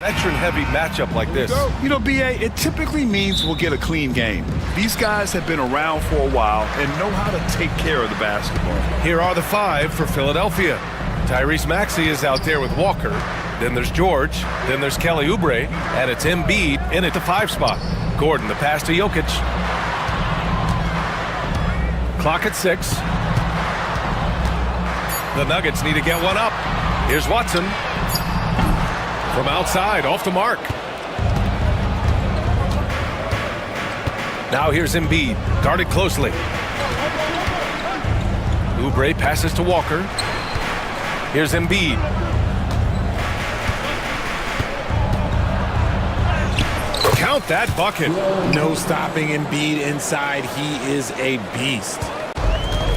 Veteran-heavy matchup like this. You know, B.A., it typically means we'll get a clean game. These guys have been around for a while and know how to take care of the basketball. Here are the five for Philadelphia. Tyrese Maxey is out there with Walker. Then there's George. Then there's Kelly Oubre. And it's Embiid in at the 5 spot. Gordon, the pass to Jokic. Clock at 6. The Nuggets need to get one up. Here's Watson. From outside, off the mark. Now here's Embiid, guarded closely. Oubre passes to Walker. Here's Embiid. Count that bucket. No stopping Embiid inside. He is a beast.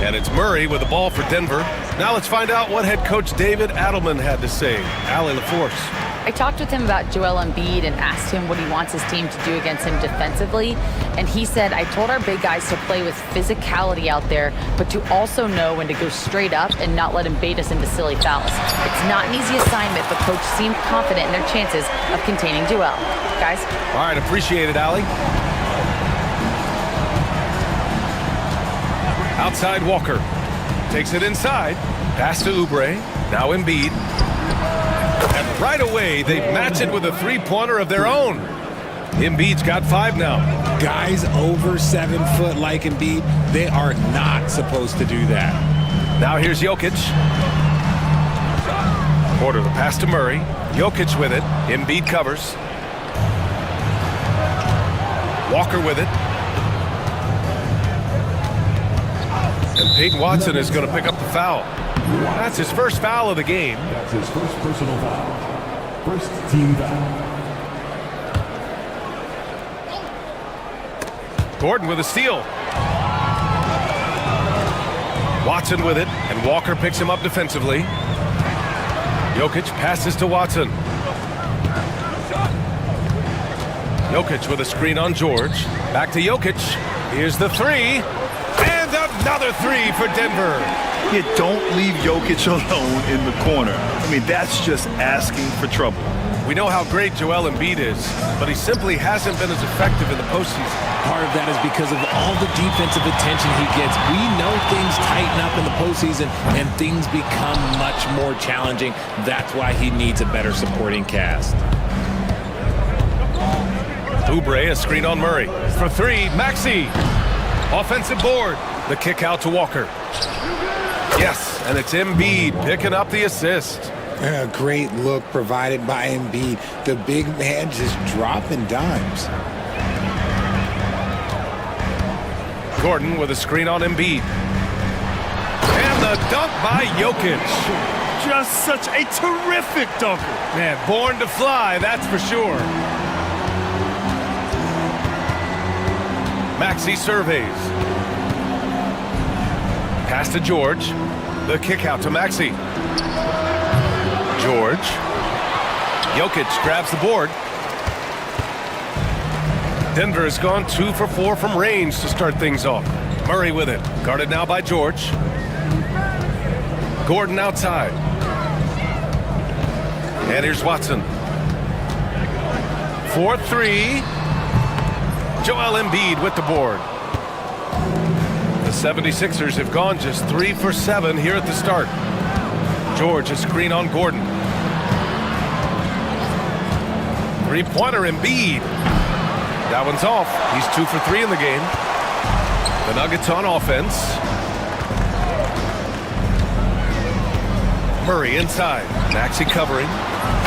And it's Murray with the ball for Denver. Now let's find out what head coach David Adelman had to say. Allie LaForce. I talked with him about Joel Embiid and asked him what he wants his team to do against him defensively. And he said, I told our big guys to play with physicality out there, but to also know when to go straight up and not let him bait us into silly fouls. It's not an easy assignment, but coach seemed confident in their chances of containing Joel. Guys? All right, appreciate it, Allie. Outside Walker. Takes it inside. Pass to Oubre. Now Embiid. And right away, they match it with a three-pointer of their own. Embiid's got 5 now. Guys over 7 foot like Embiid, they are not supposed to do that. Now here's Jokic. Porter, the pass to Murray. Jokic with it. Embiid covers. Walker with it. And Peyton Watson is going to pick up the foul. That's his first foul of the game. That's his first personal foul. First team foul. Gordon with a steal. Watson with it, and Walker picks him up defensively. Jokic passes to Watson. Jokic with a screen on George. Back to Jokic. Here's the 3. And another 3 for Denver. You don't leave Jokic alone in the corner. I mean, that's just asking for trouble. We know how great Joel Embiid is, but he simply hasn't been as effective in the postseason. Part of that is because of all the defensive attention he gets. We know things tighten up in the postseason and things become much more challenging. That's why he needs a better supporting cast. Oubre, a screen on Murray. For 3, Maxey. Offensive board. The kick out to Walker. Yes, and it's Embiid picking up the assist. A great look provided by Embiid. The big man just dropping dimes. Gordon with a screen on Embiid. And the dunk by Jokic. Just such a terrific dunker. Man, born to fly, that's for sure. Maxey surveys. Pass to George. The kick out to Maxey. George. Jokic grabs the board. Denver has gone 2 for 4 from range to start things off. Murray with it. Guarded now by George. Gordon outside. And here's Watson. 4-3. Joel Embiid with the board. The 76ers have gone just 3 for 7 here at the start. George, a screen on Gordon. Three-pointer Embiid. That one's off. He's 2 for 3 in the game. The Nuggets on offense. Murray inside. Maxey covering.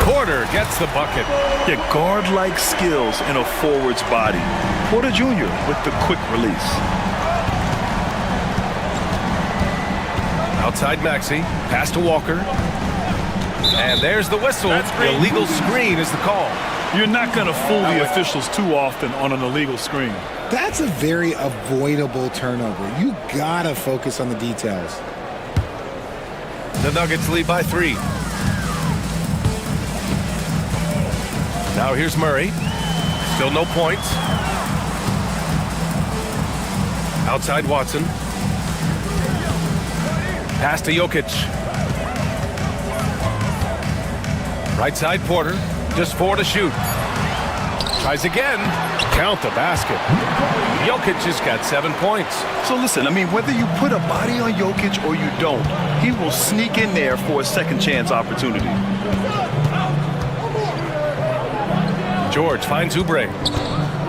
Porter gets the bucket. Yeah, guard-like skills in a forward's body. Porter Jr. with the quick release. Outside Maxey. Pass to Walker. And there's the whistle. The illegal screen is the call. You're not going to fool the officials too often on an illegal screen. That's a very avoidable turnover. You gotta focus on the details. The Nuggets lead by 3. Now here's Murray. Still no points. Outside Watson. Pass to Jokic. Right side Porter. Just 4 to shoot. Tries again. Count the basket. Jokic has got 7 points. So listen, I mean, whether you put a body on Jokic or you don't, he will sneak in there for a second chance opportunity. George finds Oubre.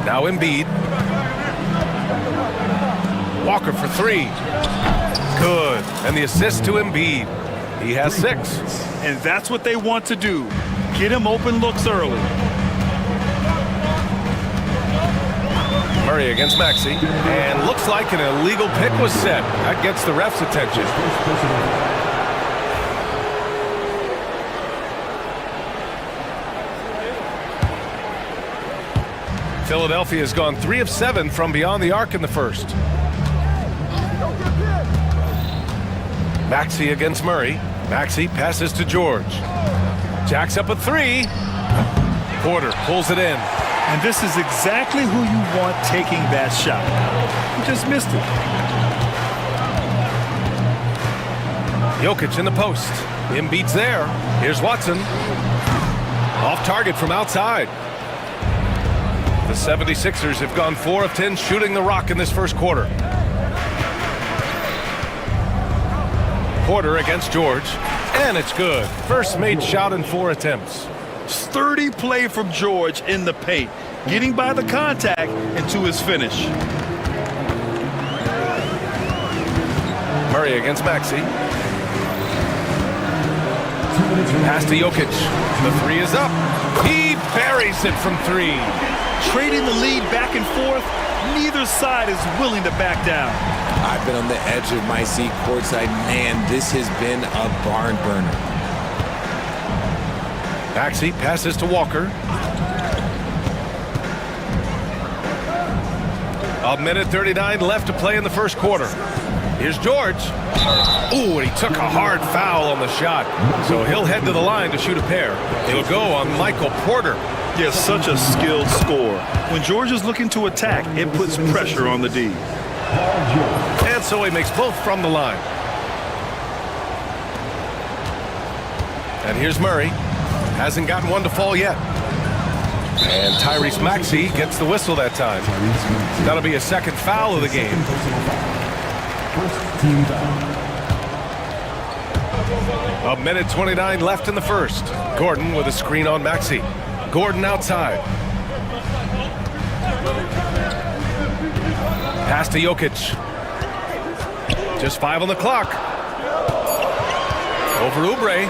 Now Embiid. Walker for 3. Good. And the assist to Embiid. He has 6. And that's what they want to do. Get him open looks early. Murray against Maxey. And looks like an illegal pick was set. That gets the ref's attention. Philadelphia has gone 3 of 7 from beyond the arc in the first. Maxey against Murray. Maxey passes to George. Jacks up a 3. Porter pulls it in. And this is exactly who you want taking that shot. He just missed it. Jokic in the post. Embiid's there. Here's Watson. Off target from outside. The 76ers have gone 4 of 10 shooting the rock in this first quarter. Porter against George. And it's good. First made shot in 4 attempts. Sturdy play from George in the paint, getting by the contact and to his finish. Murray against Maxey. Pass to Jokic. The 3 is up. He buries it from 3. Trading the lead back and forth, neither side is willing to back down. I've been on the edge of my seat courtside. Man, this has been a barn burner. Maxey passes to Walker. A minute 39 left to play in the first quarter. Here's George. Ooh, and he took a hard foul on the shot. So he'll head to the line to shoot a pair. It'll go on Michael Porter. Yes, such a skilled scorer. When George is looking to attack, it puts pressure on the D. And so he makes both from the line. And here's Murray. Hasn't gotten one to fall yet. And Tyrese Maxey gets the whistle that time. That'll be a second foul of the game. A minute 29 left in the first. Gordon with a screen on Maxey. Gordon outside. Pass to Jokic. Just 5 on the clock. Over Oubre.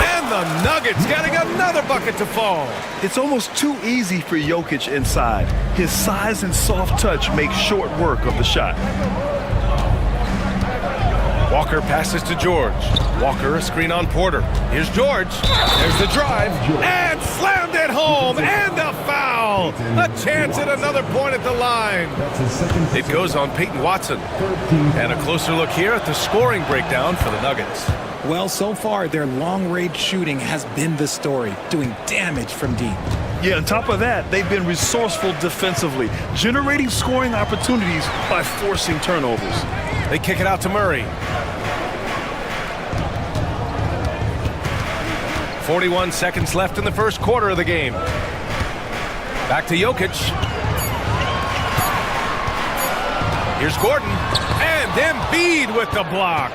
And the Nuggets getting another bucket to fall. It's almost too easy for Jokic inside. His size and soft touch make short work of the shot. Walker passes to George. Walker a screen on Porter. Here's George. There's the drive. And slammed it home. And a foul. A chance at another point at the line. It goes on Peyton Watson. And a closer look here at the scoring breakdown for the Nuggets. Well, so far, their long-range shooting has been the story, doing damage from deep. Yeah, on top of that, they've been resourceful defensively, generating scoring opportunities by forcing turnovers. They kick it out to Murray. 41 seconds left in the first quarter of the game. Back to Jokic. Here's Gordon. And Embiid with the block.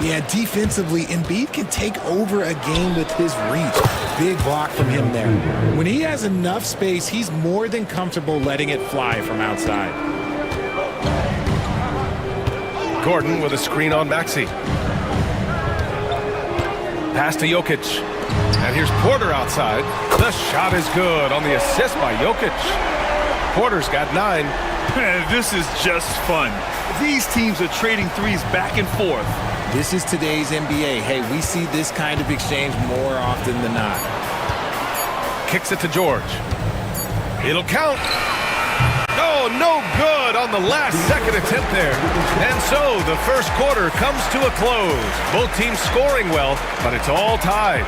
Yeah, defensively, Embiid can take over a game with his reach. Big block from him there. When he has enough space, he's more than comfortable letting it fly from outside. Gordon with a screen on Maxey. Pass to Jokic. And here's Porter outside. The shot is good on the assist by Jokic. Porter's got 9. This is just fun. These teams are trading threes back and forth. This is today's NBA. Hey, we see this kind of exchange more often than not. Kicks it to George. It'll count. Oh, no good on the last second attempt there. And so the first quarter comes to a close. Both teams scoring well, but it's all tied.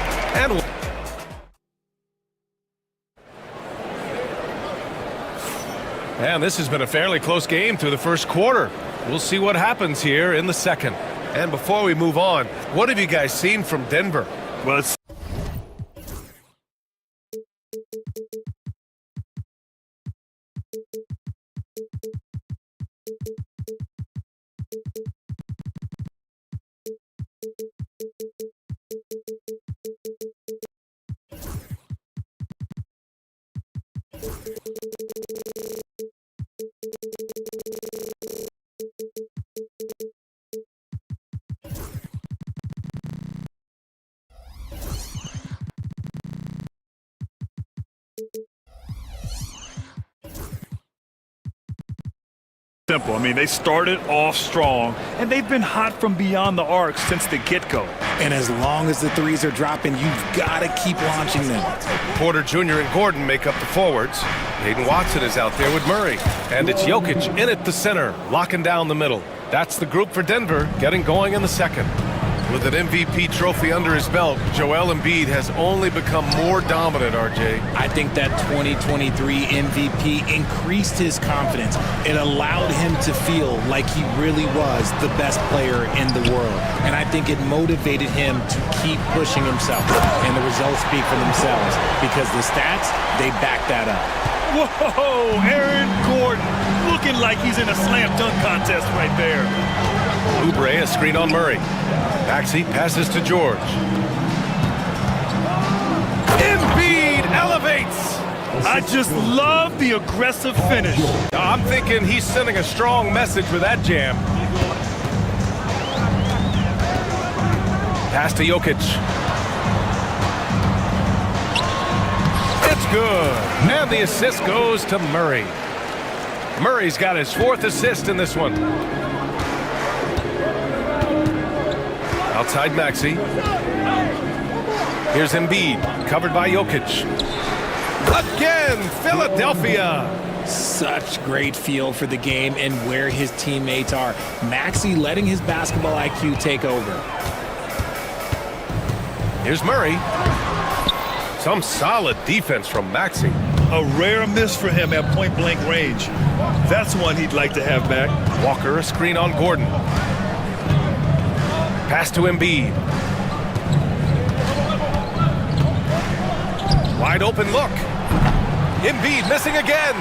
And this has been a fairly close game through the first quarter. We'll see what happens here in the second. And before we move on, what have you guys seen from Denver? Well, it's Simple. I mean, they started off strong, and they've been hot from beyond the arc since the get-go. And as long as the threes are dropping, you've got to keep launching them. Porter Jr. and Gordon make up the forwards. Hayden Watson is out there with Murray. And it's Jokic in at the center, locking down the middle. That's the group for Denver, getting going in the second. With an MVP trophy under his belt, Joel Embiid has only become more dominant, RJ. I think that 2023 MVP increased his confidence. It allowed him to feel like he really was the best player in the world. And I think it motivated him to keep pushing himself. And the results speak for themselves because the stats, they back that up. Whoa, Aaron Gordon, looking like he's in a slam dunk contest right there. Oubre, a screen on Murray. Maxey passes to George. Embiid elevates. I just love the aggressive finish. I'm thinking he's sending a strong message with that jam. Pass to Jokic. It's good. And the assist goes to Murray. Murray's got his 4th assist in this one. Outside Maxey. Here's Embiid, covered by Jokic. Again, Philadelphia. Such great feel for the game and where his teammates are. Maxey letting his basketball IQ take over. Here's Murray. Some solid defense from Maxey. A rare miss for him at point-blank range. That's one he'd like to have back. Walker, a screen on Gordon. Pass to Embiid. Wide open look. Embiid missing again.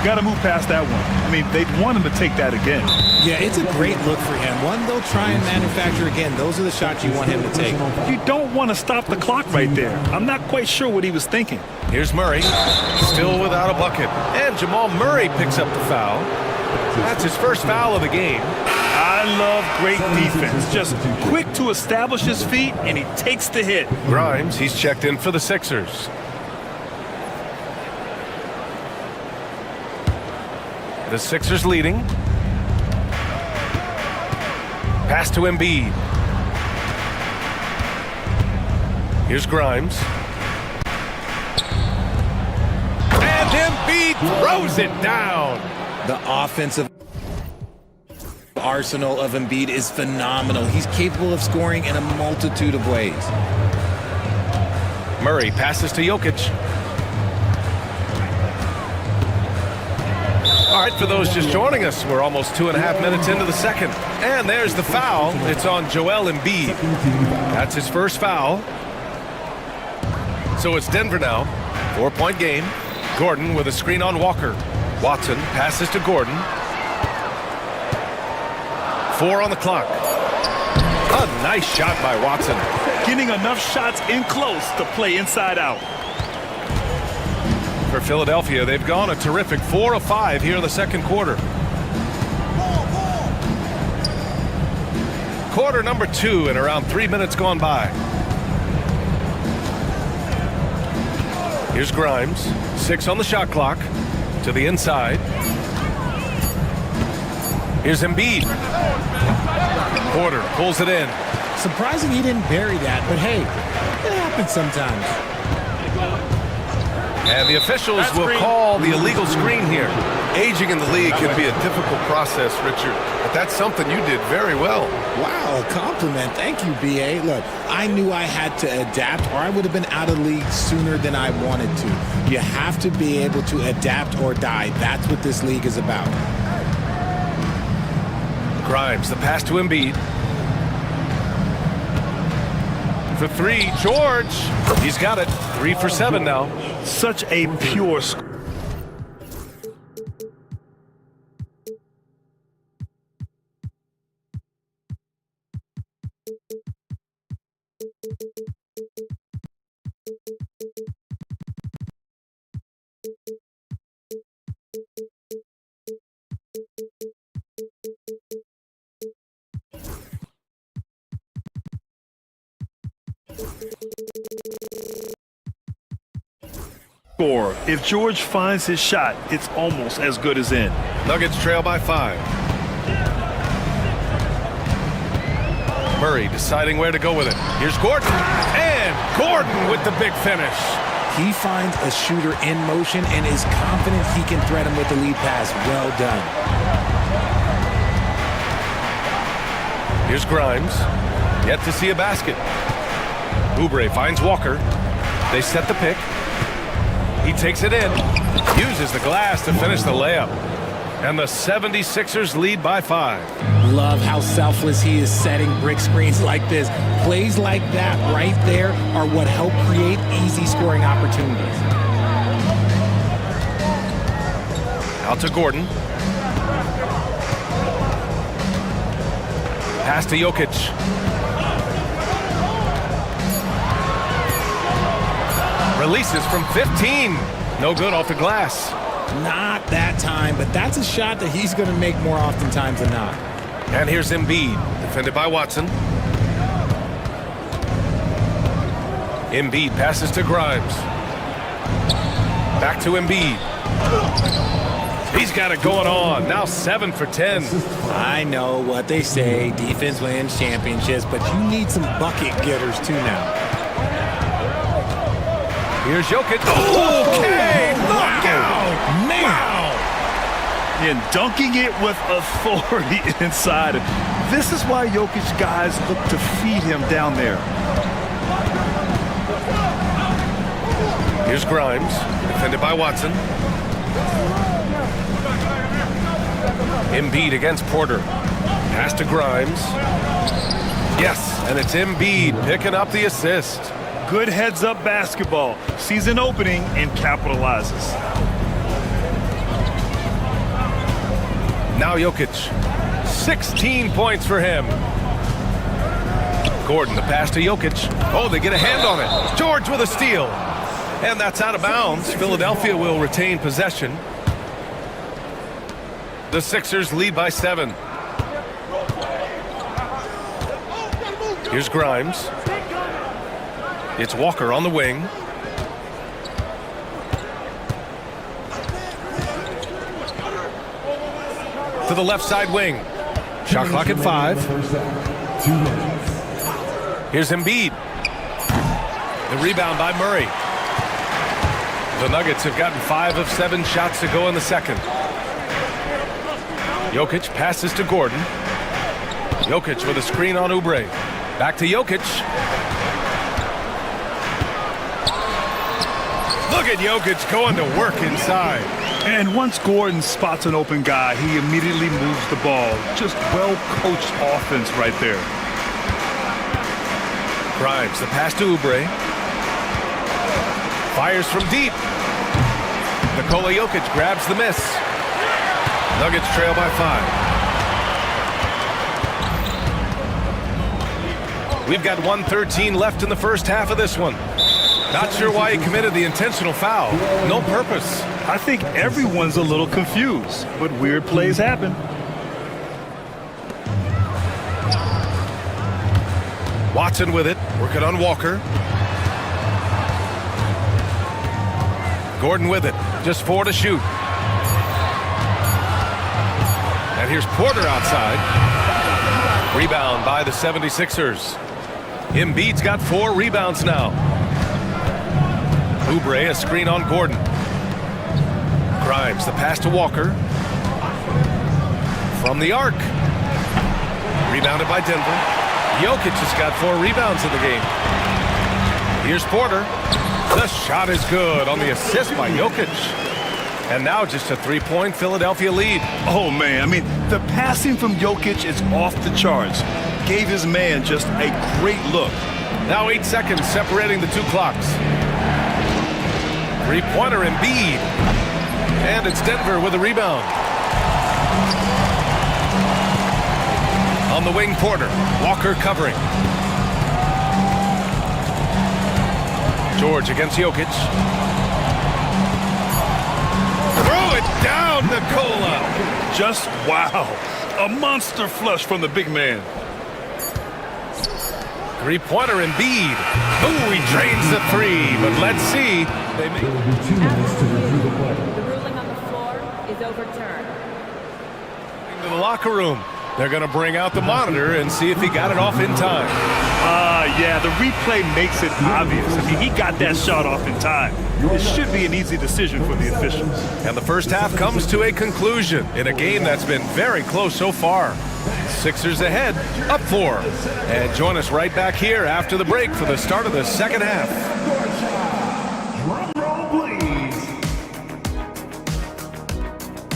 Got to move past that one. I mean, they'd want him to take that again. Yeah, it's a great look for him. One they'll try and manufacture again. Those are the shots you want him to take. You don't want to stop the clock right there. I'm not quite sure what he was thinking. Here's Murray, still without a bucket. And Jamal Murray picks up the foul. That's his first foul of the game. I love great defense. Just quick to establish his feet, and he takes the hit. Grimes, he's checked in for the Sixers. The Sixers leading. Pass to Embiid. Here's Grimes. And Embiid throws it down. The offensive arsenal of Embiid is phenomenal. He's capable of scoring in a multitude of ways. Murray passes to Jokic. All right, for those just joining us, we're almost 2.5 minutes into the second. And there's the foul. It's on Joel Embiid. That's his first foul. So it's Denver now. 4-point game. Gordon with a screen on Walker. Watson passes to Gordon. 4 on the clock. A nice shot by Watson. Getting enough shots in close to play inside out. For Philadelphia, they've gone a terrific 4 of 5 here in the second quarter. Quarter number 2 and around 3 minutes gone by. Here's Grimes. 6 on the shot clock. To the inside. Here's Embiid. Porter pulls it in. Surprising he didn't bury that, but hey, it happens sometimes. And the officials will call the illegal screen here. Aging in the league can be a difficult process, Richard, but that's something you did very well. Wow, a compliment. Thank you, B.A. Look, I knew I had to adapt or I would have been out of the league sooner than I wanted to. You have to be able to adapt or die. That's what this league is about. Grimes, the pass to Embiid. For 3, George. He's got it. 3 for 7 now. Such a pure score. score. If George finds his shot, it's almost as good as in. Nuggets trail by 5. Murray deciding where to go with it. Here's Gordon. And Gordon with the big finish. He finds a shooter in motion and is confident he can thread him with the lead pass. Well done. Here's Grimes. Yet to see a basket. Oubre finds Walker. They set the pick. He takes it in. Uses the glass to finish the layup. And the 76ers lead by 5. Love how selfless he is setting brick screens like this. Plays like that right there are what help create easy scoring opportunities. Out to Gordon. Pass to Jokic. Releases from 15. No good off the glass. Not that time, but that's a shot that he's going to make more oftentimes than not. And here's Embiid, defended by Watson. Embiid passes to Grimes. Back to Embiid. He's got it going on. Now 7 for 10. I know what they say, defense wins championships, but you need some bucket getters too now. Here's Jokic. Okay, knockout. Man. And dunking it with authority inside. This is why Jokic guys look to feed him down there. Here's Grimes, defended by Watson. Embiid against Porter. Pass to Grimes. Yes, and it's Embiid picking up the assist. Good heads-up basketball. Sees an opening and capitalizes. Now Jokic. 16 points for him. Gordon, the pass to Jokic. Oh, they get a hand on it. George with a steal. And that's out of bounds. Philadelphia will retain possession. The Sixers lead by 7. Here's Grimes. It's Walker on the wing. To the left side wing. Shot clock at 5. Here's Embiid. The rebound by Murray. The Nuggets have gotten 5 of 7 shots to go in the second. Jokic passes to Gordon. Jokic with a screen on Oubre. Back to Jokic. Look at Jokic going to work inside. And once Gordon spots an open guy, he immediately moves the ball. Just well-coached offense right there. Grimes, the pass to Oubre. Fires from deep. Nikola Jokic grabs the miss. Nuggets trail by 5. We've got 1:13 left in the first half of this one. Not sure why he committed the intentional foul. No purpose. I think everyone's a little confused, but weird plays happen. Watson with it, working on Walker. Gordon with it, just 4 to shoot. And here's Porter outside. Rebound by the 76ers. Embiid's got 4 rebounds now. Oubre, a screen on Gordon. Grimes, the pass to Walker. From the arc. Rebounded by Denver. Jokic has got 4 rebounds in the game. Here's Porter. The shot is good on the assist by Jokic. And now just a 3-point Philadelphia lead. Oh, man. I mean, the passing from Jokic is off the charts. Gave his man just a great look. Now 8 seconds separating the 2 clocks. 3-pointer Embiid. And it's Denver with a rebound. On the wing, Porter. Walker covering. George against Jokic. Throw it down, Nikola. Just wow. A monster flush from the big man. Three-pointer Embiid. Ooh, he drains the three, but let's see. They make The ruling on the floor is overturned. to the locker room. They're going to bring out the monitor and see if he got it off in time. Yeah, the replay makes it obvious. I mean, he got that shot off in time. It should be an easy decision for the officials. And the first half comes to a conclusion in a game that's been very close so far. Sixers ahead, up 4. And join us right back here after the break for the start of the second half. Drum roll, please.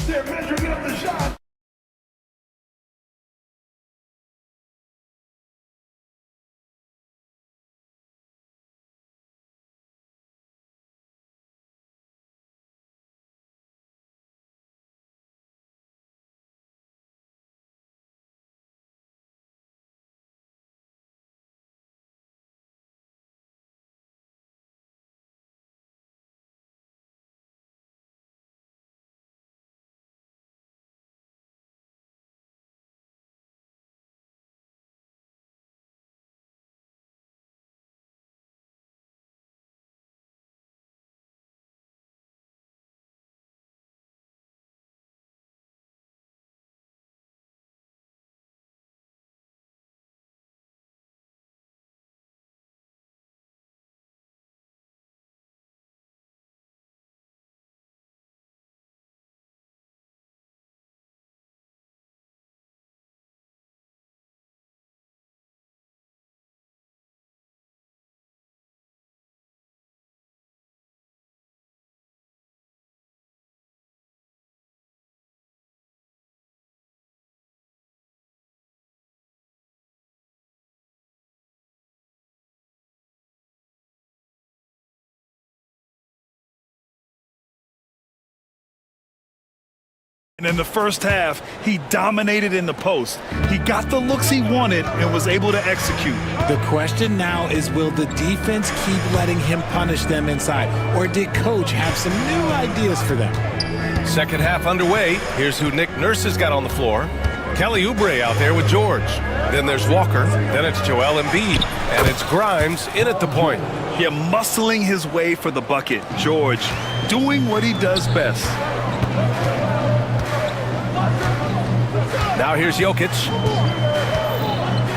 They're measuring up the shot. And in the first half, he dominated in the post. He got the looks he wanted and was able to execute. The question now is, will the defense keep letting him punish them inside? Or did Coach have some new ideas for them? Second half underway. Here's who Nick Nurse has got on the floor. Kelly Oubre out there with George. Then there's Walker. Then it's Joel Embiid. And it's Grimes in at the point. Yeah, muscling his way for the bucket. George doing what he does best. Now here's Jokic.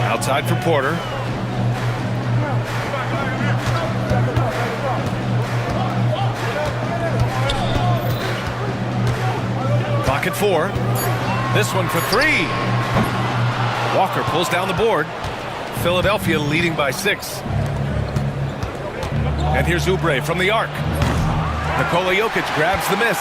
Outside for Porter. Clock at 4. This one for 3. Walker pulls down the board. Philadelphia leading by 6. And here's Oubre from the arc. Nikola Jokic grabs the miss.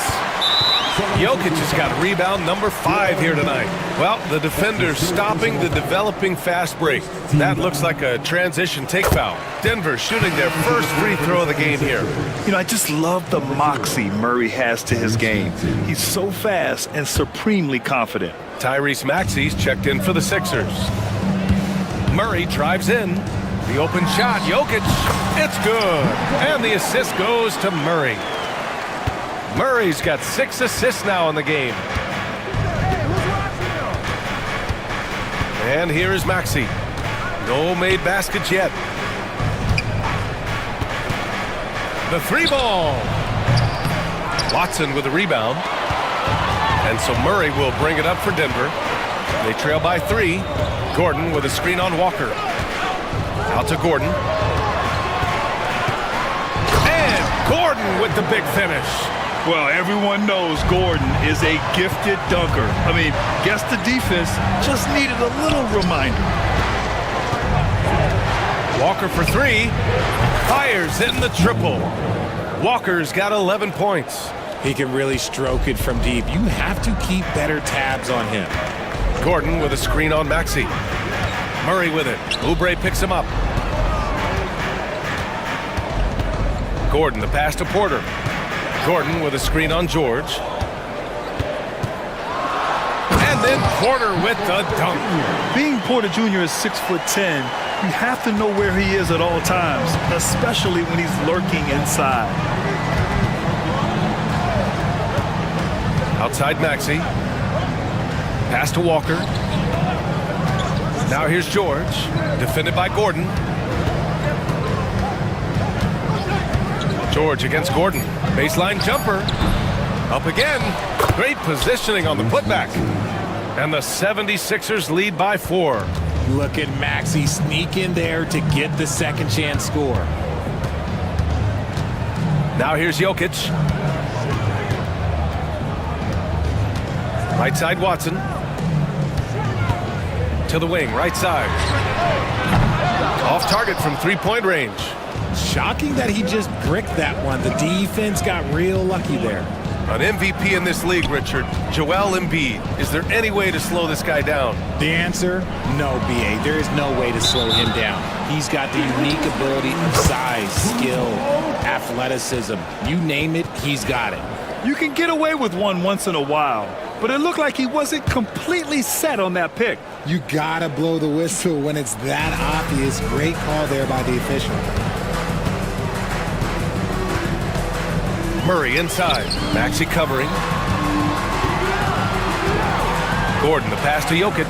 Jokic has got rebound number 5 here tonight. Well, the defender's stopping the developing fast break. That looks like a transition take foul. Denver shooting their first free throw of the game here. You know, I just love the moxie Murray has to his game. He's so fast and supremely confident. Tyrese Maxey's checked in for the Sixers. Murray drives in. The open shot, Jokic. It's good. And the assist goes to Murray. Murray's got 6 assists now in the game. And here is Maxey. No made baskets yet. The 3-ball. Watson with the rebound. And so Murray will bring it up for Denver. They trail by 3. Gordon with a screen on Walker. Out to Gordon. And Gordon with the big finish. Well, everyone knows Gordon is a gifted dunker. I mean, guess the defense just needed a little reminder. Walker for 3. Fires in the triple. Walker's got 11 points. He can really stroke it from deep. You have to keep better tabs on him. Gordon with a screen on Maxey. Murray with it. Oubre picks him up. Gordon, the pass to Porter. Gordon with a screen on George. And then Porter with the dunk. Being Porter Jr. is 6'10", you have to know where he is at all times, especially when he's lurking inside. Outside Maxey. Pass to Walker. Now here's George. Defended by Gordon. George against Gordon. Baseline jumper. Up again. Great positioning on the putback. And the 76ers lead by 4. Look at Maxey sneak in there to get the second chance score. Now here's Jokic. Right side Watson. To the wing, right side. Off target from three-point range. Shocking that he just bricked that one. The defense got real lucky there. An MVP in this league, Richard, Joel Embiid. Is there any way to slow this guy down? The answer, no, BA. There is no way to slow him down. He's got the unique ability of size, skill, athleticism. You name it, he's got it. You can get away with one once in a while, but it looked like he wasn't completely set on that pick. You gotta blow the whistle when it's that obvious. Great call there by the official. Murray inside. Maxey covering. Gordon, the pass to Jokic.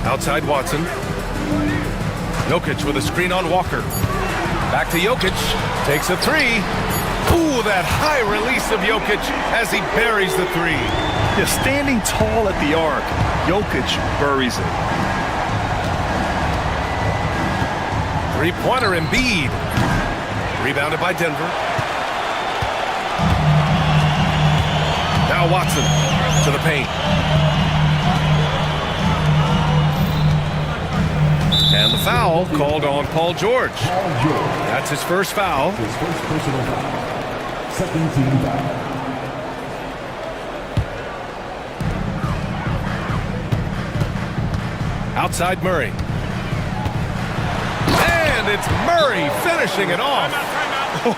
Outside Watson. Jokic with a screen on Walker. Back to Jokic. Takes a three. Ooh, that high release of Jokic as he buries the three. Yeah, standing tall at the arc, Jokic buries it. Three-pointer Embiid. Rebounded by Denver. Now Watson to the paint. And the foul called on Paul George. That's his first foul. His first personal foul. Second team foul. Outside Murray. And it's Murray finishing it off.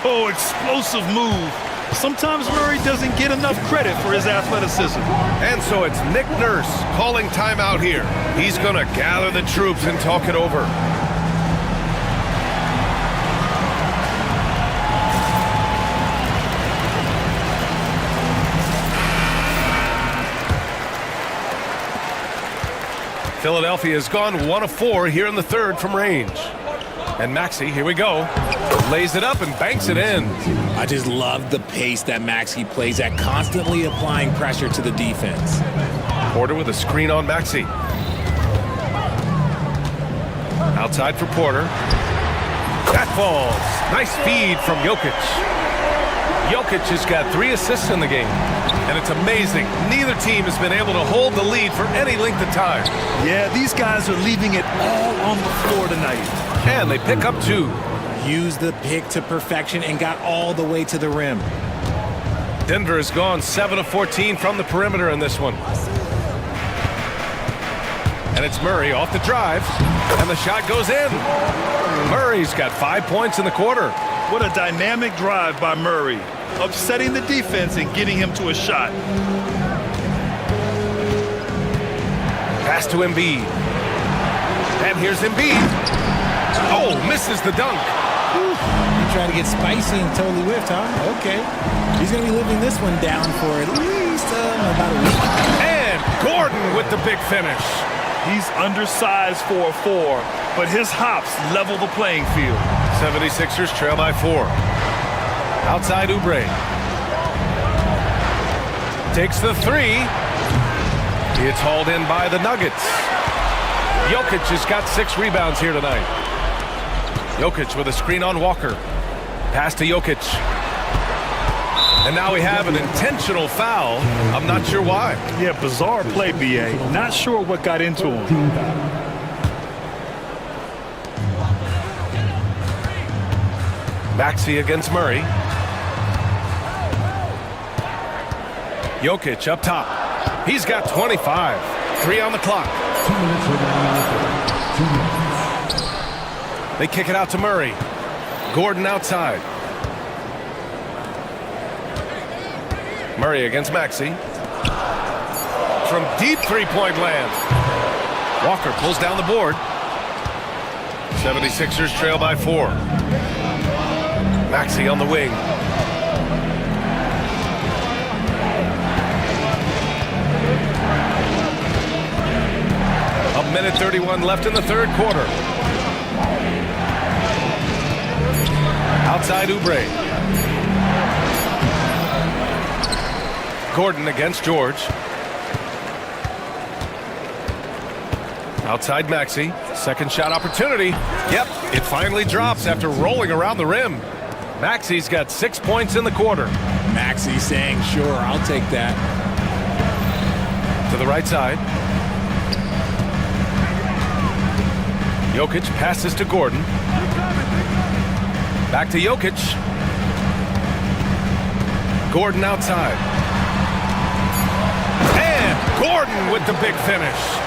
Oh, explosive move. Sometimes Murray doesn't get enough credit for his athleticism. And so it's Nick Nurse calling timeout here. He's going to gather the troops and talk it over. Philadelphia has gone 1 of 4 here in the third from range. And Maxey, here we go, lays it up and banks it in. I just love the pace that Maxey plays at, constantly applying pressure to the defense. Porter with a screen on Maxey. Outside for Porter. That falls. Nice feed from Jokic. Jokic has got 3 assists in the game. And it's amazing. Neither team has been able to hold the lead for any length of time. Yeah, these guys are leaving it all on the floor tonight. And they pick up 2. Used the pick to perfection and got all the way to the rim. Denver has gone 7 of 14 from the perimeter in this one. And it's Murray off the drive. And the shot goes in. Murray's got 5 points in the quarter. What a dynamic drive by Murray, upsetting the defense and getting him to a shot. Pass to Embiid. And here's Embiid. Oh, misses the dunk. You trying to get spicy and totally whiffed, huh? Okay. He's going to be living this one down for at least about a week. And Gordon with the big finish. He's undersized for a 4, but his hops level the playing field. 76ers trail by 4. Outside Oubre. Takes the 3. It's hauled in by the Nuggets. Jokic has got 6 rebounds here tonight. Jokic with a screen on Walker. Pass to Jokic. And now we have an intentional foul. I'm not sure why. Yeah, bizarre play, BA. Not sure what got into him. Maxey against Murray. Jokic up top. He's got 25. 3 on the clock. 2 minutes remaining. 2 minutes. They kick it out to Murray. Gordon outside. Murray against Maxey. From deep three-point land. Walker pulls down the board. 76ers trail by 4. Maxey on the wing. A minute 31 left in the third quarter. Outside Oubre. Gordon against George. Outside Maxey. Second shot opportunity. Yep, it finally drops after rolling around the rim. Maxey's got 6 points in the quarter. Maxey saying, sure, I'll take that. To the right side. Jokic passes to Gordon. Back to Jokic. Gordon outside. And Gordon with the big finish.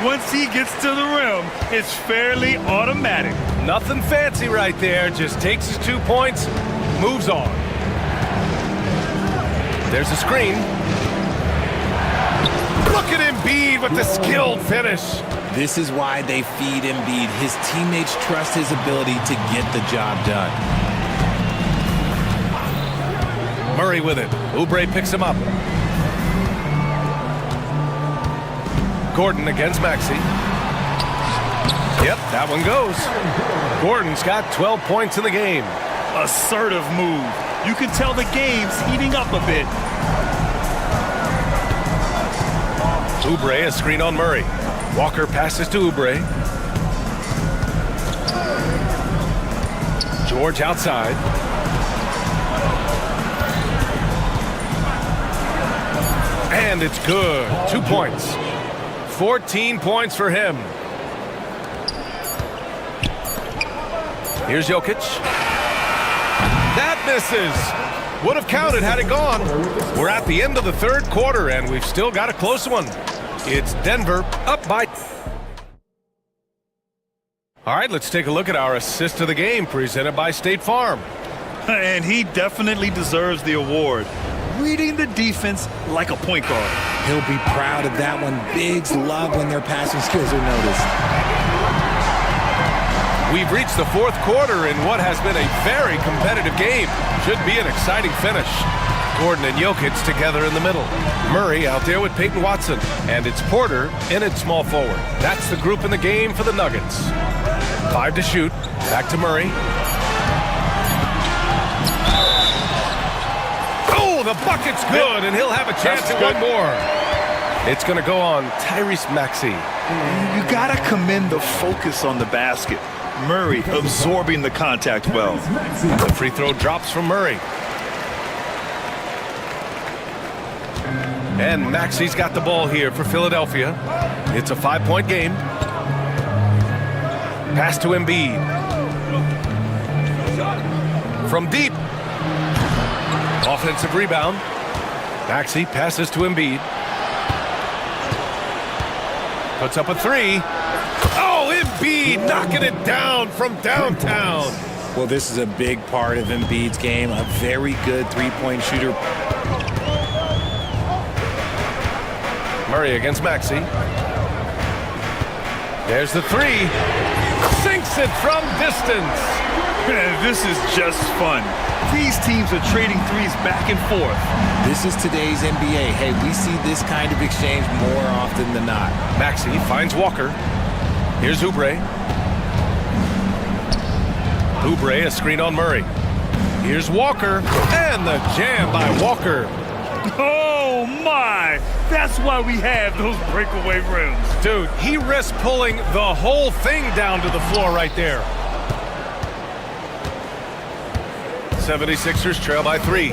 Once he gets to the rim, it's fairly automatic. Nothing fancy right there. Just takes his 2 points, moves on. There's a screen. Look at Embiid with the skilled finish. This is why they feed Embiid. His teammates trust his ability to get the job done. Murray with it. Oubre picks him up. Gordon against Maxey. Yep, that one goes. Gordon's got 12 points in the game. Assertive move. You can tell the game's heating up a bit. Oubre, a screen on Murray. Walker passes to Oubre. George outside. And it's good. 2 points. 14 points for him. Here's Jokic. That misses. Would have counted had it gone. We're at the end of the third quarter, and we've still got a close one. It's Denver up by... All right, let's take a look at our assist of the game presented by State Farm. And he definitely deserves the award. Reading the defense like a point guard. He'll be proud of that one. Bigs love when their passing skills are noticed. We've reached the fourth quarter in what has been a very competitive game. Should be an exciting finish. Gordon and Jokic together in the middle. Murray out there with Peyton Watson. And it's Porter in at small forward. That's the group in the game for the Nuggets. 5 to shoot. Back to Murray. Oh, the bucket's good, and he'll have a chance at one more. It's going to go on Tyrese Maxey. You got to commend the focus on the basket. Murray absorbing the contact well. The free throw drops from Murray. And Maxey's got the ball here for Philadelphia. It's a 5-point game. Pass to Embiid. From deep. Offensive rebound. Maxey passes to Embiid. Puts up a three. Oh, Embiid knocking it down from downtown. Well, this is a big part of Embiid's game. A very good three-point shooter. Murray against Maxey. There's the three. Sinks it from distance. Man, this is just fun. These teams are trading threes back and forth. This is today's NBA. Hey, we see this kind of exchange more often than not. Maxey finds Walker. Here's Oubre. Oubre, a screen on Murray. Here's Walker. And the jam by Walker. Oh, my. That's why we have those breakaway rims. Dude, he risks pulling the whole thing down to the floor right there. 76ers trail by 3.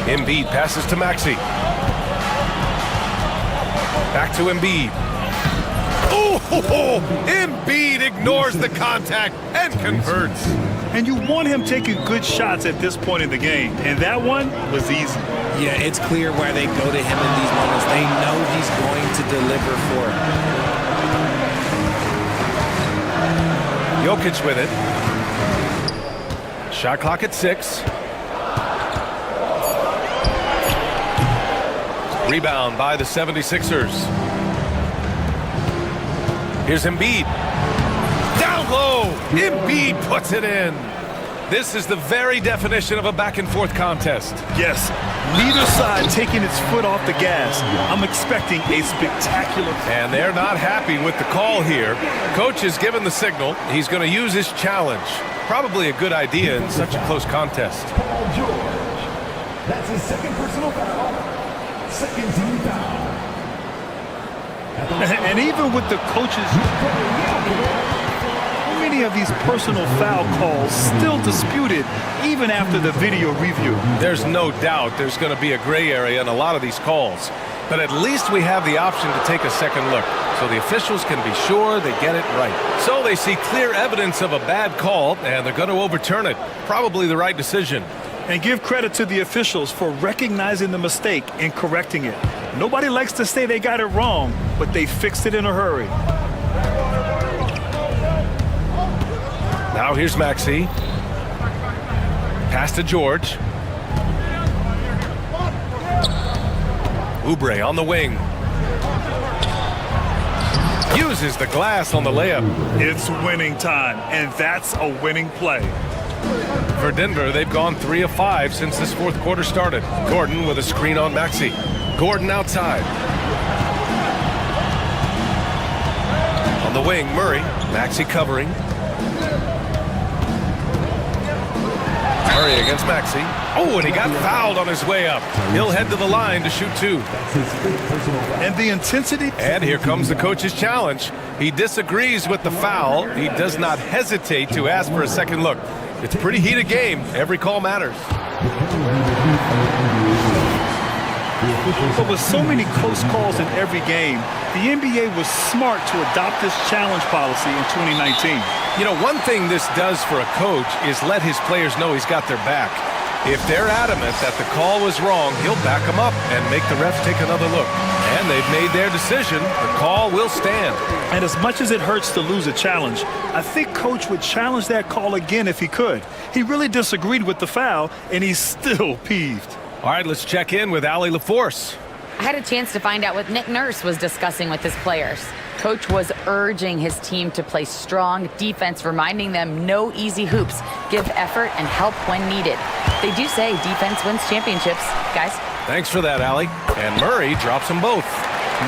Embiid passes to Maxey. Back to Embiid. Oh, Embiid ignores the contact and converts. And you want him taking good shots at this point in the game. And that one was easy. Yeah, it's clear why they go to him in these moments. They know he's going to deliver for them. Jokic with it. Shot clock at 6. Rebound by the 76ers. Here's Embiid. Down low. Embiid puts it in. This is the very definition of a back-and-forth contest. Yes, neither side taking its foot off the gas. I'm expecting a spectacular... And they're not happy with the call here. Coach has given the signal. He's going to use his challenge. Probably a good idea in such a close contest. That's his second personal foul. Second team foul. And even with the coaches, how many of these personal foul calls still disputed even after the video review? There's no doubt there's going to be a gray area in a lot of these calls. But at least we have the option to take a second look, so the officials can be sure they get it right. So they see clear evidence of a bad call, and they're going to overturn it. Probably the right decision. And give credit to the officials for recognizing the mistake and correcting it. Nobody likes to say they got it wrong, but they fixed it in a hurry. Now here's Maxey. Pass to George. Oubre on the wing. Uses the glass on the layup. It's winning time, and that's a winning play. For Denver, they've gone 3 of 5 since this fourth quarter started. Gordon with a screen on Maxey. Gordon outside. On the wing, Murray. Maxey covering. Murray against Maxey. Oh, and he got fouled on his way up. He'll head to the line to shoot 2. And the intensity. And here comes the coach's challenge. He disagrees with the foul. He does not hesitate to ask for a second look. It's a pretty heated game. Every call matters. But with so many close calls in every game, the NBA was smart to adopt this challenge policy in 2019. You know, one thing this does for a coach is let his players know he's got their back. If they're adamant that the call was wrong, he'll back them up and make the refs take another look. And they've made their decision. The call will stand. And as much as it hurts to lose a challenge, I think Coach would challenge that call again if he could. He really disagreed with the foul, and he's still peeved. All right, let's check in with Allie LaForce. I had a chance to find out what Nick Nurse was discussing with his players. Coach was urging his team to play strong defense, reminding them no easy hoops, give effort and help when needed. They do say defense wins championships, guys. Thanks for that, Allie. And Murray drops them both.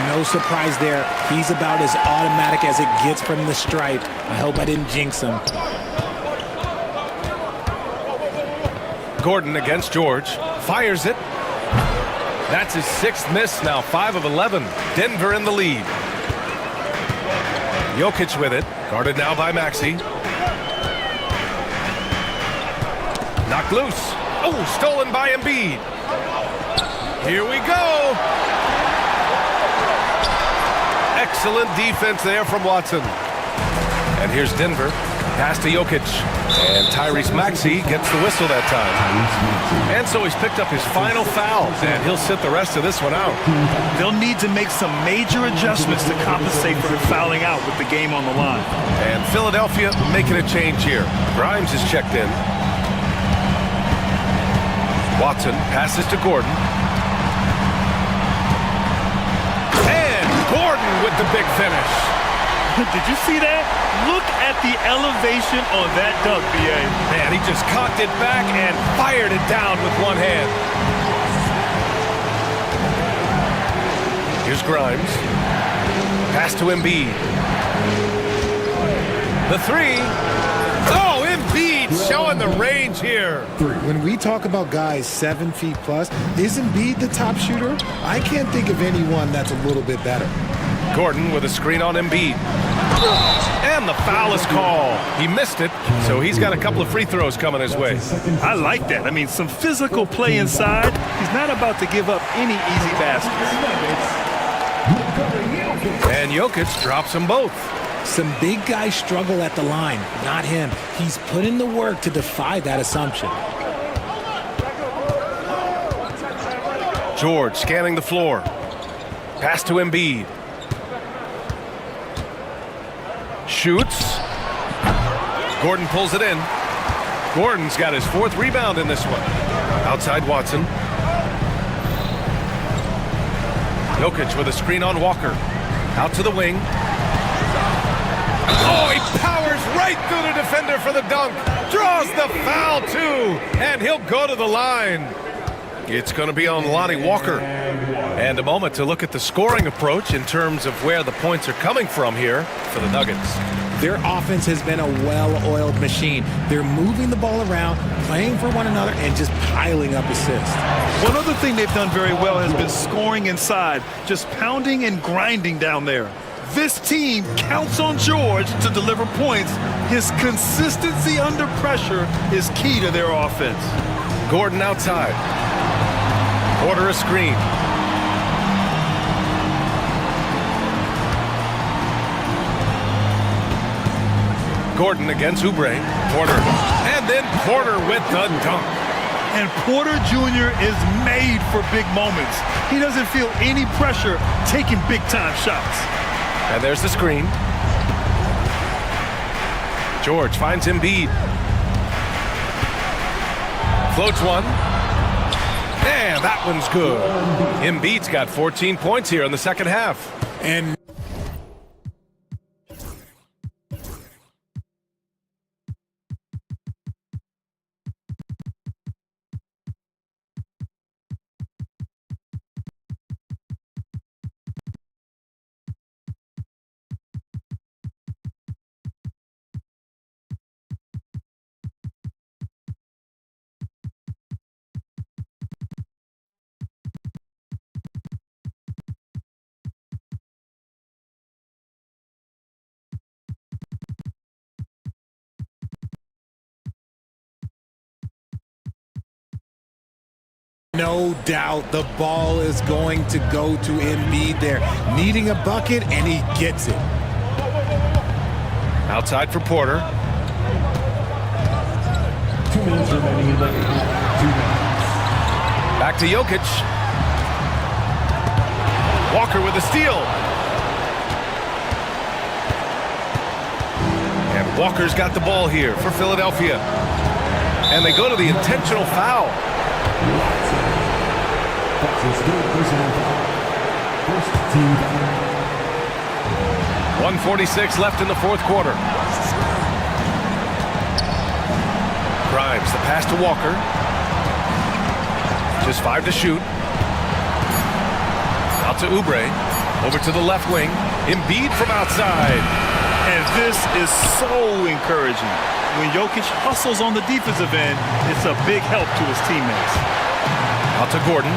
No surprise there. He's about as automatic as it gets from the stripe. I hope I didn't jinx him. Gordon against George. Fires it. That's his 6th miss now, 5 of 11. Denver in the lead. Jokic with it. Guarded now by Maxey. Knocked loose. Oh, stolen by Embiid. Here we go. Excellent defense there from Watson. And here's Denver. Pass to Jokic. And Tyrese Maxey gets the whistle that time. And so he's picked up his final foul, and he'll sit the rest of this one out. They'll need to make some major adjustments to compensate for fouling out with the game on the line. And Philadelphia making a change here. Grimes is checked in. Watson passes to Gordon. And Gordon with the big finish. Did you see that? Look at the elevation on that dunk, B.A. Man, he just cocked it back and fired it down with one hand. Here's Grimes. Pass to Embiid. The 3. Oh, Embiid showing the range here. When we talk about guys 7 feet plus, is Embiid the top shooter? I can't think of anyone that's a little bit better. Gordon with a screen on Embiid. And the foul is called. He missed it, so he's got a couple of free throws coming his way. I like that. I mean, some physical play inside. He's not about to give up any easy baskets. And Jokic drops them both. Some big guys struggle at the line, not him. He's put in the work to defy that assumption. George scanning the floor. Pass to Embiid. Shoots. Gordon pulls it in. Gordon's got his 4th rebound in this one. Outside Watson. Jokic with a screen on Walker. Out to the wing. Oh, he powers right through the defender for the dunk. Draws the foul, too. And he'll go to the line. It's going to be on Lonnie Walker. And a moment to look at the scoring approach in terms of where the points are coming from here for the Nuggets. Their offense has been a well-oiled machine. They're moving the ball around, playing for one another, and just piling up assists. One other thing they've done very well has been scoring inside, just pounding and grinding down there. This team counts on George to deliver points. His consistency under pressure is key to their offense. Gordon outside. Order a screen. Gordon against Oubre. Porter. And then Porter with the dunk. And Porter Jr. is made for big moments. He doesn't feel any pressure taking big-time shots. And there's the screen. George finds Embiid. Floats one. And that one's good. Embiid's got 14 points here in the second half. And no doubt the ball is going to go to Embiid there, needing a bucket, and he gets it. Outside for Porter. 2 minutes remaining in the 2 minutes. Back to Jokic. Walker with a steal. And Walker's got the ball here for Philadelphia. And they go to the intentional foul. That's his third personal foul. First team foul. 1:46 left in the fourth quarter. Grimes, the pass to Walker. Just 5 to shoot. Out to Oubre. Over to the left wing. Embiid from outside. And this is so encouraging. When Jokic hustles on the defensive end, it's a big help to his teammates. Out to Gordon.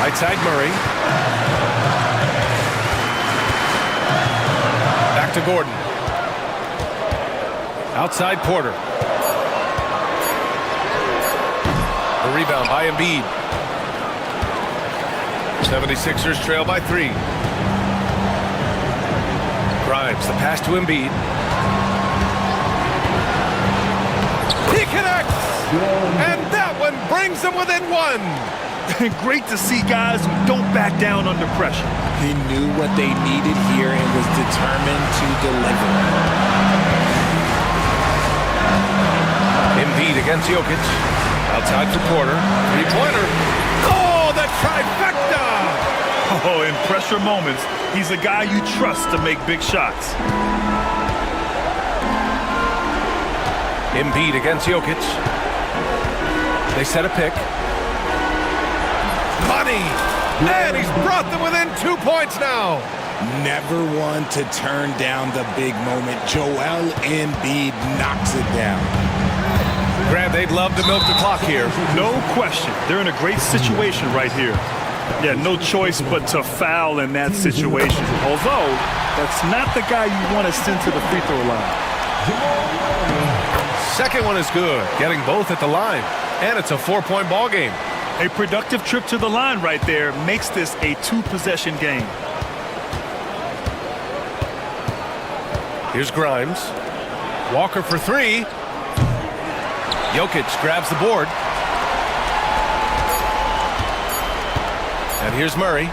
Right side Murray. Back to Gordon. Outside Porter. The rebound by Embiid. 76ers trail by 3. Grimes, the pass to Embiid. He connects! And that one brings them within 1. Great to see guys who don't back down under pressure. He knew what they needed here and was determined to deliver. Embiid against Jokic. Outside for Porter. Three-pointer. Oh, the trifecta! Oh, in pressure moments, he's a guy you trust to make big shots. Embiid against Jokic. They set a pick. Money! And he's brought them within 2 points now. Never one to turn down the big moment. Joel Embiid knocks it down. Grant, they'd love to milk the clock here. No question. They're in a great situation right here. Yeah, no choice but to foul in that situation. Although, that's not the guy you want to send to the free throw line. Second one is good, getting both at the line. And it's a 4-point ball game. A productive trip to the line right there makes this a 2-possession game. Here's Grimes. Walker for 3. Jokic grabs the board. And here's Murray.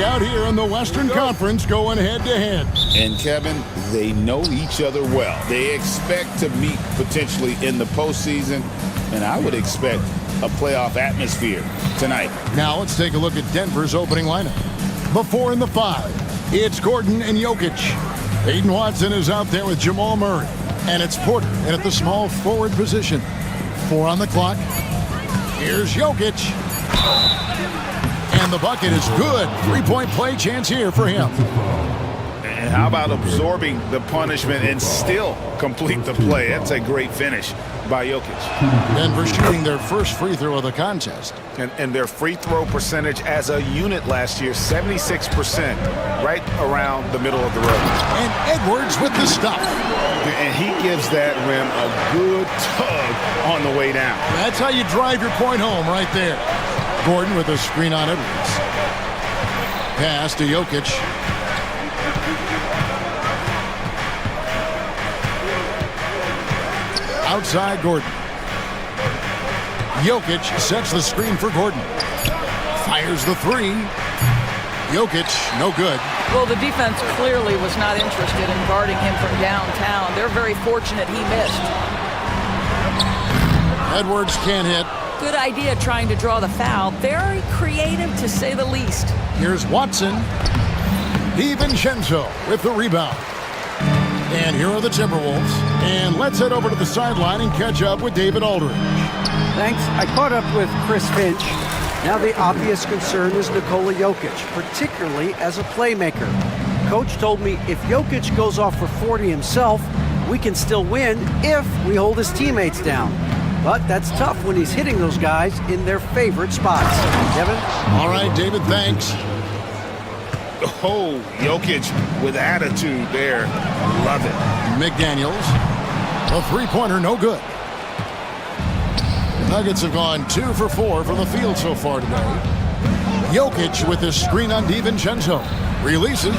Out here in the Western Conference going head-to-head. And, Kevin, they know each other well. They expect to meet potentially in the postseason, and I would expect a playoff atmosphere tonight. Now let's take a look at Denver's opening lineup. The 4 and the 5. It's Gordon and Jokic. Aiden Watson is out there with Jamal Murray. And it's Porter in at the small forward position. 4 on the clock. Here's Jokic. And the bucket is good. 3-point play chance here for him. And how about absorbing the punishment and still complete the play? That's a great finish by Jokic. Denver shooting their first free throw of the contest. And their free throw percentage as a unit last year, 76%, right around the middle of the road. And Edwards with the stop. And he gives that rim a good tug on the way down. That's how you drive your point home right there. Gordon with a screen on Edwards. Pass to Jokic. Outside Gordon. Jokic sets the screen for Gordon. Fires the 3. Jokic, no good. Well, the defense clearly was not interested in guarding him from downtown. They're very fortunate he missed. Edwards can't hit. Good idea trying to draw the foul. Very creative, to say the least. Here's Watson. DiVincenzo with the rebound. And here are the Timberwolves. And let's head over to the sideline and catch up with David Aldridge. Thanks. I caught up with Chris Finch. Now the obvious concern is Nikola Jokic, particularly as a playmaker. Coach told me if Jokic goes off for 40 himself, we can still win if we hold his teammates down. But that's tough when he's hitting those guys in their favorite spots. Kevin? All right, David, thanks. Oh, Jokic with attitude there. Love it. McDaniels. A three-pointer, no good. Nuggets have gone 2 for 4 from the field so far today. Jokic with his screen on DiVincenzo. Releases.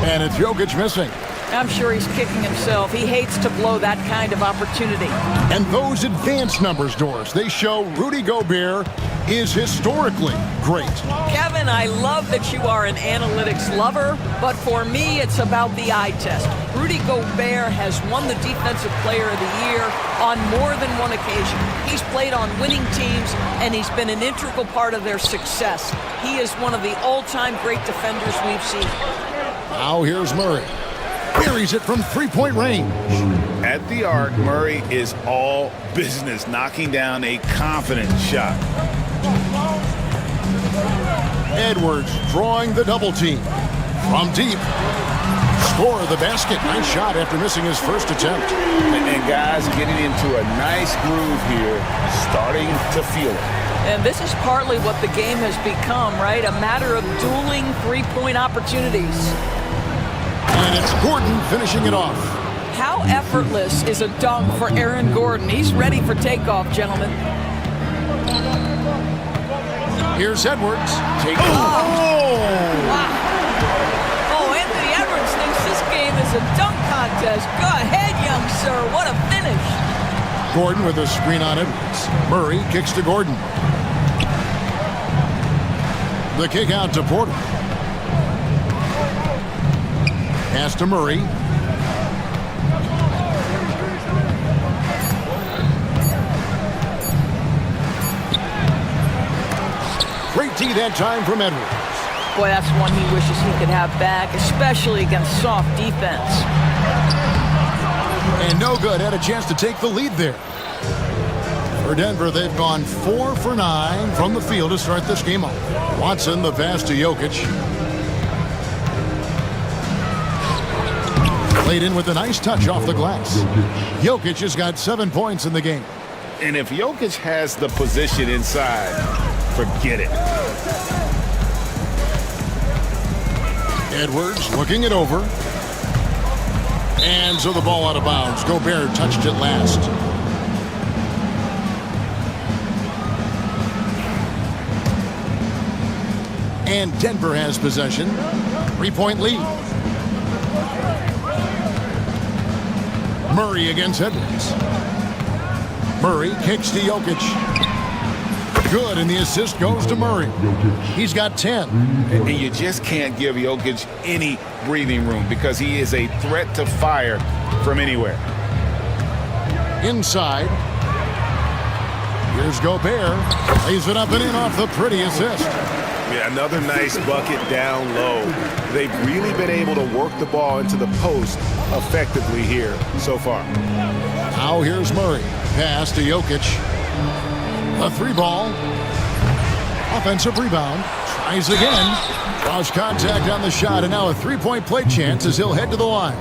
And it's Jokic missing. I'm sure he's kicking himself. He hates to blow that kind of opportunity. And those advanced numbers, Doris, they show Rudy Gobert is historically great. Kevin, I love that you are an analytics lover, but for me, it's about the eye test. Rudy Gobert has won the Defensive Player of the Year on more than one occasion. He's played on winning teams, and he's been an integral part of their success. He is one of the all-time great defenders we've seen. Now here's Murray. Buries it from three-point range. At the arc, Murray is all business, knocking down a confident shot. Edwards drawing the double team. From deep. Score the basket. Nice shot after missing his first attempt. And guys getting into a nice groove here, starting to feel it. And this is partly what the game has become, right? A matter of dueling three-point opportunities. And it's Gordon finishing it off. How effortless is a dunk for Aaron Gordon? He's ready for takeoff, gentlemen. Here's Edwards. Wow. Oh, Anthony Edwards thinks this game is a dunk contest. Go ahead, young sir. What a finish. Gordon with a screen on Edwards. Murray kicks to Gordon. The kick out to Porter. Pass to Murray. Great D that time from Edwards. Boy, that's one he wishes he could have back, especially against soft defense. And no good. Had a chance to take the lead there. For Denver, they've gone 4 for 9 from the field to start this game off. Watson, the pass to Jokic. Played in with a nice touch off the glass. Jokic has got 7 points in the game. And if Jokic has the position inside, forget it. Edwards looking it over. And so the ball out of bounds. Gobert touched it last. And Denver has possession. 3-point lead. Murray against Edwards. Murray kicks to Jokic. good, and the assist goes to Murray. He's got 10. And you just can't give Jokic any breathing room because he is a threat to fire from anywhere. Inside. Here's Gobert. Lays it up and in off the pretty assist. Yeah, another nice bucket down low. They've really been able to work the ball into the post effectively here so far. Now here's Murray. Pass to Jokic. A three ball. Offensive rebound. Tries again. Lost contact on the shot, and now a three-point play chance as he'll head to the line.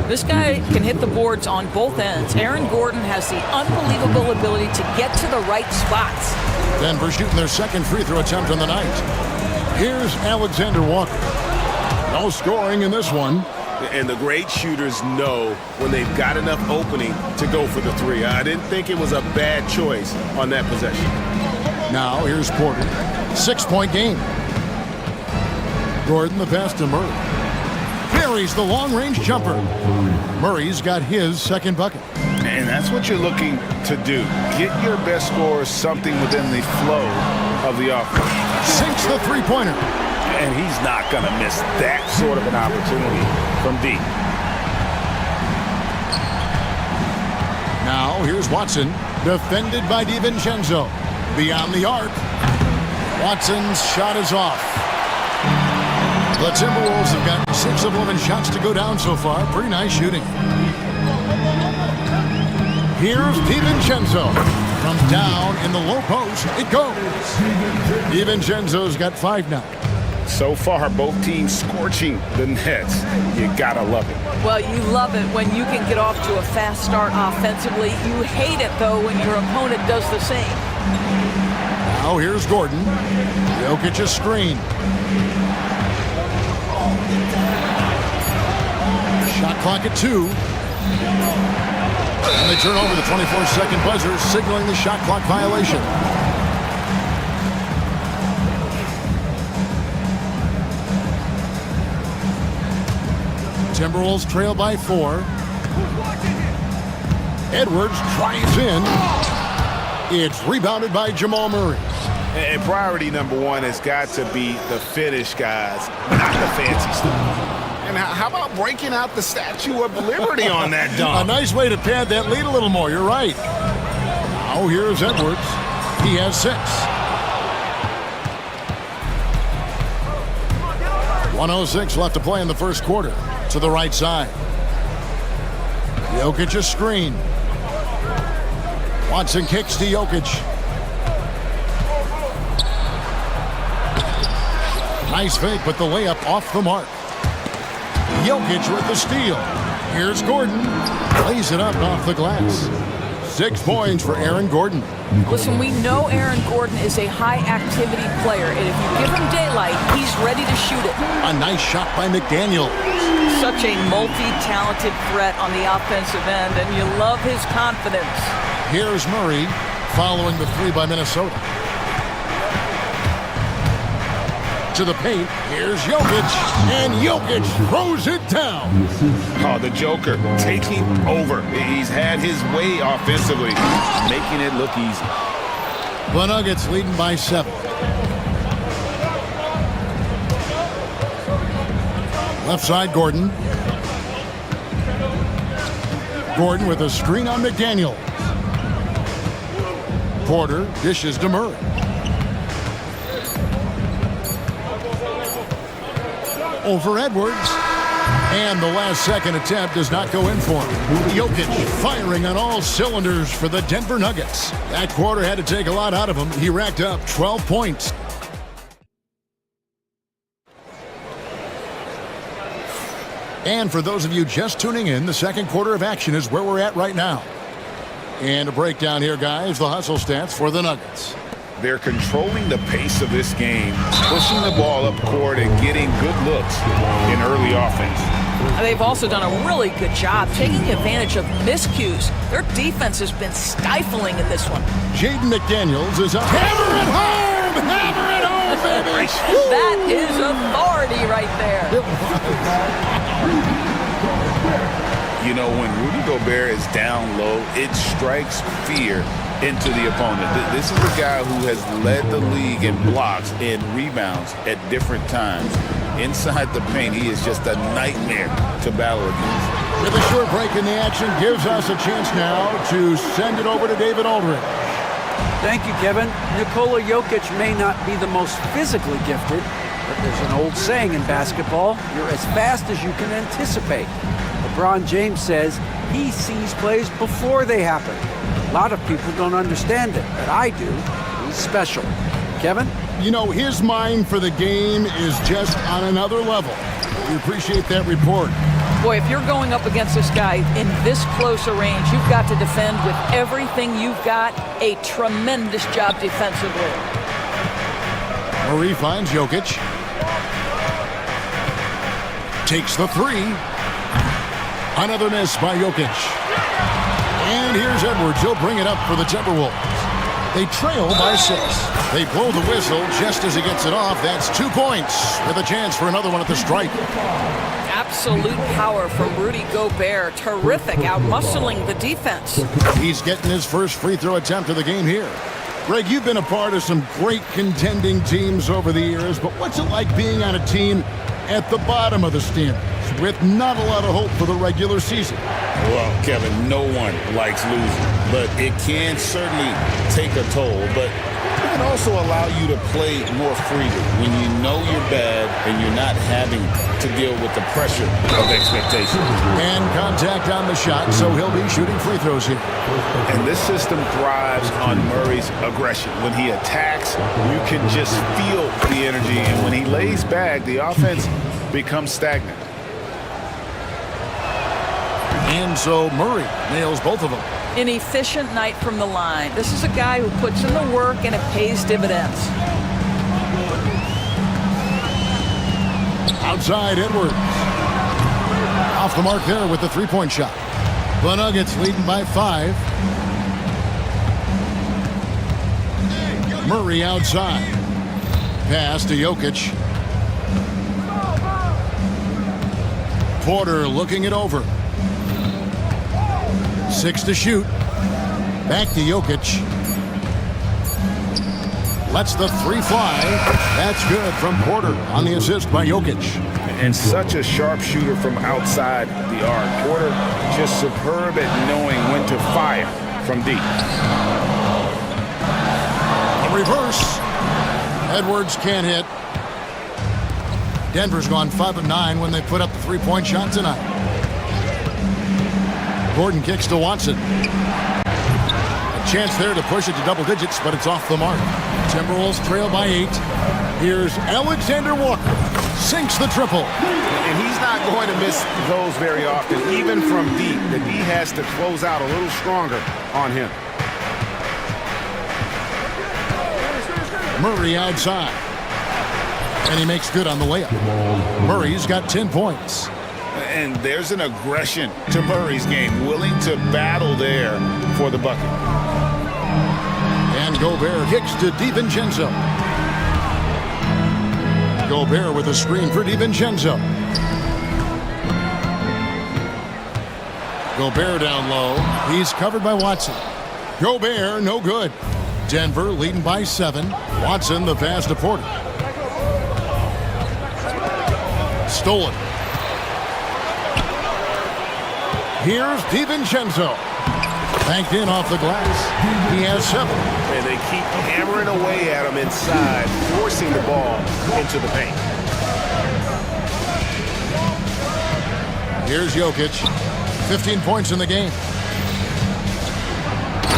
This guy can hit the boards on both ends. Aaron Gordon has the unbelievable ability to get to the right spots. Denver shooting their second free throw attempt on the night. Here's Alexander Walker. No scoring in this one. And the great shooters know when they've got enough opening to go for the three. I didn't think it was a bad choice on that possession. Now here's Porter. 6-point game. Gordon the pass to Murray. Buries the long-range jumper. Murray's got his second bucket. And that's what you're looking to do. Get your best scorers something within the flow of the offense. Sinks the three-pointer. And he's not going to miss that sort of an opportunity from deep. Now here's Watson. Defended by DiVincenzo. Beyond the arc. Watson's shot is off. The Timberwolves have got 6 of 11 shots to go down so far. Pretty nice shooting. Here's DiVincenzo. From down in the low post, it goes. DiVincenzo's got 5 now. So far, both teams scorching the nets. You gotta love it. Well, you love it when you can get off to a fast start offensively. You hate it, though, when your opponent does the same. Now here's Gordon. Jokic's screen. Shot clock at 2. And they turn over the 24-second buzzer, signaling the shot clock violation. Timberwolves trail by 4. Edwards drives in. It's rebounded by Jamal Murray. And priority number 1 has got to be the finish, guys, not the fancy stuff. And how about breaking out the Statue of Liberty on that dunk? A nice way to pad that lead a little more. You're right. Now here's Edwards. He has 6. 1:06 left to play in the first quarter. To the right side. Jokic's screen. Watson kicks to Jokic. Nice fake, but the layup off the mark. Jokic with the steal. Here's Gordon. Lays it up off the glass. 6 points for Aaron Gordon. Listen, we know Aaron Gordon is a high-activity player, and if you give him daylight, he's ready to shoot it. A nice shot by McDaniel. Such a multi-talented threat on the offensive end, and you love his confidence. Here's Murray following the 3 by Minnesota. To the paint, here's Jokic, and Jokic throws it down. Oh, the Joker taking over. He's had his way offensively, making it look easy. The Nuggets leading by 7. Left side, Gordon. Gordon with a screen on McDaniel. Porter dishes to Murray. Over Edwards. And the last second attempt does not go in for him. Jokic firing on all cylinders for the Denver Nuggets. That quarter had to take a lot out of him. He racked up 12 points. And for those of you just tuning in, the second quarter of action is where we're at right now. And a breakdown here, guys, the hustle stats for the Nuggets. They're controlling the pace of this game, pushing the ball up court and getting good looks in early offense. They've also done a really good job taking advantage of miscues. Their defense has been stifling in this one. Jaden McDaniels is up. Hammer it home! Hammer it home, baby! That is authority right there. You know, when Rudy Gobert is down low, it strikes fear into the opponent. This is a guy who has led the league in blocks and rebounds at different times. Inside the paint, he is just a nightmare to battle against. With a short break in the action, gives us a chance now to send it over to David Aldridge. Thank you, Kevin. Nikola Jokic may not be the most physically gifted, but there's an old saying in basketball, you're as fast as you can anticipate. LeBron James says he sees plays before they happen. A lot of people don't understand it, but I do. He's special. Kevin? You know, his mind for the game is just on another level. We appreciate that report. Boy, if you're going up against this guy in this close a range, you've got to defend with everything you've got. A tremendous job defensively. Murray finds Jokic. Takes the three. Another miss by Jokic. And here's Edwards. He'll bring it up for the Timberwolves. They trail by 6. They blow the whistle just as he gets it off. That's 2 points with a chance for another one at the stripe. Absolute power from Rudy Gobert. Terrific, out-muscling the defense. He's getting his first free throw attempt of the game here. Greg, you've been a part of some great contending teams over the years, but what's it like being on a team at the bottom of the standings with not a lot of hope for the regular season? Well, Kevin, no one likes losing, but it can certainly take a toll. But it can also allow you to play more freely when you know you're bad and you're not having to deal with the pressure of expectation. And contact on the shot, so he'll be shooting free throws here. And this system thrives on Murray's aggression. When he attacks, you can just feel the energy, and when he lays back, the offense becomes stagnant. And so Murray nails both of them. An efficient night from the line. This is a guy who puts in the work and it pays dividends. Outside Edwards. Off the mark there with the three-point shot. The Nuggets leading by 5. Murray outside. Pass to Jokic. Porter looking it over. 6 to shoot. Back to Jokic. Lets the 3 fly. That's good from Porter on the assist by Jokic. And such a sharp shooter from outside the arc. Porter just superb at knowing when to fire from deep. A reverse. Edwards can't hit. Denver's gone 5 of 9 when they put up the 3-point shot tonight. Gordon kicks to Watson. A chance there to push it to double digits, but it's off the mark. Timberwolves trail by 8. Here's Alexander Walker. Sinks the triple. And he's not going to miss those very often, even from deep. The D has to close out a little stronger on him. Murray outside. And he makes good on the layup. Murray's got 10 points. And there's an aggression to Murray's game, willing to battle there for the bucket. And Gobert kicks to DiVincenzo. Gobert with a screen for DiVincenzo. Gobert down low. He's covered by Watson. Gobert, no good. Denver leading by 7. Watson, the pass to Porter. Stolen. Here's DiVincenzo. Banked in off the glass. He has 7. And they keep hammering away at him inside, forcing the ball into the paint. Here's Jokic. 15 points in the game.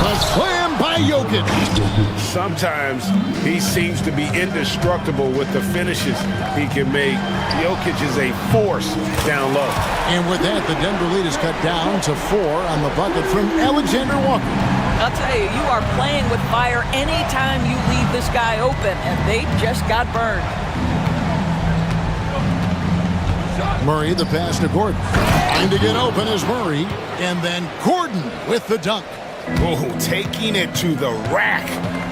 A slam by Jokic. Sometimes he seems to be indestructible with the finishes he can make. Jokic is a force down low. And with that, the Denver lead is cut down to 4 on the bucket from Alexander Walker. I'll tell you, you are playing with fire anytime you leave this guy open, and they just got burned. Murray, the pass to Gordon. Trying to get open is Murray. And then Gordon with the dunk. Oh, taking it to the rack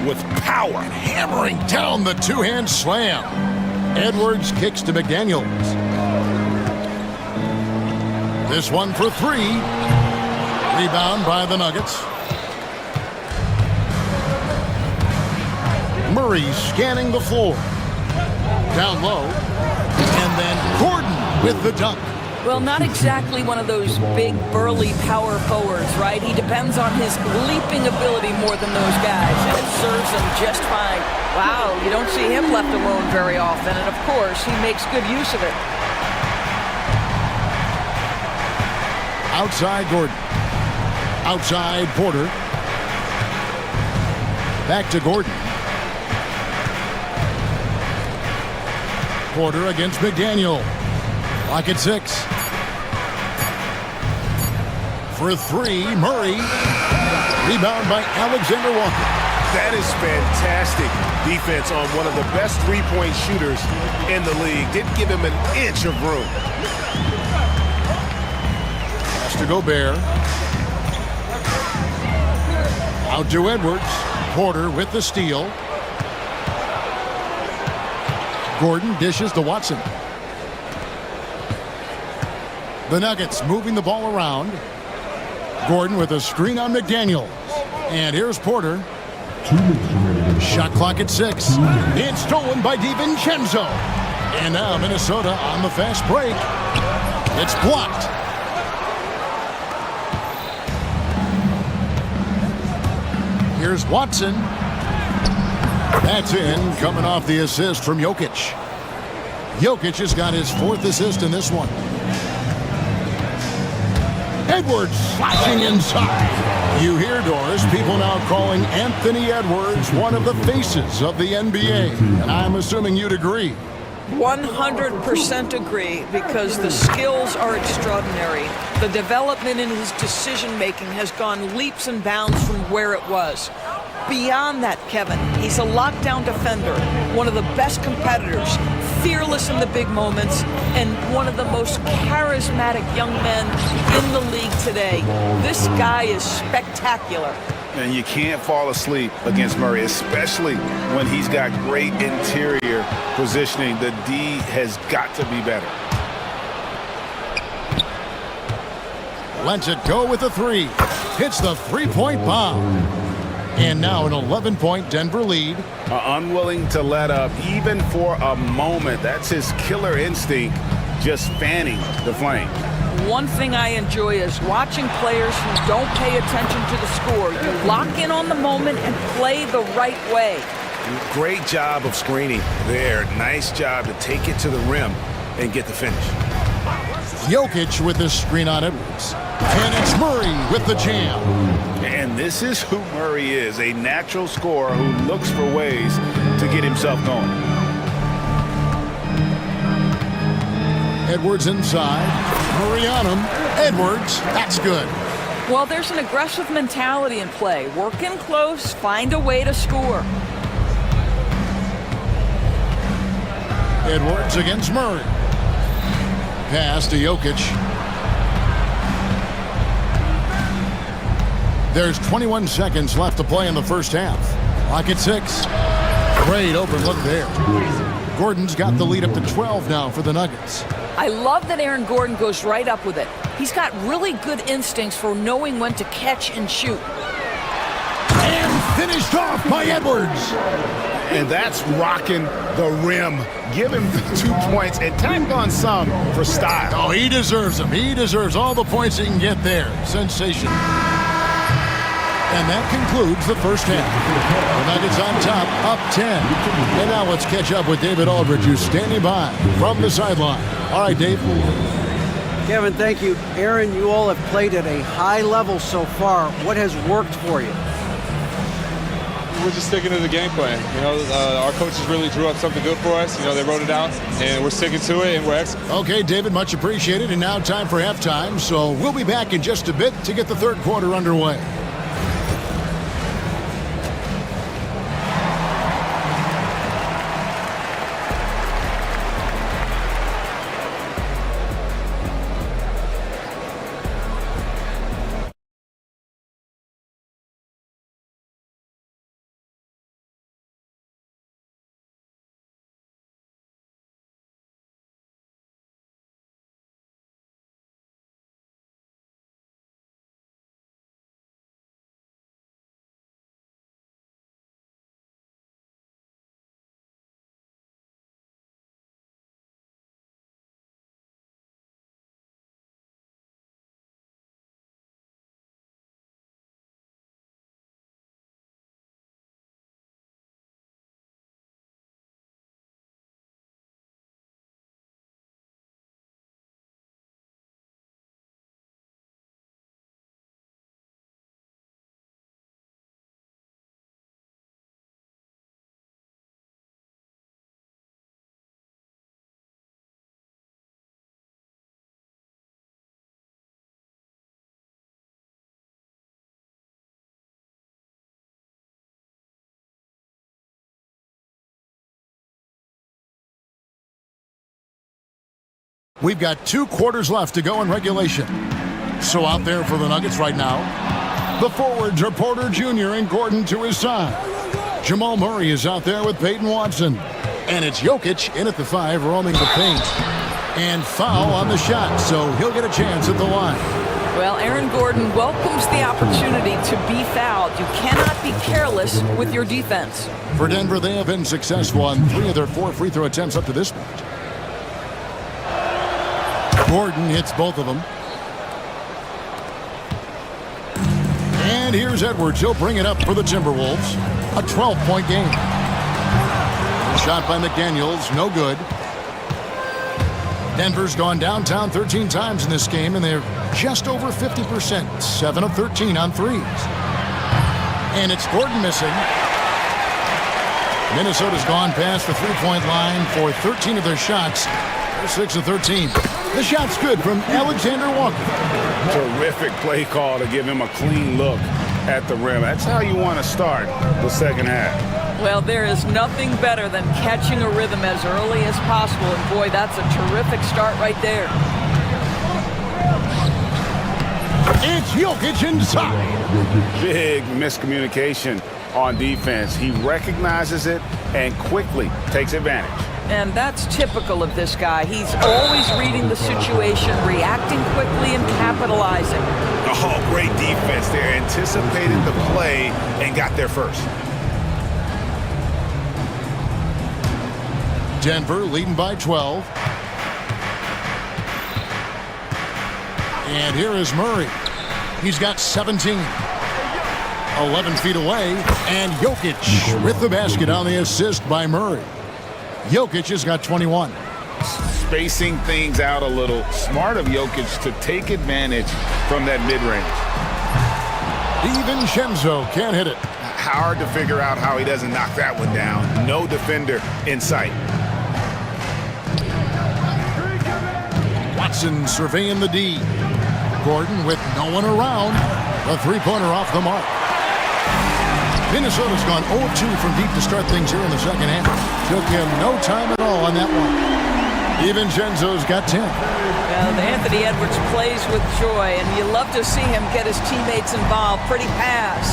with power. Hammering down the two-hand slam. Edwards kicks to McDaniels. This one for three. Rebound by the Nuggets. Murray scanning the floor. Down low. And then Gordon with the dunk. Well, not exactly one of those big, burly power forwards, right? He depends on his leaping ability more than those guys, and it serves him just fine. Wow, you don't see him left alone very often, and of course, he makes good use of it. Outside Gordon. Outside Porter. Back to Gordon. Porter against McDaniel. Lock at 6. For three, Murray. Rebound by Alexander Walker. That is fantastic defense on one of the best three-point shooters in the league. Didn't give him an inch of room. Pass to Gobert. Out to Edwards. Porter with the steal. Gordon dishes to Watson. The Nuggets moving the ball around. Gordon with a screen on McDaniel. And here's Porter. Shot clock at 6. It's stolen by DiVincenzo. And now Minnesota on the fast break. It's blocked. Here's Watson. That's in, coming off the assist from Jokic. Jokic has got his 4th assist in this one. Edwards slashing inside. You hear, Doris, people now calling Anthony Edwards one of the faces of the NBA. And I'm assuming you'd agree. 100% agree, because the skills are extraordinary. The development in his decision-making has gone leaps and bounds from where it was. Beyond that, Kevin, he's a lockdown defender, one of the best competitors, fearless in the big moments, and one of the most charismatic young men in the league today. This guy is spectacular. And you can't fall asleep against Murray, especially when he's got great interior positioning. The D has got to be better. Lets it go with a 3. Hits the three-point bomb. And now an 11-point Denver lead. Unwilling to let up even for a moment. That's his killer instinct, just fanning the flame. One thing I enjoy is watching players who don't pay attention to the score. You lock in on the moment and play the right way. Great job of screening there. Nice job to take it to the rim and get the finish. Jokic with this screen on Edwards. And it's Murray with the jam. And this is who Murray is, a natural scorer who looks for ways to get himself going. Edwards inside. Murray on him. Edwards, that's good. Well, there's an aggressive mentality in play. Work in close, find a way to score. Edwards against Murray. Pass to Jokic. There's 21 seconds left to play in the first half. Clock at 6. Great open look there. Gordon's got the lead up to 12 now for the Nuggets. I love that Aaron Gordon goes right up with it. He's got really good instincts for knowing when to catch and shoot. And finished off by Edwards. And that's rocking the rim. Give him 2 points and tack on some for style. Oh, he deserves them. He deserves all the points he can get there. Sensation. And that concludes the first half. The Nuggets on top, up 10. And now let's catch up with David Aldridge, who's standing by from the sideline. All right, Dave. Kevin, thank you. Aaron, you all have played at a high level so far. What has worked for you? We're just sticking to the game plan. You know, our coaches really drew up something good for us. You know, they wrote it out, and we're sticking to it, and we're executing. Okay, David, much appreciated. And now time for halftime. So we'll be back in just a bit to get the third quarter underway. We've got 2 quarters left to go in regulation. So out there for the Nuggets right now, the forwards are Porter Jr. and Gordon to his side. Jamal Murray is out there with Peyton Watson. And it's Jokic in at the 5, roaming the paint. And foul on the shot, so he'll get a chance at the line. Well, Aaron Gordon welcomes the opportunity to be fouled. You cannot be careless with your defense. For Denver, they have been successful on 3 of their 4 free throw attempts up to this point. Gordon hits both of them. And here's Edwards. He'll bring it up for the Timberwolves. A 12-point game. Shot by McDaniels, no good. Denver's gone downtown 13 times in this game, and they're just over 50%, 7 of 13 on threes. And it's Gordon missing. Minnesota's gone past the three-point line for 13 of their shots. They're 6 of 13. The shot's good from Alexander Walker. Terrific play call to give him a clean look at the rim. That's how you want to start the second half. Well, there is nothing better than catching a rhythm as early as possible. And boy, that's a terrific start right there. It's Jokic inside. Big miscommunication on defense. He recognizes it and quickly takes advantage. And that's typical of this guy. He's always reading the situation, reacting quickly and capitalizing. Oh, great defense there. Anticipated the play and got there first. Denver leading by 12. And here is Murray. He's got 17. 11 feet away. And Jokic with the basket on the assist by Murray. Jokic has got 21. Spacing things out a little. Smart of Jokic to take advantage from that mid-range. DiVincenzo can't hit it. Hard to figure out how he doesn't knock that one down. No defender in sight. Watson surveying the D. Gordon with no one around. A three-pointer off the mark. Minnesota's gone 0-2 from deep to start things here in the second half. Took him no time at all on that one. DiVincenzo's got 10. Well, Anthony Edwards plays with joy, and you love to see him get his teammates involved. Pretty pass.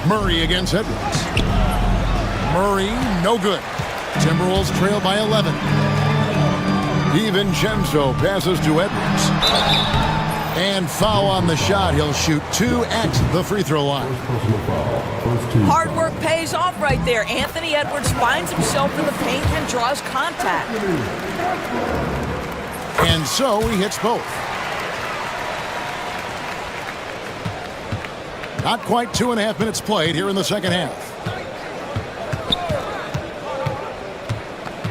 Murray against Edwards. Murray, no good. Timberwolves trail by 11. DiVincenzo passes to Edwards. And foul on the shot. He'll shoot 2 at the free throw line. Hard work pays off right there. Anthony Edwards finds himself in the paint and draws contact. And so he hits both. Not quite 2.5 minutes played here in the second half.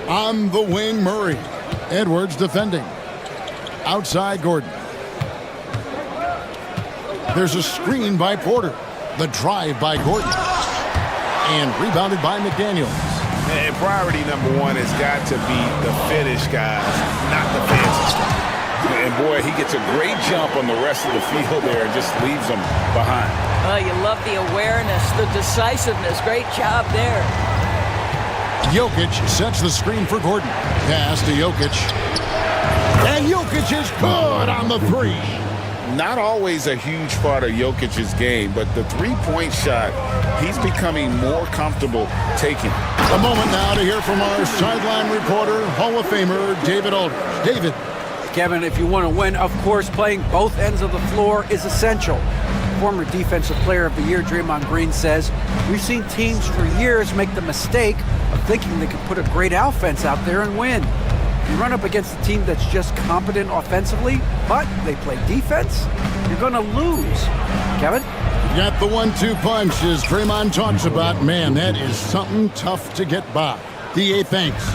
On the wing, Murray. Edwards defending. Outside, Gordon. There's a screen by Porter. The drive by Gordon. And rebounded by McDaniels. And priority number 1 has got to be the finish, guys, not the fancy stuff. And boy, he gets a great jump on the rest of the field there and just leaves them behind. Well, you love the awareness, the decisiveness. Great job there. Jokic sets the screen for Gordon. Pass to Jokic. And Jokic is good on the 3. Not always a huge part of Jokic's game, but the three-point shot, he's becoming more comfortable taking. A moment now to hear from our sideline reporter, Hall of Famer David Aldridge. David. Kevin, if you want to win, of course, playing both ends of the floor is essential. Former Defensive Player of the Year Draymond Green says, we've seen teams for years make the mistake of thinking they could put a great offense out there and win. You run up against a team that's just competent offensively, but they play defense, you're going to lose. Kevin? Got the 1-2 punch as Draymond talks about. Man, that is something tough to get by. DA, thanks.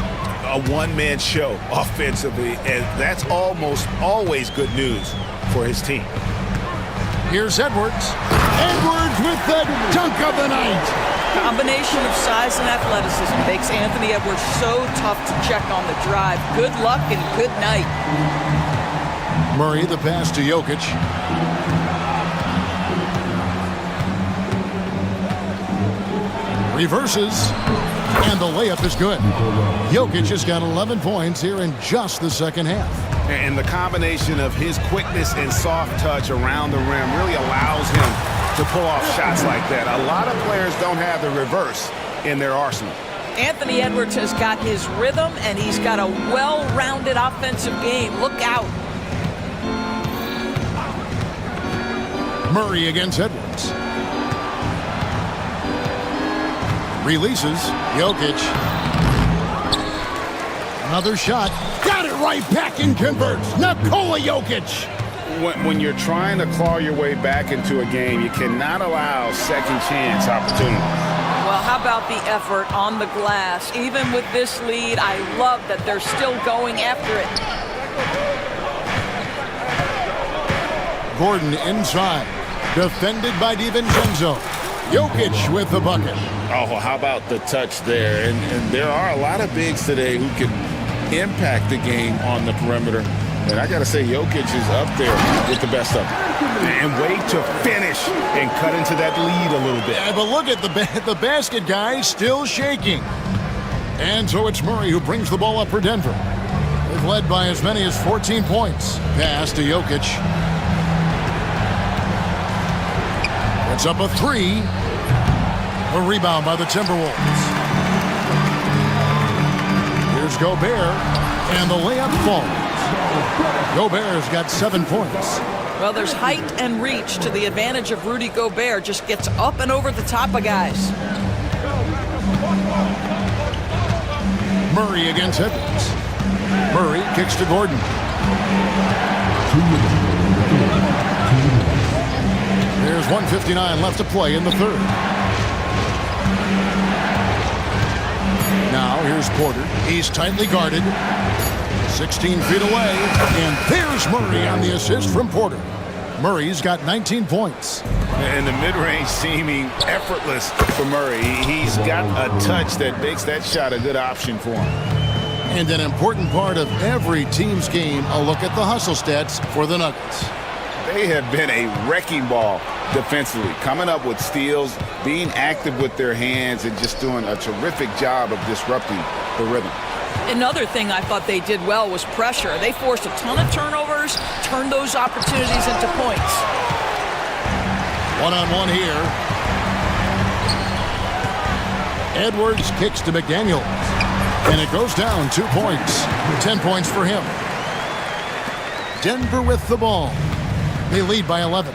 A one-man show offensively, and that's almost always good news for his team. Here's Edwards. Edwards with the dunk of the night. Combination of size and athleticism makes Anthony Edwards so tough to check on the drive. Good luck and good night. Murray, the pass to Jokic. Reverses. And the layup is good. Jokic has got 11 points here in just the second half. And the combination of his quickness and soft touch around the rim really allows him to pull off shots like that. A lot of players don't have the reverse in their arsenal. Anthony Edwards has got his rhythm, and he's got a well-rounded offensive game. Look out. Murray against Edwards. Releases. Jokic. Another shot. Got it right back and converts. Nikola Jokic. When you're trying to claw your way back into a game, you cannot allow second chance opportunities. Well, how about the effort on the glass? Even with this lead, I love that they're still going after it. Gordon inside. Defended by DiVincenzo. Jokic with the bucket. Oh, how about the touch there? And there are a lot of bigs today who can impact the game on the perimeter. And I got to say, Jokic is up there with the best of them. And way to finish and cut into that lead a little bit. Yeah, but look at the basket guy still shaking. And so it's Murray who brings the ball up for Denver. They've led by as many as 14 points. Pass to Jokic. It's up a three. A rebound by the Timberwolves. Here's Gobert, and the layup falls. Gobert's got 7 points. Well, there's height and reach to the advantage of Rudy Gobert. Just gets up and over the top of guys. Murray against Edwards. Murray kicks to Gordon. There's 1:59 left to play in the third. Now here's Porter. He's tightly guarded. 16 feet away. And there's Murray on the assist from Porter. Murray's got 19 points. And the mid-range seeming effortless for Murray. He's got a touch that makes that shot a good option for him. And an important part of every team's game, a look at the hustle stats for the Nuggets. They have been a wrecking ball defensively, coming up with steals, being active with their hands, and just doing a terrific job of disrupting the rhythm. Another thing I thought they did well was pressure. They forced a ton of turnovers, turned those opportunities into points. One-on-one here. Edwards kicks to McDaniels. And it goes down 2 points. 10 points for him. Denver with the ball. They lead by 11.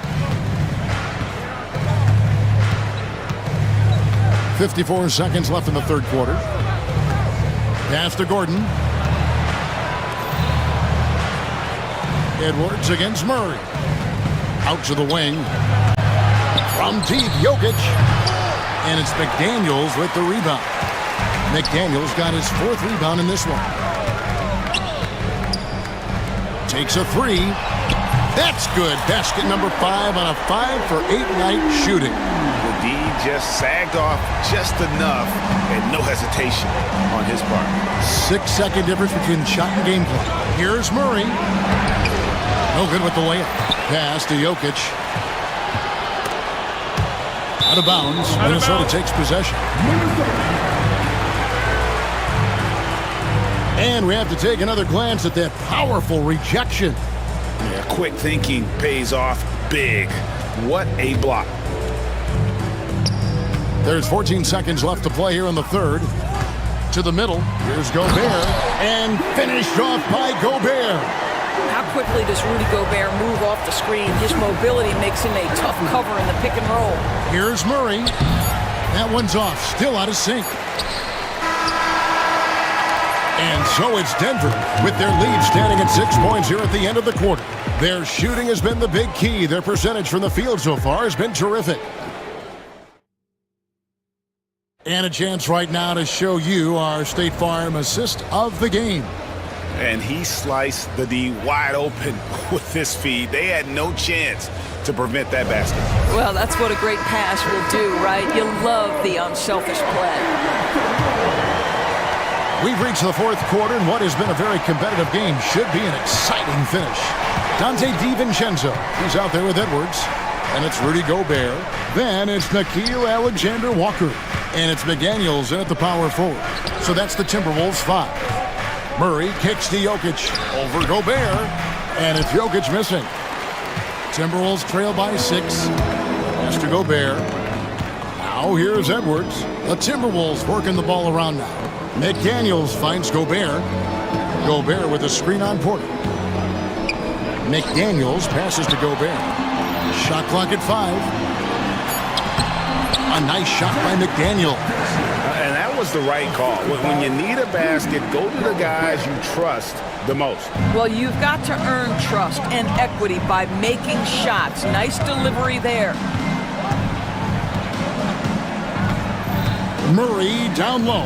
54 seconds left in the third quarter. Pass to Gordon. Edwards against Murray. Out to the wing. From deep, Jokic. And it's McDaniels with the rebound. McDaniels got his 4th rebound in this one. Takes a three. That's good. Basket number 5 on a 5-for-8 night shooting. The D just sagged off just enough and no hesitation on his part. 6-second difference between shot and game clock. Here's Murray. No good with the layup. Pass to Jokic. Out of bounds. Minnesota takes possession. And we have to take another glance at that powerful rejection. Yeah, quick thinking pays off big. What a block. There's 14 seconds left to play here in the third. To the middle. Here's Gobert. And finished off by Gobert. How quickly does Rudy Gobert move off the screen? His mobility makes him a tough cover in the pick and roll. Here's Murray. That one's off. Still out of sync. And so it's Denver with their lead standing at 6 points here at the end of the quarter. Their shooting has been the big key. Their percentage from the field so far has been terrific. And a chance right now to show you our State Farm assist of the game. And he sliced the D wide open with this feed. They had no chance to prevent that basket. Well, that's what a great pass will do, right? You love the unselfish play. We've reached the fourth quarter, and what has been a very competitive game should be an exciting finish. Donte DiVincenzo, he's out there with Edwards. And it's Rudy Gobert. Then it's Nickeil Alexander-Walker. And it's McDaniels in at the power forward. So that's the Timberwolves 5. Murray kicks to Jokic. Over Gobert. And it's Jokic missing. Timberwolves trail by 6. Pass to Gobert. Now here's Edwards. The Timberwolves working the ball around now. McDaniels finds Gobert. Gobert with a screen on Porter. McDaniels passes to Gobert. Shot clock at 5. A nice shot by McDaniels. And that was the right call. When you need a basket, go to the guys you trust the most. Well, you've got to earn trust and equity by making shots. Nice delivery there. Murray down low.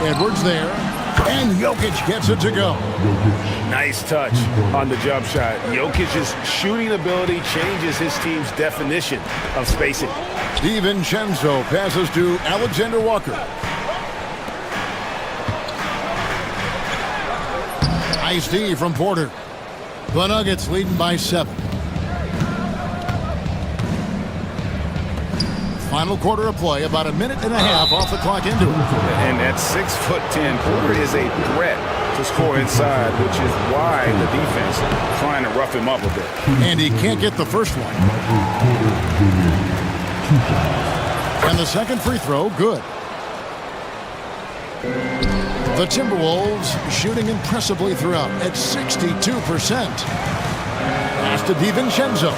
Edwards there. And Jokic gets it to go. Nice touch on the jump shot. Jokic's shooting ability changes his team's definition of spacing. DiVincenzo passes to Alexander Walker. Nice D from Porter. The Nuggets leading by 7. Final quarter of play, about a minute and a half off the clock into it. And at 6'10", Porter is a threat to score inside, which is why the defense is trying to rough him up a bit. And he can't get the first one. And the second free throw, good. The Timberwolves shooting impressively throughout at 62%. Pass to DiVincenzo.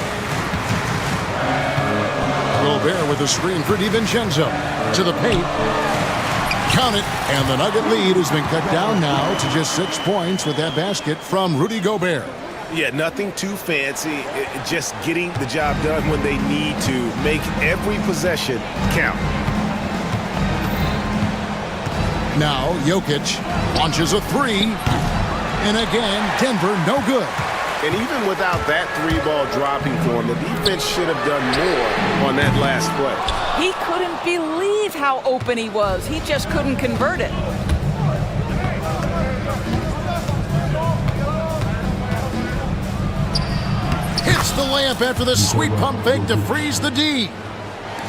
Gobert with a screen for DiVincenzo. To the paint. Count it. And the Nugget lead has been cut down now to just 6 points with that basket from Rudy Gobert. Yeah, nothing too fancy. Just getting the job done when they need to. Make every possession count. Now Jokic launches a 3. And again, Denver no good. And even without that 3-ball dropping for him, the defense should have done more on that last play. He couldn't believe how open he was. He just couldn't convert it. Hits the layup after the sweet pump fake to freeze the D.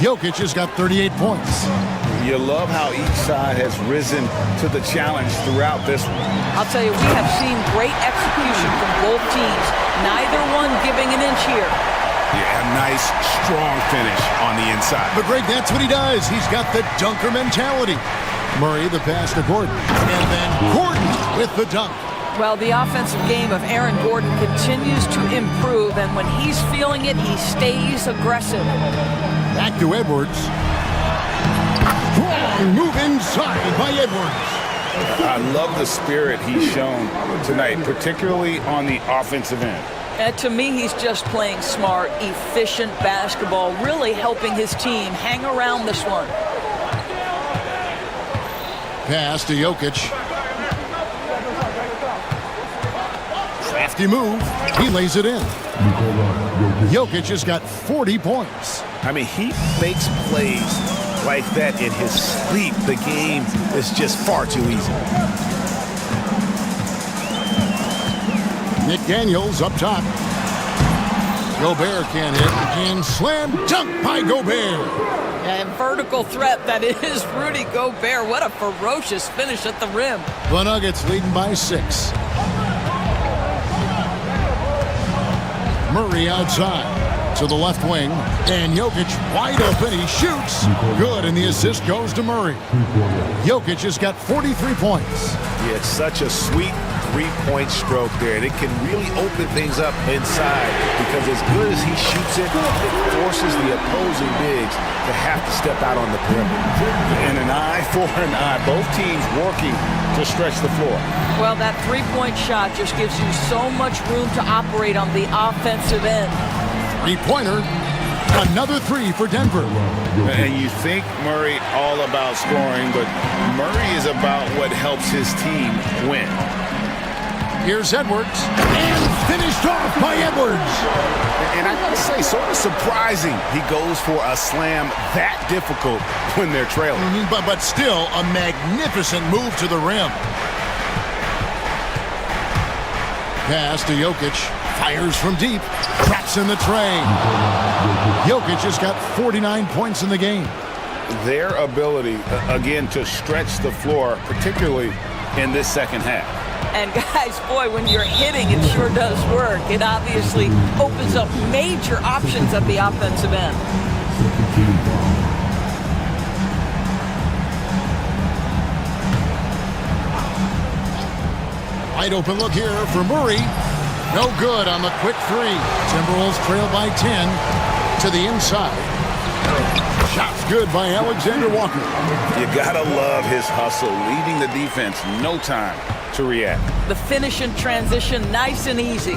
Jokic has got 38 points. You love how each side has risen to the challenge throughout this one. I'll tell you, we have seen great execution from both teams. Neither one giving an inch here. Yeah, a nice, strong finish on the inside. But Greg, that's what he does. He's got the dunker mentality. Murray, the pass to Gordon. And then Gordon with the dunk. Well, the offensive game of Aaron Gordon continues to improve, and when he's feeling it, he stays aggressive. Back to Edwards. Strong move inside by Edwards. I love the spirit he's shown tonight, particularly on the offensive end. And to me, he's just playing smart, efficient basketball, really helping his team hang around this one. Pass to Jokic. Crafty move. He lays it in. Jokic has got 40 points. I mean, he makes plays like that in his sleep. The game is just far too easy. McDaniels up top. Gobert can't hit. And slam dunk by Gobert. And vertical threat, that is Rudy Gobert. What a ferocious finish at the rim. The Nuggets leading by 6. Murray outside to the left wing. And Jokic wide open. He shoots. Good, and the assist goes to Murray. Jokic has got 43 points. Yeah, it's such a sweet three-point stroke there, and it can really open things up inside because as good as he shoots it, it forces the opposing bigs to have to step out on the perimeter. And an eye for an eye. Both teams working to stretch the floor. Well, that three-point shot just gives you so much room to operate on the offensive end. Three-pointer. Another 3 for Denver. And you think Murray all about scoring, but Murray is about what helps his team win. Here's Edwards, and finished off by Edwards. And I gotta say, sort of surprising he goes for a slam that difficult when they're trailing. But still, a magnificent move to the rim. Pass to Jokic, fires from deep, traps in the tray. Jokic has got 49 points in the game. their ability, again, to stretch the floor, particularly in this second half. And guys, boy, when you're hitting, it sure does work. It obviously opens up major options at the offensive end. Wide open look here for Murray. No good on the quick three. Timberwolves trail by 10 to the inside. Shot's good by Alexander Walker. You gotta love his hustle, leaving the defense no time to react. The finish and transition, nice and easy.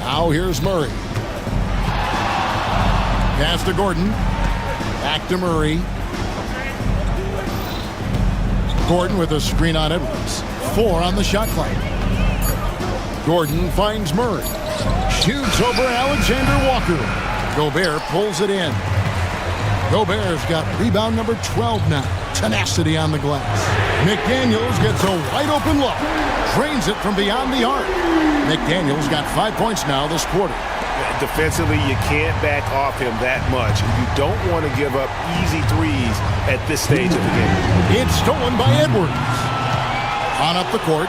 Now here's Murray. Pass to Gordon. Back to Murray. Gordon with a screen on Edwards. 4 on the shot clock. Gordon finds Murray. Shoots over Alexander Walker. Gobert pulls it in. Gobert's got rebound number 12 now. Tenacity on the glass. McDaniels gets a wide open look. Drains it from beyond the arc. McDaniels got 5 points now this quarter. Defensively, you can't back off him that much. You don't want to give up easy threes at this stage of the game. It's stolen by Edwards. On up the court.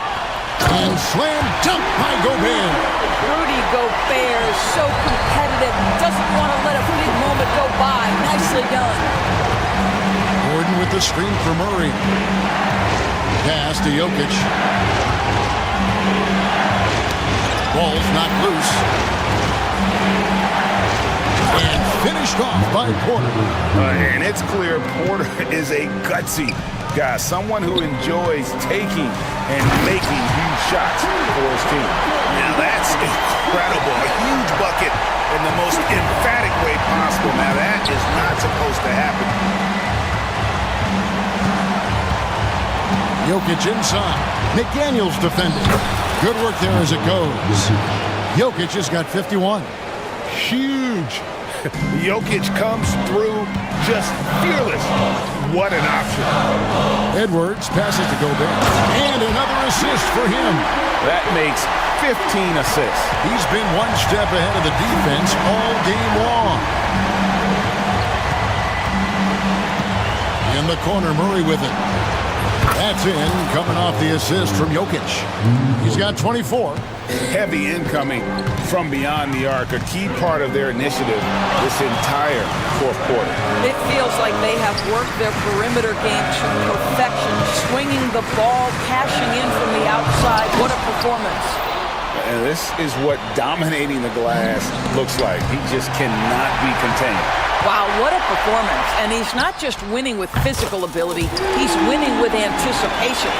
And slam dunk by Gobert. Rudy Gobert is so competitive. Doesn't want to let a big moment go by. Nicely done. Gordon with the screen for Murray. Pass to Jokic. Ball's not loose. And finished off by Porter. And it's clear Porter is a gutsy guy, someone who enjoys taking and making huge shots for his team. Now that's incredible. A huge bucket in the most emphatic way possible. Now that is not supposed to happen. Jokic inside. McDaniels defending. Good work there as it goes. Jokic has got 51. Huge. Jokic comes through just fearless. What an option. Edwards passes to Gobert. And another assist for him. That makes 15 assists. He's been one step ahead of the defense all game long. In the corner, Murray with it. That's in, coming off the assist from Jokic. He's got 24. Heavy incoming from beyond the arc, a key part of their initiative this entire fourth quarter. It feels like they have worked their perimeter game to perfection, swinging the ball, cashing in from the outside. What a performance. And this is what dominating the glass looks like. He just cannot be contained. Wow, what a performance. And he's not just winning with physical ability, he's winning with anticipation.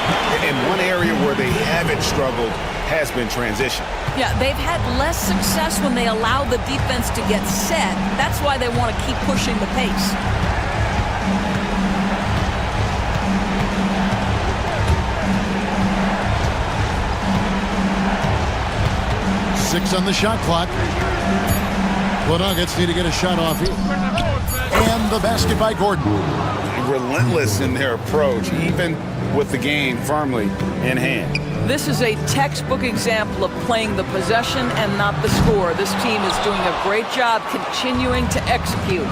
And one area where they haven't struggled has been transition. Yeah, they've had less success when they allow the defense to get set. That's why they want to keep pushing the pace. Six on the shot clock. The Nuggets need to get a shot off here. And the basket by Gordon. Relentless in their approach, even with the game firmly in hand. This is a textbook example of playing the possession and not the score. This team is doing a great job continuing to execute.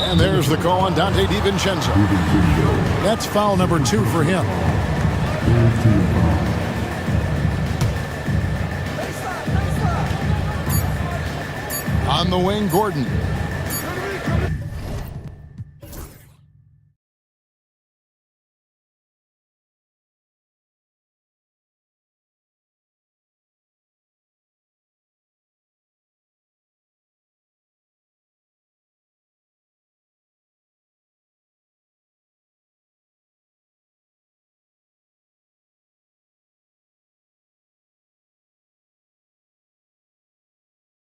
And there's the call on Donte DiVincenzo. That's foul number 2 for him. On the wing, Gordon.